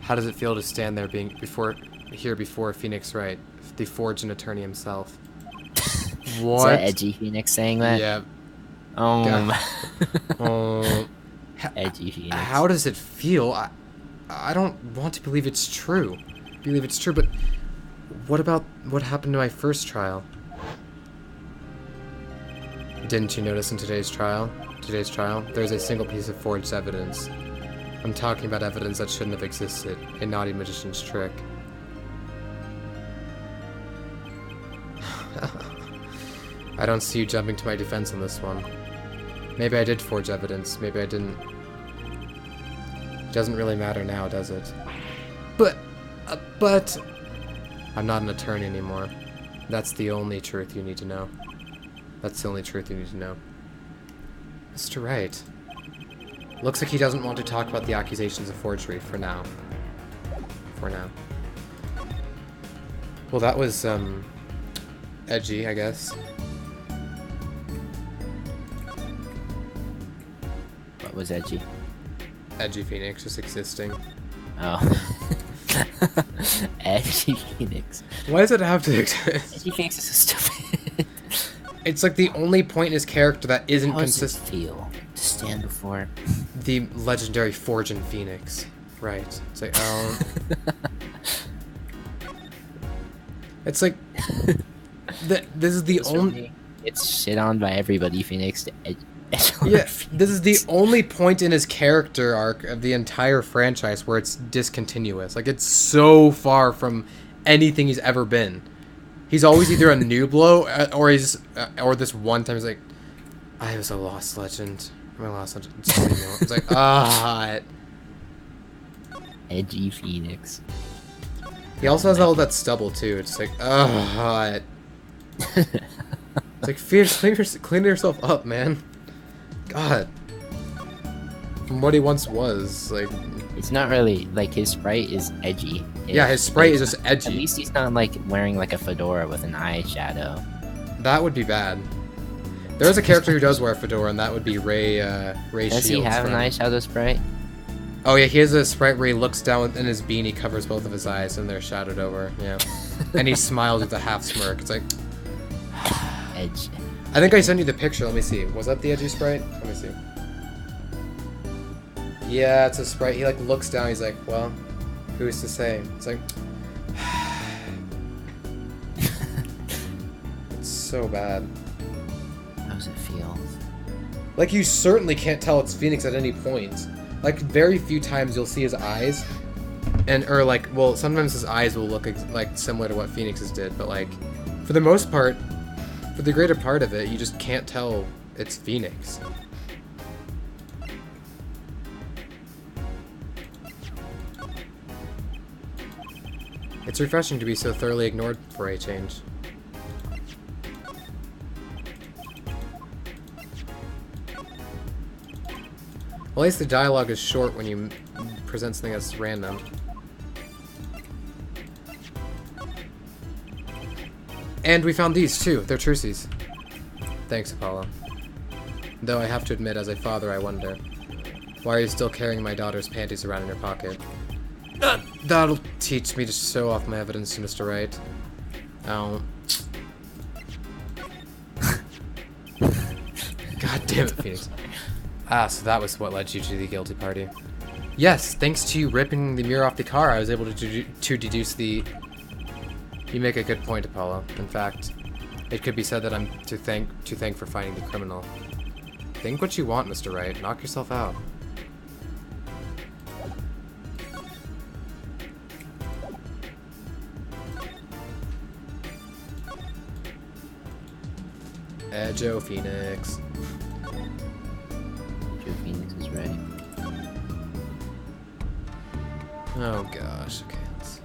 How does it feel to stand there before Phoenix Wright, the forged attorney himself? What? Is that Edgy Phoenix saying that? Yeah. Oh. Edgy Phoenix. How does it feel? I don't want to believe it's true. But what about what happened to my first trial? Didn't you notice in today's trial, there's a single piece of forged evidence. I'm talking about evidence that shouldn't have existed. A naughty magician's trick. I don't see you jumping to my defense on this one. Maybe I did forge evidence, maybe I didn't. Doesn't really matter now, does it? But... I'm not an attorney anymore. That's the only truth you need to know. Mr. Wright. Looks like he doesn't want to talk about the accusations of forgery for now. Well, that was, edgy, I guess. What was Edgy? Edgy Phoenix just existing. Oh. Edgy Phoenix. Why does it have to exist? Edgy Phoenix is so stupid. It's like the only point in his character that isn't How does it consistent. feel to stand before The legendary Forging Phoenix. Right. It's like, it's like... this is the only... It's shit on by everybody, Phoenix. Yeah, this is the only point in his character arc of the entire franchise where it's discontinuous. Like, it's so far from anything he's ever been. He's always either a Nublo, or this one time he's like, I was a lost legend. I'm a lost legend. It's like, Edgy Phoenix. He also has all that stubble, too. It's like, It's like, Phoenix, clean yourself up, man. God. From what he once was, like... It's not really, like, his sprite is edgy. Yeah, his sprite is just edgy. At least he's not, like, wearing, like, a fedora with an eyeshadow. That would be bad. There is a character who does wear a fedora, and that would be Ray Does Shields. he have an eyeshadow sprite? Oh yeah, he has a sprite where he looks down and his beanie covers both of his eyes, and they're shadowed over, yeah. And he smiles with a half smirk. It's like... Edge. I think I sent you the picture, let me see. Was that the edgy sprite? Let me see. Yeah, it's a sprite. He, like, looks down, he's like, well, who's to say? It's like... It's so bad. How does it feel? Like, you certainly can't tell it's Phoenix at any point. Like, very few times you'll see his eyes, or like, well, sometimes his eyes will look like similar to what Phoenix's did, but like, for the most part, for the greater part of it, you just can't tell it's Phoenix. It's refreshing to be so thoroughly ignored for a change. Well, at least the dialogue is short when you present something that's random. And we found these too. They're Trucy's. Thanks, Apollo. Though I have to admit, as a father, I wonder, why are you still carrying my daughter's panties around in your pocket? That'll teach me to show off my evidence to Mr. Wright. Oh. God damn it, Phoenix. Ah, so that was what led you to the guilty party. Yes, thanks to you ripping the mirror off the car, I was able to deduce the... You make a good point, Apollo. In fact, it could be said that I'm to thank for finding the criminal. Think what you want, Mr. Wright. Knock yourself out. Joe Phoenix. Joe Phoenix is ready. Oh gosh, okay. Let's...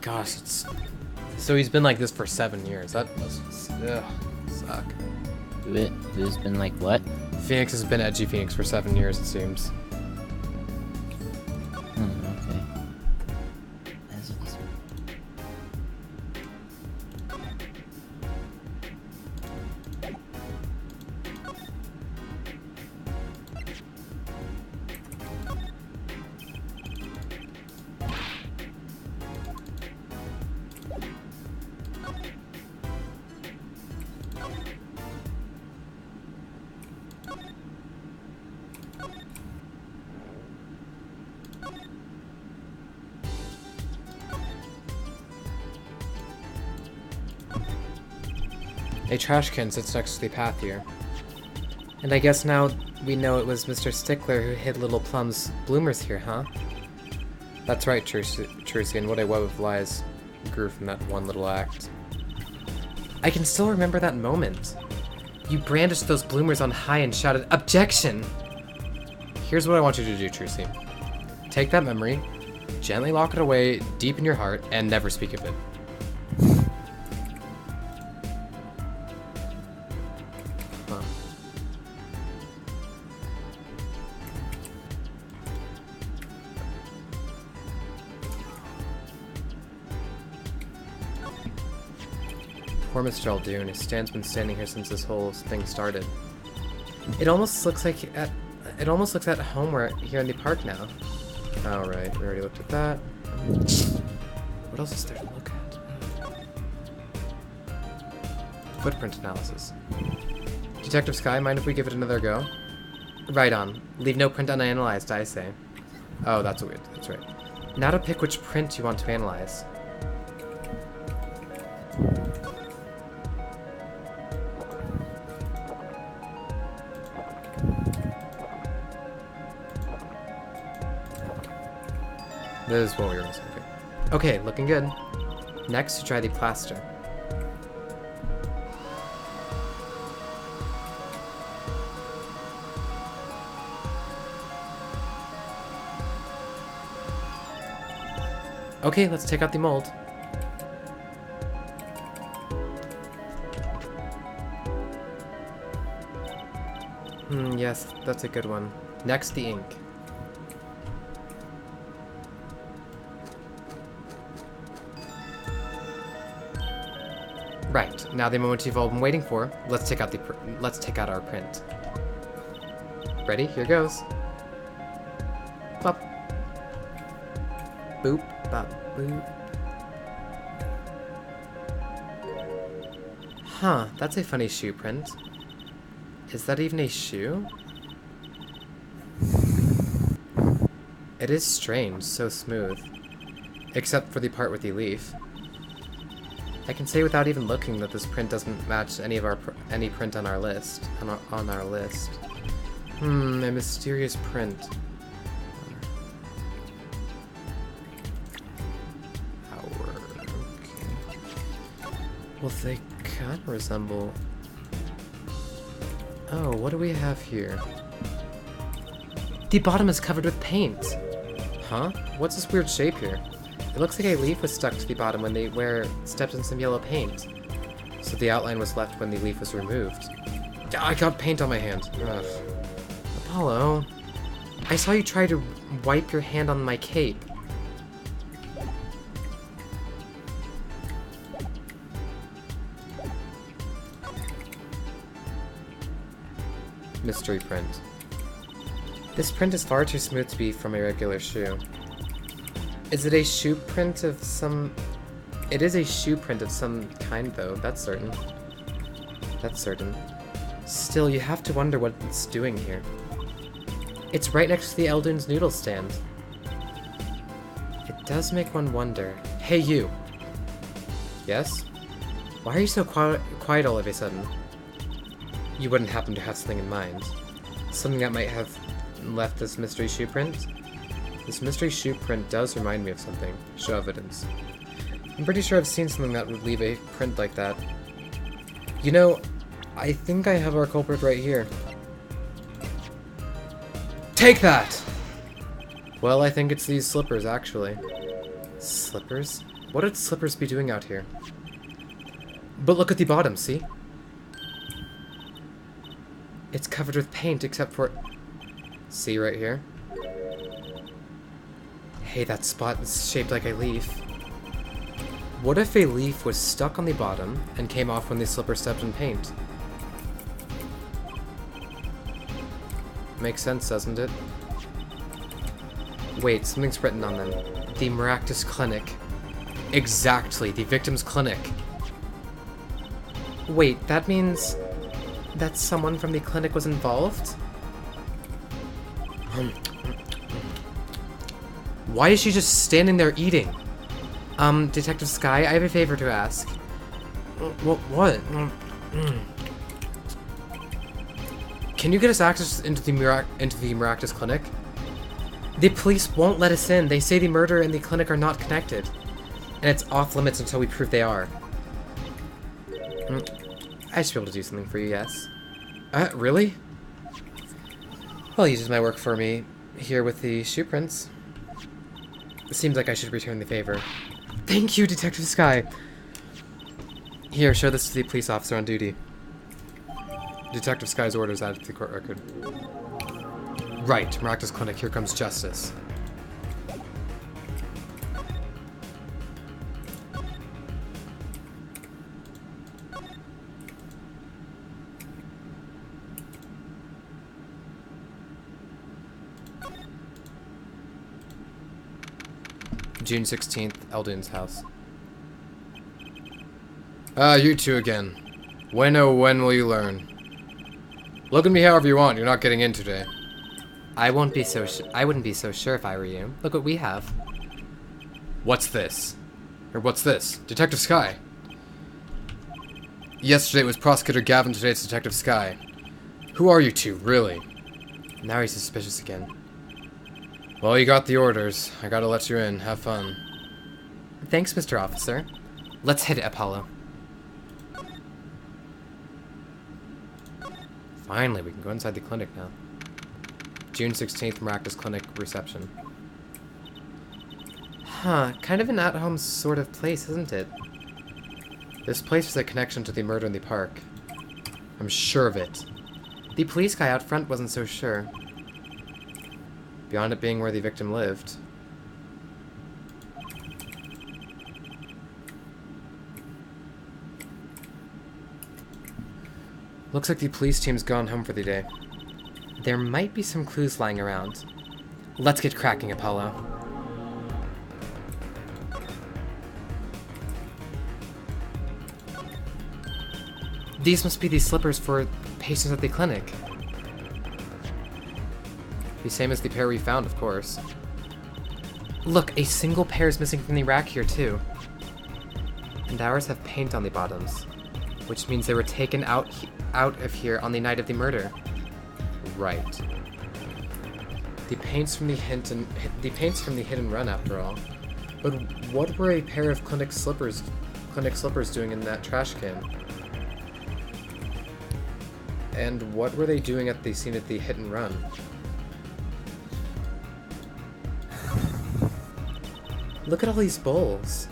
Gosh, it's... So he's been like this for 7 years. That must suck. Who's been like what? Phoenix has been Edgy Phoenix for 7 years, it seems. Okay. That's A trash can sits next to the path here. And I guess now we know it was Mr. Stickler who hid Little Plum's bloomers here, huh? That's right, Trucy, and what a web of lies grew from that one little act. I can still remember that moment. You brandished those bloomers on high and shouted, "Objection!" Here's what I want you to do, Trucy. Take that memory, gently lock it away deep in your heart, and never speak of it. Poor Mr. Aldoon, his stand's been standing here since this whole thing started. It almost looks like at home here in the park now. Oh right, we already looked at that. What else is there to look at? Footprint analysis. Detective Sky, mind if we give it another go? Right on. Leave no print unanalyzed, I say. Oh, that's weird. That's right. Now to pick which print you want to analyze. This is what we were missing. Okay, looking good. Next, try the plaster. Okay, let's take out the mold. Yes, that's a good one. Next, the ink. Right, now the moment you've all been waiting for. Let's take out our print. Ready? Here goes. Bop. Boop, bop, boop. Huh, that's a funny shoe print. Is that even a shoe? It is strange, so smooth. Except for the part with the leaf. I can say without even looking that this print doesn't match any print on our list. On our list. A mysterious print. Okay. Well, they kind of resemble... Oh, what do we have here? The bottom is covered with paint! Huh? What's this weird shape here? It looks like a leaf was stuck to the bottom when the wearer stepped in some yellow paint. So the outline was left when the leaf was removed. I got paint on my hand. Ugh. Apollo, I saw you try to wipe your hand on my cape. Mystery print. This print is far too smooth to be from a regular shoe. Is it a shoe print of some... It is a shoe print of some kind, though. That's certain. That's certain. Still, you have to wonder what it's doing here. It's right next to the Eldoon's noodle stand. It does make one wonder. Hey, you! Yes? Why are you so quiet all of a sudden? You wouldn't happen to have something in mind? Something that might have left this mystery shoe print? This mystery shoe print does remind me of something. Show evidence. I'm pretty sure I've seen something that would leave a print like that. You know, I think I have our culprit right here. Take that! Well, I think it's these slippers, actually. Slippers? What would slippers be doing out here? But look at the bottom, see? It's covered with paint, except for... See right here? Hey, that spot is shaped like a leaf. What if a leaf was stuck on the bottom and came off when the slipper stepped in paint? Makes sense, doesn't it? Wait, something's written on them. The Maractus Clinic. Exactly, the victim's clinic. Wait, that means that someone from the clinic was involved? Why is she just standing there eating? Detective Sky, I have a favor to ask. What? Can you get us access into the Maractus Clinic? The police won't let us in. They say the murder and the clinic are not connected. And it's off limits until we prove they are. I should be able to do something for you, yes. Really? Well, you did my work for me here with the shoe prints. It seems like I should return the favor. Thank you, Detective Sky. Here, show this to the police officer on duty. Detective Sky's orders added to the court record. Right, Maractus Clinic, here comes justice. June 16th, Eldoon's house. You two again. When oh when will you learn? Look at me however you want, you're not getting in today. I wouldn't be so sure if I were you. Look what we have. What's this? Or what's this? Detective Sky. Yesterday it was Prosecutor Gavin, today it's Detective Sky. Who are you two, really? Now he's suspicious again. Well, you got the orders. I gotta let you in. Have fun. Thanks, Mr. Officer. Let's hit it, Apollo. Finally, we can go inside the clinic now. June 16th, Maracas Clinic reception. Huh, kind of an at-home sort of place, isn't it? This place has a connection to the murder in the park. I'm sure of it. The police guy out front wasn't so sure. Beyond it being where the victim lived. Looks like the police team's gone home for the day. There might be some clues lying around. Let's get cracking, Apollo. These must be the slippers for patients at the clinic. The same as the pair we found, of course. Look, a single pair is missing from the rack here, too. And ours have paint on the bottoms, which means they were taken out of here on the night of the murder. Right. The paint's from the hit and run, after all. But what were a pair of clinic slippers doing in that trash can? And what were they doing at the scene at the hit and run? Look at all these bowls.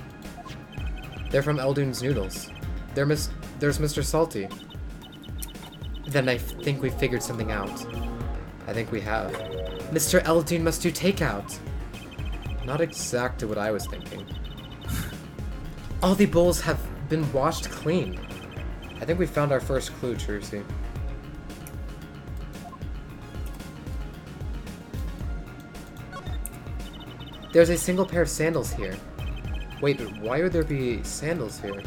They're from Eldoon's Noodles. There's Mr. Salty. Then I think we figured something out. I think we have. Mr. Eldoon must do takeout. Not exactly what I was thinking. All the bowls have been washed clean. I think we found our first clue, Trucy. There's a single pair of sandals here. Wait, but why would there be sandals here?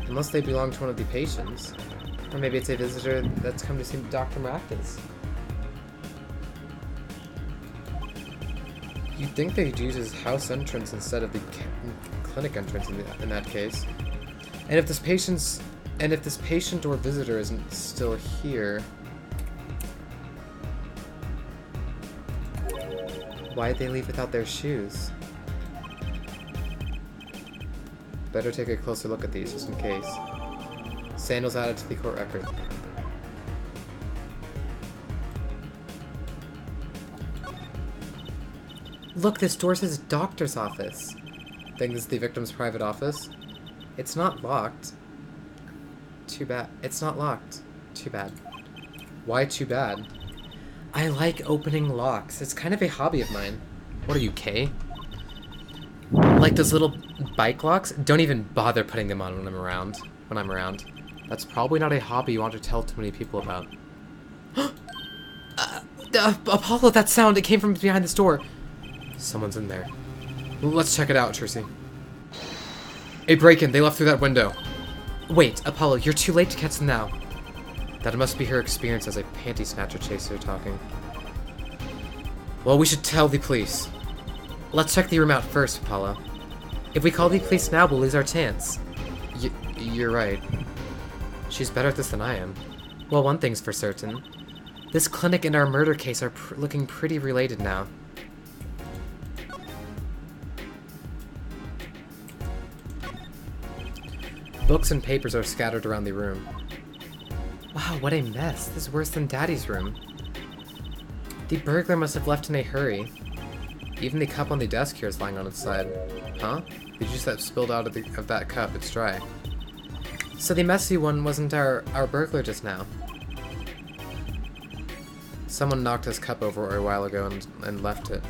Unless they belong to one of the patients. Or maybe it's a visitor that's come to see Dr. Maracas. You'd think they'd use his house entrance instead of the clinic entrance in that case. And if this patient or visitor isn't still here, why'd they leave without their shoes? Better take a closer look at these, just in case. Sandals added to the court record. Look, this door says doctor's office. Think this is the victim's private office? It's not locked. Too bad. It's not locked. Too bad. Why too bad? I like opening locks. It's kind of a hobby of mine. What are you, Kay? Like those little bike locks? Don't even bother putting them on when I'm around. That's probably not a hobby you want to tell too many people about. Apollo, that sound! It came from behind this door. Someone's in there. Let's check it out, Tracy. A break-in. They left through that window. Wait, Apollo, you're too late to catch them now. That must be her experience as a panty snatcher chaser talking. Well, we should tell the police. Let's check the room out first, Apollo. If we call the police now, we'll lose our chance. You're right. She's better at this than I am. Well, one thing's for certain. This clinic and our murder case are looking pretty related now. Books and papers are scattered around the room. Wow, what a mess. This is worse than Daddy's room. The burglar must have left in a hurry. Even the cup on the desk here is lying on its side. Huh? The juice that spilled out of that cup, it's dry. So the messy one wasn't our burglar just now. Someone knocked his cup over a while ago and left it.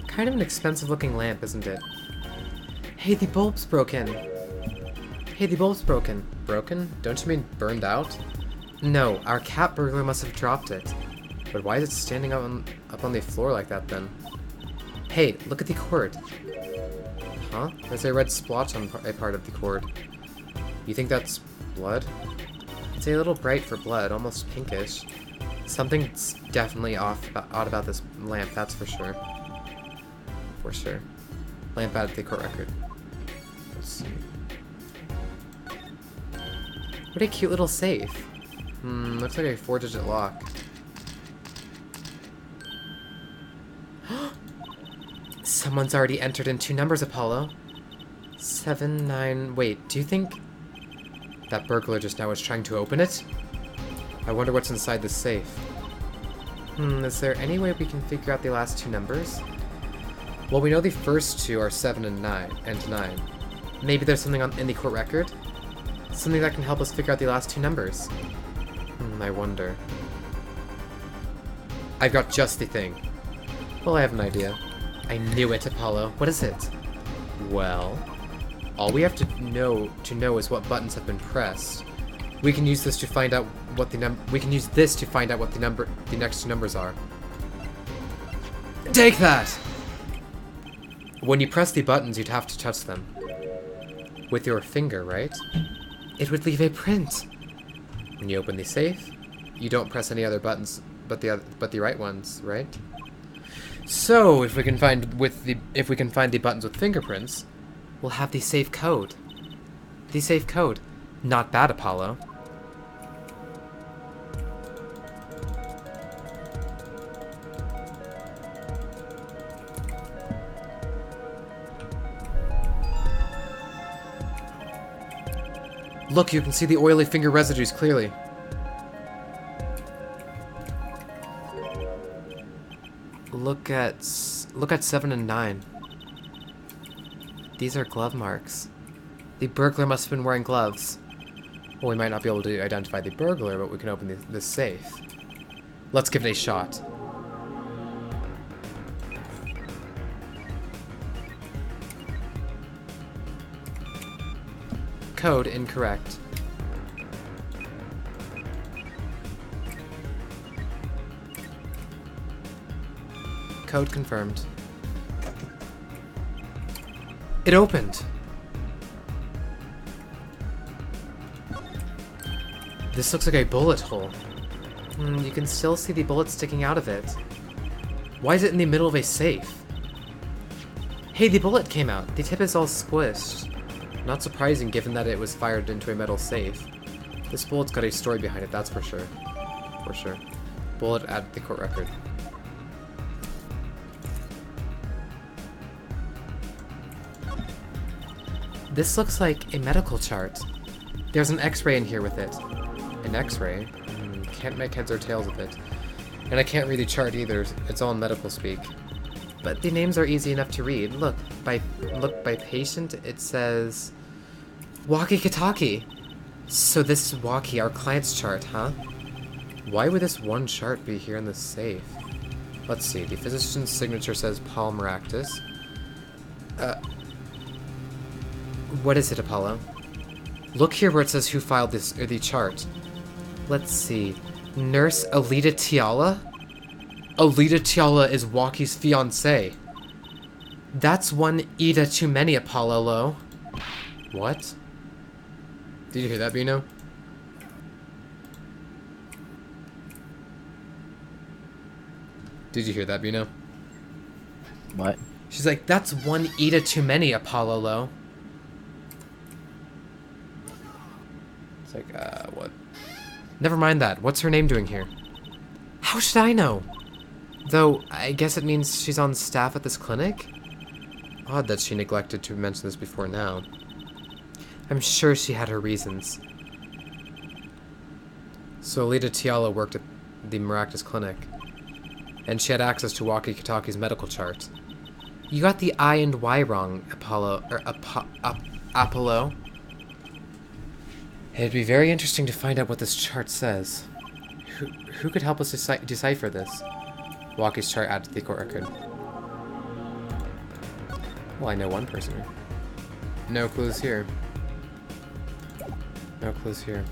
Kind of an expensive looking lamp, isn't it? Hey, the bulb's broken. Broken? Don't you mean burned out? No, our cat burglar must have dropped it. But why is it standing up on the floor like that then? Hey, look at the cord. Huh? There's a red splotch on a part of the cord. You think that's blood? It's a little bright for blood, almost pinkish. Something's definitely odd about this lamp, that's for sure. Lamp added to the court record. Let's see. What a cute little safe. Looks like a 4-digit lock. Someone's already entered in 2 numbers, Apollo. 7, 9... Wait, do you think that burglar just now was trying to open it? I wonder what's inside the safe. Is there any way we can figure out the last 2 numbers? Well, we know the first 2 are 7 and 9. Maybe there's something in the court record? Something that can help us figure out the last 2 numbers. I wonder. I've got just the thing. Well, I have an idea. I knew it, Apollo. What is it? Well, all we have to know is what buttons have been pressed. We can use this to find out what the next 2 numbers are. Take that! When you press the buttons, you'd have to touch them. With your finger, right? It would leave a print. When you open the safe, you don't press any other buttons but the right ones, right? So, if we can find the buttons with fingerprints, we'll have the safe code. The safe code. Not bad, Apollo. Look, you can see the oily finger residues clearly. Look at 7 and 9. These are glove marks. The burglar must have been wearing gloves. Well, we might not be able to identify the burglar, but we can open the safe. Let's give it a shot. Code incorrect. Code confirmed. It opened! This looks like a bullet hole. You can still see the bullet sticking out of it. Why is it in the middle of a safe? Hey, the bullet came out. The tip is all squished. Not surprising given that it was fired into a metal safe. This bullet's got a story behind it, that's for sure. For sure. Bullet added to the court record. This looks like a medical chart. There's an x-ray in here with it. An x-ray? Can't make heads or tails of it. And I can't read the chart either, it's all in medical speak. But the names are easy enough to read. Look by patient, it says... Walkie-Kataki! So this is Walkie, our client's chart, huh? Why would this one chart be here in the safe? Let's see, the physician's signature says Paul Maractus. What is it, Apollo? Look here where it says who filed this, or the chart. Let's see. Nurse Alita Tiala? Alita Tiala is Walkie's fiancée. That's one Ida too many, Apollo Low. What? Did you hear that, Bino? Did you hear that, Bino? What? She's like, that's one Ida too many, Apollo Low. It's like, what? Never mind that. What's her name doing here? How should I know? Though, I guess it means she's on staff at this clinic? Odd that she neglected to mention this before now. I'm sure she had her reasons. So Alita Tiala worked at the Maractus clinic, and she had access to Walkie-Kataki's medical chart. You got the I and Y wrong, Apollo, or Apollo. It'd be very interesting to find out what this chart says. Who could help us decipher this? Walkie's chart added to the court record. Well, I know one person. No clues here. No clues here.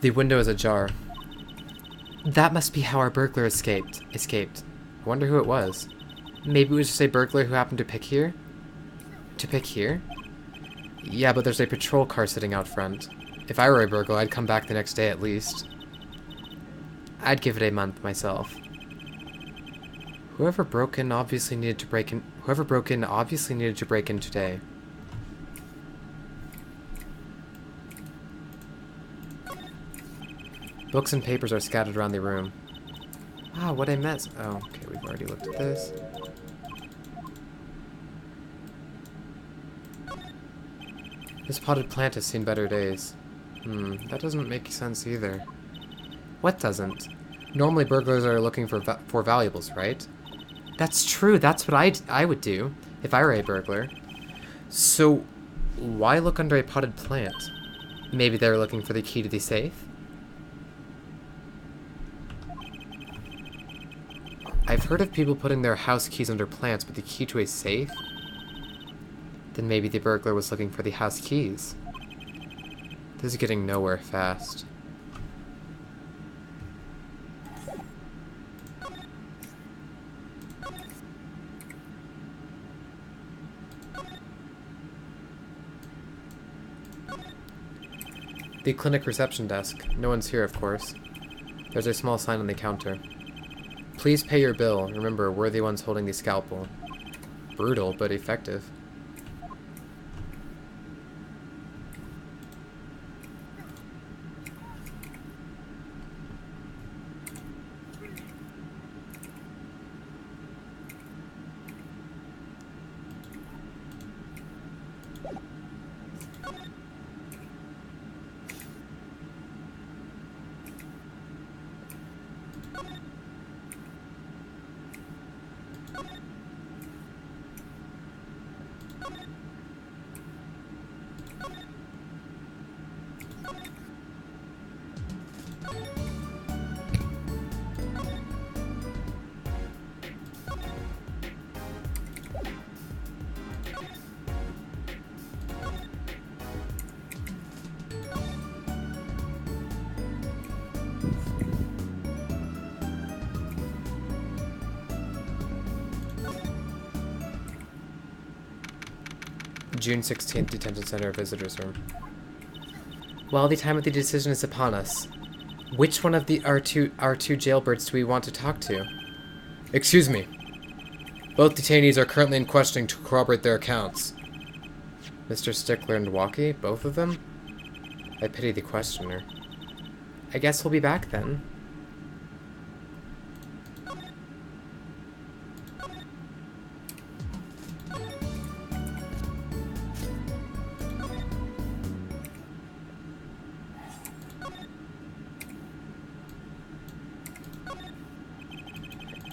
The window is ajar. That must be how our burglar escaped. I wonder who it was. Maybe it was just a burglar who happened to pick here? To pick here? Yeah, but there's a patrol car sitting out front. If I were a burglar, I'd come back the next day at least. I'd give it a month myself. Whoever broke in obviously needed to break in today. Books and papers are scattered around the room. Ah, what a mess. Oh, okay, we've already looked at this. This potted plant has seen better days. That doesn't make sense either. What doesn't? Normally burglars are looking for valuables, right? That's true, that's what I would do, if I were a burglar. So, why look under a potted plant? Maybe they were looking for the key to the safe? I've heard of people putting their house keys under plants, but the key to a safe? Then maybe the burglar was looking for the house keys. This is getting nowhere fast. The clinic reception desk. No one's here, of course. There's a small sign on the counter. Please pay your bill. Remember, we're the ones holding the scalpel. Brutal, but effective. June 16th, Detention Center Visitors Room. Well, the time of the decision is upon us. Which one of our two jailbirds do we want to talk to? Excuse me. Both detainees are currently in questioning to corroborate their accounts. Mr. Stickler and Walkie, both of them? I pity the questioner. I guess we'll be back then.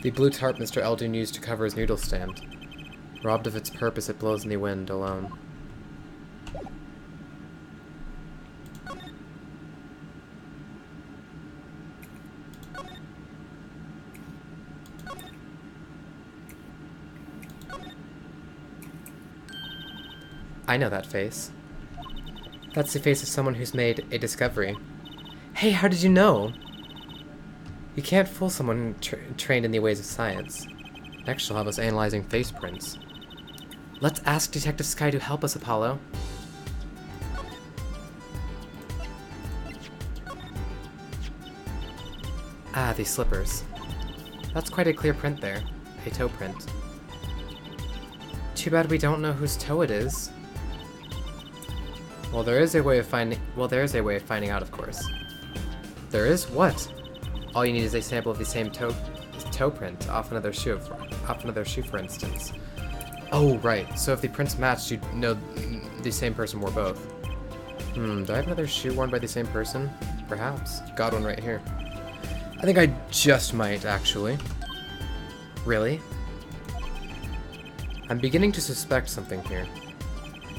The blue tarp Mr. Eldon used to cover his noodle stand. Robbed of its purpose, it blows in the wind alone. I know that face. That's the face of someone who's made a discovery. Hey, how did you know? You can't fool someone trained in the ways of science. Next she'll have us analyzing face prints. Let's ask Detective Sky to help us, Apollo. Ah, these slippers. That's quite a clear print there. A toe print. Too bad we don't know whose toe it is. Well, there is a way of finding out, of course. There is? What? All you need is a sample of the same toe print off another shoe, for instance. Oh, right. So if the prints matched, you'd know the same person wore both. Do I have another shoe worn by the same person? Perhaps. Got one right here. I think I just might, actually. Really? I'm beginning to suspect something here.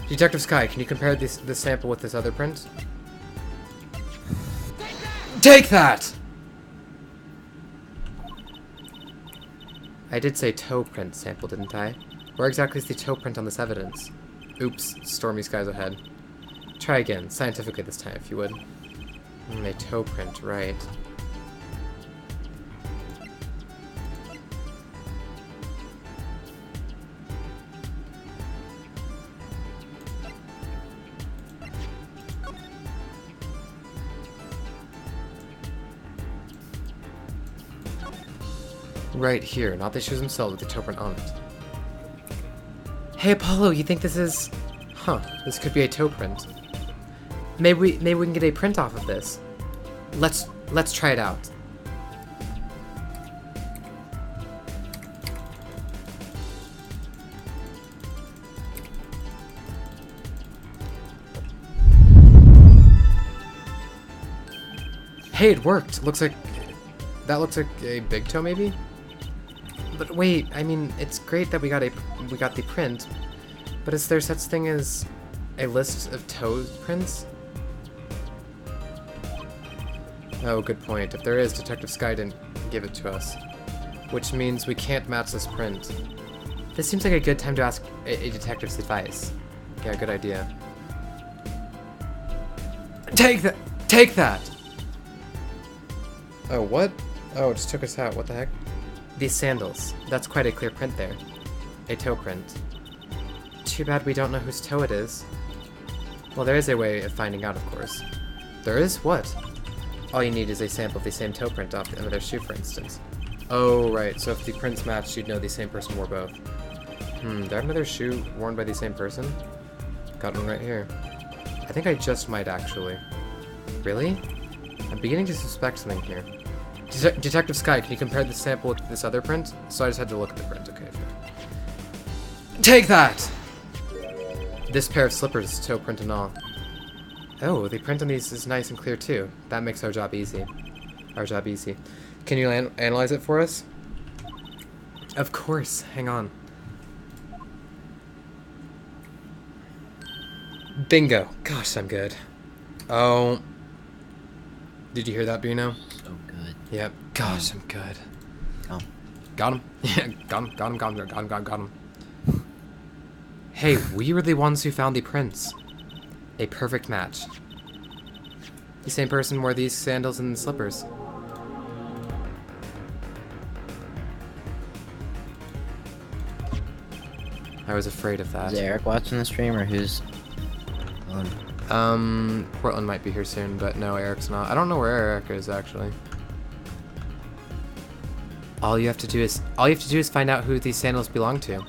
Detective Sky, can you compare this sample with this other print? Take that! I did say toe print sample, didn't I? Where exactly is the toe print on this evidence? Oops, stormy skies ahead. Try again, scientifically this time, if you would. A toe print, right. Right here, not the shoes themselves with the toe print on it. Hey Apollo, you think this is... Huh, this could be a toe print. Maybe we can get a print off of this. Let's try it out. Hey, it worked. That looks like a big toe, maybe. But wait, I mean, it's great that we got the print, but is there such thing as a list of toe prints? Oh, good point. If there is, Detective Sky didn't give it to us, which means we can't match this print. This seems like a good time to ask a detective's advice. Yeah, good idea. Take that! Take that! Oh, what? Oh, it just took us out. What the heck? These sandals. That's quite a clear print there. A toe print. Too bad we don't know whose toe it is. Well, there is a way of finding out, of course. There is? What? All you need is a sample of the same toe print off the end of their shoe, for instance. Oh, right. So if the prints matched, you'd know the same person wore both. Do I have another shoe worn by the same person? Got one right here. I think I just might, actually. Really? I'm beginning to suspect something here. Detective Sky, can you compare this sample with this other print? So I just had to look at the print. Okay, fair. Take that! This pair of slippers is toe print and all. Oh, the print on these is nice and clear too. That makes our job easy. Can you analyze it for us? Of course. Hang on. Bingo. Gosh, I'm good. Oh. Did you hear that, Bino? So good. Yep. Gosh, I'm good. Oh. Got him. Yeah, got him. Hey, we were the ones who found the prints. A perfect match. The same person wore these sandals and slippers. I was afraid of that. Is Eric watching the stream or who's on? Portland might be here soon, but no, Eric's not. I don't know where Eric is actually. All you have to do is find out who these sandals belong to.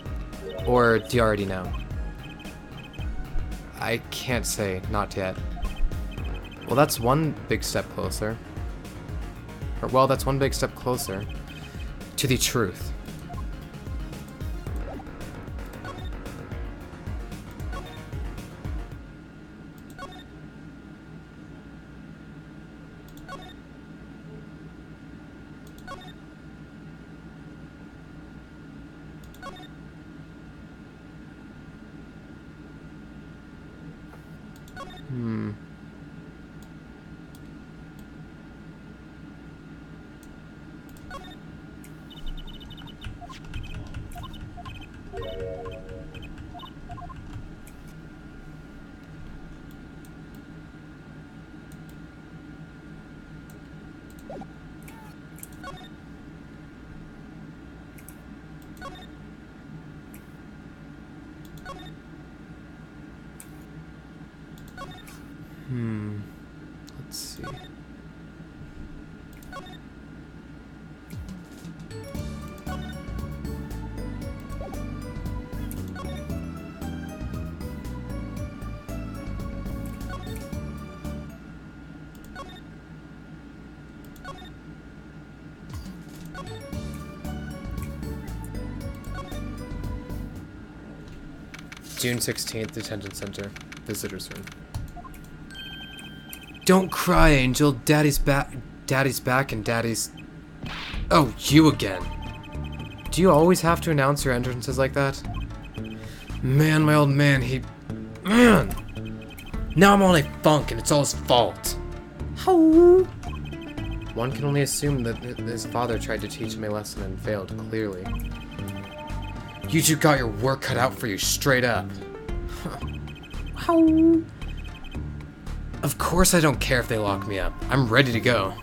Or do you already know? I can't say, not yet. Well, that's one big step closer. Or, well, that's one big step closer to the truth. Let's see. June 16th, Detention Center. Visitors room. Don't cry, Angel. Daddy's back and Daddy's... Oh, you again. Do you always have to announce your entrances like that? Man, my old man, Man! Now I'm on a funk and it's all his fault. How? One can only assume that his father tried to teach him a lesson and failed, clearly. You two got your work cut out for you, straight up. How? Of course I don't care if they lock me up. I'm ready to go.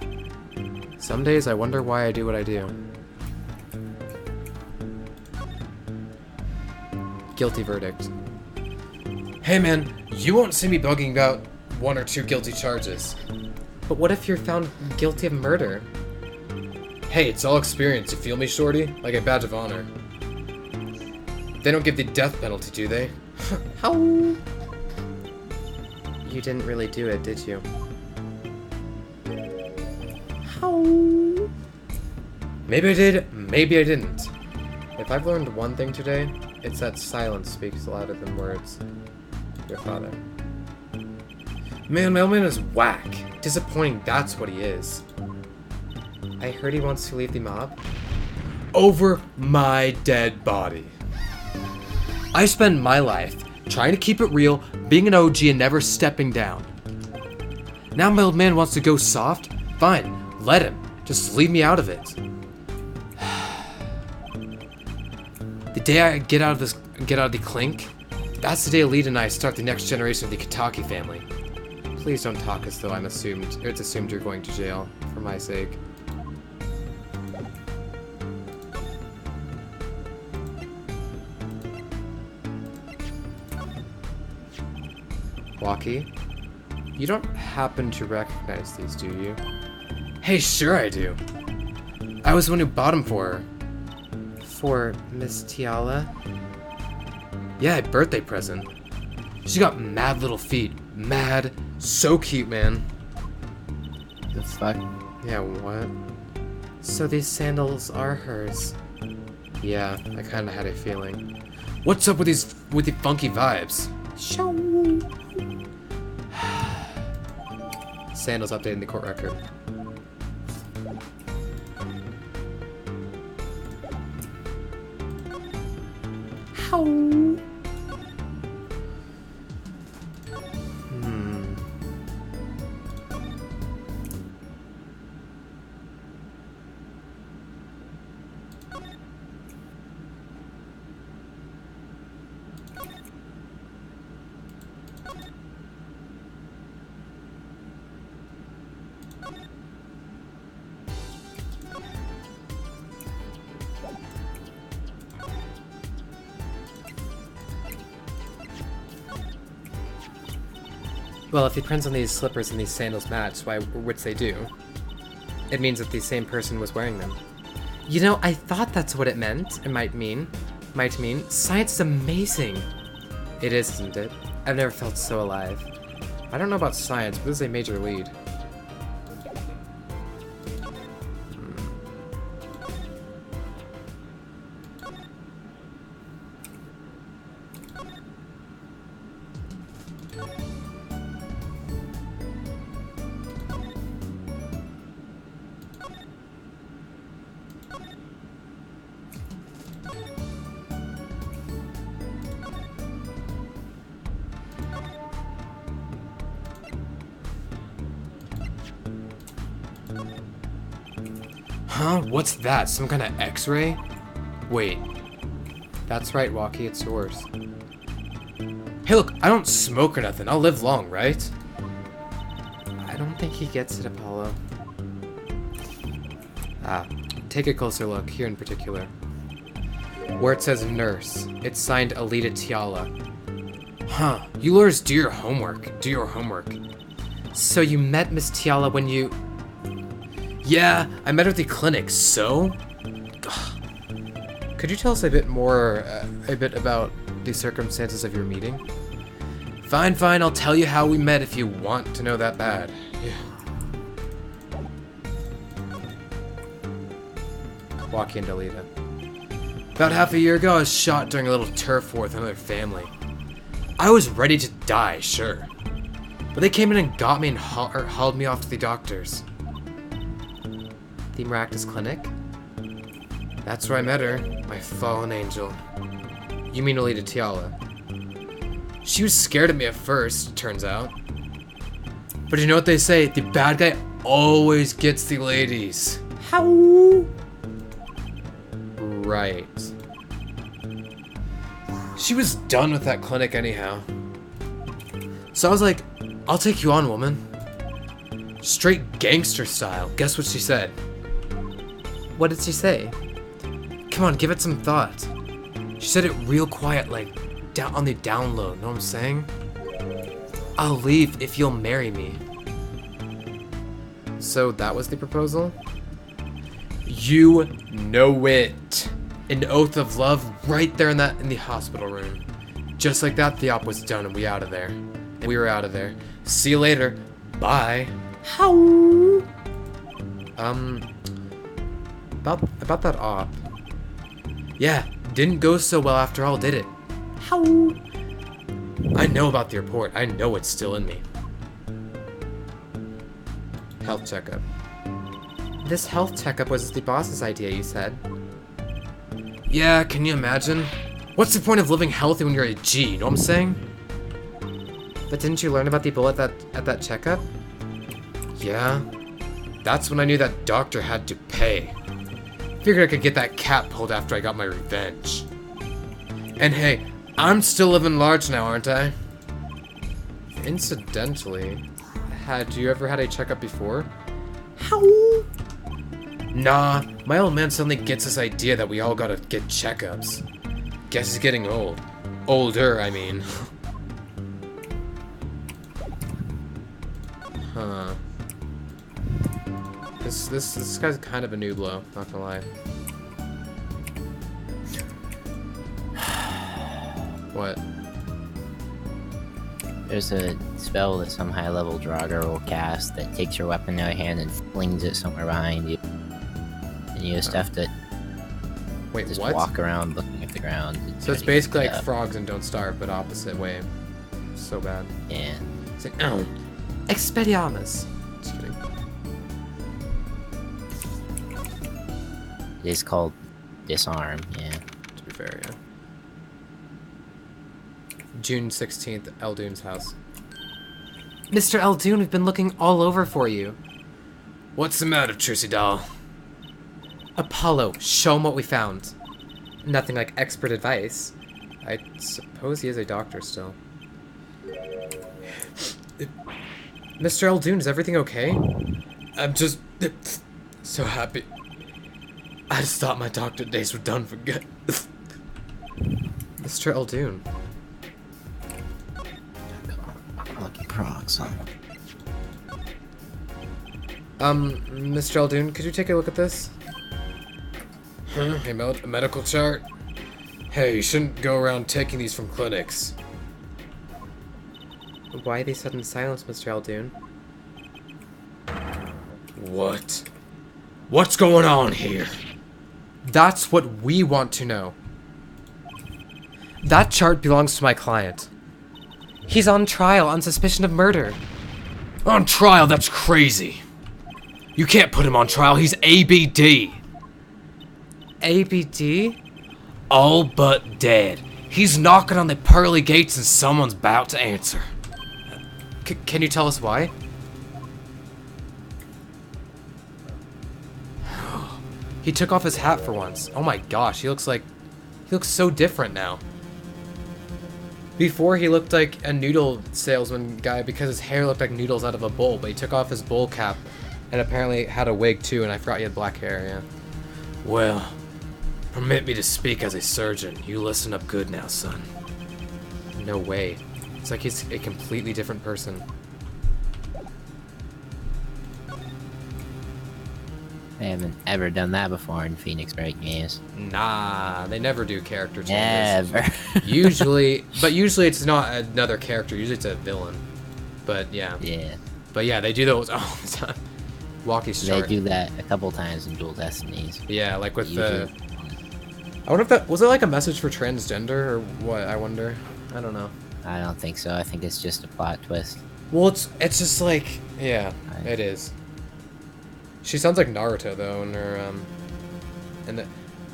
Some days I wonder why I do what I do. Guilty verdict. Hey man, you won't see me bugging about 1 or 2 guilty charges. But what if you're found guilty of murder? Hey, it's all experience, you feel me, shorty? Like a badge of honor. They don't give the death penalty, do they? How? You didn't really do it, did you? How? Maybe I did, maybe I didn't. If I've learned one thing today, it's that silence speaks louder than words. Your father. Man, Mailman is whack. Disappointing, that's what he is. I heard he wants to leave the mob. Over my dead body. I spend my life trying to keep it real, being an OG and never stepping down. Now my old man wants to go soft? Fine, let him. Just leave me out of it. The day I get out of the clink, that's the day Alita and I start the next generation of the Kataki family. Please don't talk as though it's assumed you're going to jail, for my sake. Walkie, you don't happen to recognize these, do you? Hey, sure I do. I was the one who bought them for her. For Miss Tiala? Yeah, a birthday present. She got mad little feet. Mad. So cute, man. The fuck? Yeah, what? So these sandals are hers. Yeah, I kinda had a feeling. What's up with the funky vibes? Show. Sandals updating the court record. How? Well, if the prints on these slippers and these sandals match, which they do, it means that the same person was wearing them. You know, I thought that's what it meant. It might mean. Science is amazing. It is, isn't it? I've never felt so alive. I don't know about science, but this is a major lead. Huh? What's that? Some kind of X-ray? Wait. That's right, Walkie, it's yours. Hey, look, I don't smoke or nothing. I'll live long, right? I don't think he gets it, Apollo. Ah, take a closer look, here in particular. Where it says nurse, it's signed Alita Tiala. Huh. You lures do your homework. Do your homework. So you met Miss Tiala when you... Yeah, I met her at the clinic, so? Could you tell us a bit about the circumstances of your meeting? Fine, I'll tell you how we met if you want to know that bad. Yeah. Walkie and Alita. About half a year ago, I was shot during a little turf war with another family. I was ready to die, sure. But they came in and got me and hauled me off to the doctors. The Maractus Clinic? That's where I met her, my fallen angel. You mean Alita Tiala? She was scared of me at first, turns out. But you know what they say, the bad guy always gets the ladies. How? Right. She was done with that clinic anyhow. So I was like, I'll take you on, woman. Straight gangster style. Guess what she said? What did she say? Come on, give it some thought. She said it real quiet, like down on the down low. Know what I'm saying? I'll leave if you'll marry me. So that was the proposal? You know it. An oath of love right there in the hospital room. Just like that, the op was done and we out of there. And we were out of there. See you later. Bye. How? About that op. Yeah, didn't go so well after all, did it? How? I know about the report. I know it's still in me. Health checkup. This health checkup was the boss's idea, you said. Yeah, can you imagine? What's the point of living healthy when you're a G, you know what I'm saying? But didn't you learn about the bullet at that checkup? Yeah. That's when I knew that doctor had to pay. Figured I could get that cap pulled after I got my revenge. And hey, I'm still living large now, aren't I? Incidentally, had you ever had a checkup before? How? Nah, my old man suddenly gets this idea that we all gotta get checkups. Guess he's getting old. Older, I mean. Huh. This guy's kind of a noob low, not gonna lie. What? There's a spell that some high-level Draugr will cast that takes your weapon out of hand and flings it somewhere behind you. And you just have to Wait, just what? walk around looking at the ground. and So try it's to basically get like up. Frogs and Don't Starve, but opposite way. So bad. Yeah. It's like, oh, Expelliarmus. Just kidding. It is called Disarm, yeah. To be fair, yeah. June 16th, Eldune's house. Mr. Eldune, we've been looking all over for you. What's the matter, Trissy doll? Apollo, show him what we found. Nothing like expert advice. I suppose he is a doctor still. Mr. Eldune, is everything okay? I'm just so happy. I just thought my doctor days were done for good. Mr. Eldune. Lucky procs, huh? Mr. Eldune, could you take a look at this? A medical chart? Hey, you shouldn't go around taking these from clinics. Why the sudden silence, Mr. Eldune? What? What's going on here? That's what we want to know. That chart belongs to my client. He's on trial on suspicion of murder. On trial? That's crazy. You can't put him on trial. He's ABD. ABD? All but dead. He's knocking on the pearly gates and someone's about to answer. Can you tell us why? He took off his hat for once. Oh my gosh, he looks so different now. Before he looked like a noodle salesman guy because his hair looked like noodles out of a bowl, but he took off his bowl cap and apparently had a wig too, and I forgot he had black hair, yeah. Well, permit me to speak as a surgeon. You listen up good now, son. No way. It's like he's a completely different person. I haven't ever done that before in Phoenix Wright games. Nah, they never do character changes. Never. Usually it's not another character. Usually it's a villain. But yeah. Yeah. But yeah, they do those all the time. Walkie's They chart. do that a couple times in Dual Destinies. Yeah, like with Usually. I wonder if that was it like a message for transgender or what? I wonder. I don't know. I don't think so. I think it's just a plot twist. Well, it's just like yeah, it is. She sounds like Naruto though, in her and the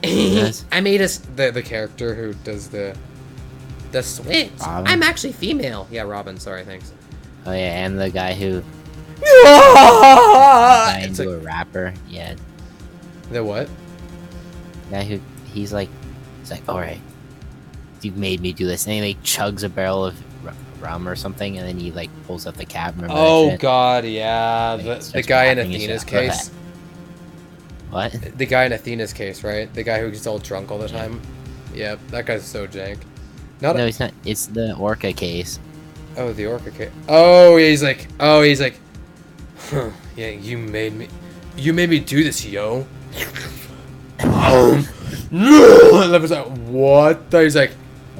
Yes. I made the character who does the switch. Robin? I'm actually female. Yeah, Robin. Sorry, thanks. Oh yeah, and the guy who got It's into like, a rapper. Yeah, the what? guy who he's like, all right, you've made me do this, and he like chugs a barrel of rum or something, and then he like pulls up the cab. Remember that Oh shit? god, yeah. Like, The starts guy in rapping and Athena's shit. Go ahead. case. What? The guy in Athena's case, right? The guy who gets all drunk all the time. Yeah, that guy's so jank. Not No, he's not. It's the Orca case. Oh, the Orca case. Oh, yeah, he's like, huh, yeah, you made me do this, yo. No! And I was like, what the? He's like,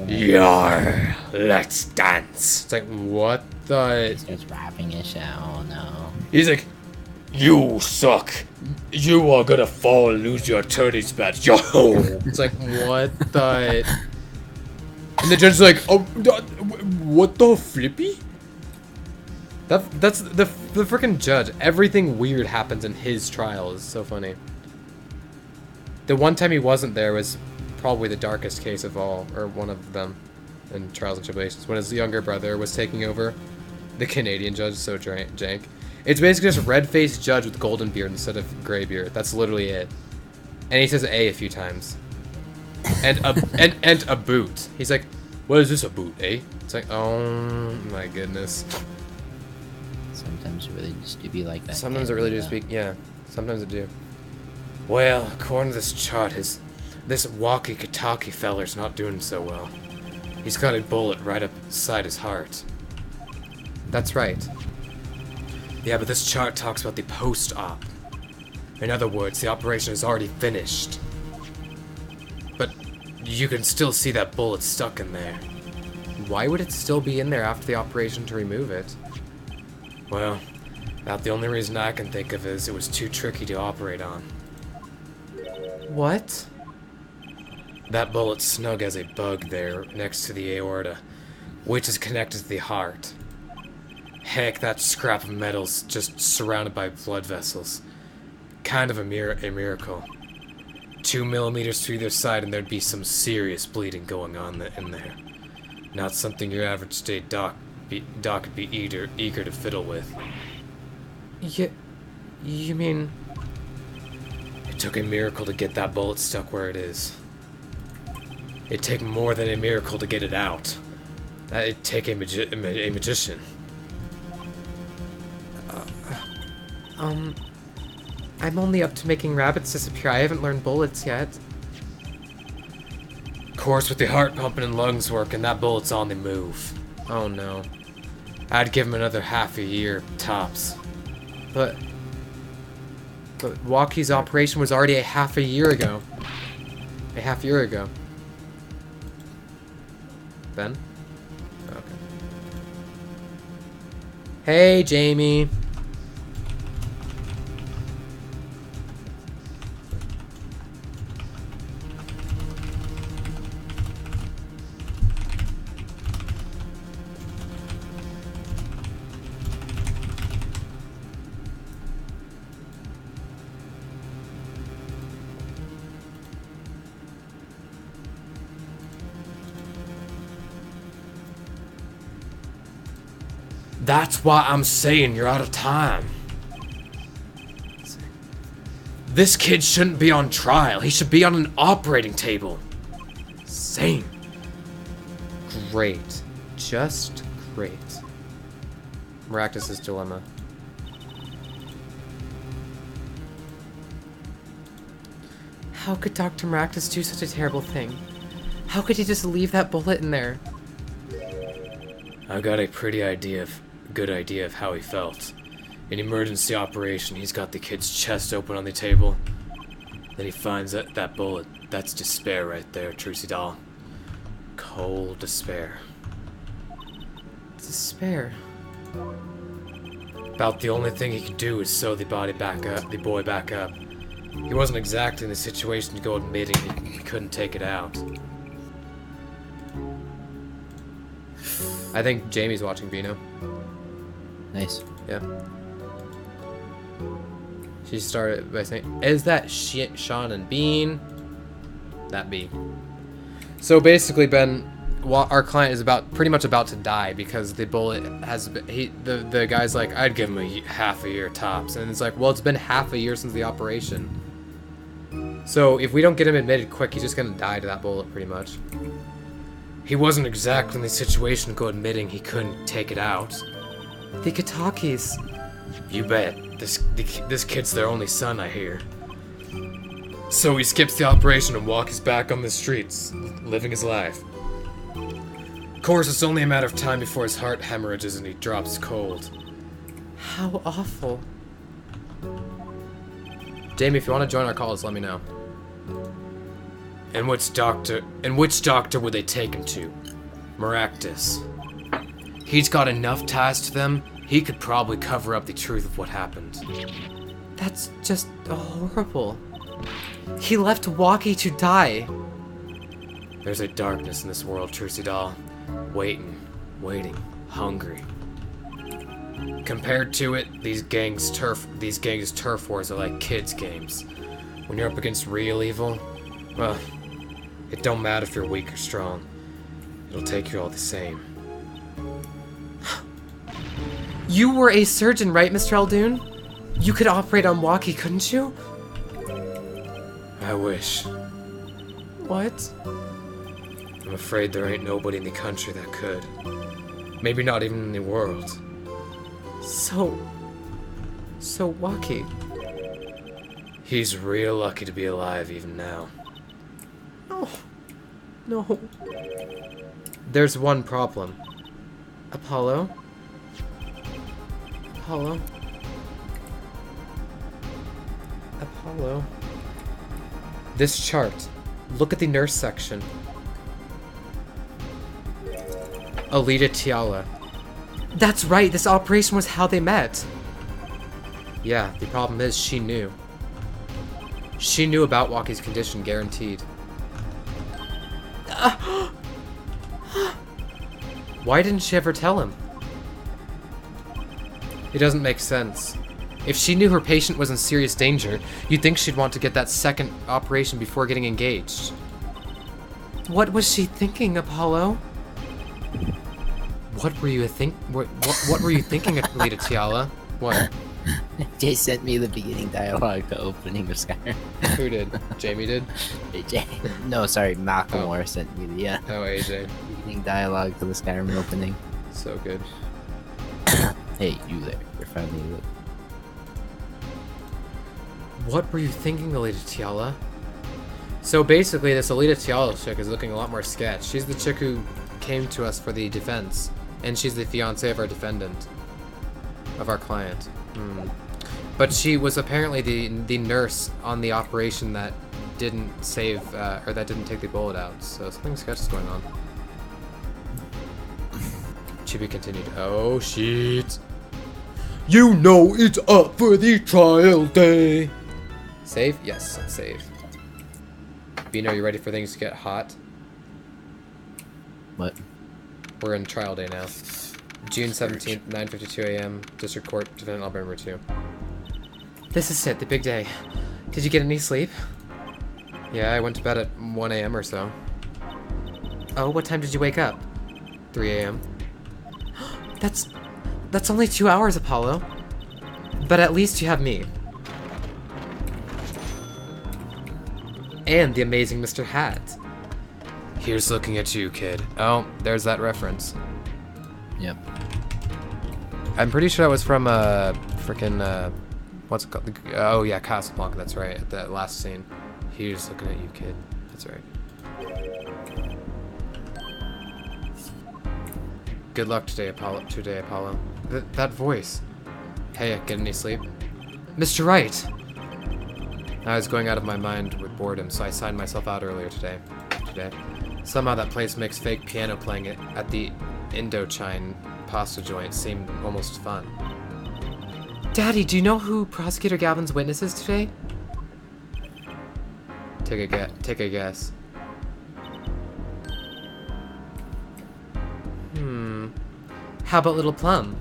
yar, let's dance. It's like, what the? He starts rapping and shit. Oh no. He's like, you suck. You are gonna fall and lose your attorney's badge. Yo. It's like, what the? And the judge's like, oh, what the flippy? That's the freaking judge. Everything weird happens in his trial. It's so funny. The one time he wasn't there was probably the darkest case of all, or one of them, in Trials and Tribulations, when his younger brother was taking over. The Canadian judge is so jank. It's basically just red-faced judge with golden beard instead of gray beard. That's literally it. And he says A few times. And a boot. He's like, what is this, a boot, eh? It's like, oh my goodness. Sometimes it really just do be like that. Sometimes it really do speak, yeah. Sometimes it do. Well, according to this chart, this walkie-talkie feller's not doing so well. He's got a bullet right up inside his heart. That's right. Yeah, but this chart talks about the post-op. In other words, the operation is already finished. But you can still see that bullet stuck in there. Why would it still be in there after the operation to remove it? Well, about the only reason I can think of is it was too tricky to operate on. What? That bullet's snug as a bug there next to the aorta, which is connected to the heart. Heck, that scrap of metal's just surrounded by blood vessels. Kind of a miracle. 2 millimeters to either side and there'd be some serious bleeding going on in there. Not something your average day doc would be eager to fiddle with. You mean... It took a miracle to get that bullet stuck where it is. It'd take more than a miracle to get it out. It'd take a magician. I'm only up to making rabbits disappear. I haven't learned bullets yet. Of course, with the heart pumping and lungs working, that bullet's on the move. Oh no. I'd give him another half a year, tops. But Walkie's operation was already a half a year ago. A half year ago. Ben? Okay. Hey, Jamie. That's why I'm saying you're out of time. This kid shouldn't be on trial. He should be on an operating table. Same. Great. Just great. Maractus's dilemma. How could Dr. Maractus do such a terrible thing? How could he just leave that bullet in there? I got a good idea of how he felt. In emergency operation, he's got the kid's chest open on the table. Then he finds that bullet. That's despair right there, Trucy doll. Cold despair. Despair. About the only thing he could do is sew the boy back up. He wasn't exactly in the situation to go admitting he couldn't take it out. I think Jamie's watching Vino. Nice. Yeah. She started by saying, is that shit Sean and Bean? That Bean. So basically, Ben, our client is pretty much about to die because the bullet has been, the guy's like, I'd give him half a year tops. and it's like, well, it's been half a year since the operation. So if we don't get him admitted quick, he's just gonna die to that bullet pretty much. He wasn't exactly in the situation to go admitting he couldn't take it out. The Katakis. You bet. This kid's their only son, I hear. So he skips the operation and walks back on the streets, living his life. Of course, it's only a matter of time before his heart hemorrhages and he drops cold. How awful. Jamie, if you want to join our calls, let me know. And which doctor would they take him to? Maractus. He's got enough ties to them, he could probably cover up the truth of what happened. That's just horrible. He left Waki to die. There's a darkness in this world, Trucy Doll. Waiting, hungry. Compared to it, these gangs' turf wars are like kids' games. When you're up against real evil, well, it don't matter if you're weak or strong. It'll take you all the same. You were a surgeon, right, Mr. Eldoon? You could operate on Waki, couldn't you? I wish. What? I'm afraid there ain't nobody in the country that could. Maybe not even in the world. So Waki. He's real lucky to be alive even now. No. There's one problem. Apollo? This chart. Look at the nurse section. Alita Tiala. That's right, this operation was how they met. Yeah, the problem is she knew. She knew about Waki's condition, guaranteed. Why didn't she ever tell him? It doesn't make sense. If she knew her patient was in serious danger, you'd think she'd want to get that second operation before getting engaged. What was she thinking, Apollo? What were you thinking, Alita Tiala? What? Jay sent me the beginning dialogue to opening of Skyrim. Who did? Jamie did? Jay. No, sorry, Macklemore sent me the Oh, AJ. beginning dialogue to the Skyrim opening. So good. Hey, you there. You're finally lit. What were you thinking, Alita Tiala? So basically, this Alita Tiala chick is looking a lot more sketch. She's the chick who came to us for the defense, and she's the fiancée of our defendant, of our client. But she was apparently the nurse on the operation that didn't save, or that didn't take the bullet out. So something sketch is going on. To be continued. Oh shit! You know it's up for the trial day. Save? Yes, let's save. Bean, are you ready for things to get hot? What? We're in trial day now. June 17th, 9:52 a.m. District Court, Defendant Albert number 2. This is it, the big day. Did you get any sleep? Yeah, I went to bed at 1 a.m. or so. Oh, what time did you wake up? 3 a.m. That's only 2 hours, Apollo. But at least you have me. And the amazing Mr. Hat. Here's looking at you, kid. Oh, there's that reference. Yep. I'm pretty sure that was from frickin' what's it called? Oh yeah, Casablanca. That's right. At that last scene. Here's looking at you, kid. That's right. Good luck today, Apollo. That voice. Hey, get any sleep? Mr. Wright. I was going out of my mind with boredom, so I signed myself out earlier today. Somehow that place makes fake piano playing it at the Indochine pasta joint seem almost fun. Daddy, do you know who Prosecutor Gavin's witness is today? Take a guess. How about Little Plum?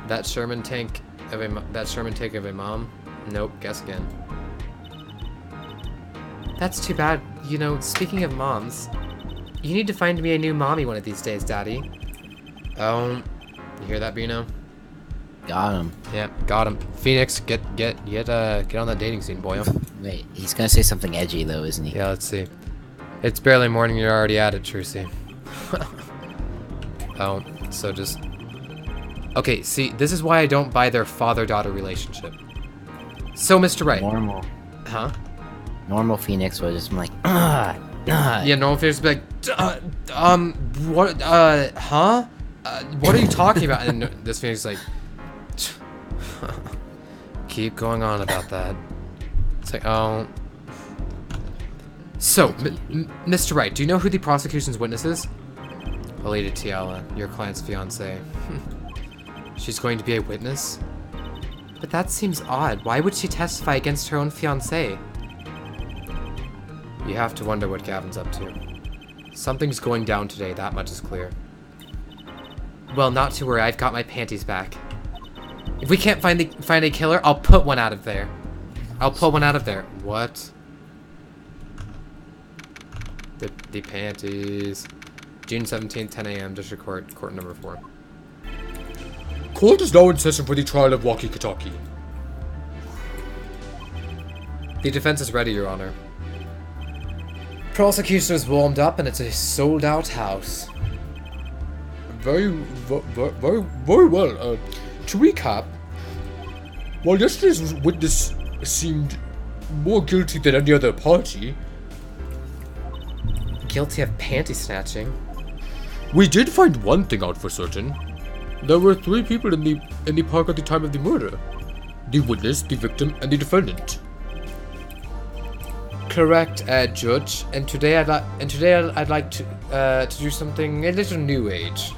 That Sherman tank of a mom? Nope, guess again. That's too bad. You know, speaking of moms, you need to find me a new mommy one of these days, Daddy. You hear that, Bino? Got him. Yeah, got him. Phoenix, get on that dating scene, boy. Wait, he's gonna say something edgy though, isn't he? Yeah, let's see. It's barely morning, you're already at it, Trucy. Oh, so just... Okay, see, this is why I don't buy their father-daughter relationship. So, Mr. Wright. Normal. Huh? Normal Phoenix would just be like, Yeah, normal Phoenix would be like, what, huh? What are you talking about? And this Phoenix is like, keep going on about that. It's like, oh. So, Mr. Wright, do you know who the prosecution's witness is? Alita Tiala, your client's fiancée. She's going to be a witness? But that seems odd. Why would she testify against her own fiancé? You have to wonder what Gavin's up to. Something's going down today, that much is clear. Well, not to worry, I've got my panties back. If we can't find a killer, I'll put one out of there. I'll pull one out of there. What? The panties. June 17th, 10 a.m. District Court, Court number 4. Court is now in session for the trial of Walkie-Talkie. The defense is ready, Your Honor. Prosecution is warmed up and it's a sold-out house. Very well. To recap, while yesterday's witness seemed more guilty than any other party, Guilty of panty snatching. we did find one thing out for certain. There were 3 people in the park at the time of the murder: the witness, the victim, and the defendant. Correct, Judge. And today I'd like to do something a little new age.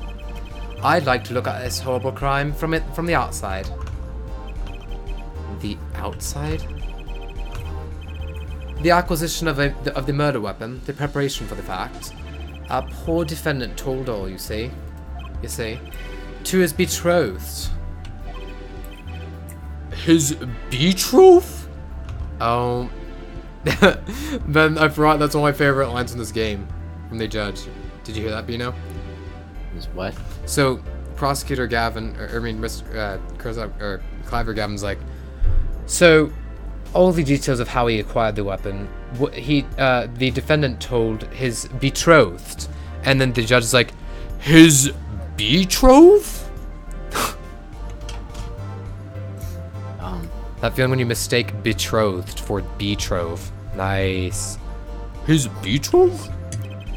I'd like to look at this horrible crime from the outside. The outside? The acquisition of the murder weapon, the preparation for the fact. Our poor defendant told all, you see, to his betrothed. His betrothed? Oh, then I forgot that's one of my favorite lines in this game from the judge. Did you hear that, Bino? Is what? So, prosecutor Gavin, Mr. Cliver Gavin's like, so, all the details of how he acquired the weapon, the defendant told his betrothed, and then the judge is like, His betrothed? That feeling when you mistake betrothed for betrove. Nice. His betrothed?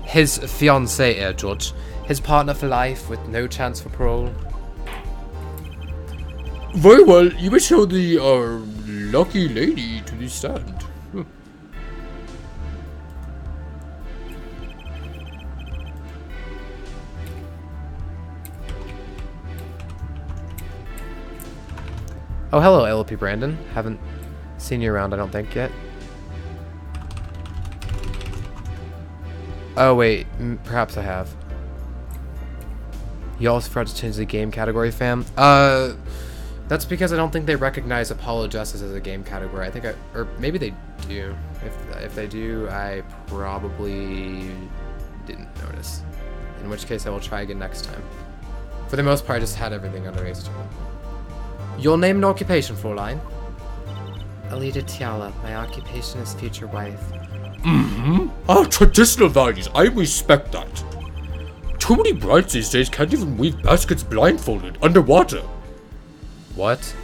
His fiancée, Judge. His partner for life with no chance for parole. Very well, you may show the lucky lady to the stand. Oh, hello, LP Brandon. Haven't seen you around, I don't think, yet. Oh, wait. Perhaps I have. You also forgot to change the game category, fam. That's because I don't think they recognize Apollo Justice as a game category. I think or maybe they do. If they do, I probably didn't notice. In which case, I will try again next time. For the most part, I just had everything under Ace 2. Your name and occupation, Fräulein? Alita Tiala. My occupation is future wife. Our traditional values, I respect that. Too many brides these days can't even weave baskets blindfolded, underwater. What?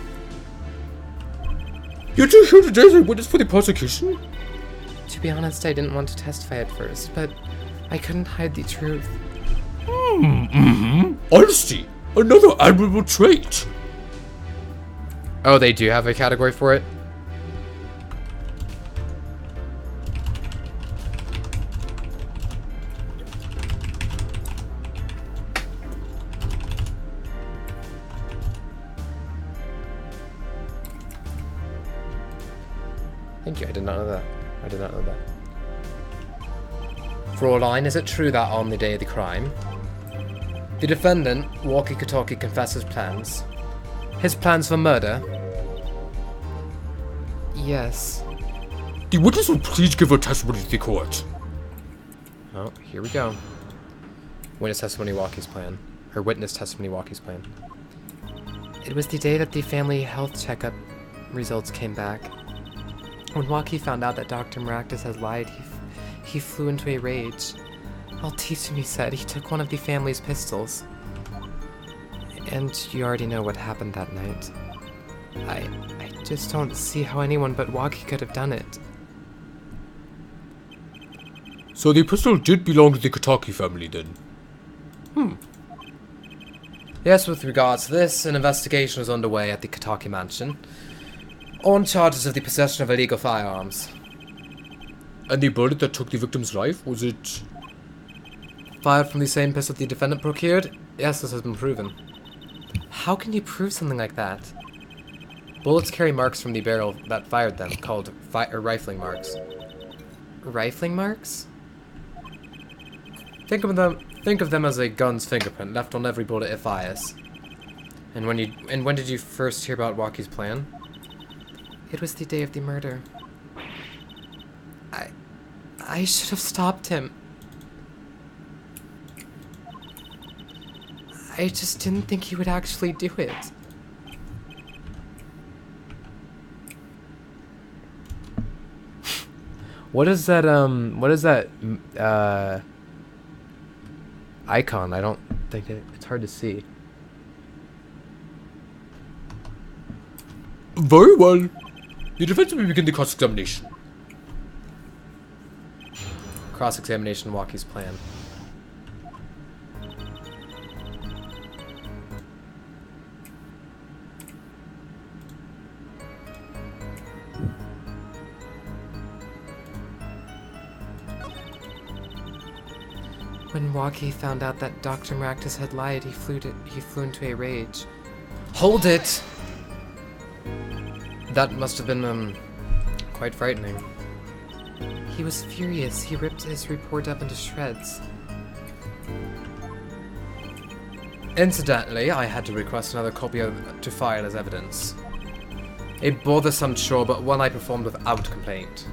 You're too here today as a witness for the prosecution? To be honest, I didn't want to testify at first, but I couldn't hide the truth. Honesty, another admirable trait. Oh, they do have a category for it? Thank you, I did not know that. I did not know that. Fräulein, is it true that on the day of the crime, the defendant, Walkie-Talkie, confesses plans? His plans for murder? Yes. The witness will please give her testimony to the court. Oh, here we go. Witness testimony, Walkie's plan. Her witness testimony, Walkie's plan. It was the day that the family health checkup results came back. When Waki found out that Dr. Maractus had lied, he flew into a rage. I'll teach him, he said. He took one of the family's pistols. And you already know what happened that night. I just don't see how anyone but Waki could have done it. So the pistol did belong to the Kataki family then? Yes, with regards to this, an investigation is underway at the Kataki mansion on charges of the possession of illegal firearms. And the bullet that took the victim's life, was it... Fired from the same pistol the defendant procured? Yes, this has been proven. How can you prove something like that? Bullets carry marks from the barrel that fired them, called rifling marks. Rifling marks? Think of them as a gun's fingerprint left on every bullet it fires. And when did you first hear about Waki's plan? It was the day of the murder. I should have stopped him. I just didn't think he would actually do it. What is that icon? I don't think it's hard to see. Very well. The defense will begin the cross-examination. Cross-examination, Waki's plan. When Waki found out that Dr. Maractus had lied, he flew into a rage. Hold it! That must have been, quite frightening. He was furious. He ripped his report up into shreds. Incidentally, I had to request another copy to file as evidence. A bothersome chore, but one I performed without complaint.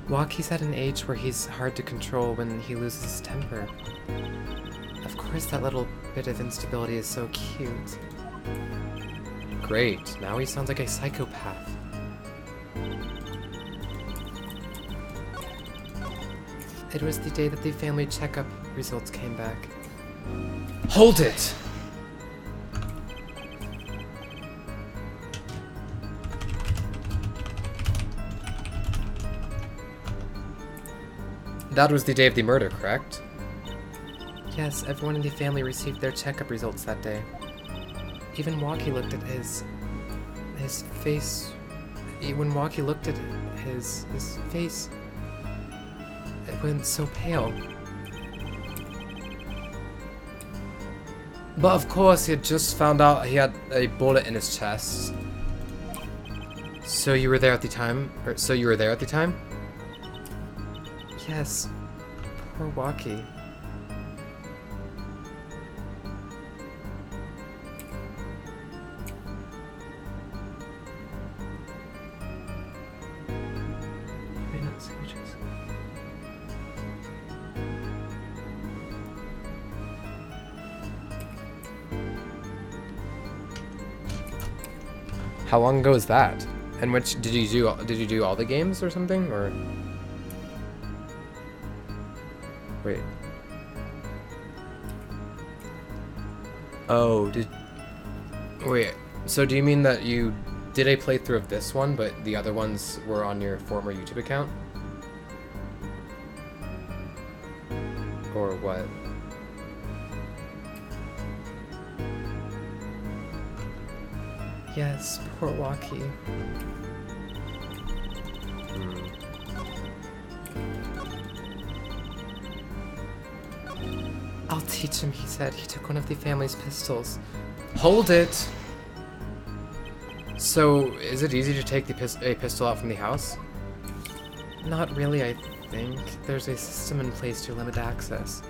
Waki's at an age where he's hard to control when he loses his temper. Of course, that little bit of instability is so cute. Great, now he sounds like a psychopath. It was the day that the family checkup results came back. Hold it! That was the day of the murder, correct? Yes, everyone in the family received their checkup results that day. Even Waki looked at his face. When Waki looked at his face, it went so pale. But of course, he had just found out he had a bullet in his chest. So you were there at the time? So you were there at the time? Yes, poor Waki. How long ago is that? And which did you do all the games or something, or? Wait. Oh, wait, so do you mean that you did a playthrough of this one, but the other ones were on your former YouTube account? Or what? Yes, poor Waki. I'll teach him, he said. He took one of the family's pistols. Hold it! So, is it easy to take a pistol out from the house? Not really, I think. There's a system in place to limit access.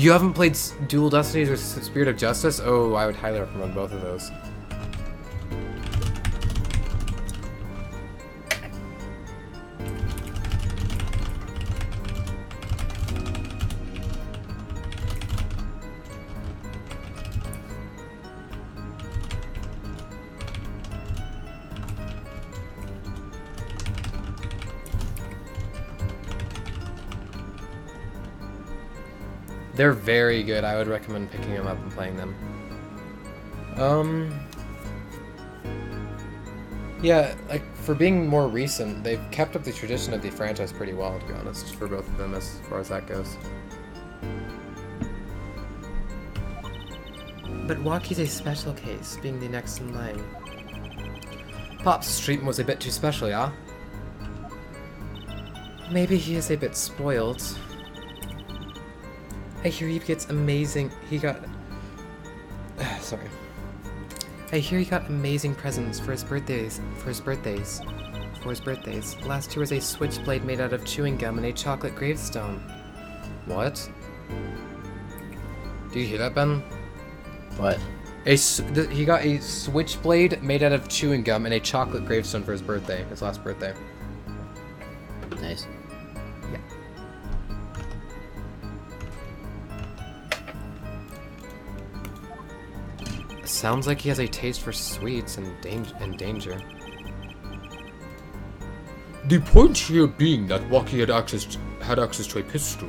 You haven't played Dual Destinies or Spirit of Justice? Oh, I would highly recommend both of those. They're very good. I would recommend picking them up and playing them. Yeah, like, for being more recent, they've kept up the tradition of the franchise pretty well, to be honest, for both of them as far as that goes. But Waki's a special case, being the next in line. Pop's treatment was a bit too special, yeah? Maybe he is a bit spoiled. I hear he gets amazing. Sorry. I hear he got amazing presents for his birthdays. Last year was a switchblade made out of chewing gum and a chocolate gravestone. What? Do you hear that, Ben? What? He got a switchblade made out of chewing gum and a chocolate gravestone for his birthday. His last birthday. Nice. Yeah. Sounds like he has a taste for sweets and danger. The point here being that Waki had access to a pistol.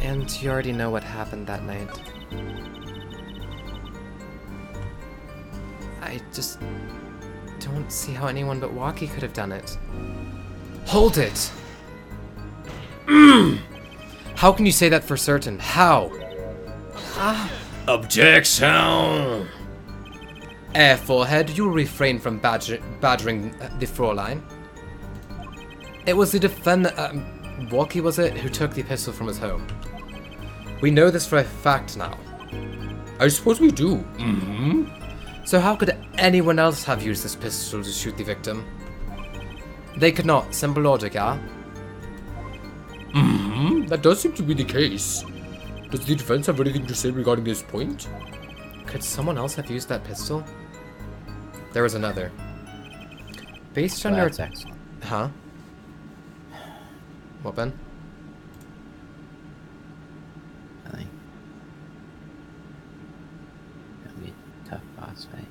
And you already know what happened that night. I just don't see how anyone but Waki could have done it. Hold it! How can you say that for certain? How? Objection! Forehead, you will refrain from badgering the Fräulein. It was the defendant, Waki was it, who took the pistol from his home. We know this for a fact now. I suppose we do. Mm-hmm. So how could anyone else have used this pistol to shoot the victim? They could not. Simple logic, yeah? Mm-hmm. That does seem to be the case. Does the defense have anything to say regarding this point? Could someone else have used that pistol? There was another. Based on Well, your... that's excellent. Huh? What, Ben? Nothing. That'll be a tough boss fight.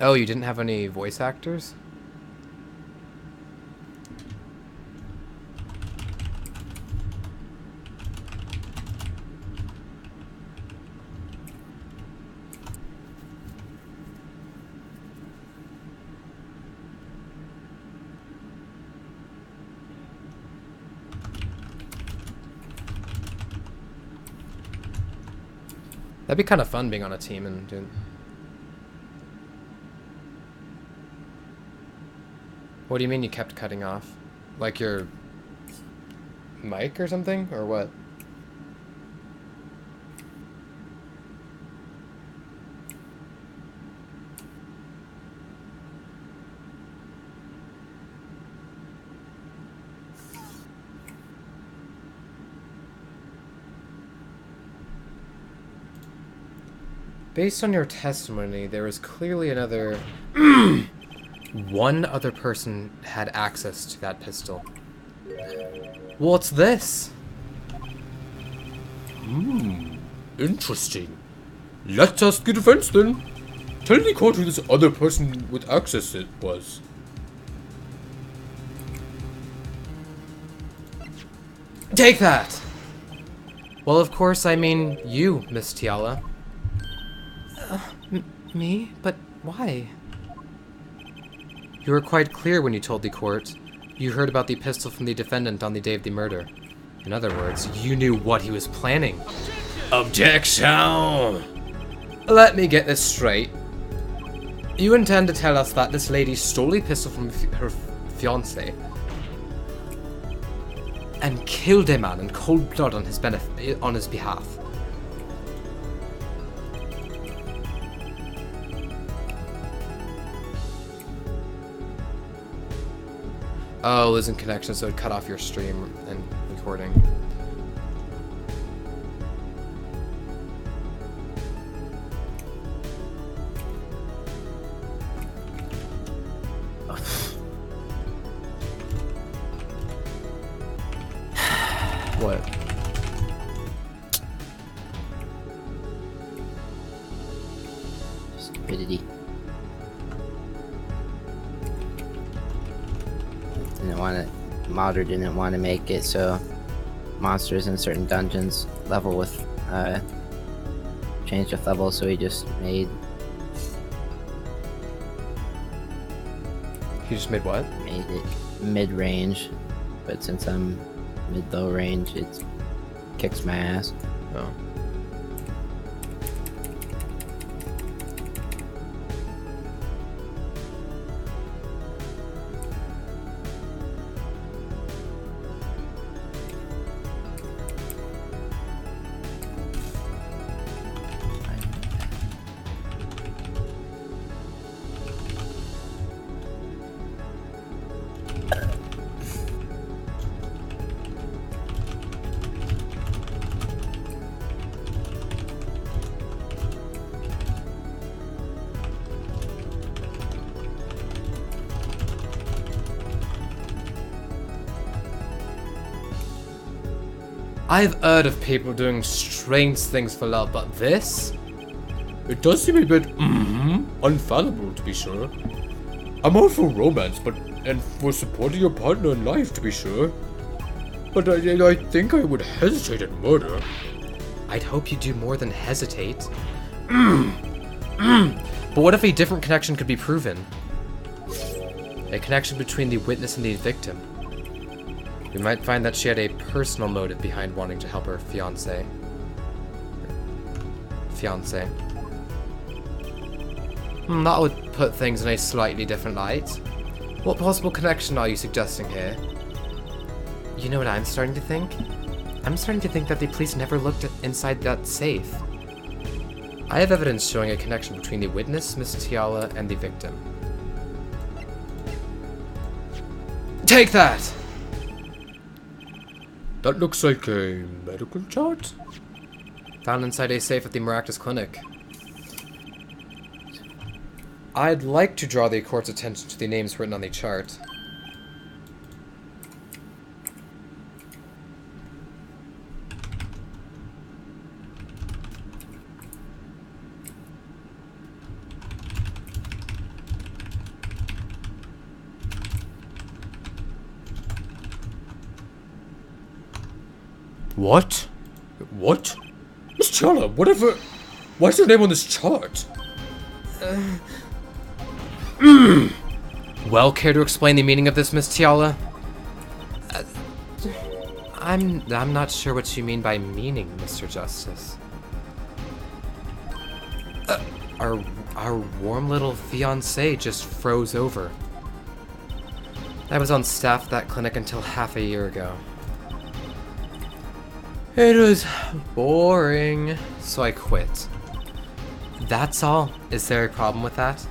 Oh, you didn't have any voice actors? That'd be kind of fun being on a team and doing... What do you mean you kept cutting off? Like your mic or something? Or what? Based on your testimony, there was clearly another... One other person had access to that pistol. What's this? Interesting. Let's ask the defense then. Tell the court who this other person with access it was. Take that! Well, of course, I mean you, Miss Tiala. Me? But why? You were quite clear when you told the court. You heard about the pistol from the defendant on the day of the murder. In other words, you knew what he was planning. Objection! Let me get this straight. You intend to tell us that this lady stole a pistol from her fiancé and killed a man in cold blood on his behalf. Oh, losing connection, so it cut off your stream and recording. What? Stupidity. Modder didn't want to make it so monsters in certain dungeons level with change with level, so he just made what? Made it mid-range, but since I'm mid-low range, it kicks my ass. Oh. I've heard of people doing strange things for love, but this? It does seem a bit, unfathomable to be sure. I'm all for romance, and for supporting your partner in life to be sure. But I think I would hesitate at murder. I'd hope you do more than hesitate. But what if a different connection could be proven? A connection between the witness and the victim. We might find that she had a personal motive behind wanting to help her fiancé. That would put things in a slightly different light. What possible connection are you suggesting here? You know what I'm starting to think? I'm starting to think that the police never looked inside that safe. I have evidence showing a connection between the witness, Miss Tiala, and the victim. Take that! That looks like a medical chart? Found inside a safe at the Maractus Clinic. I'd like to draw the court's attention to the names written on the chart. What? What? Miss Chala, whatever... Why's your name on this chart? Well, care to explain the meaning of this, Miss Tiala? I'm not sure what you mean by meaning, Mr. Justice. Our warm little fiancé just froze over. I was on staff at that clinic until half a year ago. It was boring, so I quit. That's all? Is there a problem with that?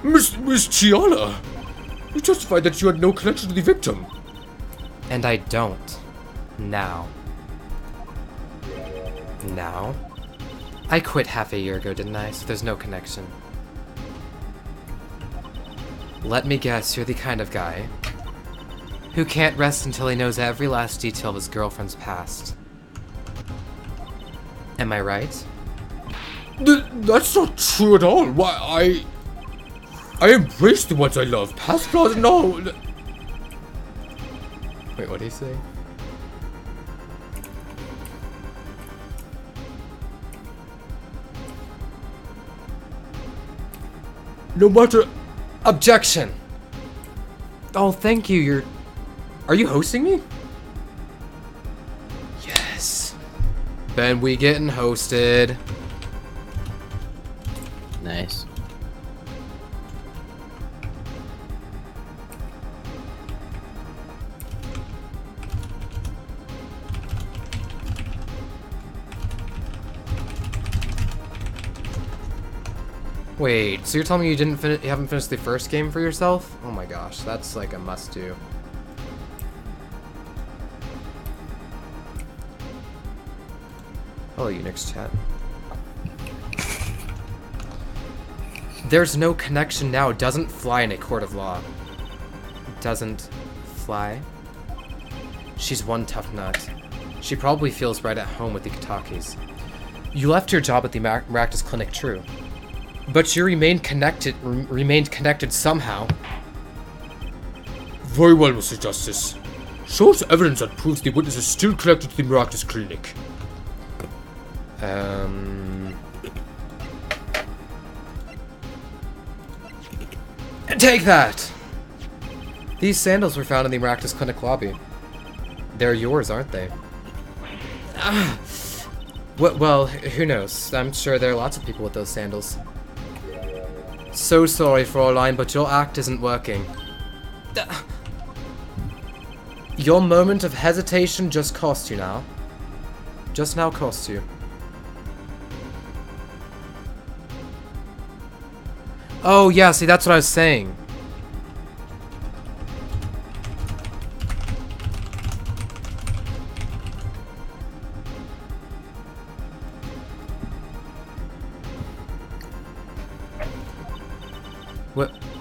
Miss Tiala! You justified that you had no connection to the victim. And I don't. Now. Now? I quit half a year ago, didn't I? So there's no connection. Let me guess, you're the kind of guy who can't rest until he knows every last detail of his girlfriend's past. Am I right? That's not true at all. Why, I embrace the ones I love. Past flaws and all. Wait, what do you say? No matter... Objection! Oh, thank you, Are you hosting me? Yes. Ben, we getting hosted. Nice. Wait, so you're telling me you haven't finished the first game for yourself? Oh my gosh, that's like a must-do. Hello, Unix chat. There's no connection now. Doesn't fly in a court of law. Doesn't fly. She's one tough nut. She probably feels right at home with the Katakis. You left your job at the Maractus Clinic, true. But you remained connected somehow. Very well, Mr. Justice. Show us evidence that proves the witness is still connected to the Maractus Clinic. Take that! These sandals were found in the Maractus Clinic lobby. They're yours, aren't they? Well, who knows? I'm sure there are lots of people with those sandals. So sorry, Fraulein, but your act isn't working. Your moment of hesitation just cost you now. Just now cost you. Oh, yeah, see, that's what I was saying.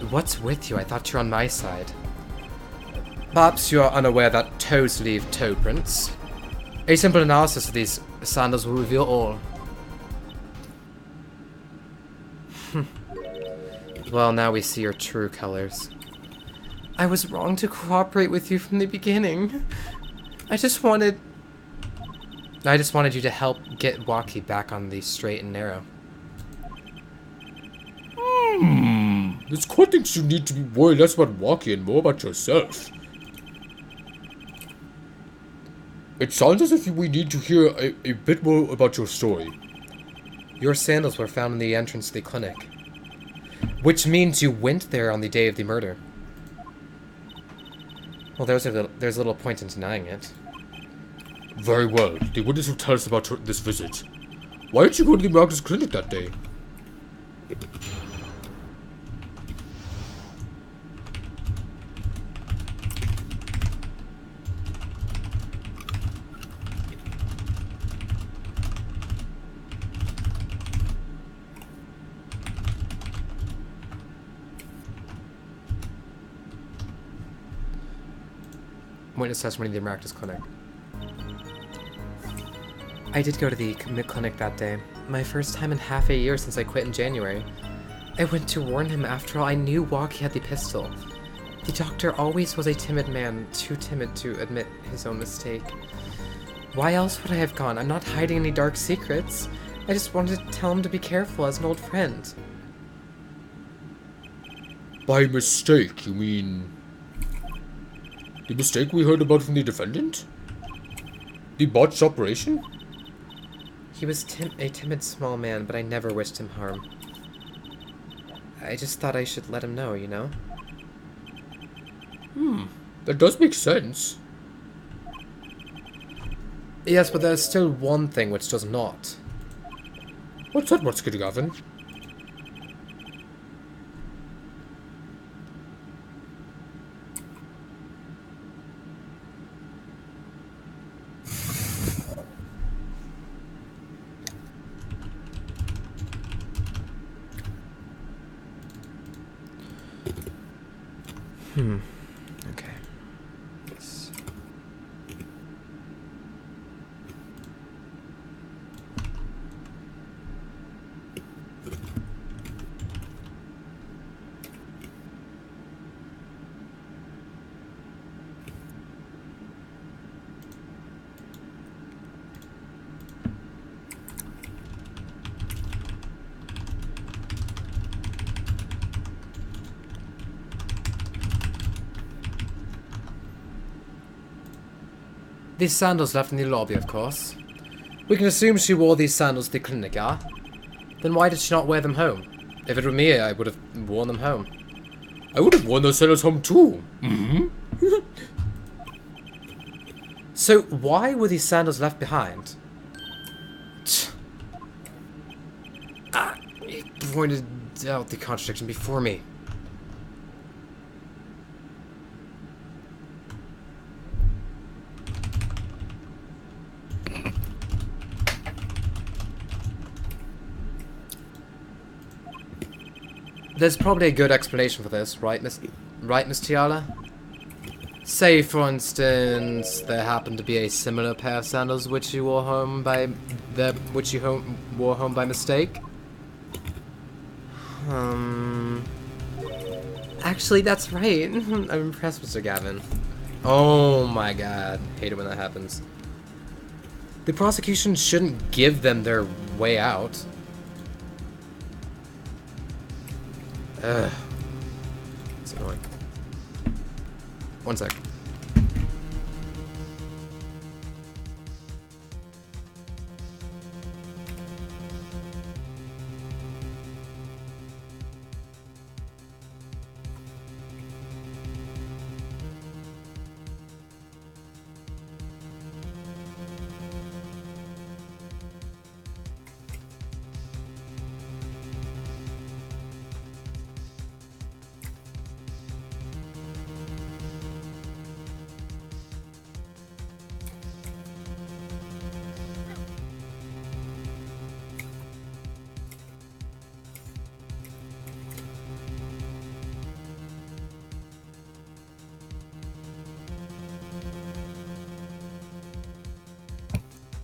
What's with you? I thought you were on my side. Perhaps you are unaware that toes leave toe prints. A simple analysis of these sandals will reveal all. Well, now we see your true colors. I was wrong to cooperate with you from the beginning. I just wanted you to help get Waki back on the straight and narrow. This court thinks you need to be worried less about Waki and more about yourself. It sounds as if we need to hear a bit more about your story. Your sandals were found in the entrance to the clinic. Which means you went there on the day of the murder. Well, there's little point in denying it. Very well. The witness will tell us about this visit. Why did you go to the Maractus Clinic that day? Witness testimony in the Maractus Clinic. I did go to the clinic that day. My first time in half a year since I quit in January. I went to warn him. After all, I knew Waki had the pistol. The doctor always was a timid man, too timid to admit his own mistake. Why else would I have gone? I'm not hiding any dark secrets. I just wanted to tell him to be careful as an old friend. By mistake, you mean... the mistake we heard about from the defendant? The botched operation? He was a timid small man, but I never wished him harm. I just thought I should let him know, you know? That does make sense. Yes, but there's still one thing which does not. What's that, Musket Gavin? Okay. Yes. These sandals left in the lobby, of course. We can assume she wore these sandals to the clinic, ah? Then why did she not wear them home? If it were me, I would have worn them home. I would have worn those sandals home too. So why were these sandals left behind? He pointed out the contradiction before me. There's probably a good explanation for this, right, Miss Tiala? Say, for instance, there happened to be a similar pair of sandals which you wore home by mistake. Actually, that's right. I'm impressed, Mr. Gavin. Oh my god, hate it when that happens. The prosecution shouldn't give them their way out. Ugh. It's annoying. One sec.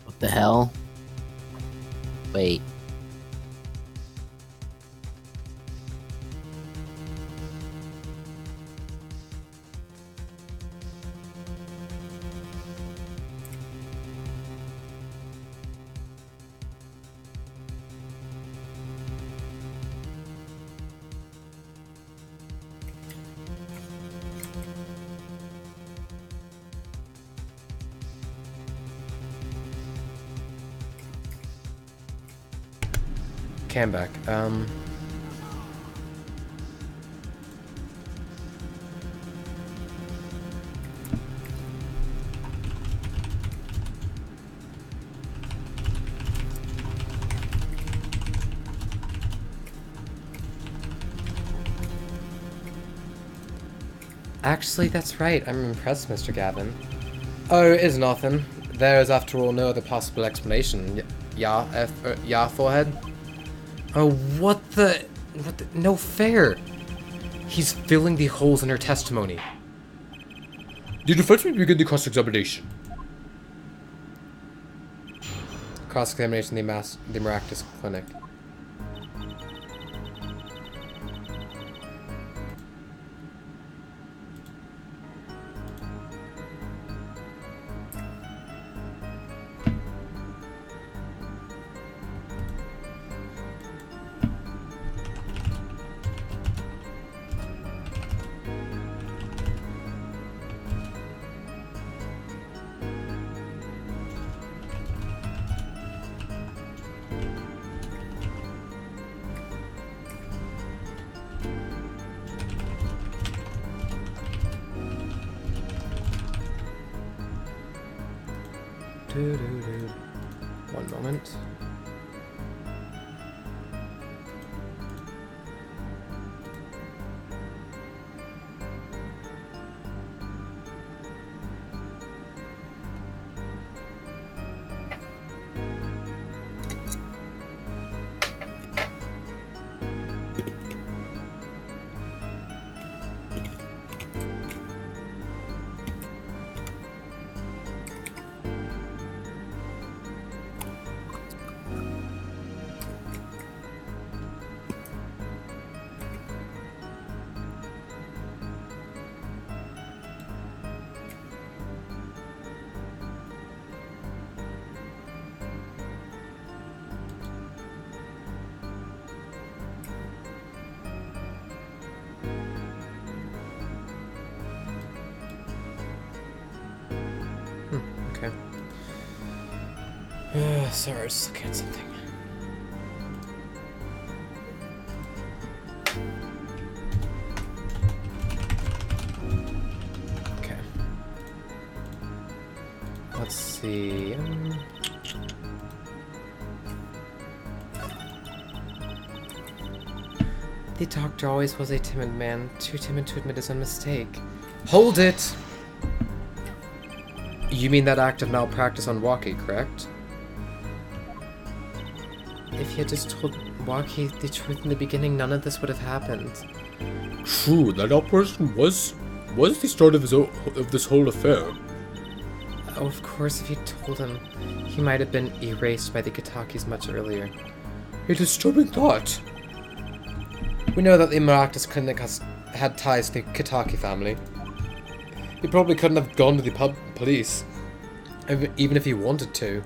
What the hell? Wait. Cam back. Actually, that's right. I'm impressed, Mr. Gavin. Oh, it is nothing. There is, after all, no other possible explanation. Yeah, forehead? Oh, what the... No fair! He's filling the holes in her testimony. The defense will begin the cross-examination. Cross-examination in the Maractus Clinic. One moment. Okay. Sorry, I was just looking at something. Okay. Let's see. The doctor always was a timid man, too timid to admit his own mistake. Hold it! You mean that act of malpractice on Waki, correct? If he had just told Waki the truth in the beginning, none of this would have happened. True, that operation was the start of this whole affair. Oh, of course, if you told him, he might have been erased by the Kitakis much earlier. A disturbing thought. We know that the Maractus Clinic had ties to the Kitaki family. He probably couldn't have gone to the police, even if he wanted to.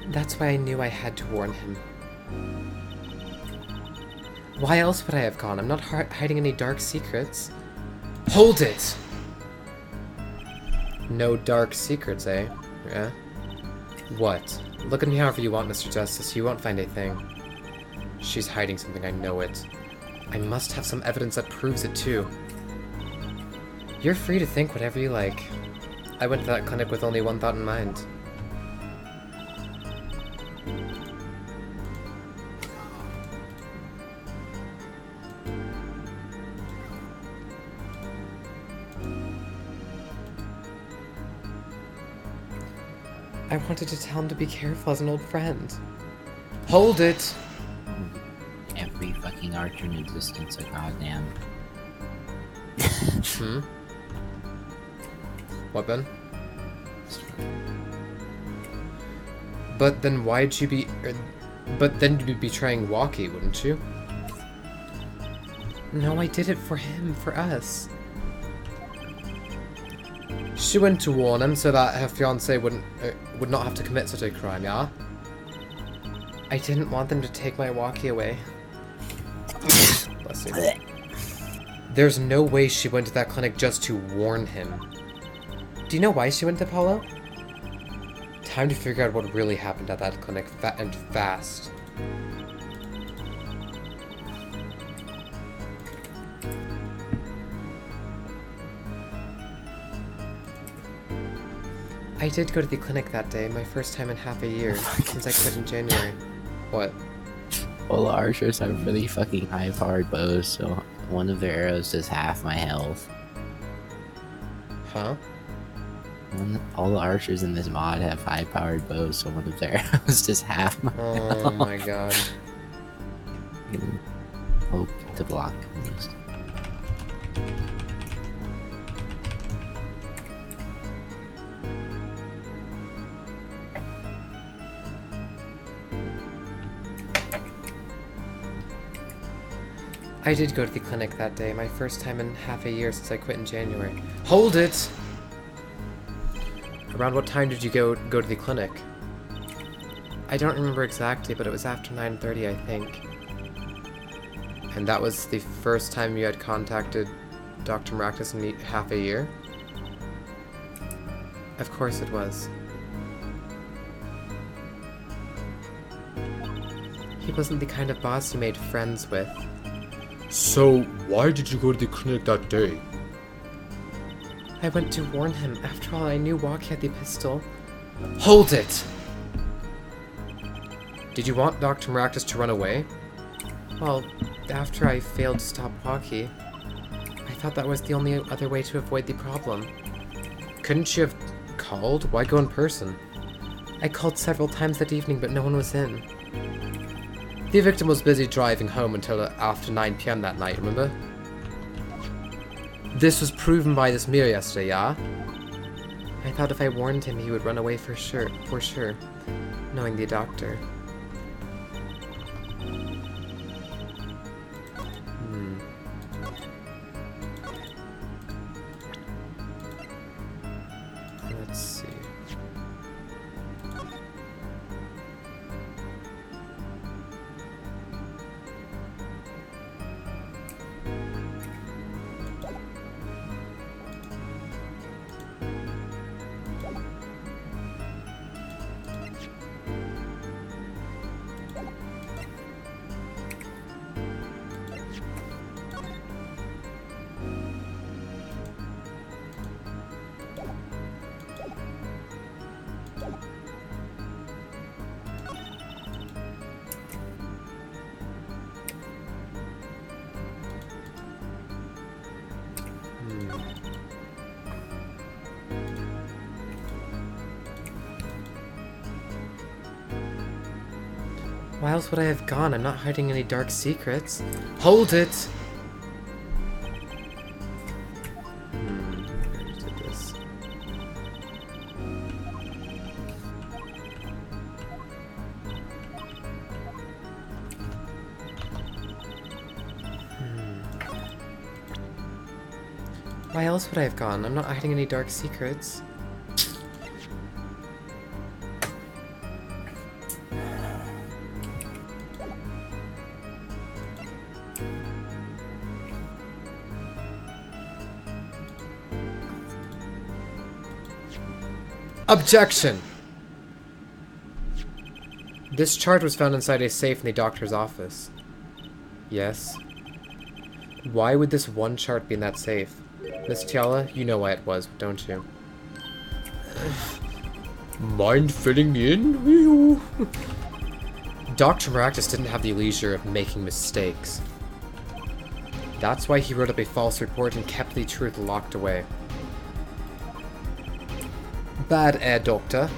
That's why I knew I had to warn him. Why else would I have gone? I'm not hiding any dark secrets. Hold it! No dark secrets, eh? Yeah? What? Look at me however you want, Mr. Justice. You won't find a thing. She's hiding something, I know it. I must have some evidence that proves it, too. You're free to think whatever you like. I went to that clinic with only one thought in mind. I wanted to tell him to be careful as an old friend. Hold it! Every fucking archer in existence, a goddamn. Hmm? What, Ben? But then why'd you be... but then you'd be betraying Waki, wouldn't you? No, I did it for him, for us. She went to warn him so that her fiancé would not have to commit such a crime, yeah? I didn't want them to take my Waki away. Bless you. There's no way she went to that clinic just to warn him. Do you know why she went to Apollo? Time to figure out what really happened at that clinic, and fast. I did go to the clinic that day, my first time in half a year, since I quit in January. What? All archers have really fucking high-powered bows, so one of their arrows does half my health. Huh? All the archers in this mod have high-powered bows, so one of their arrows does half my Oh health. my god. Hope to block these. I did go to the clinic that day, my first time in half a year since I quit in January. Hold it! Around what time did you go to the clinic? I don't remember exactly, but it was after 9:30, I think. And that was the first time you had contacted Dr. Maractus in half a year? Of course it was. He wasn't the kind of boss you made friends with. So, why did you go to the clinic that day? I went to warn him. After all, I knew Waki had the pistol. Hold it! Did you want Dr. Maractus to run away? Well, after I failed to stop Waki, I thought that was the only other way to avoid the problem. Couldn't you have called? Why go in person? I called several times that evening, but no one was in. The victim was busy driving home until after 9 PM that night, remember? This was proven by this mirror yesterday, yeah? I thought if I warned him, he would run away for sure, knowing the doctor. Let's see. Why else would I have gone? I'm not hiding any dark secrets. Hold it! Where did this? Why else would I have gone? I'm not hiding any dark secrets. Objection! This chart was found inside a safe in the doctor's office. Yes. Why would this one chart be in that safe? Miss Tiala, you know why it was, don't you? Mind filling me in? Wee-oo. Dr. Maractus didn't have the leisure of making mistakes. That's why he wrote up a false report and kept the truth locked away. Bad air, Doctor.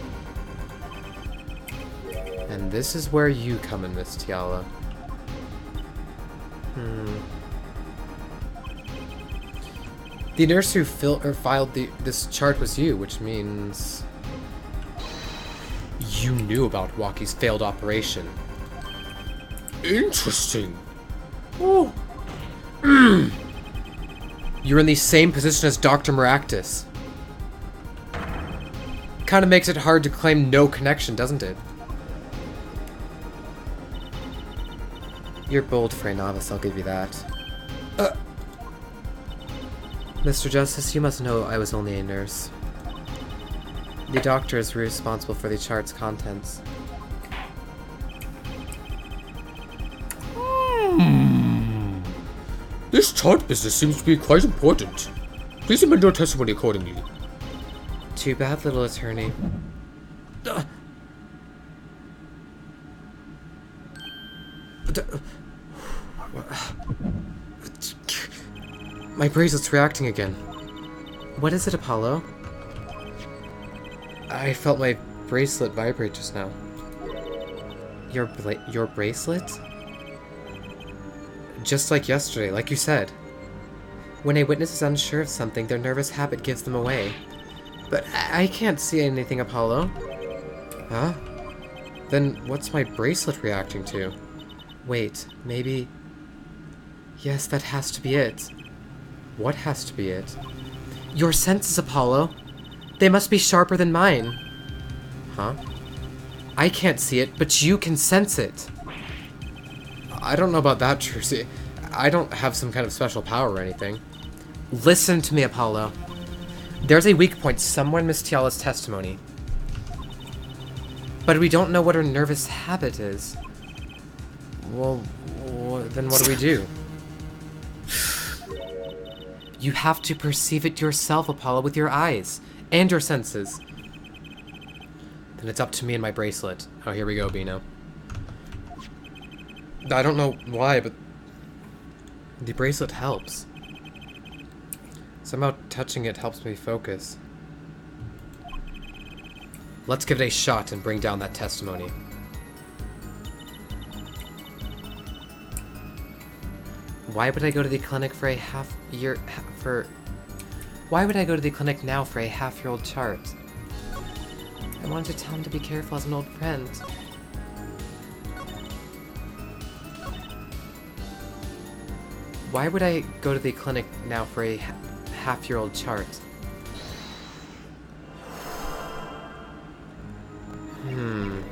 And this is where you come in, Miss Tiala. The nurse who filed this chart was you, which means you knew about Walkie's failed operation. Interesting. Oh. You're in the same position as Dr. Maractus. Kind of makes it hard to claim no connection, doesn't it? You're bold for a novice, I'll give you that. Mr. Justice, you must know I was only a nurse. The doctor is responsible for the chart's contents. This chart business seems to be quite important. Please amend your testimony accordingly. Too bad, little attorney. My bracelet's reacting again. What is it, Apollo? I felt my bracelet vibrate just now. Your bracelet? Just like yesterday, like you said. When a witness is unsure of something, their nervous habit gives them away. But I can't see anything, Apollo. Huh? Then what's my bracelet reacting to? Wait, maybe... Yes, that has to be it. What has to be it? Your senses, Apollo. They must be sharper than mine. Huh? I can't see it, but you can sense it. I don't know about that, Jersey. I don't have some kind of special power or anything. Listen to me, Apollo. There's a weak point somewhere in Miss Tiala's testimony. But we don't know what her nervous habit is. Well, then what do we do? You have to perceive it yourself, Apollo, with your eyes and your senses. Then it's up to me and my bracelet. Oh, here we go, Bino. I don't know why, but the bracelet helps. Somehow touching it helps me focus. Let's give it a shot and bring down that testimony. Why would I go to the clinic for a Why would I go to the clinic now for a half-year-old chart? I wanted to tell him to be careful as an old friend. Why would I go to the clinic now for a half-year-old chart? Anything?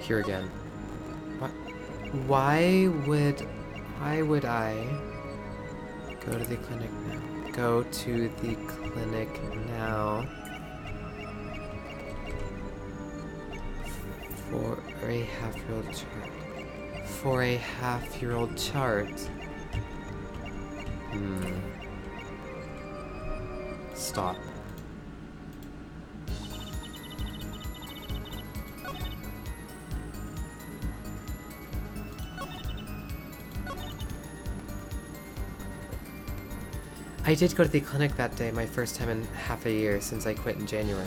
Here again. Why would I go to the clinic now? Go to the clinic now for a half-year-old chart. For a half-year-old chart. Stop. I did go to the clinic that day, my first time in half a year since I quit in January.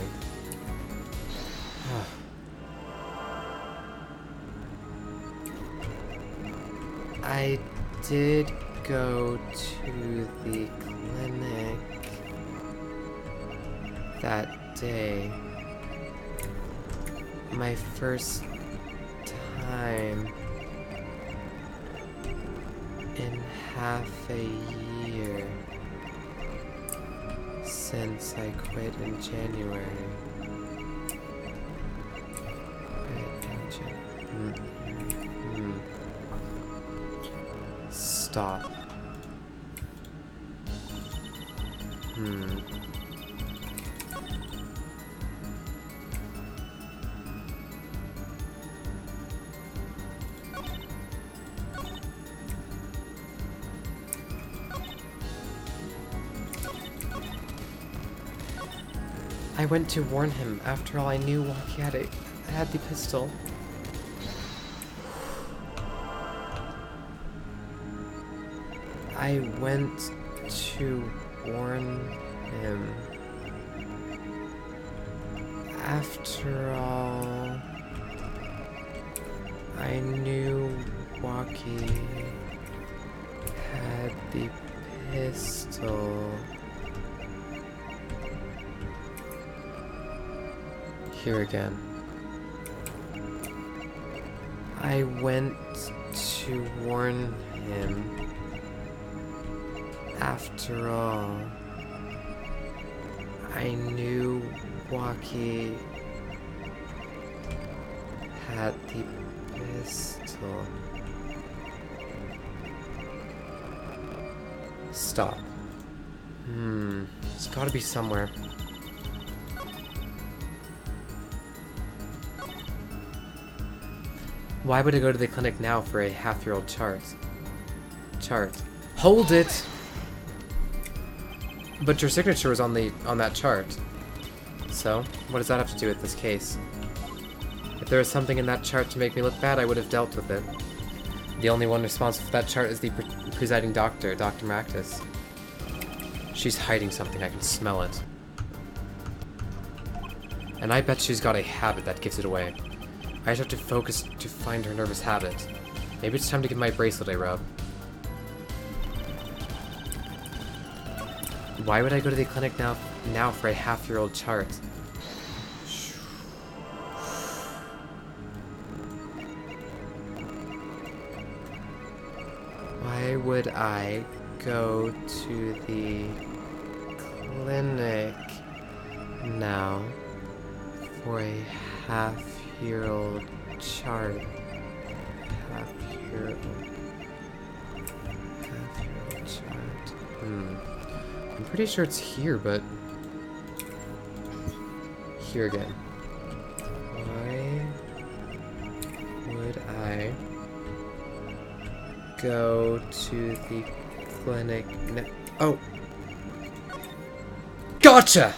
I did go to the clinic that day. My first time in half a year since I quit in January. Stop. I went to warn him. After all, I knew Waki had the pistol. I went to warn him. After all, I knew Waki had the pistol. Here again. I went to warn him. After all, I knew Waki had the pistol. Stop. It's gotta be somewhere. Why would I go to the clinic now for a half-year-old chart? Hold it! But your signature was on that chart. So, what does that have to do with this case? If there was something in that chart to make me look bad, I would have dealt with it. The only one responsible for that chart is the presiding doctor, Dr. Maractus. She's hiding something, I can smell it. And I bet she's got a habit that gives it away. I just have to focus to find her nervous habit. Maybe it's time to give my bracelet a rub. Why would I go to the clinic now for a half-year-old chart? Why would I go to the clinic now for a half-year-old chart? Half-year-old chart. I'm pretty sure it's here, but here again. Why would I go to the clinic now? Oh! Gotcha!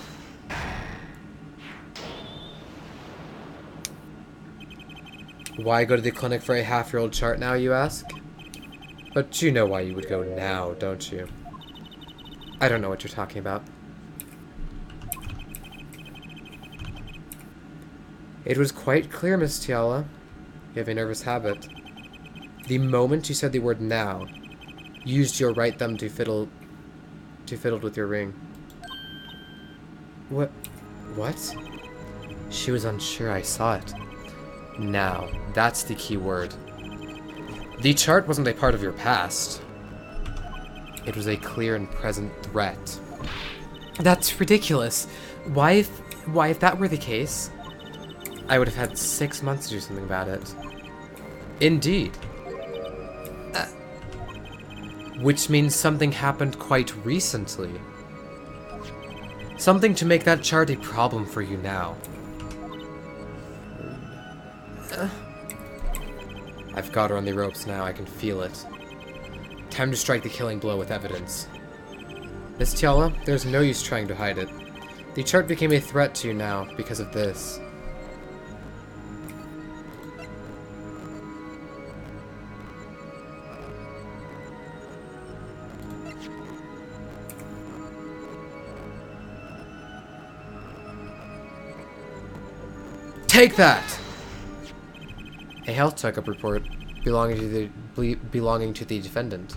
Why go to the clinic for a half-year-old chart now, you ask? But you know why you would go now, don't you? I don't know what you're talking about. It was quite clear, Miss Tiala. You have a nervous habit. The moment you said the word now, you used your right thumb to fiddle with your ring. What? She was unsure, I saw it. Now, that's the key word. The chart wasn't a part of your past. It was a clear and present threat. That's ridiculous. Why if that were the case, I would have had 6 months to do something about it. Indeed. Which means something happened quite recently. Something to make that chart a problem for you now. I've got her on the ropes now, I can feel it. Time to strike the killing blow with evidence. Miss Tiala, there's no use trying to hide it. The chart became a threat to you now because of this. Take that! A health checkup report belonging to the defendant.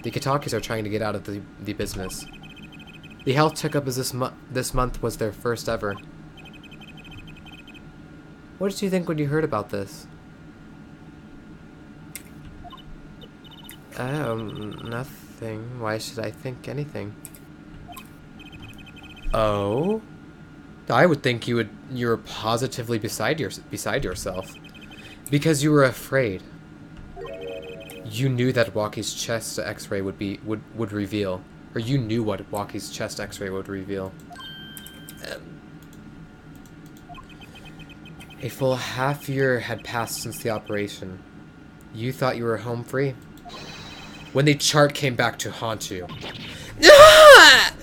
The Katakis are trying to get out of the business. The health checkup is this month was their first ever. What did you think when you heard about this? Nothing. Why should I think anything? Oh? I would think you were positively beside yourself. Because you were afraid. You knew that Walkie's chest x-ray would reveal. Or you knew what Walkie's chest x-ray would reveal. A full half year had passed since the operation. You thought you were home free? When the chart came back to haunt you. Ah!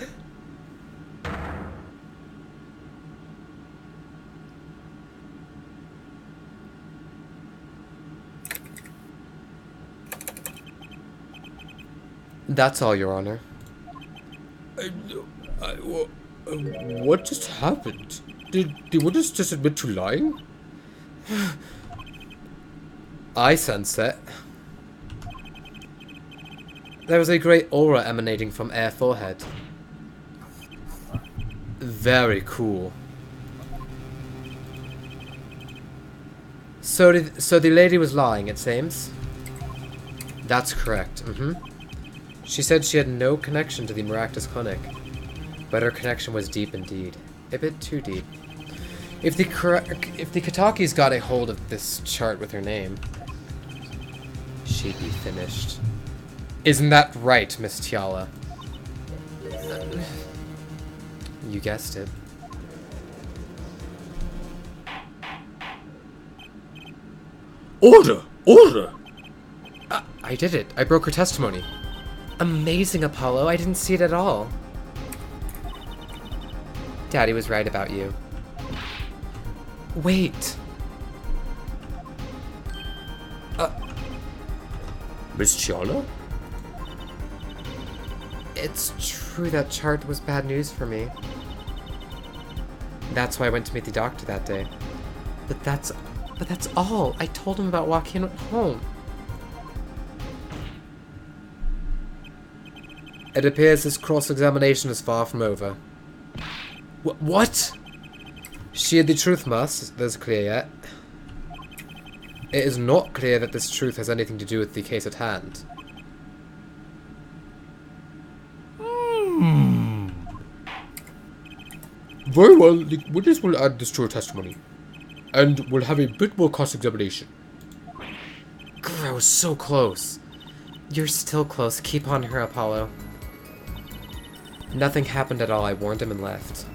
That's all, Your Honor. What just happened? Did the witness just admit to lying? I sense it. There was a great aura emanating from Air Forehead. Very cool. So the lady was lying, it seems? That's correct, She said she had no connection to the Maractus Clinic, but her connection was deep indeed. A bit too deep. If the Katakis got a hold of this chart with her name, she'd be finished. Isn't that right, Miss Tiala? You guessed it. Order! Order! I did it. I broke her testimony. Amazing, Apollo. I didn't see it at all. Daddy was right about you. Wait. Miss Tiala? It's true that chart was bad news for me. That's why I went to meet the doctor that day. But that's all. I told him about walking home. It appears this cross-examination is far from over. What? She had the truth, Mas. That's clear yet. It is not clear that this truth has anything to do with the case at hand. Very well, the witness will add this to her testimony. And we'll have a bit more cross-examination. I was so close. You're still close. Keep on her, Apollo. Nothing happened at all. I warned him and left.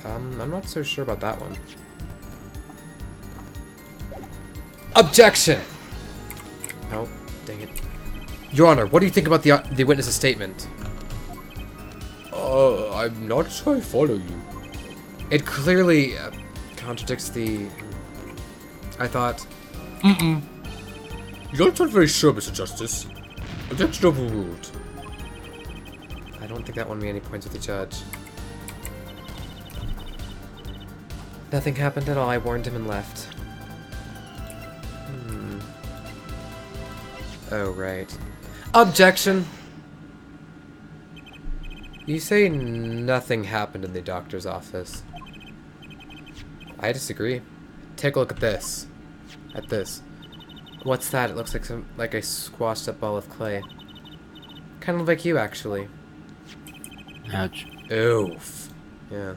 I'm not so sure about that one. Objection! Oh, dang it. Your Honor, what do you think about the witness's statement? I'm not sure I follow you. It clearly contradicts the... I thought... You don't sound very sure, Mr. Justice. Objection overruled. I don't think that won me any points with the judge. Nothing happened at all. I warned him and left. Oh, right. Objection! You say nothing happened in the doctor's office. I disagree. Take a look at this. What's that? It looks like a squashed up ball of clay. Kind of like you, actually. Ouch. Oof. Yeah.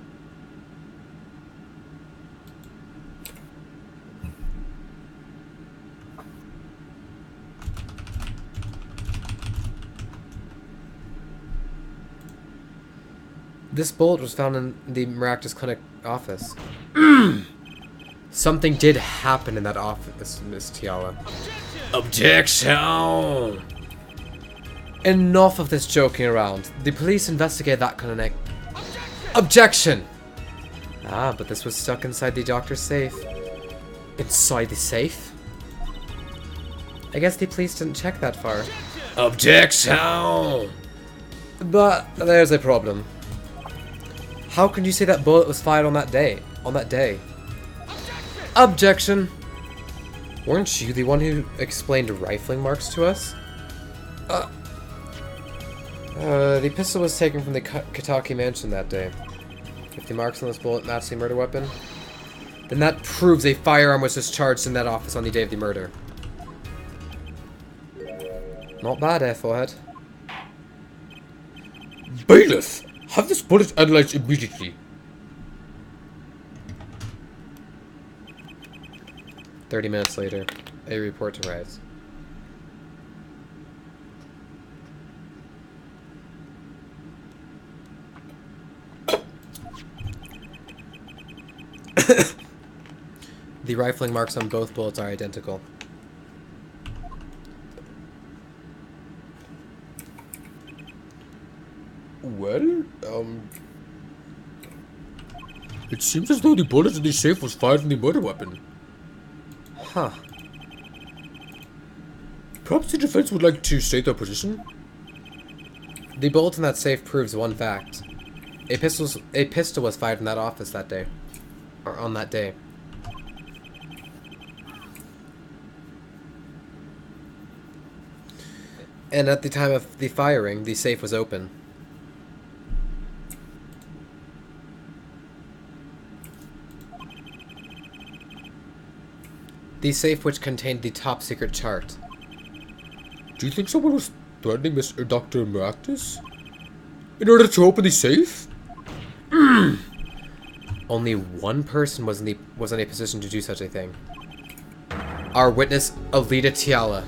This bullet was found in the Maractus Clinic office. Something did happen in that office, Miss Tiala. Objection! Enough of this joking around. The police investigate that clinic. Objection! Ah, but this was stuck inside the doctor's safe. Inside the safe? I guess the police didn't check that far. Objection! But there's a problem. How can you say that bullet was fired on that day? Objection! Weren't you the one who explained rifling marks to us? The pistol was taken from the Kataki mansion that day. If the marks on this bullet match the murder weapon, then that proves a firearm was discharged in that office on the day of the murder. Not bad, eh, Forehead? Bailiff, have this bullet analyzed immediately. 30 minutes later, a report arrives. The rifling marks on both bullets are identical. Well, it seems as though the bullet in the safe was fired from the murder weapon. Huh. Perhaps the defense would like to state their position? The bullet in that safe proves one fact. A pistol was fired in that office that day. Or on that day. And at the time of the firing, the safe was open. The safe which contained the top secret chart. Do you think someone was threatening Mr. Dr. Maractus in order to open the safe? Only one person was in a position to do such a thing. Our witness, Alita Tiala.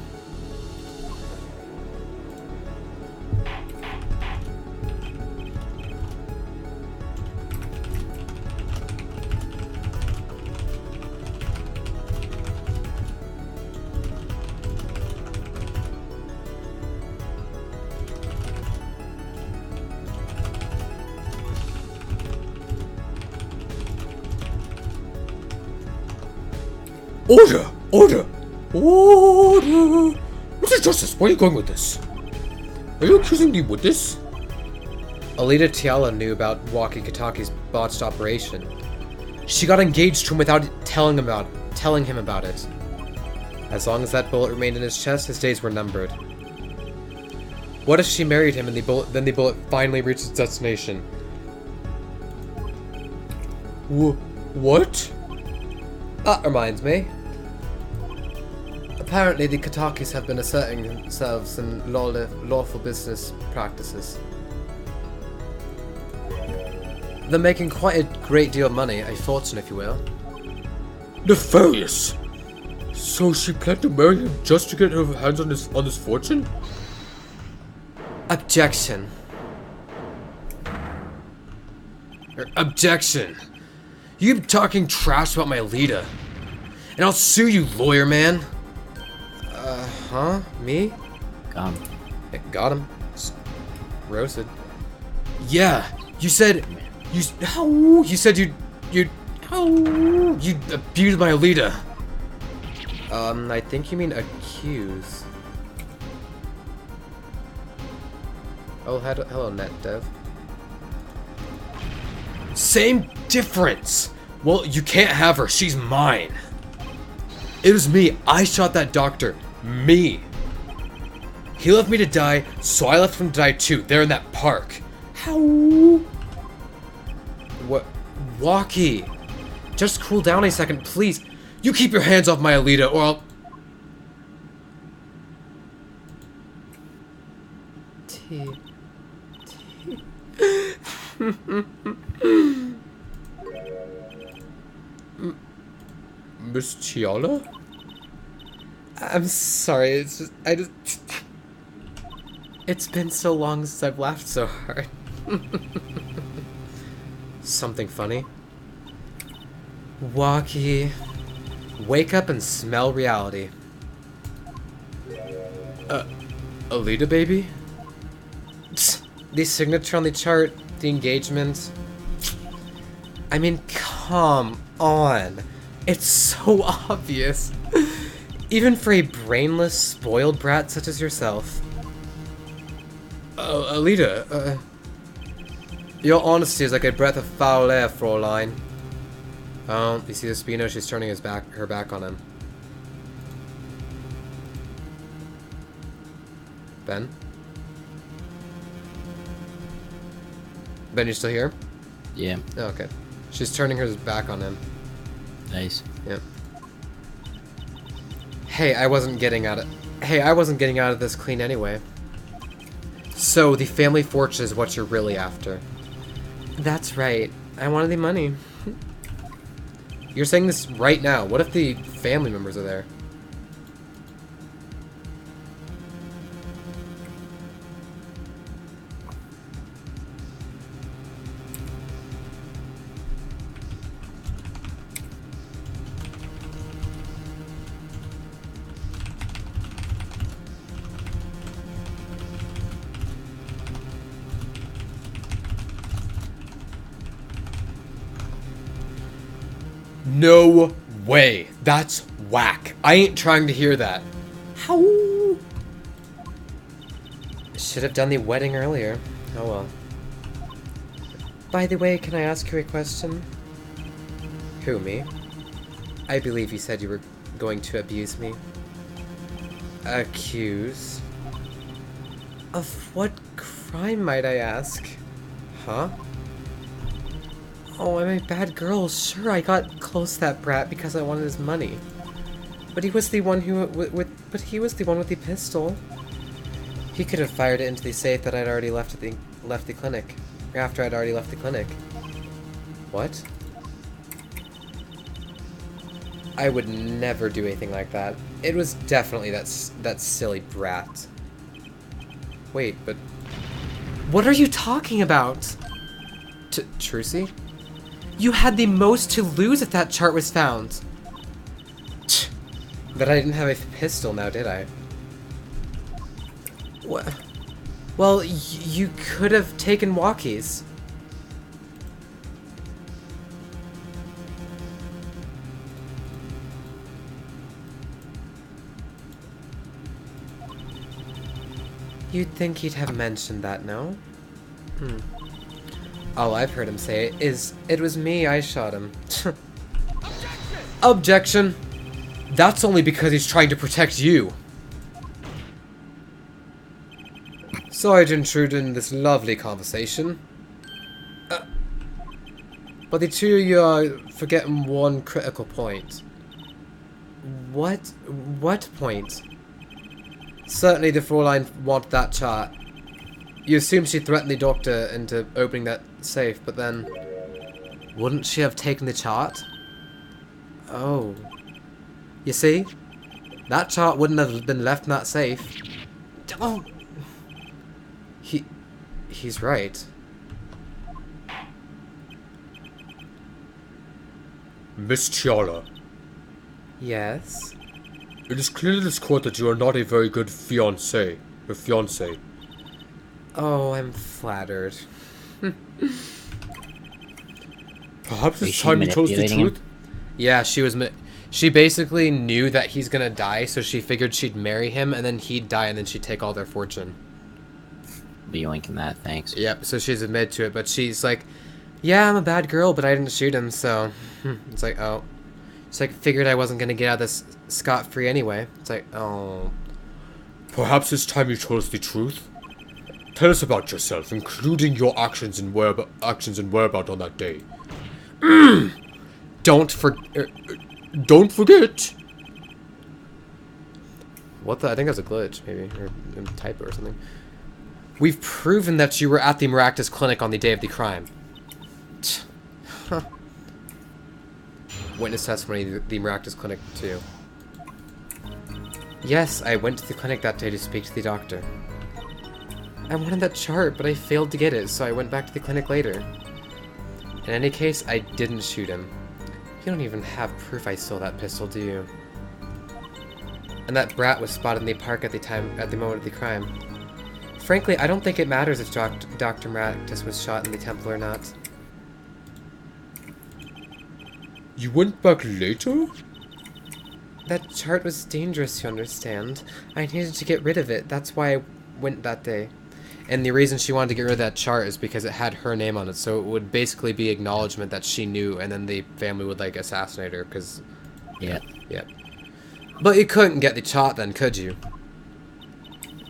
Order! Order! Order! Mr. Justice, where are you going with this? Are you accusing the witness? Alita Tiala knew about Waki Kataki's botched operation. She got engaged to him without telling him about it. As long as that bullet remained in his chest, his days were numbered. What if she married him and then the bullet finally reached its destination? What? That reminds me. Apparently the Katakis have been asserting themselves in lawful business practices. They're making quite a great deal of money, a fortune if you will. Nefarious! So she planned to marry him just to get her hands on this fortune? Objection. Objection! You keep talking trash about my Alita, and I'll sue you, lawyer man. Huh? Me? Come. Hey, got him. Roasted. Yeah, you said you said you abused my Alita. I think you mean accuse. Oh, hello, NetDev. Same difference! Well, you can't have her. She's mine. It was me. I shot that doctor. Me. He left me to die, so I left him to die too. There in that park. How? What? Waki. Just cool down a second, please. You keep your hands off my Alita, or I'll... Miss Tiala? I'm sorry, it's been so long since I've laughed so hard. Something funny? Waki, wake up and smell reality. Alita, baby? The signature on the chart, the engagement. I mean, come on. It's so obvious. Even for a brainless, spoiled brat such as yourself. Alita, Your honesty is like a breath of foul air, Fräulein. Oh, you see the Spino? She's turning her back on him. Ben? Ben, you still here? Yeah. Oh, okay. She's turning her back on him. Nice. Yep. Hey, I wasn't getting out of this clean anyway. So, the family fortune is what you're really after. That's right. I wanted the money. You're saying this right now. What if the family members are there? No way. That's whack. I ain't trying to hear that. How? Should have done the wedding earlier. Oh well. By the way, can I ask you a question? Who, me? I believe you said you were going to abuse me. Accuse? Of what crime, might I ask? Huh? Oh, I'm a bad girl. Sure, I got close to that brat because I wanted his money. But he was the one who but he was the one with the pistol. He could have fired it into the safe that I'd already left the clinic. After I'd already left the clinic. What? I would never do anything like that. It was definitely that silly brat. Wait, but what are you talking about? Trucy? You had the most to lose if that chart was found. But I didn't have a pistol now, did I? What? Well, you could have taken walkies. You'd think he'd have mentioned that, no? All I've heard him say is, "It was me, I shot him." Objection! That's only because he's trying to protect you. Sorry to intrude in this lovely conversation. But the two of you are forgetting one critical point. What point? Certainly the Fräulein wanted that chart. You assume she threatened the doctor into opening that safe, but then... wouldn't she have taken the chart? Oh. You see? That chart wouldn't have been left in that safe. Oh. He's right. Miss Chiala, Yes? it is clear to this court that you are not a very good fiancé. Oh, I'm flattered. Perhaps Is it's she time you told us the manipulating him? truth. Yeah, she basically knew that he's gonna die, so she figured she'd marry him, and then he'd die, and then she'd take all their fortune. Be yoinking that, thanks. Yep, so she's admitted to it, but she's like, yeah, I'm a bad girl, but I didn't shoot him, so... It's like, oh. It's like, figured I wasn't gonna get out of this scot-free anyway. It's like, oh... Perhaps it's time you told us the truth. Tell us about yourself, including your actions and whereabout on that day. Don't forget. What the? I think that's a glitch, maybe. Or a typo or something. We've proven that you were at the Maractus Clinic on the day of the crime. Huh. Witness testimony, the Maractus Clinic, too. Yes, I went to the clinic that day to speak to the doctor. I wanted that chart, but I failed to get it, so I went back to the clinic later. In any case, I didn't shoot him. You don't even have proof I stole that pistol, do you? And that brat was spotted in the park at the moment of the crime. Frankly, I don't think it matters if Dr. Maractus was shot in the temple or not. You went back later? That chart was dangerous, you understand. I needed to get rid of it, that's why I went that day. And the reason she wanted to get rid of that chart is because it had her name on it, so it would basically be acknowledgement that she knew, and then the family would, like, assassinate her, because... Yeah. Yeah. But you couldn't get the chart then, could you?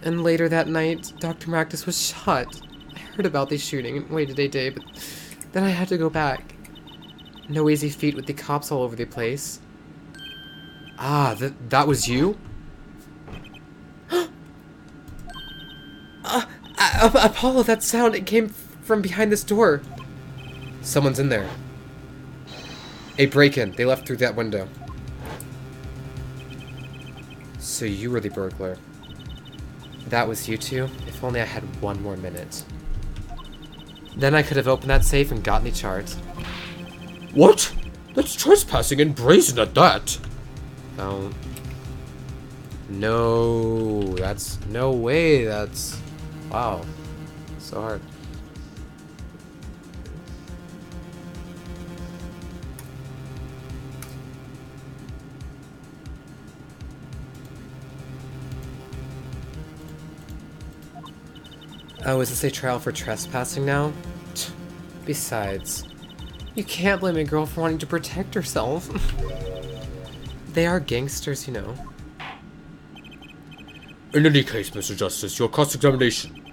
And later that night, Dr. Maractus was shot. I heard about the shooting and waited a day, but then I had to go back. No easy feat with the cops all over the place. Ah, that was you? Apollo, that sound, it came from behind this door. Someone's in there. A break-in. They left through that window. So you were the burglar. That was you two? If only I had one more minute. Then I could have opened that safe and gotten the chart. What? That's trespassing and brazen at that. Oh. No, that's... No way, that's... Wow. So hard. Oh, is this a trial for trespassing now? Besides, you can't blame a girl for wanting to protect herself. They are gangsters, you know. In any case, Mr. Justice, your cross-examination.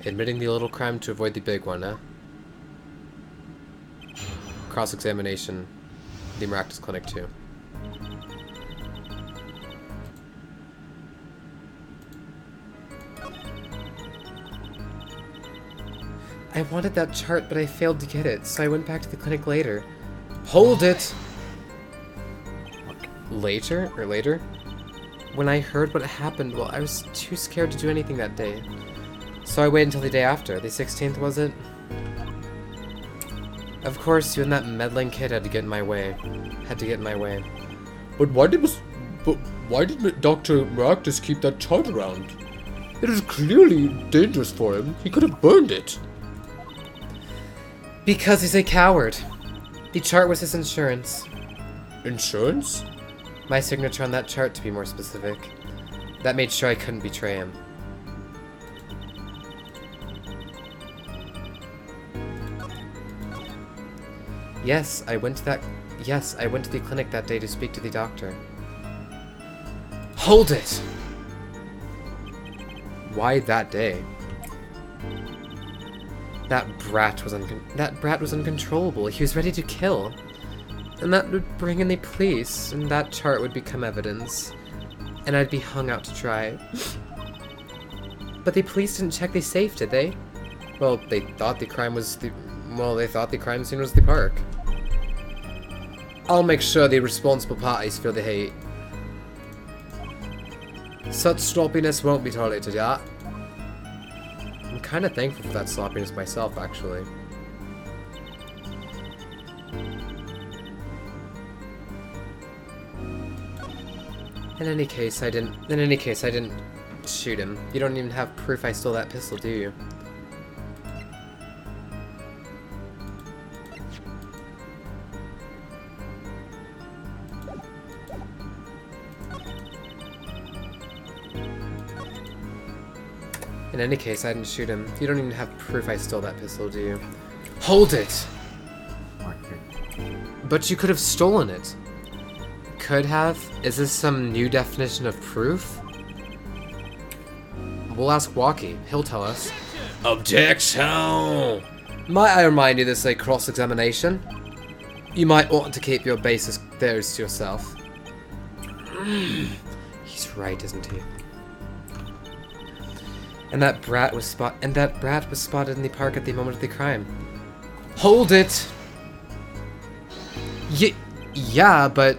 Admitting the little crime to avoid the big one, huh? Cross-examination. The Maractus Clinic, too. I wanted that chart, but I failed to get it, so I went back to the clinic later. Hold it! Later? Or later? When I heard what happened, well, I was too scared to do anything that day. So I waited until the day after. The 16th, was it? Of course, you and that meddling kid had to get in my way. But why did Dr. Maractus keep that chart around? It was clearly dangerous for him. He could have burned it. Because he's a coward. The chart was his insurance. Insurance? My signature on that chart, to be more specific. That made sure I couldn't betray him. Yes, I went to the clinic that day to speak to the doctor. Hold it! Why that day? That brat was uncontrollable. He was ready to kill. And that would bring in the police, and that chart would become evidence. And I'd be hung out to dry. But the police didn't check the safe, did they? Well, they thought the crime scene was the park. I'll make sure the responsible parties feel the hate. Such sloppiness won't be tolerated, yeah? I'm kind of thankful for that sloppiness myself, actually. In any case, I didn't shoot him. You don't even have proof I stole that pistol, do you? In any case, I didn't shoot him. You don't even have proof I stole that pistol, do you? Hold it! But you could have stolen it. Could have? Is this some new definition of proof? We'll ask Walkie. He'll tell us. Objection! Might I remind you this is a cross-examination? You might want to keep your basis theories to yourself. He's right, isn't he? And that brat was spotted in the park at the moment of the crime. Hold it! Yeah, but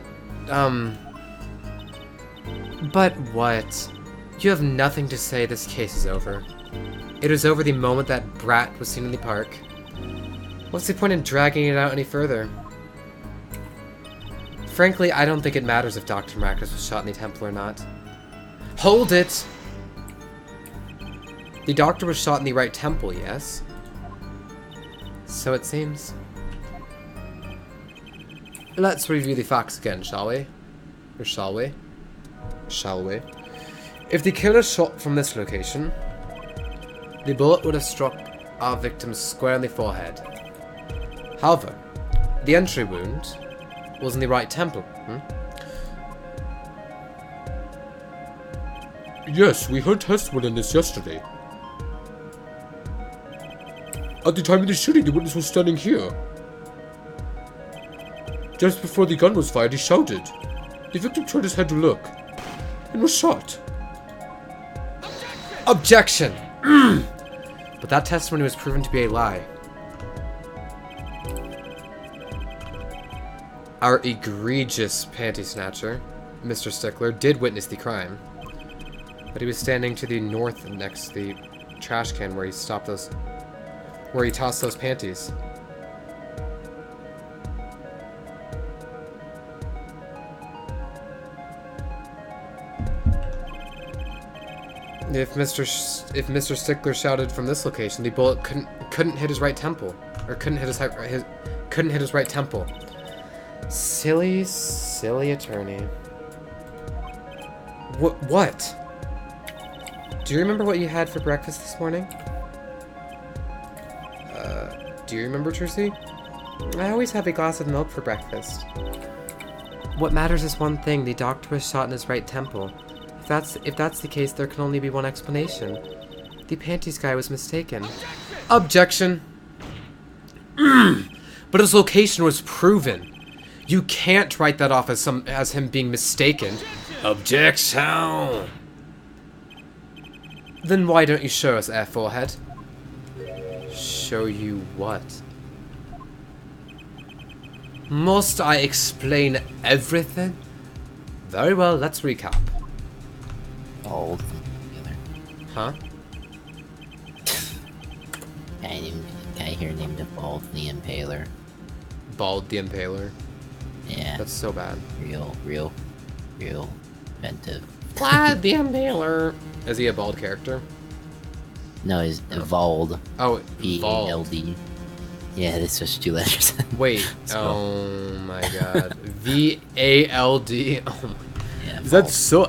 what? You have nothing to say. This case is over. It was over the moment that brat was seen in the park. What's the point in dragging it out any further? Frankly, I don't think it matters if Dr. Maractus was shot in the temple or not. Hold it! The doctor was shot in the right temple, yes? So it seems. Let's review the facts again, shall we? Or shall we? Shall we? If the killer shot from this location, The bullet would have struck our victim square in the forehead. However, the entry wound was in the right temple. Yes, we heard testimony on this yesterday. At the time of the shooting, the witness was standing here. Just before the gun was fired, he shouted. The victim turned his head to look and was shot. Objection! But that testimony was proven to be a lie. Our egregious panty snatcher, Mr. Stickler, did witness the crime. But he was standing to the north next to the trash can where he tossed those panties. If Mr. Stickler shouted from this location, the bullet couldn't hit his right temple, or couldn't hit his right temple. Silly attorney. What? Do you remember what you had for breakfast this morning? Do you remember, Trucy? I always have a glass of milk for breakfast. What matters is one thing: the doctor was shot in his right temple. If that's the case, there can only be one explanation. The panties guy was mistaken. Objection! But his location was proven. You can't write that off as him being mistaken. Objection! Then why don't you show us, Forehead? Show you what? Must I explain everything? Very well, let's recap. Bald. Huh? Guy here named Bald the Impaler. Bald the Impaler. Yeah. That's so bad. Real inventive. Vlad the Impaler. Is he a bald character? No, he's Vald. Oh, V-A-L-D. Yeah, they switched 2 letters. Wait. Oh my god. V-A-L-D. Oh my. Yeah, That's so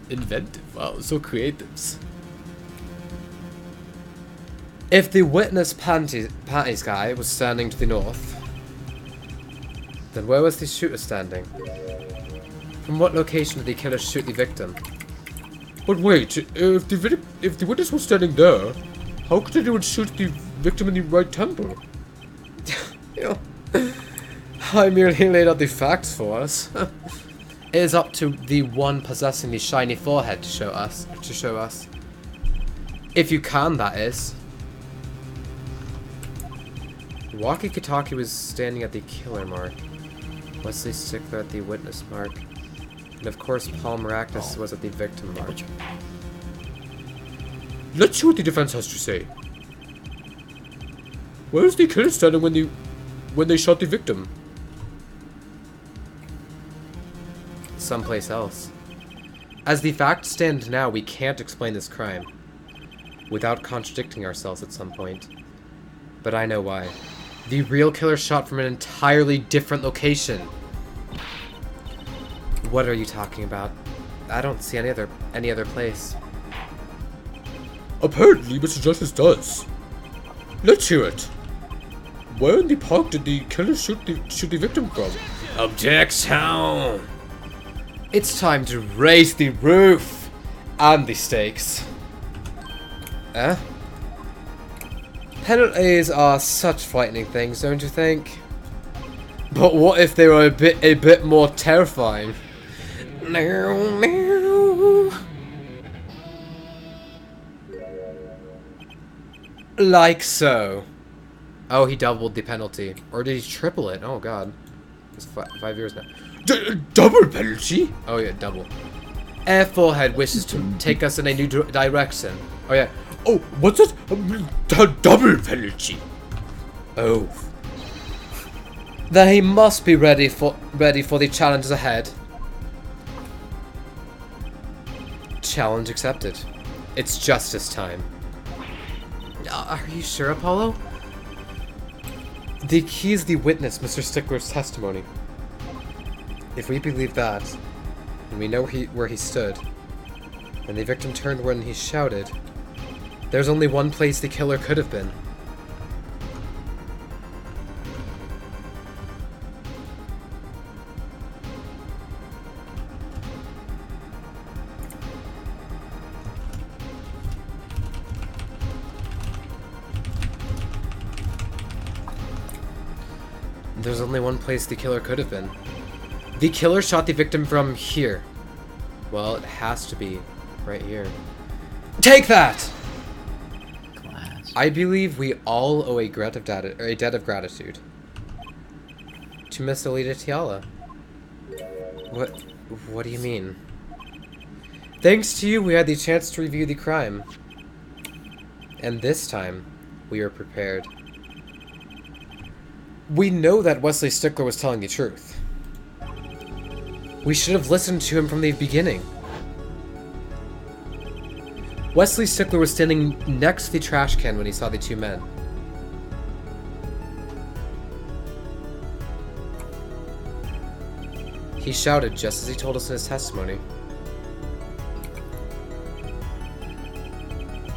inventive. Wow, so creative. If the witness panties guy was standing to the north, then where was the shooter standing? From what location did the killer shoot the victim? But wait, if the witness was standing there, how could anyone shoot the victim in the right temple? I merely laid out the facts for us. It is up to the one possessing the shiny forehead to show us. If you can, that is. Walkie-Talkie was standing at the killer mark. Wesley Stickler at the witness mark. And of course, Paul Maractus was at the victim mark. Let's see what the defense has to say. Where is the killer standing when they shot the victim? Someplace else. As the facts stand now, we can't explain this crime without contradicting ourselves at some point. But I know why. The real killer shot from an entirely different location. What are you talking about? I don't see any other place. Apparently, Mr. Justice does. Let's hear it. Where in the park did the killer shoot the victim from? Objection! It's time to raise the roof and the stakes. Penalties are such frightening things, don't you think? But what if they were a bit more terrifying? Like so. Oh, he doubled the penalty. Or did he triple it? Oh god. It's 5 years now. Double penalty? Oh yeah, double. Air Forehead wishes to take us in a new direction. Oh yeah. Oh, what's that? Double penalty. Oh. Then he must be ready for the challenges ahead. Challenge accepted. It's justice time. Are you sure, Apollo? The key is the witness, Mr. Stickler's testimony. If we believe that, and we know where he stood, and the victim turned when he shouted, There's only one place the killer could have been. There's only one place the killer could have been. The killer shot the victim from here. Well, it has to be right here. Take that! Class. I believe we all owe a debt of gratitude to Miss Alita Tiala. What do you mean? Thanks to you, we had the chance to review the crime. And this time, we are prepared. We know that Wesley Stickler was telling the truth. We should have listened to him from the beginning. Wesley Stickler was standing next to the trash can when he saw the two men. He shouted just as he told us in his testimony.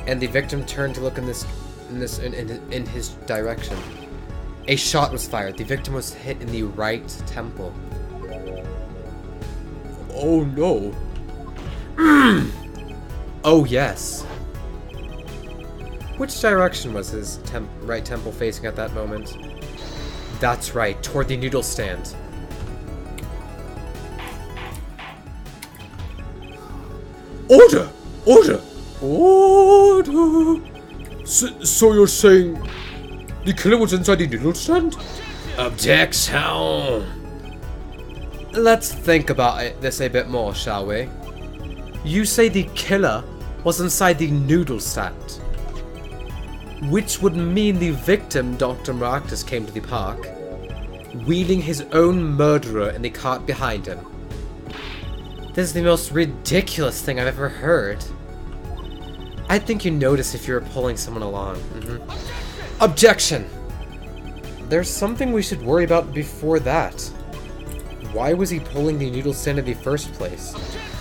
And the victim turned to look in his direction. A shot was fired. The victim was hit in the right temple. Oh no. Oh yes. Which direction was his right temple facing at that moment? That's right, toward the noodle stand. Order! Order! Order! So you're saying the killer was inside the noodle stand? Objection! Let's think about this a bit more, shall we? You say the killer was inside the noodle stand, which would mean the victim, Dr. Maractus, came to the park, wheeling his own murderer in the cart behind him. This is the most ridiculous thing I've ever heard. I think you notice if you were pulling someone along. Objection! There's something we should worry about before that. Why was he pulling the noodle stand in the first place?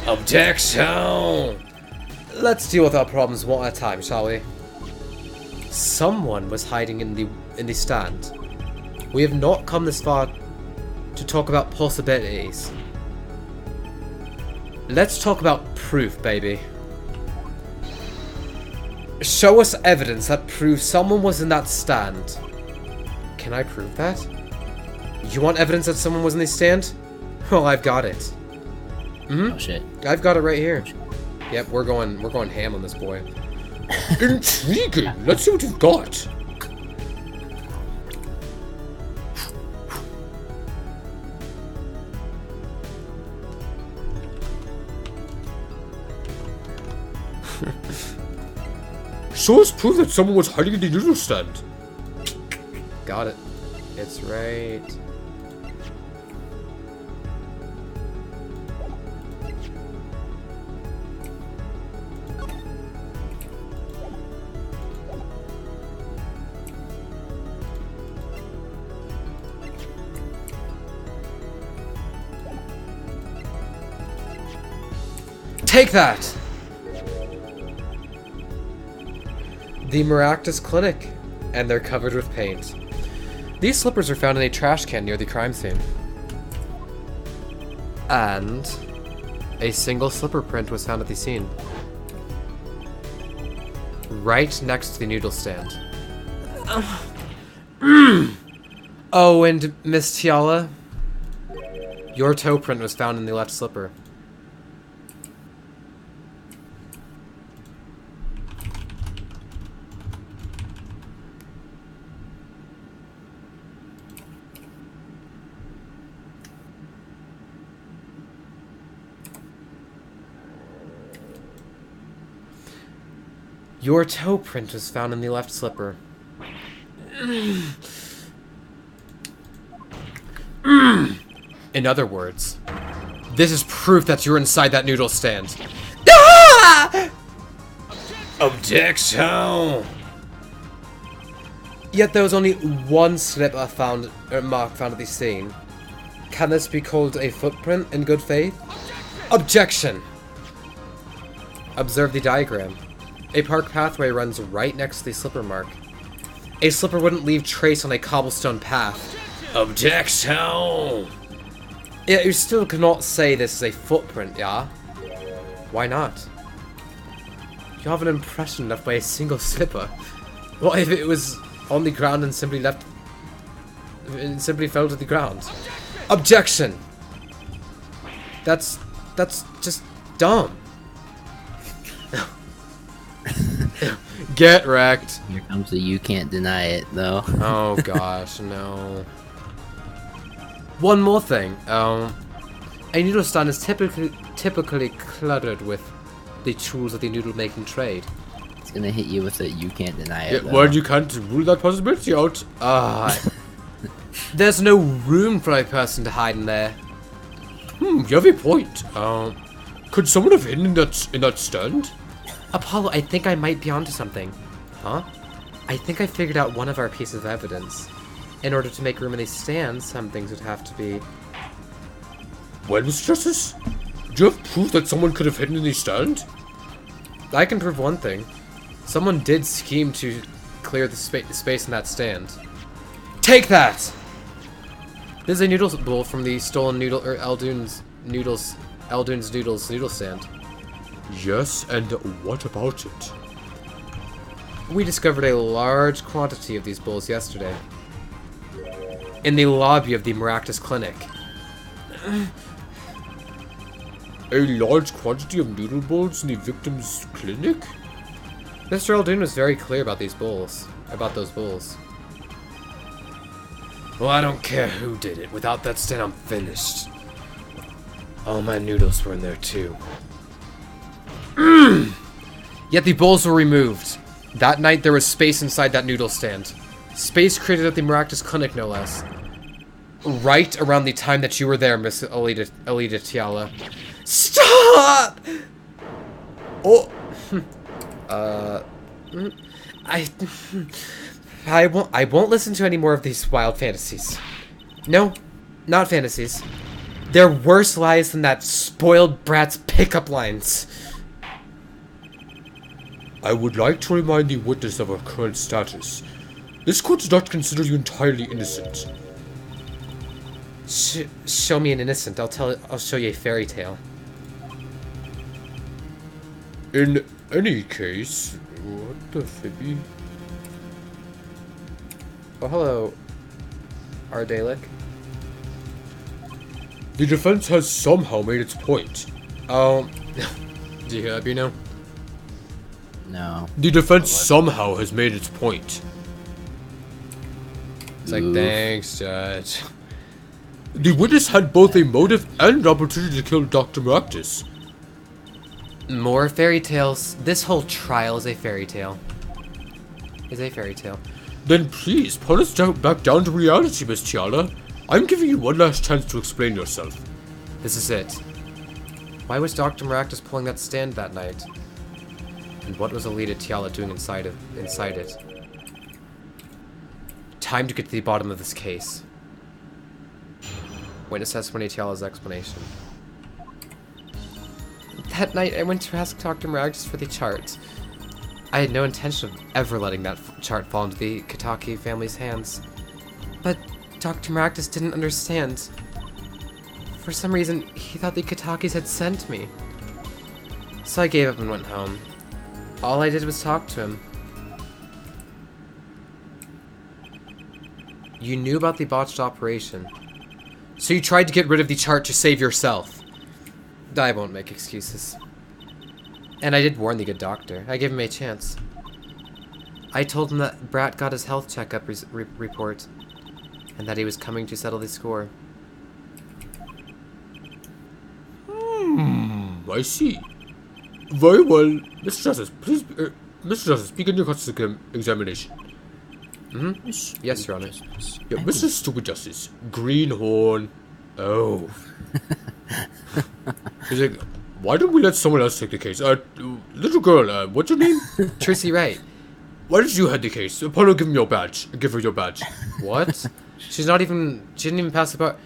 Objection! Let's deal with our problems one at a time, shall we? Someone was hiding in the stand. We have not come this far to talk about possibilities. Let's talk about proof, baby. Show us evidence that proves someone was in that stand. Can I prove that? You want evidence that someone was in the stand? Well, I've got it. Oh shit. I've got it right here. Yep, we're going ham on this boy. Intriguing! Let's see what you've got. Show us proof that someone was hiding in the noodle stand. Got it. It's right. Take that! The Maractus Clinic, and they're covered with paint. These slippers are found in a trash can near the crime scene. And a single slipper print was found at the scene. Right next to the noodle stand. Oh, and Miss Tiala, your toe print was found in the left slipper. Your toe print was found in the left slipper. In other words, this is proof that you're inside that noodle stand. Objection! Yet there was only one slipper found, or mark found at the scene. Can this be called a footprint in good faith? Objection! Observe the diagram. A park pathway runs right next to the slipper mark. A slipper wouldn't leave trace on a cobblestone path. Objection! Yeah, you still cannot say this is a footprint, yeah? Why not? You have an impression left by a single slipper. What if it was on the ground and simply fell to the ground? Objection! That's just dumb. Get wrecked. Here comes the you can't deny it, though. Oh gosh, no. One more thing. A noodle stand is typically cluttered with the tools of the noodle making trade. It's gonna hit you with a you can't deny it, though. Well, you can't rule that possibility out. There's no room for a person to hide in there. You have a point. Could someone have hidden in that stand? Apollo, I think I might be onto something. Huh? I think I figured out one of our pieces of evidence. In order to make room in these stands, some things would have to be... Well, Mr. Justice, do you have proof that someone could have hidden in the stand? I can prove one thing. Someone did scheme to clear the space in that stand. Take that! This is a noodle bowl from the stolen noodle or Eldun's noodles noodle stand. Yes, and what about it? We discovered a large quantity of these bowls yesterday. In the lobby of the Maractus Clinic. A large quantity of noodle bowls in the victim's clinic? Mr. Eldun was very clear about these bowls. About those bowls. Well, I don't care who did it. Without that stand, I'm finished. All my noodles were in there, too. Yet the bowls were removed. That night, there was space inside that noodle stand. Space created at the Maractus Clinic, no less. Right around the time that you were there, Miss Alita Tiala. Stop! Oh! I won't listen to any more of these wild fantasies. No, not fantasies. They're worse lies than that spoiled brat's pickup lines. I would like to remind the witness of our current status. This court does not consider you entirely innocent. Show me an innocent. I'll show you a fairy tale. In any case, what the fibby? Oh, hello, Ardalic. The defense has somehow made its point. Do you hear that, Bino? No. The defense somehow has made its point. It's like, thanks, Judge. The witness had both a motive and an opportunity to kill Dr. Maractus. More fairy tales. This whole trial is a fairy tale. Then please, pull us back down to reality, Miss Tiala. I'm giving you one last chance to explain yourself. This is it. Why was Dr. Maractus pulling that stand that night? And what was Alita Tiala doing inside it? Time to get to the bottom of this case. Witness testimony Tiala's explanation. That night, I went to ask Dr. Maractus for the chart. I had no intention of ever letting that chart fall into the Kitaki family's hands. But Dr. Maractus didn't understand. For some reason, he thought the Kitakis had sent me. So I gave up and went home. All I did was talk to him. You knew about the botched operation. So you tried to get rid of the chart to save yourself. I won't make excuses. And I did warn the good doctor. I gave him a chance. I told him that Brat got his health checkup report, and that he was coming to settle the score. I see. Very well, Mr. Justice, please, Mr. Justice, begin your examination. Yes, Your Honor. Yeah, Mr. Stupid Justice, Greenhorn. Oh. He's like, why don't we let someone else take the case? Little girl, what's your name? Tracy Wright. Why did you head the case? Apollo, give him your badge. Give her your badge. What? She didn't even pass the bar.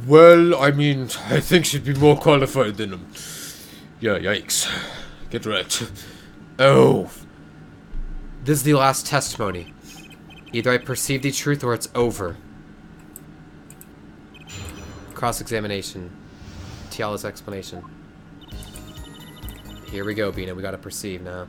Well, I mean, I think she'd be more qualified than him. Yeah, yikes. Get wrecked. Oh. This is the last testimony. Either I perceive the truth or it's over. Cross-examination. Tiala's explanation. Here we go, Bina. We gotta perceive now.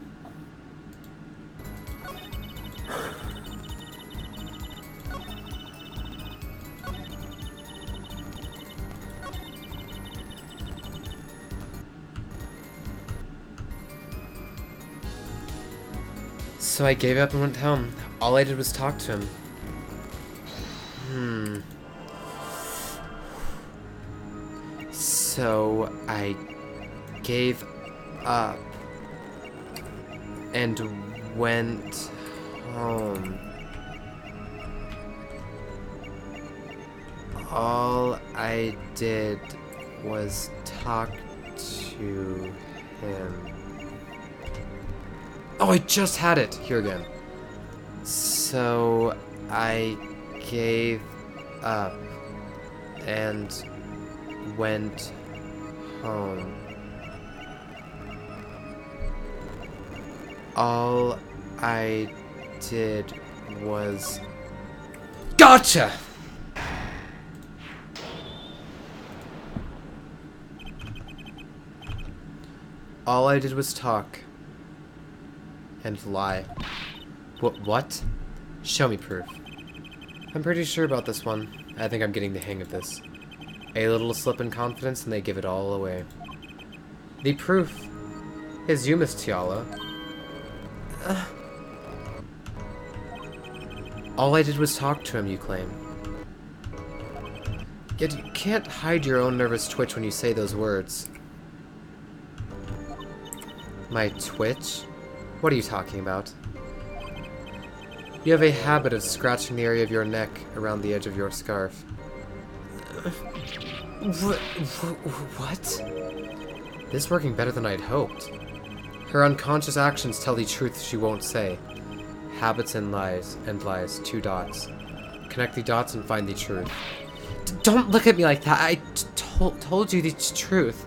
So I gave up and went home. All I did was talk to him. So I gave up and went home. All I did was talk to him. Oh, I just had it! Here again. So I gave up and went home. All I did was... Gotcha! All I did was talk. And lie. What? Show me proof. I'm pretty sure about this one. I think I'm getting the hang of this. A little slip in confidence and they give it all away. The proof is you, Miss Tiala. All I did was talk to him, you claim. Yet you can't hide your own nervous twitch when you say those words. My twitch? What are you talking about? You have a habit of scratching the area of your neck around the edge of your scarf. What? This is working better than I'd hoped. Her unconscious actions tell the truth she won't say. Habits and lies, 2 dots. Connect the dots and find the truth. Don't look at me like that. I told you the truth.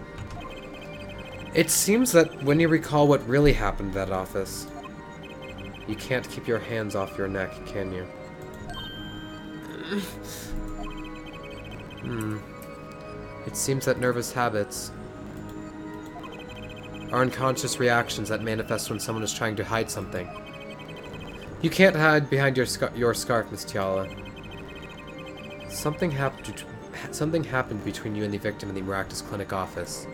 It seems that when you recall what really happened at that office, you can't keep your hands off your neck, can you? It seems that nervous habits are unconscious reactions that manifest when someone is trying to hide something. You can't hide behind your scarf, Miss Tiala. Something happened between you and the victim in the Maractus Clinic office.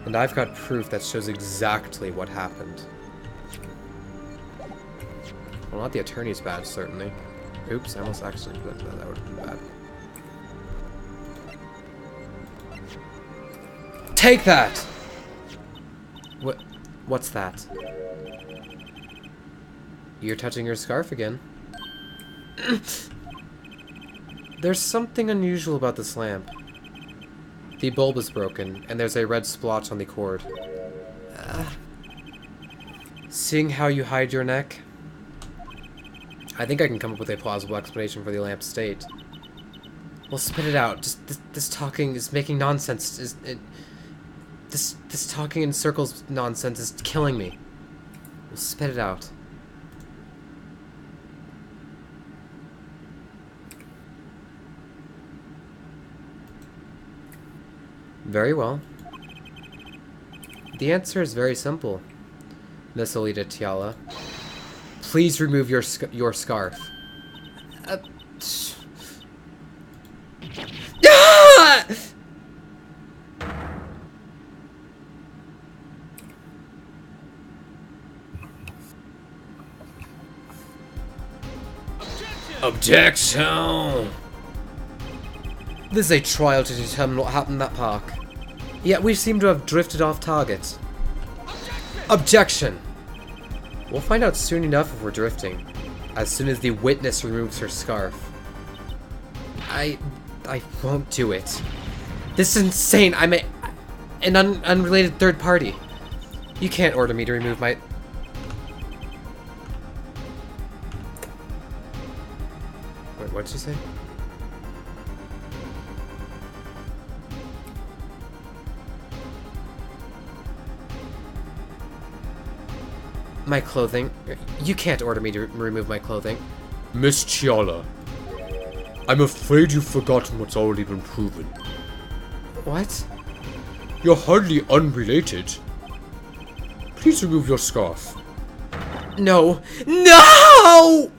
And I've got proof that shows exactly what happened. Well, not the attorney's badge, certainly. Oops, I almost actually put that. That would have been bad. Take that! What's that? You're touching your scarf again. There's something unusual about this lamp. The bulb is broken, and there's a red splotch on the cord. Seeing how you hide your neck, I think I can come up with a plausible explanation for the lamp's state. Well, spit it out. Just this talking is making nonsense. This talking in circles nonsense is killing me. Well, spit it out. Very well. The answer is very simple, Miss Alita Tiala. Please remove your scarf. Ah! Objection! This is a trial to determine what happened in that park. Yet we seem to have drifted off target. Objection! We'll find out soon enough if we're drifting. As soon as the witness removes her scarf. I won't do it. This is insane. I'm an unrelated third party. You can't order me to remove my... Wait, what did you say? My clothing? You can't order me to remove my clothing. Miss Chiala, I'm afraid you've forgotten what's already been proven. What? You're hardly unrelated. Please remove your scarf. No. No!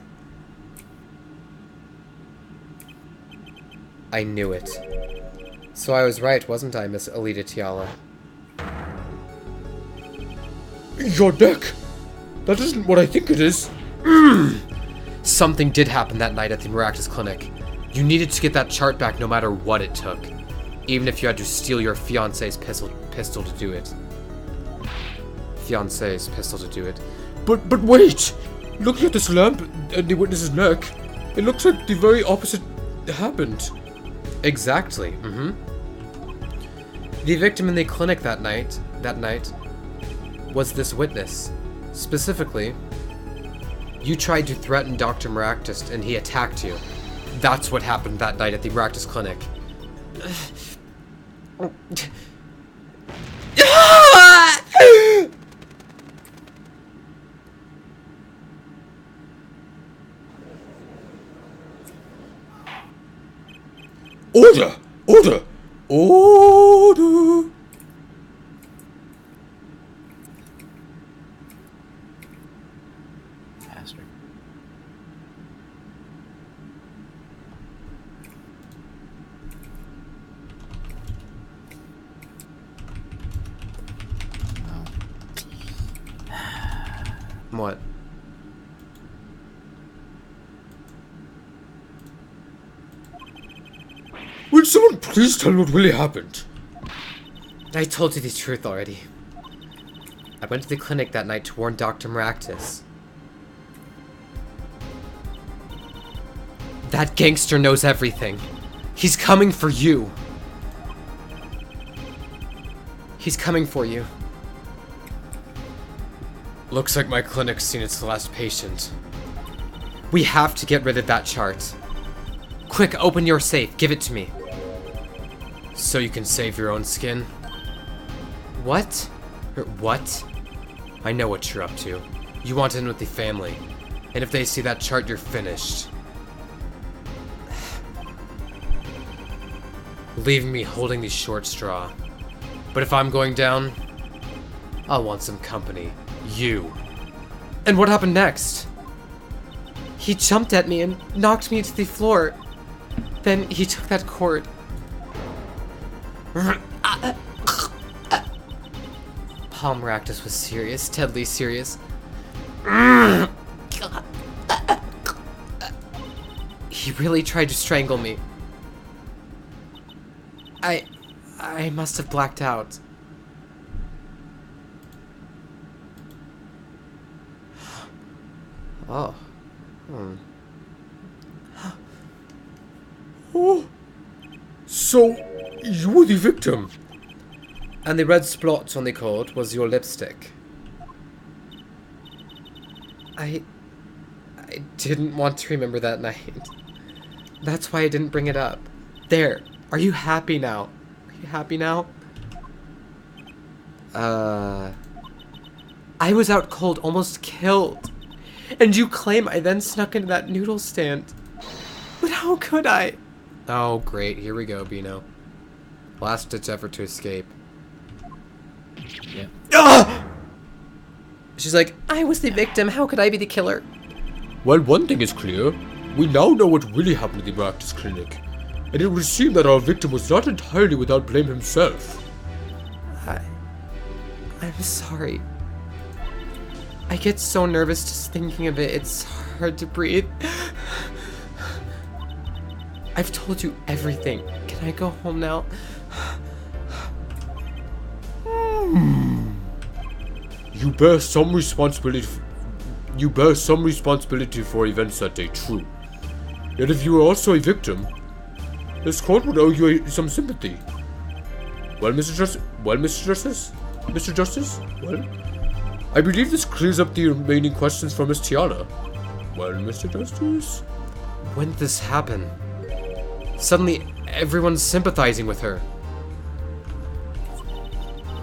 I knew it. So I was right, wasn't I, Miss Alita Tiala? Your neck! That isn't what I think it is. Something did happen that night at the Maractus Clinic. You needed to get that chart back no matter what it took. Even if you had to steal your fiancé's pistol to do it. Fiancé's pistol to do it. But wait! Looking at this lamp and the witness's neck, it looks like the very opposite happened. Exactly. The victim in the clinic that night was this witness. Specifically, you tried to threaten Dr. Maractus and he attacked you. That's what happened that night at the Maractus Clinic. Order! Order! Order! Faster. What? Will someone please tell me what really happened? I told you the truth already. I went to the clinic that night to warn Dr. Maractus. That gangster knows everything. He's coming for you. He's coming for you. Looks like my clinic's seen its last patient. We have to get rid of that chart. Quick, open your safe. Give it to me. So you can save your own skin? What? What? I know what you're up to. You want in with the family. And if they see that chart, you're finished. Leaving me holding the short straw. But if I'm going down, I'll want some company. You. And what happened next? He jumped at me and knocked me to the floor. Then he took that cord. Paul Maractus was serious, deadly serious. He really tried to strangle me. I must have blacked out. Oh. Oh. So, you were the victim. And the red splotch on the cord was your lipstick. I didn't want to remember that night. That's why I didn't bring it up. There. Are you happy now? Are you happy now? I was out cold, almost killed. And you claim I then snuck into that noodle stand. But how could I? Oh, great. Here we go, Bino. Last-ditch effort to escape. Yep. Ah! She's like, I was the victim. How could I be the killer? Well, one thing is clear. We now know what really happened at the Maractus Clinic. And it would seem that our victim was not entirely without blame himself. I'm sorry. I get so nervous just thinking of it. It's hard to breathe. I've told you everything. Can I go home now? You bear some responsibility. You bear some responsibility for events that day, true. Yet if you were also a victim, this court would owe you some sympathy. Well, Mr. Justice? Well, I believe this clears up the remaining questions for Miss Tiana. Well, Mr. Justice? When did this happen? Suddenly, everyone's sympathizing with her.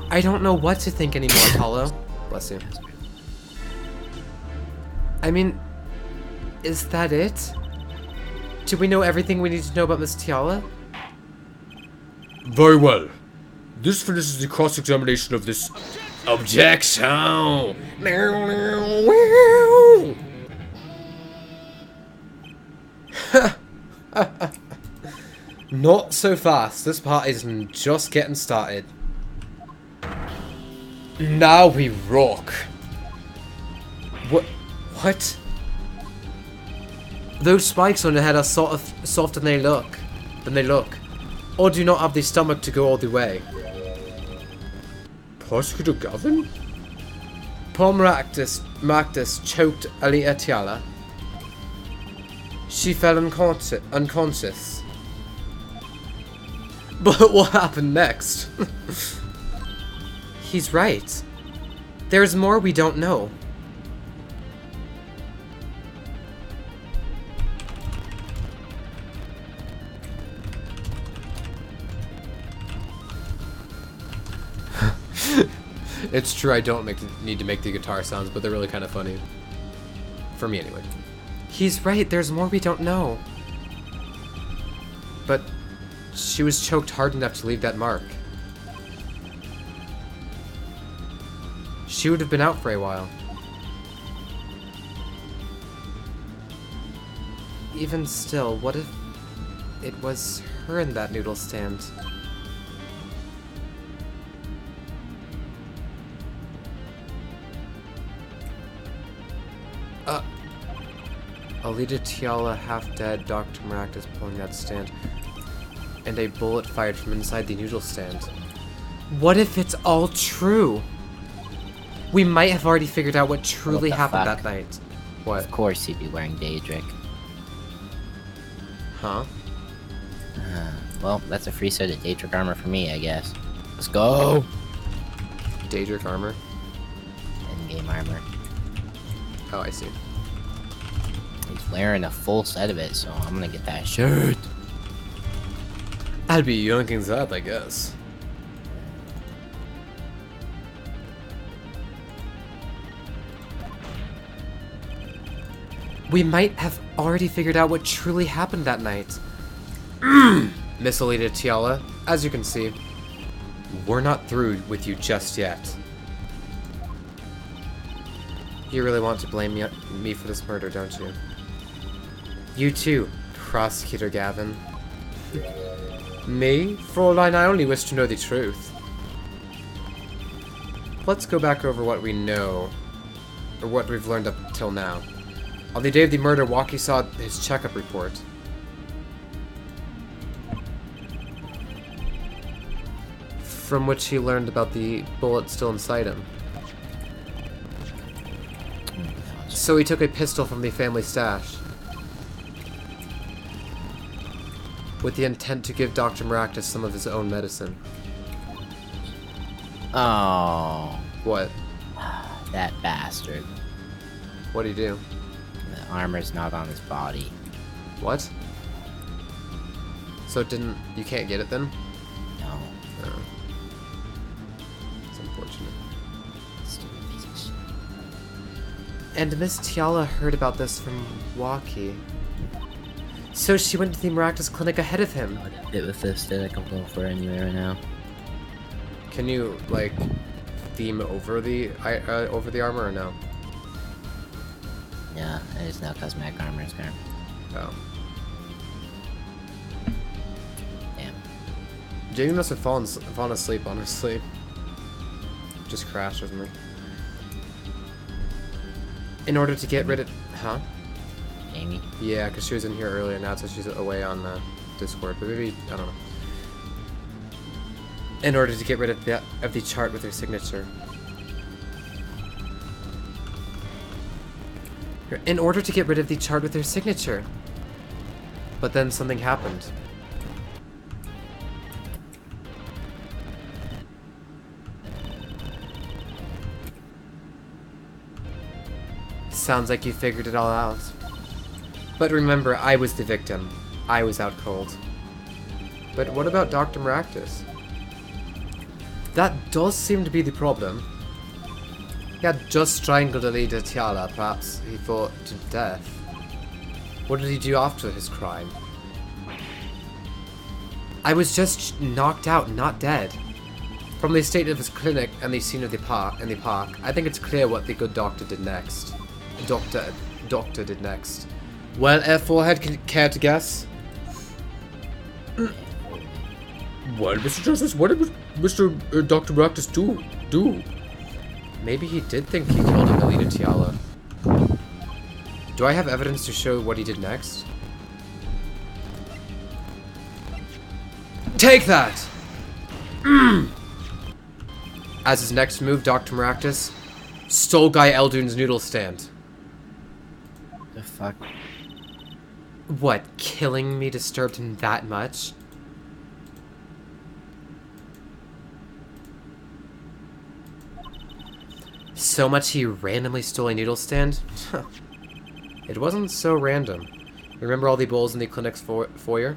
I don't know what to think anymore, Apollo. Bless you. I mean, is that it? Do we know everything we need to know about Miss Tiala? Very well. This finishes the cross-examination of this... Objection! Not so fast. This part is just getting started. Now we rock. What? Those spikes on the head are sort of softer than they look. Or do not have the stomach to go all the way. Prosecutor Gavin? Poor Maractus choked Alita Tiala. She fell unconscious. But what happened next? He's right. There's more we don't know. It's true, I don't need to make the guitar sounds, but they're really kind of funny. For me, anyway. He's right, there's more we don't know. But she was choked hard enough to leave that mark. She would have been out for a while. Even still, what if it was her in that noodle stand? Alita Tiala half dead, Dr. Maractus pulling that stand, and a bullet fired from inside the noodle stand. What if it's all true? We might have already figured out what truly happened that night. What? Of course he'd be wearing Daedric. Huh? Well, that's a free set of Daedric armor for me, I guess. Let's go! Daedric armor? Endgame armor. Oh, I see. He's wearing a full set of it, so I'm gonna get that shirt. I'd be yoinking that, I guess. We might have already figured out what truly happened that night. Miss Alita Tiala, as you can see, we're not through with you just yet. You really want to blame me for this murder, don't you? You too, Prosecutor Gavin. Me? Fräulein, I only wish to know the truth. Let's go back over what we know, or what we've learned up till now. On the day of the murder, Walkie saw his checkup report. From which he learned about the bullet still inside him. So he took a pistol from the family stash, with the intent to give Dr. Maractus some of his own medicine. Oh, What? that bastard. What'd he do? The armor's not on his body. What? So it didn't... You can't get it then? No. Oh. It's unfortunate. Stupid piece of shit. And Miss Tiala heard about this from Walkie. So she went to the Maractus clinic ahead of him. Bit with this that I'm going for anyway right now. Can you, like, theme over the armor or no? Yeah, it is now cosmetic armor is current. Oh. Damn. Jamie must have fallen asleep, honestly. Just crashed or something. In order to get rid of... Huh? Amy? Yeah, because she was in here earlier, now so she's away on Discord, but maybe, I don't know. In order to get rid of the chart with her signature. In order to get rid of the chart with her signature. But then something happened. Sounds like you figured it all out. But remember, I was the victim. I was out cold. But what about Dr. Maractus? That does seem to be the problem. He had just strangled Alida Tiala, perhaps he fought to death. What did he do after his crime? I was just knocked out, not dead. From the state of his clinic and the scene of the park, I think it's clear what the good doctor did next. Doctor did next. Well, F4head, care to guess? Well, Mr. Justice, what did Mr. Dr. Maractus do? Maybe he did think he killed Alida Tiala. Do I have evidence to show what he did next? Take that! As his next move, Dr. Maractus stole Guy Eldoon's noodle stand. The fuck? What, killing me disturbed him that much? So much he randomly stole a noodle stand? It wasn't so random. Remember all the bowls in the clinic's foyer?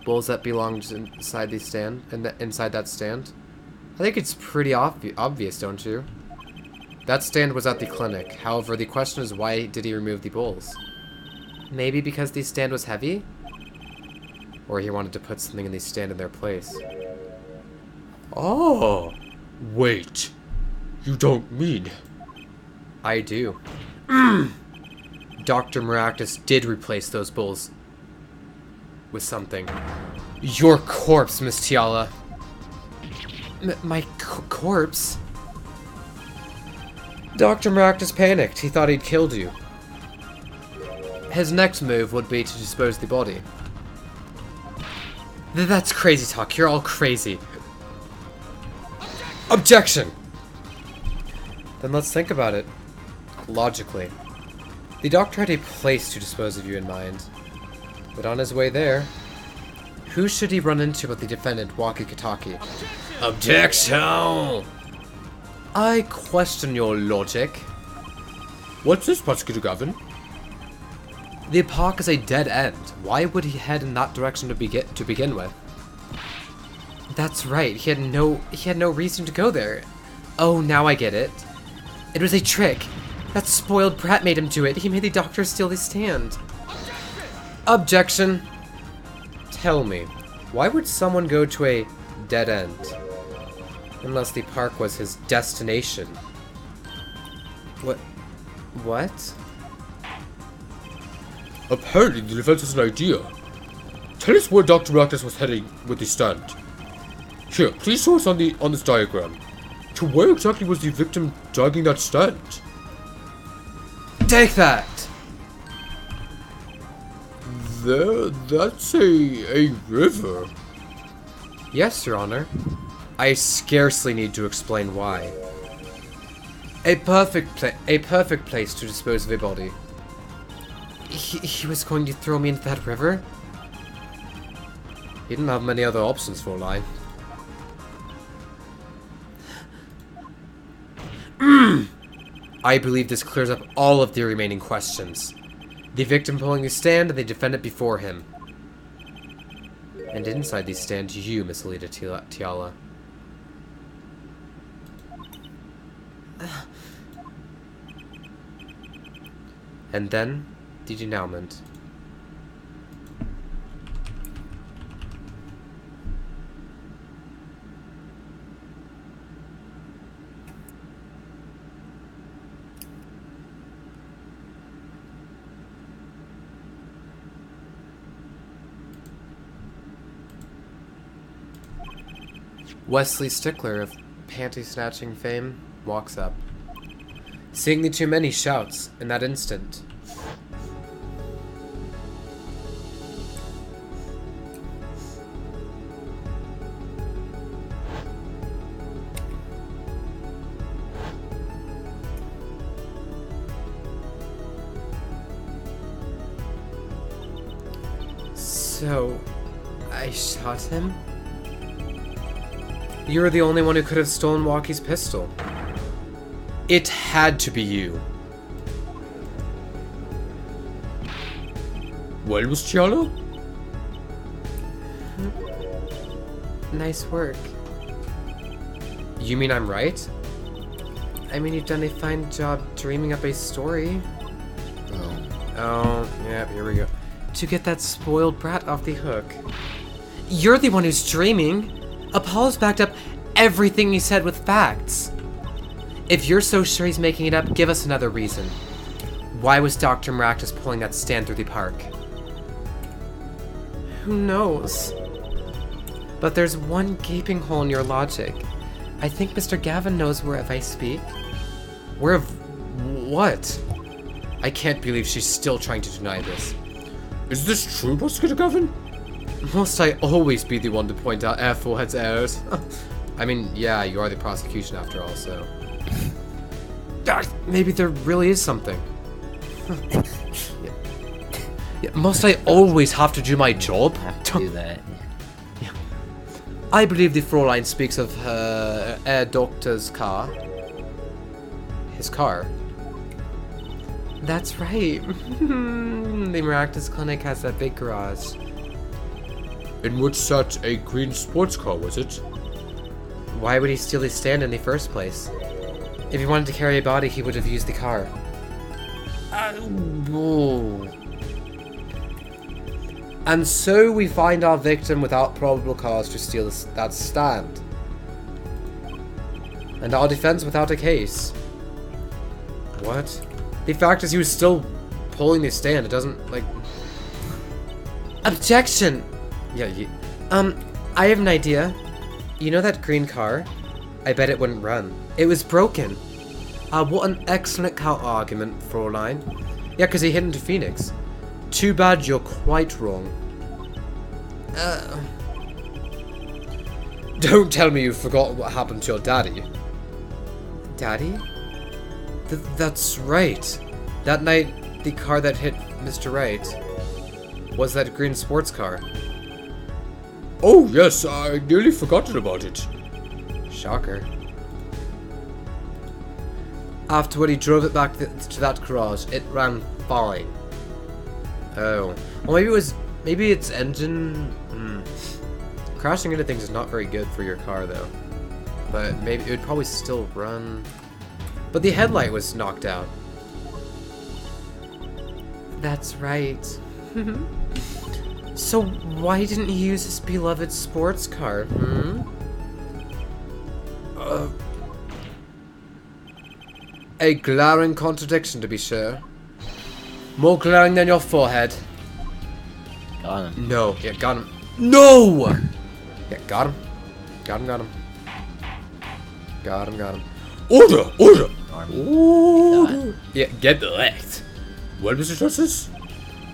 Bowls that belonged inside the stand, inside that stand? I think it's pretty obvious, don't you? That stand was at the clinic. However, the question is, why did he remove the bowls? Maybe because the stand was heavy? Or he wanted to put something in the stand in their place. Oh, wait. You don't mean... I do. Dr. Maractus did replace those bowls with something. Your corpse, Miss Tiala. My corpse? Dr. Maractus panicked. He thought he'd killed you. His next move would be to dispose the body. That's crazy talk. You're all crazy. Objection! Then let's think about it. Logically. The doctor had a place to dispose of you in mind. But on his way there, who should he run into but the defendant, Waki Kataki? Objection! I question your logic. What's this, Prosecutor Gavin? The park is a dead end. Why would he head in that direction to begin with? That's right. He had no reason to go there. Oh, now I get it. It was a trick. That spoiled brat made him do it. He made the doctor steal his stand. Objection. Tell me, why would someone go to a dead end? Unless the park was his destination. What? Apparently, the defense has an idea. Tell us where Dr. Maractus was heading with the stand. Here, please show us on this diagram. To where exactly was the victim dragging that stand? Take that! That's a river. Yes, Your Honor. I scarcely need to explain why. A perfect place to dispose of a body. He was going to throw me into that river? He didn't have many other options for a line. I believe this clears up all of the remaining questions. The victim pulling the stand and the defendant before him. And inside the stand, you, Miss Alida Tiala. And then, the denouement. Wesley Stickler of panty-snatching fame walks up. Seeing the too many, shouts in that instant. So, I shot him? You were the only one who could have stolen Walkie's pistol. It had to be you. Well, Miss Chiala? Nice work. You mean I'm right? I mean, you've done a fine job dreaming up a story. Oh, yeah, here we go. To get that spoiled brat off the hook. You're the one who's dreaming. Apollo's backed up everything he said with facts. If you're so sure he's making it up, give us another reason. Why was Dr. Maractus pulling that stand through the park? Who knows? But there's one gaping hole in your logic. I think Mr. Gavin knows whereof I speak. Where of what? I can't believe she's still trying to deny this. Is this true, Prosecutor Gavin? Must I always be the one to point out Airforehead's errors? I mean, yeah, you are the prosecution after all, so... Maybe there really is something. Yeah, must I always have to do my job? Have to do that. I believe the Fräulein speaks of her Herr Doctor's car. His car. That's right. The Maractus Clinic has that big garage. In which sat a green sports car, was it? Why would he steal his stand in the first place? If he wanted to carry a body, he would have used the car. Whoa. And so we find our victim without probable cause to steal that stand. And our defense without a case. What? The fact is he was still pulling the stand. It doesn't, like... Objection! Yeah, I have an idea. You know that green car? I bet it wouldn't run. It was broken. What an excellent counter argument, Fräulein. Yeah, because he hid into Phoenix. Too bad you're quite wrong. Don't tell me you forgot what happened to your daddy. Daddy? That's right. That night, the car that hit Mr. Wright was that green sports car. Oh, yes, I nearly forgotten about it. Shocker. Afterward, he drove it back to that garage. It ran fine. Oh. Well, maybe its engine... Crashing into things is not very good for your car, though. But maybe it would probably still run... But the headlight was knocked out. That's right. So why didn't he use his beloved sports car, A glaring contradiction, to be sure. More glaring than your forehead. Got him. No. Yeah, got him. No! Yeah, got him. Got him, got him. Got him, got him. Order! Order! Order. Yeah, get the left. Well, Mr. Justice,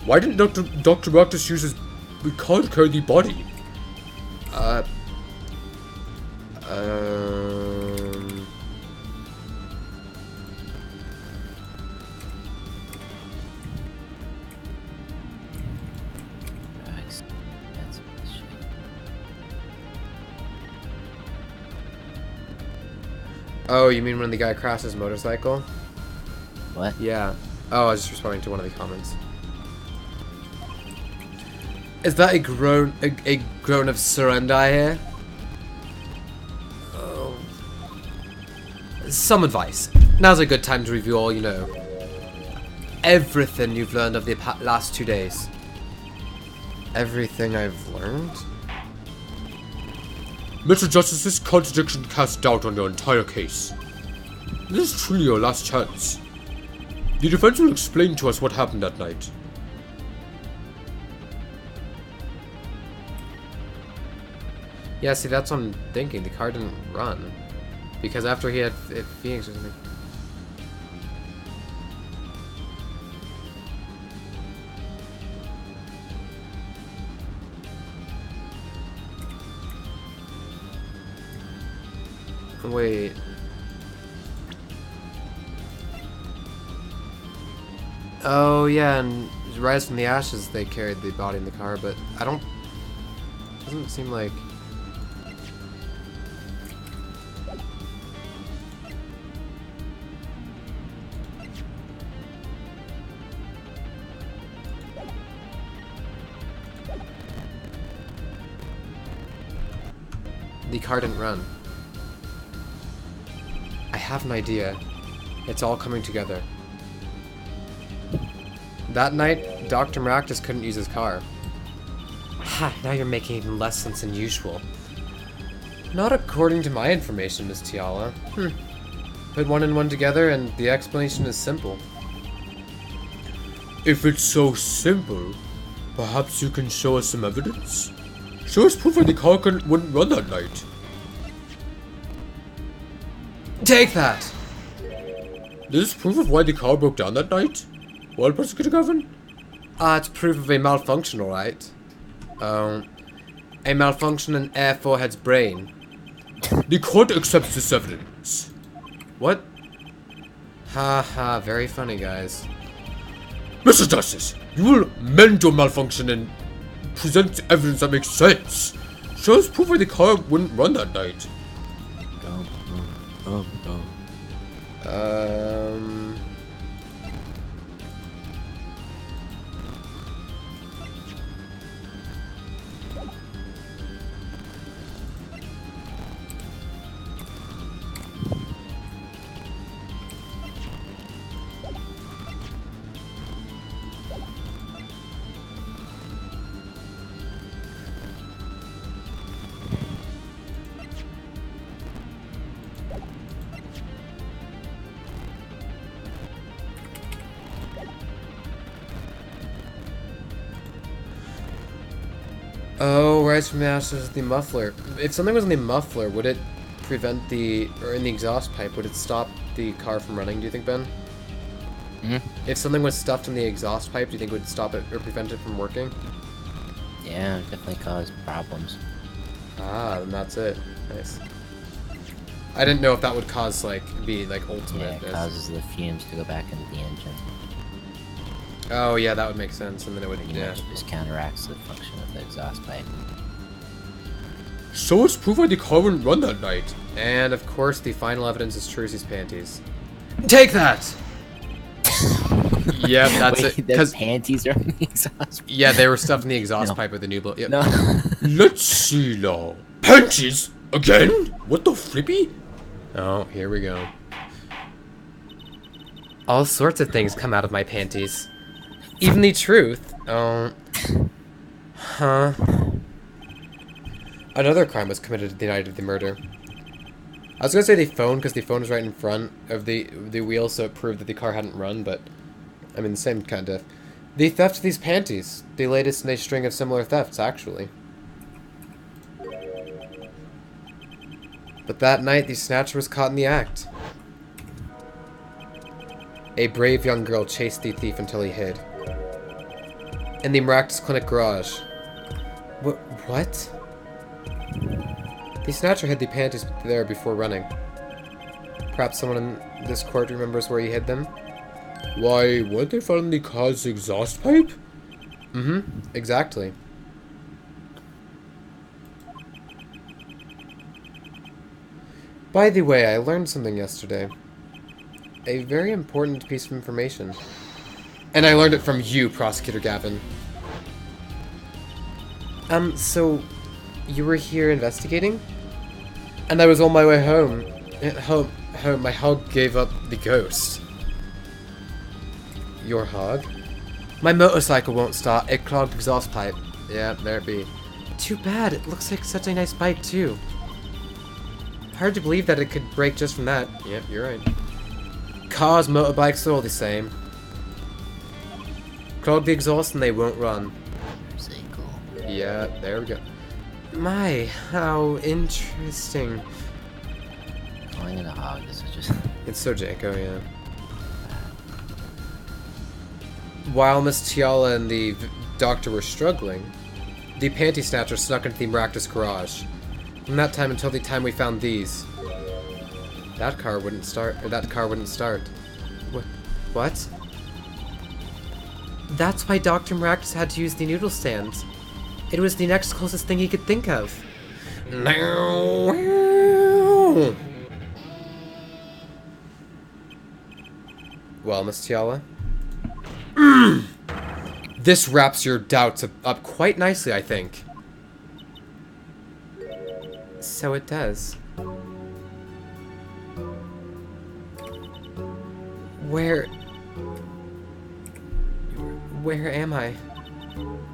why didn't Dr. Marcus use his car to carry the body? Oh, you mean when the guy crashed his motorcycle? What? Yeah. Oh, I was just responding to one of the comments. Is that a groan of surrender I hear? Oh. Some advice. Now's a good time to review all you know. Everything you've learned of the last 2 days. Everything I've learned? Mr. Justice, this contradiction casts doubt on your entire case. This is truly your last chance. The defense will explain to us what happened that night. Yeah, see, that's what I'm thinking. The car didn't run. Because after he had Phoenix or something. Wait. Oh, yeah, and Rise from the Ashes, they carried the body in the car, but I don't... Doesn't seem like... the car didn't run. I have an idea. It's all coming together. That night, Dr. Maractus couldn't use his car. Ha, now you're making even less sense than usual. Not according to my information, Miss Tiala. Put one and one together and the explanation is simple. If it's so simple, perhaps you can show us some evidence? Show us proof that the car wouldn't run that night. Take that! This is proof of why the car broke down that night? Well, Prosecutor Gavin? It's proof of a malfunction, alright. A malfunction in Air Forehead's brain. The court accepts this evidence. What? Haha, very funny, guys. Mr. Justice, you will mend your malfunction and present evidence that makes sense. Show us proof why the car wouldn't run that night. Oh, rise from the ashes of the muffler. If something was in the muffler, would it prevent or in the exhaust pipe, would it stop the car from running, do you think, Ben? If something was stuffed in the exhaust pipe, do you think it would stop it or prevent it from working? Yeah, it definitely caused problems. Ah, then that's it. Nice. I didn't know if that would cause, be, ultimate. Yeah, it causes the fumes to go back into the engine. Oh, yeah, that would make sense, and then it would, Pretty much just counteracts the function of the exhaust pipe. Show us proof why the car wouldn't run that night. And, of course, the final evidence is Trucy's panties. Take that! Yeah, that's Wait, it. the panties are in the exhaust pipe? Yeah, they were stuffed in the exhaust No. pipe with the new Yep. No. Let's see now. Panties? Again? What the flippy? Oh, here we go. All sorts of things come out of my panties. Even the truth. Oh. Huh. Another crime was committed the night of the murder. I was gonna say the phone, because the phone was right in front of the wheel, so it proved that the car hadn't run, but... I mean, the same kind of... The theft of these panties. The latest in a string of similar thefts, actually. But that night, the snatcher was caught in the act. A brave young girl chased the thief until he hid. In the Maractus Clinic garage. What? The snatcher hid the panties there before running. Perhaps someone in this court remembers where he hid them? Why, weren't they found in the car's exhaust pipe? Mm-hmm, exactly. By the way, I learned something yesterday. A very important piece of information. And I learned it from you, Prosecutor Gavin. So... you were here investigating? And I was on my way home. Home, my hog gave up the ghost. Your hog? My motorcycle won't start. It clogged the exhaust pipe. Yeah, there it be. Too bad. It looks like such a nice bike, too. Hard to believe that it could break just from that. Yep, you're right. Cars, motorbikes, they're all the same. Clog the exhaust and they won't run. Motorcycle. Yeah, there we go. My, how interesting. Calling it a hog, this is just... It's so Janko, yeah. While Miss Tiala and the doctor were struggling, the panty snatcher snuck into the Maractus garage. From that time until the time we found these. That car wouldn't start. What? That's why Dr. Maractus had to use the noodle stand. It was the next closest thing he could think of. Well, Miss Tiala? This wraps your doubts up quite nicely, I think. So it does. Where am I?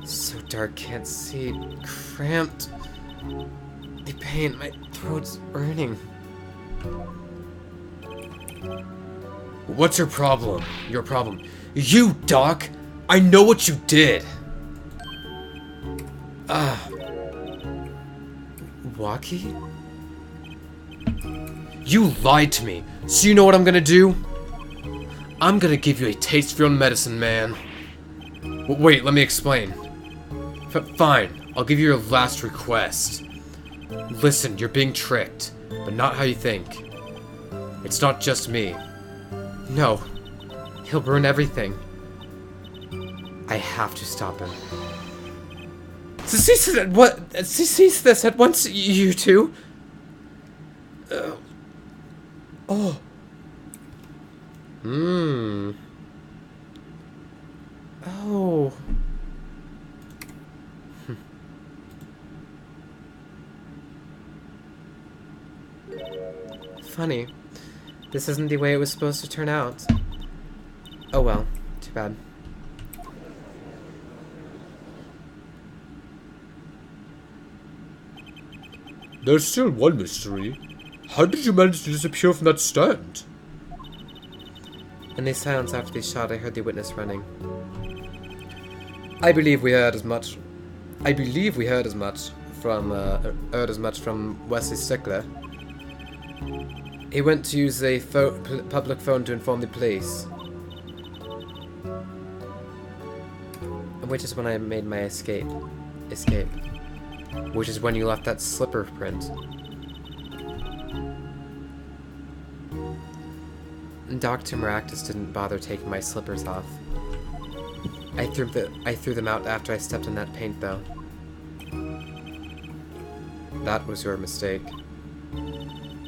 So dark, can't see. Cramped. The pain, my throat's burning. What's your problem? Your problem. You, Doc! I know what you did! Walkie? You lied to me. So you know what I'm gonna do? I'm gonna give you a taste of your own medicine, man. Wait, let me explain. Fine, I'll give you your last request. Listen, you're being tricked, but not how you think. It's not just me. No. He'll burn everything. I have to stop him. Cease that! What? Cease this at once, you two! Oh. Oh. Funny. This isn't the way it was supposed to turn out. Oh well. Too bad. There's still one mystery. How did you manage to disappear from that stand? In the silence after the shot, I heard the witness running. I believe we heard as much from Wesley Stickler. He went to use a public phone to inform the police. Which is when I made my escape. Which is when you left that slipper print. Dr. Maractus didn't bother taking my slippers off. I threw them out after I stepped in that paint, though. That was your mistake.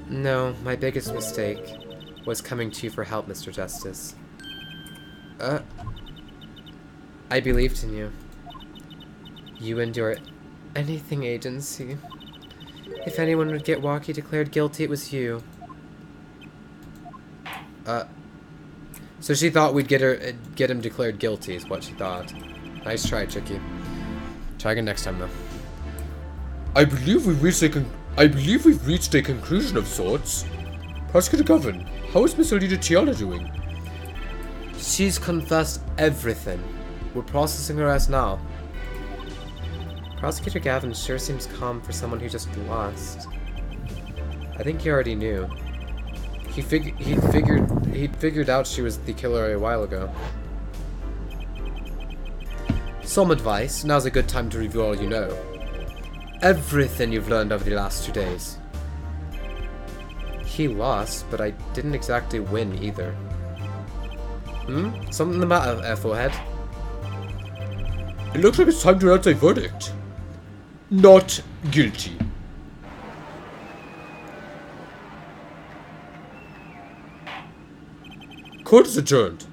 No, my biggest mistake was coming to you for help, Mr. Justice. I believed in you. You and your anything agency. If anyone would get Walkie declared guilty, it was you. So she thought we'd get him declared guilty, is what she thought. Nice try, Chicky. Try again next time, though. I believe we've reached a conclusion of sorts. Prosecutor Govern, how is Miss Alida Tiana doing? She's confessed everything. We're processing her as now. Prosecutor Gavin sure seems calm for someone who just lost. I think he already knew. He'd figured out she was the killer a while ago. Some advice. Now's a good time to review all you know. Everything you've learned over the last 2 days. He lost, but I didn't exactly win either. Something the matter, Forehead? It looks like it's time to announce a verdict. Not guilty. Court is adjourned.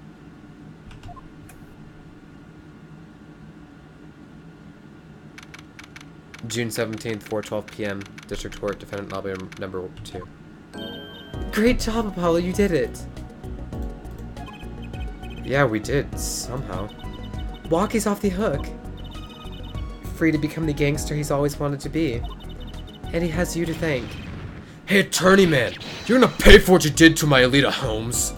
June 17th, 4:12 p.m. District Court, Defendant Lobby number 2. Great job, Apollo, you did it! Yeah, we did, somehow. Walkie's off the hook. Free to become the gangster he's always wanted to be. And he has you to thank. Hey, attorney man, you're gonna pay for what you did to my Alida Holmes.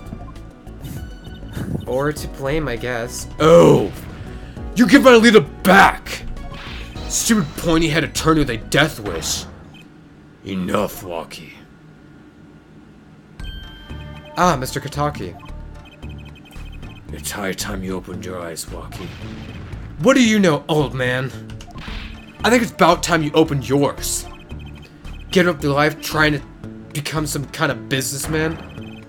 Or to blame, I guess. Oh! You give my Alida back! Stupid pointy-head attorney with a death wish. Enough, Walkie. Ah, Mr. Kataki. It's high time you opened your eyes, Walkie. What do you know, old man? I think it's about time you opened yours. Get up to life trying to become some kind of businessman?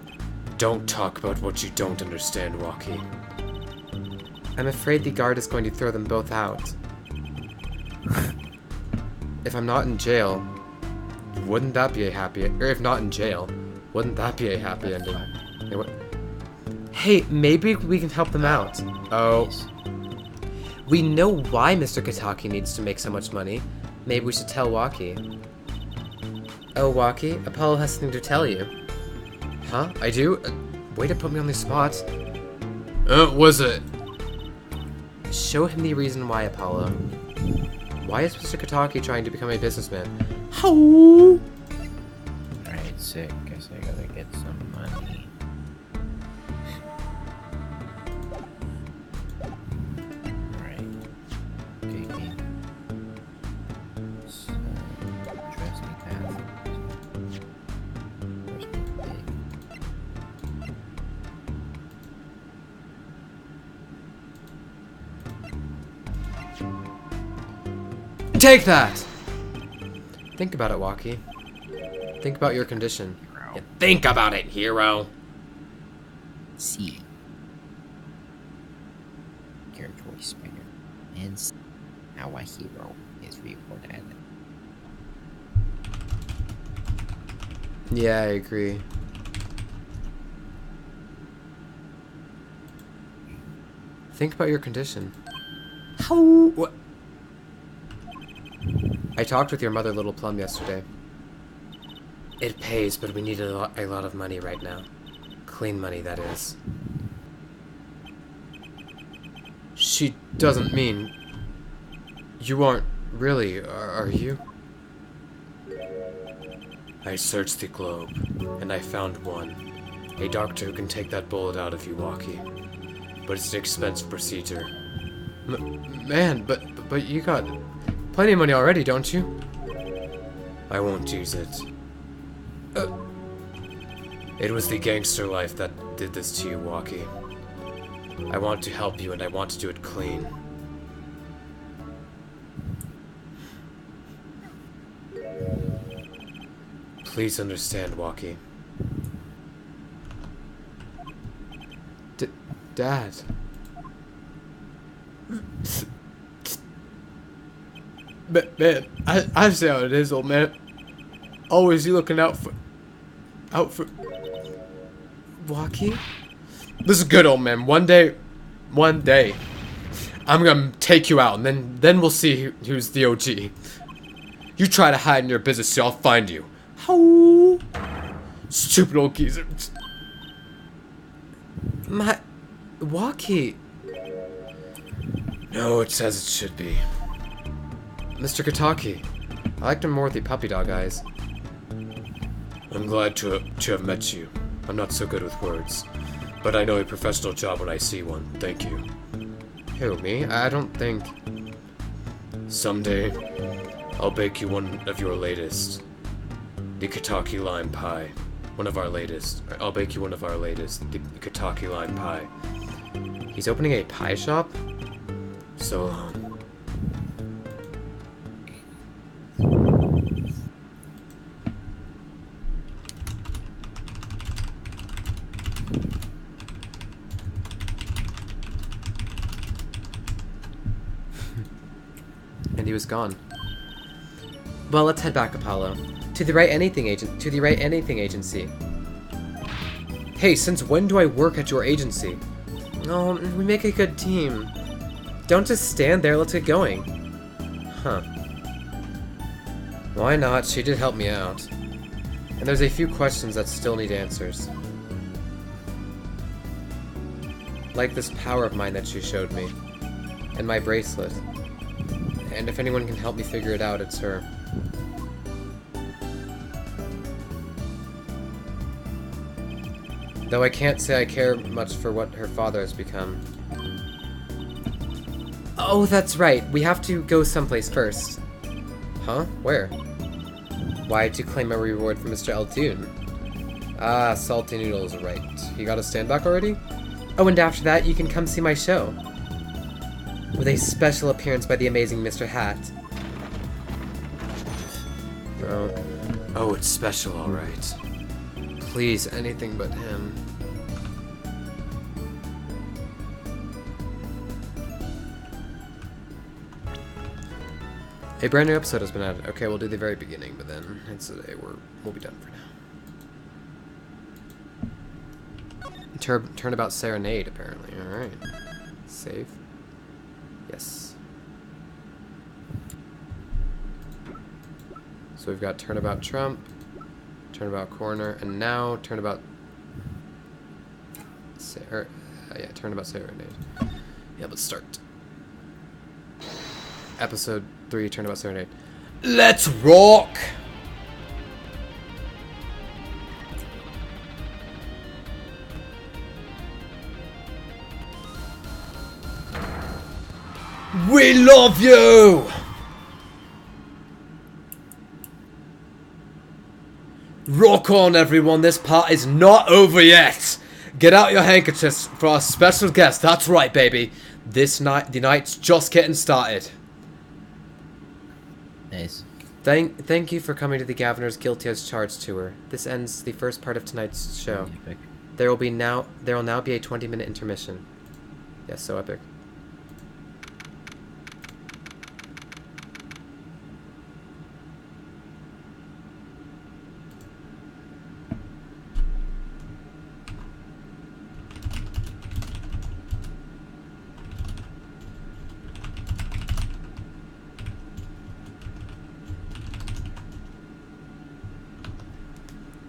Don't talk about what you don't understand, Walkie. I'm afraid the guard is going to throw them both out. If I'm not in jail, wouldn't that be a happy... Or if not in jail, wouldn't that be a happy ending? Hey, maybe we can help them out. Oh. We know why Mr. Kataki needs to make so much money. Maybe we should tell Walkie. Oh, Walkie, Apollo has something to tell you. Huh? I do? Way to put me on the spot. Was it? Show him the reason why, Apollo. Why is Mr. Kataki trying to become a businessman? How? Alright, sick. Guess I gotta get some money. Alright. Okay, game. So, interesting path. Where's my pig? Take that! Think about it, Walkie. Think about your condition. Yeah, think about it, hero. C. Your choice, Springer. And C. How a hero is rewarded. Yeah, I agree. Think about your condition. How? What? I talked with your mother, Little Plum, yesterday. It pays, but we need a lot of money right now. Clean money, that is. She doesn't mean... You aren't really, are you? I searched the globe, and I found one. A doctor who can take that bullet out of you, Walkie. But it's an expensive procedure. Man, but you got plenty of money already, don't you? I won't use it. It was the gangster life that did this to you, Walkie. I want to help you, and I want to do it clean. Please understand, Walkie. Dad. Man, I see how it is, old man. Always you looking out for Walkie? This is good, old man. One day, I'm gonna take you out, and then we'll see who's the OG. You try to hide in your business, so I'll find you. How? Stupid old geezer. My Walkie. No, it's as it should be. Mr. Kataki. I liked him more with the puppy dog eyes. I'm glad to have met you. I'm not so good with words, but I know a professional job when I see one. Thank you. Who, me? I don't think... Someday, I'll bake you one of your latest. The Kataki lime pie. One of our latest. I'll bake you one of our latest. The Kataki lime pie. He's opening a pie shop? So long. And he was gone. Well, let's head back, Apollo. To the right anything agency. Hey, since when do I work at your agency? Oh, we make a good team. Don't just stand there, let's get going. Huh. Why not? She did help me out. And there's a few questions that still need answers. Like this power of mine that she showed me. And my bracelet. And if anyone can help me figure it out, it's her. Though I can't say I care much for what her father has become. Oh, that's right. We have to go someplace first. Huh? Where? Why, to claim a reward from Mr. Eltoon. Ah, salty noodles, right. You got a stand back already? Oh, and after that, you can come see my show. With a special appearance by the amazing Mr. Hat. Oh, it's special, all right. Please, anything but him. A brand new episode has been added. Okay, we'll do the very beginning, but then it's we'll be done for now. Turnabout Serenade, apparently. Alright. Save. Yes. So we've got Turnabout Trump. Turnabout corner, and now turnabout. Yeah, turnabout serenade. Yeah, let's start. Episode 3, turnabout serenade. Let's rock! We love you! Rock on, everyone. This part is not over yet. Get out your handkerchiefs for our special guest. That's right, baby. The night's just getting started. Nice. Thank you for coming to the Governor's Guilty as Charged tour. This ends the first part of tonight's show. Epic. There will now be a 20-minute intermission. Yes, so epic.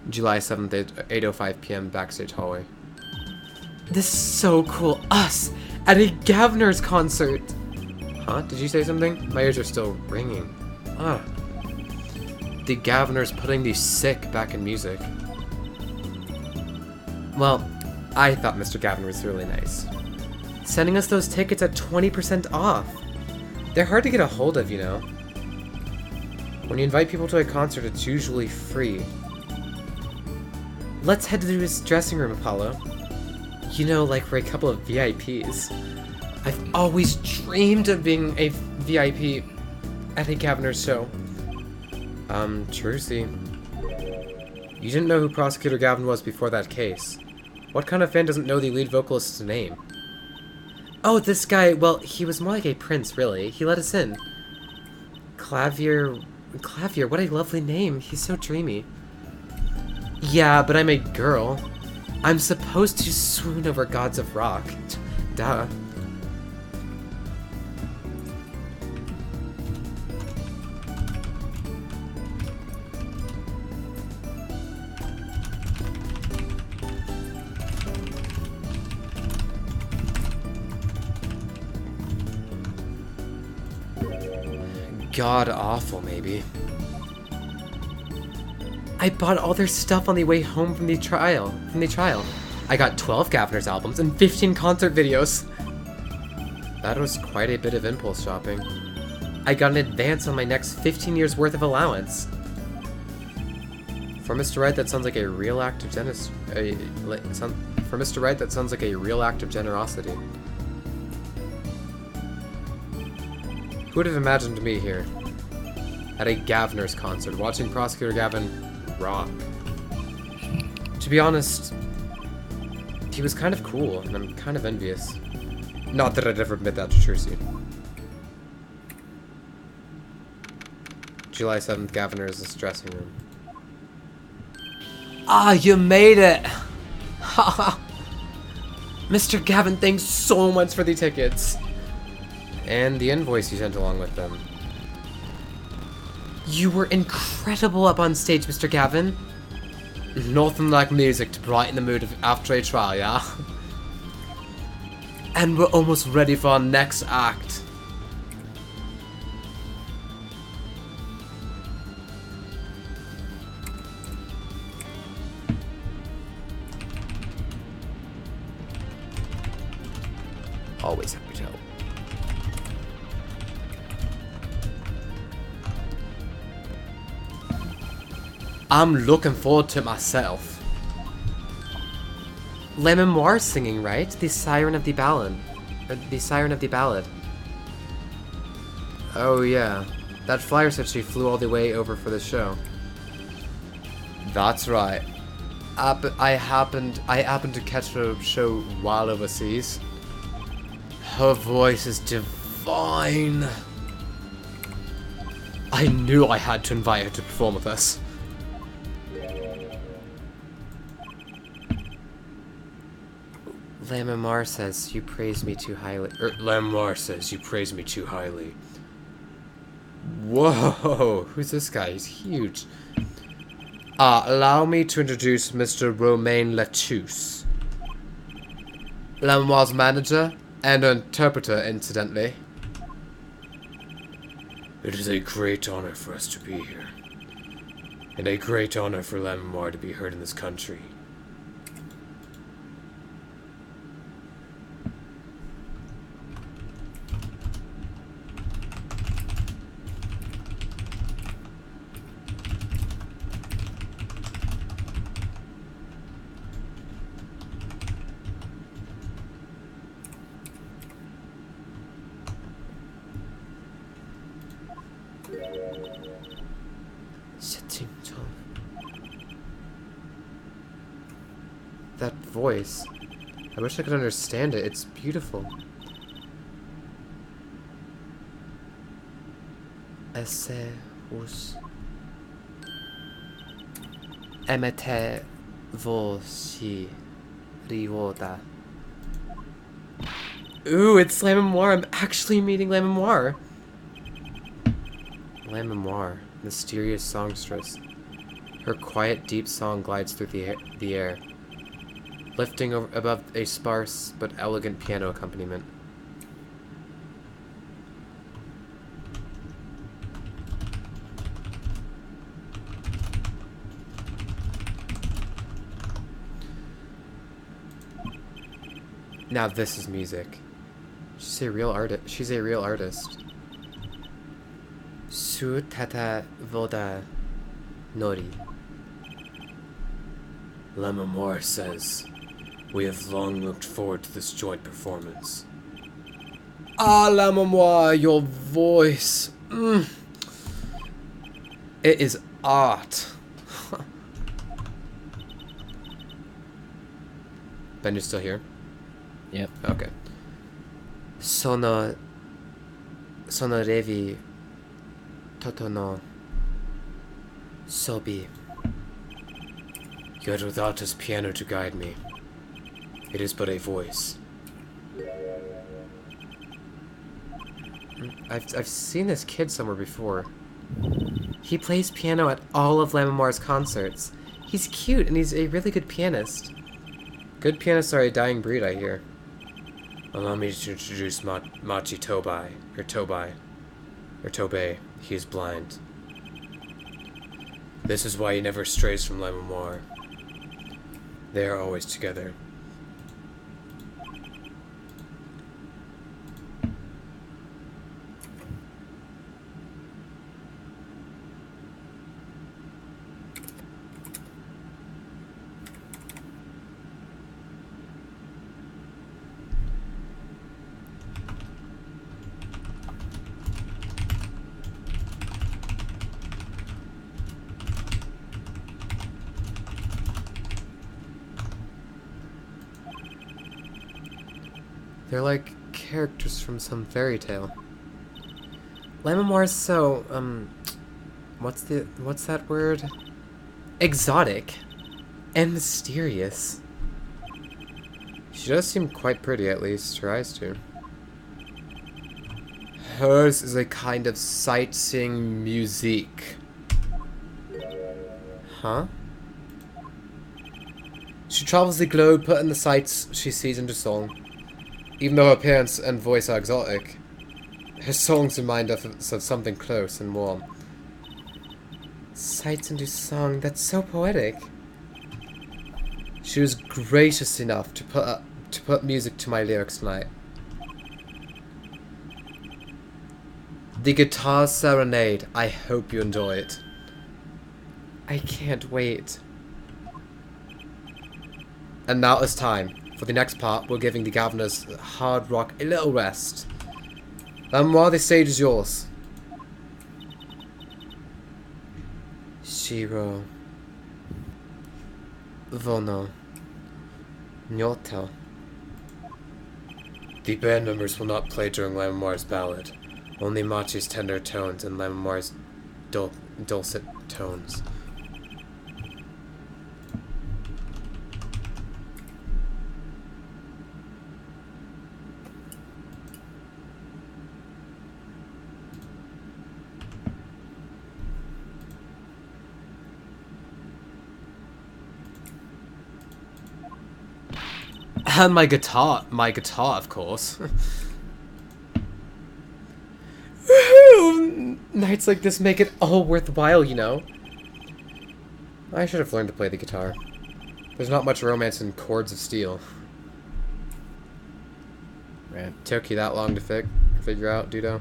July 7th, 8:05 p.m. backstage hallway. This is so cool. Us at a Governor's concert. Huh? Did you say something? My ears are still ringing. Ah. The Governor's putting the sick back in music. Well, I thought Mr. Governor was really nice. Sending us those tickets at 20% off. They're hard to get a hold of, you know. When you invite people to a concert, it's usually free. Let's head to his dressing room, Apollo. You know, like we're a couple of VIPs. I've always dreamed of being a VIP at a Governor's show. Trucy. You didn't know who Prosecutor Gavin was before that case. What kind of fan doesn't know the lead vocalist's name? Oh, this guy, well, he was more like a prince, really. He let us in. Clavier, what a lovely name. He's so dreamy. Yeah, but I'm a girl. I'm supposed to swoon over gods of rock. Duh. God awful, maybe. I bought all their stuff on the way home from the trial. I got 12 Governor's albums and 15 concert videos. That was quite a bit of impulse shopping. I got an advance on my next 15 years worth of allowance. For Mr. Wright, that sounds like a real act of generosity. Who would have imagined me here at a Governor's concert, watching Prosecutor Gavin rock? To be honest, he was kind of cool, and I'm kind of envious. Not that I'd ever admit that to Trucy. July 7th, Governor's dressing room. Ah, you made it! Haha! Mr. Gavin, thanks so much for the tickets. And the invoice you sent along with them. You were incredible up on stage, Mr. Gavin. Nothing like music to brighten the mood after a trial, yeah? And we're almost ready for our next act. Always happy to help. I'm looking forward to it myself. Le Memoire's singing, right? The Siren of the Ballad. Or the Siren of the Ballad. Oh yeah. That flyer said she flew all the way over for the show. That's right. I happened to catch her show while overseas. Her voice is divine. I knew I had to invite her to perform with us. Lamar says you praise me too highly. Lamar says you praise me too highly. Whoa, who's this guy? He's huge. Allow me to introduce Mr. Romain Letouce. Lamoire's manager and interpreter, incidentally. It is a great honor for us to be here. And a great honor for Lamoire to be heard in this country. That voice. I wish I could understand it. It's beautiful. Esse us emete voci rioda. Ooh, it's Lamoire. I'm actually meeting Lamoire. Lamoire, mysterious songstress. Her quiet, deep song glides through the air, lifting above a sparse but elegant piano accompaniment. Now this is music. She's a real artist. She's a real artist. Su tata voda nori. Lamoire says, we have long looked forward to this joint performance. Ah, Lamoire, your voice. It is art. Ben, you're still here? Yep. Okay. Sonorevi Totono Sobi. Yet without his piano to guide me, it is but a voice. I've seen this kid somewhere before. He plays piano at all of Lamoire's concerts. He's cute and he's a really good pianist. Good pianists are a dying breed, I hear. Allow me to introduce Machi Tobai, or Tobei. He is blind. This is why he never strays from Lamoire. They are always together. They're like characters from some fairy tale. Lamoire's so, what's that word? Exotic. And mysterious. She does seem quite pretty, at least. Her eyes do. Hers is a kind of sightseeing musique. Huh? She travels the globe, putting the sights she sees into song. Even though her appearance and voice are exotic, her songs remind us of something close and warm. Sights into song, that's so poetic. She was gracious enough to put music to my lyrics tonight. The Guitar Serenade, I hope you enjoy it. I can't wait. And now it's time. For the next part, we're giving the Governor's hard rock a little rest. Lamoire, the stage is yours. Shiro. Vono. Nyoto. The band members will not play during Lamoire's ballad. Only Machi's tender tones and Lamoire's dulcet tones. And my guitar, of course. Woohoo! Nights like this make it all worthwhile, you know. I should have learned to play the guitar. There's not much romance in Chords of Steel. Right. Took you that long to figure out, Dudo?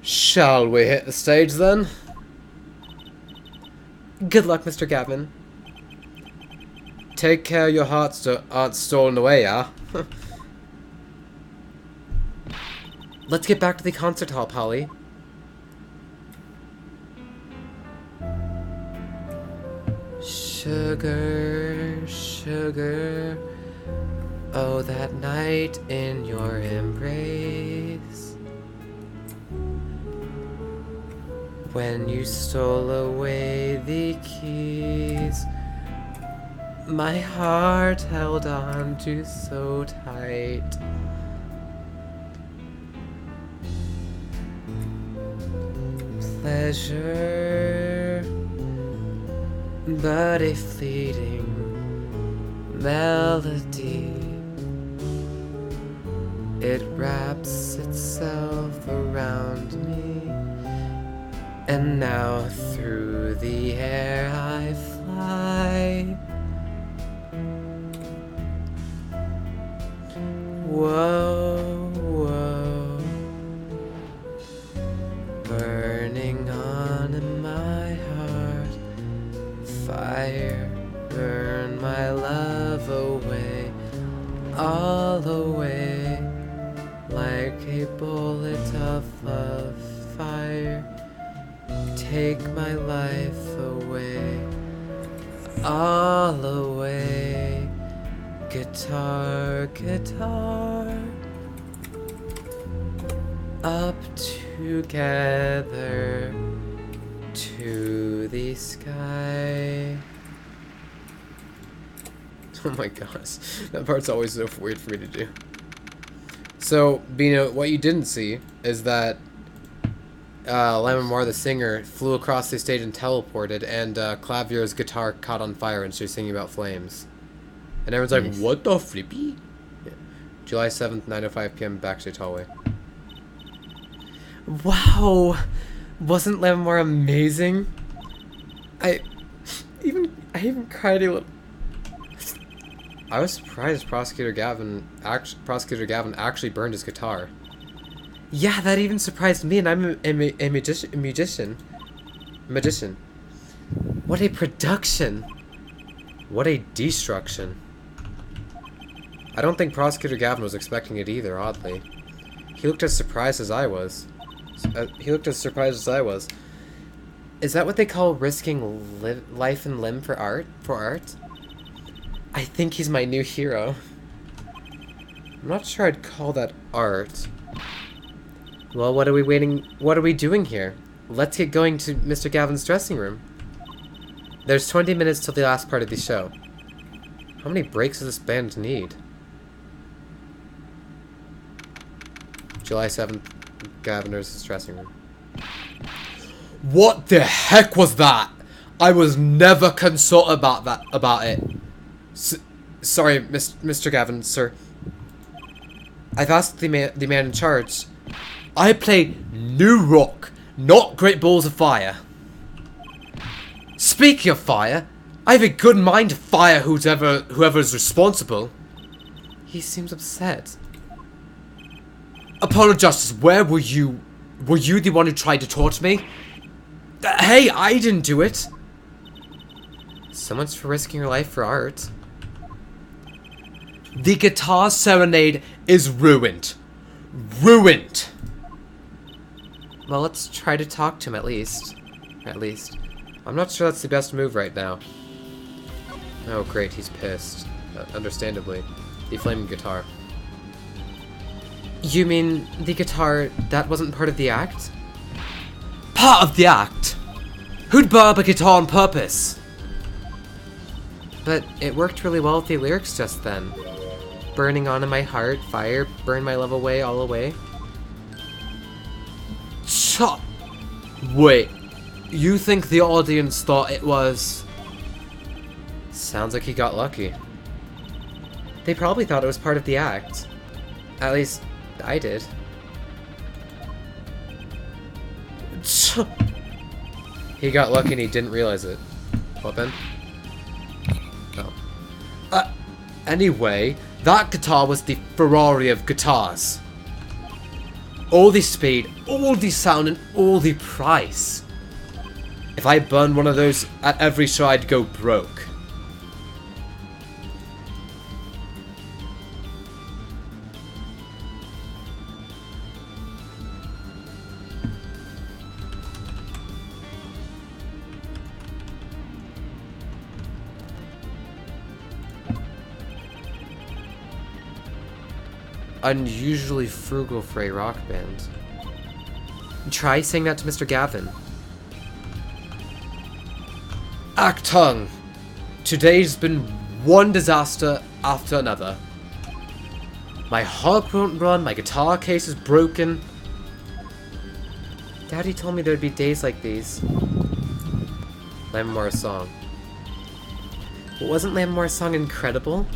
Shall we hit the stage then? Good luck, Mr. Gavin. Take care your hearts aren't stolen away, yeah? Let's get back to the concert hall, Polly. Sugar, sugar, oh, that night in your embrace, when you stole away the keys, my heart held on to so tight. Pleasure, but a fleeting melody. It wraps itself around me, and now through the air I fly. Whoa, whoa, burning on in my heart, fire, burn my love away, all away, like a bullet of love, fire, take my life away, all away. Guitar, guitar, up together to the sky. Oh my gosh, that part's always so weird for me to do. So, Bino, what you didn't see is that Lammermoor, the singer, flew across the stage and teleported, and Clavier's guitar caught on fire and she was singing about flames. And everyone's Nice. like, what the flippy? Yeah. July 7th, 9:05 p.m. Backstage hallway. Wow! Wasn't Lammermoor amazing? I even cried a little. I was surprised Prosecutor Gavin actually burned his guitar. Yeah, that even surprised me, and I'm a magician. What a production! What a destruction. I don't think Prosecutor Gavin was expecting it either, oddly. He looked as surprised as I was. Is that what they call risking life and limb for art? I think he's my new hero. I'm not sure I'd call that art. Well, what are we doing here? Let's get going to Mr. Gavin's dressing room. There's 20 minutes till the last part of the show. How many breaks does this band need? July 7th, Gaviner's dressing room. What the heck was that? I was never consulted about it. Sorry, Mr. Gavin, sir. I've asked the man in charge. I play new rock, not Great Balls of Fire. Speaking of fire, I have a good mind to fire whoever's responsible. He seems upset. Apollo Justice, where were you? Were you the one who tried to torture me? Hey, I didn't do it. So much for risking your life for art. The guitar serenade is ruined. Ruined. Well, let's try to talk to him at least. I'm not sure that's the best move right now. Oh great, he's pissed. Understandably. The flaming guitar. You mean the guitar that wasn't part of the act? Part of the act? Who'd burn up a guitar on purpose? But it worked really well with the lyrics just then. Burning on in my heart, fire, burn my love away, all away. Wait, you think the audience thought it was Sounds like he got lucky. They probably thought it was part of the act. At least, I did. He got lucky and he didn't realize it. What then? Oh. Anyway, that guitar was the Ferrari of guitars. All the speed, all the sound, and all the price. If I burned one of those at every show, I'd go broke. Unusually frugal for a rock band. Try saying that to Mr. Gavin. Actung! Today's been one disaster after another. My harp won't run, my guitar case is broken. Daddy told me there'd be days like these. Lammore's song. Wasn't Lammore's song incredible?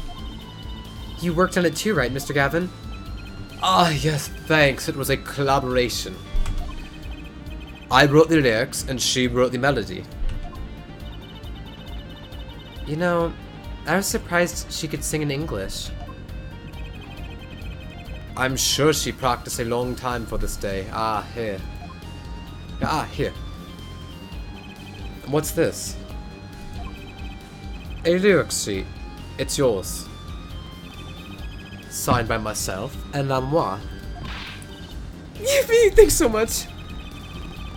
You worked on it too, right, Mr. Gavin? Ah, yes, thanks. It was a collaboration. I wrote the lyrics, and she wrote the melody. You know, I was surprised she could sing in English. I'm sure she practiced a long time for this day. Ah, here. Ah, here. What's this? A lyrics sheet. It's yours. Signed by myself and moi. Yippee! Thanks so much!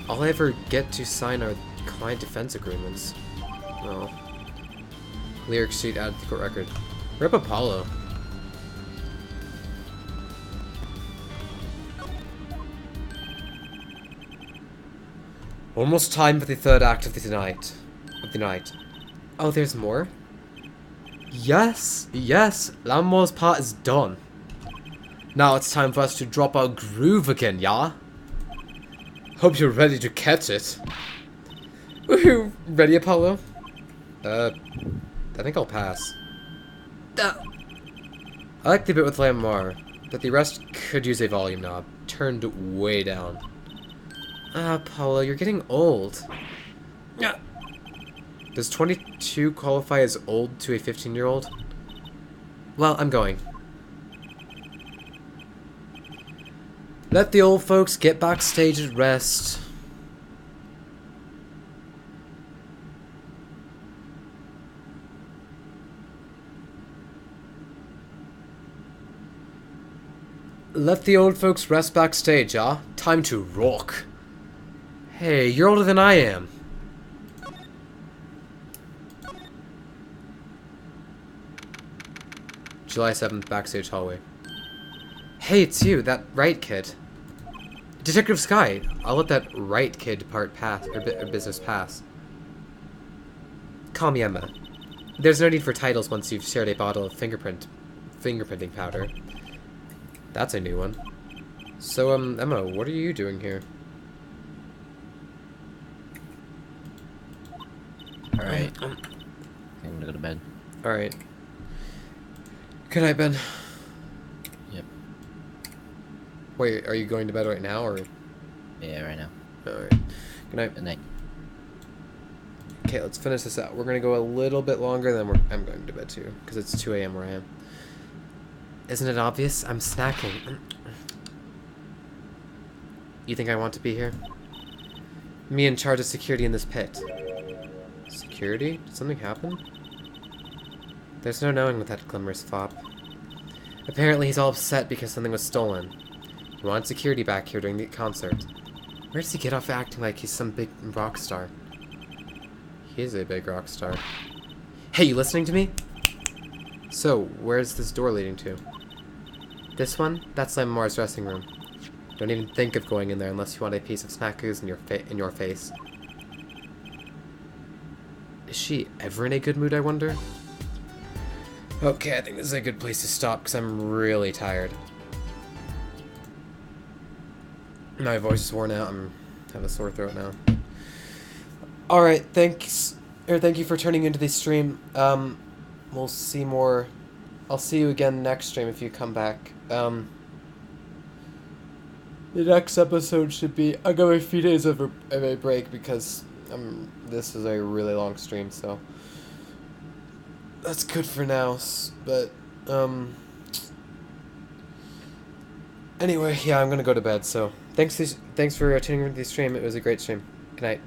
All I ever get to sign are client defense agreements. Oh. Lyric sheet added to the court record. Rip Apollo. Almost time for the third act of the night. Oh, there's more? Yes, yes, Lammore's part is done. Now it's time for us to drop our groove again, yeah? Hope you're ready to catch it. Woohoo! Ready, Apollo? I think I'll pass. I like the bit with Lammore, but the rest could use a volume knob. Turned way down. Apollo, you're getting old. Yeah. Does 22 qualify as old to a 15-year-old? Well, I'm going. Let the old folks get backstage and rest. Let the old folks rest backstage, ah? Time to rock. Hey, you're older than I am. July 7th, backstage hallway. Hey, it's you, that right kid. Detective Sky, I'll let that right kid part pass, or business pass. Call me Emma. There's no need for titles once you've shared a bottle of fingerprinting powder. That's a new one. So, Emma, what are you doing here? Alright. I'm gonna go to bed. Alright. Good night, Ben. Yep. Wait, are you going to bed right now, or? Yeah, right now. Alright. Good night. Good night. Okay, let's finish this out. We're gonna go a little bit longer, then I'm going to bed too, because it's 2 a.m. where I am. Isn't it obvious? I'm snacking. You think I want to be here? Me in charge of security in this pit. Security? Did something happen? There's no knowing with that glamorous fop. Apparently he's all upset because something was stolen. He wanted security back here during the concert. Where does he get off acting like he's some big rock star? He is a big rock star. Hey, you listening to me? So, where's this door leading to? This one? That's Lammore's dressing room. Don't even think of going in there unless you want a piece of snack ooze in your face. Is she ever in a good mood, I wonder? Okay, I think this is a good place to stop because I'm really tired. My voice is worn out. I have a sore throat now. Alright, thank you for turning into the stream. we'll see more. I'll see you again next stream if you come back. The next episode should be... I got a few days of a break because this is a really long stream, so... That's good for now, but... Anyway, yeah, I'm gonna go to bed, so... Thanks for tuning into the stream. It was a great stream. Good night.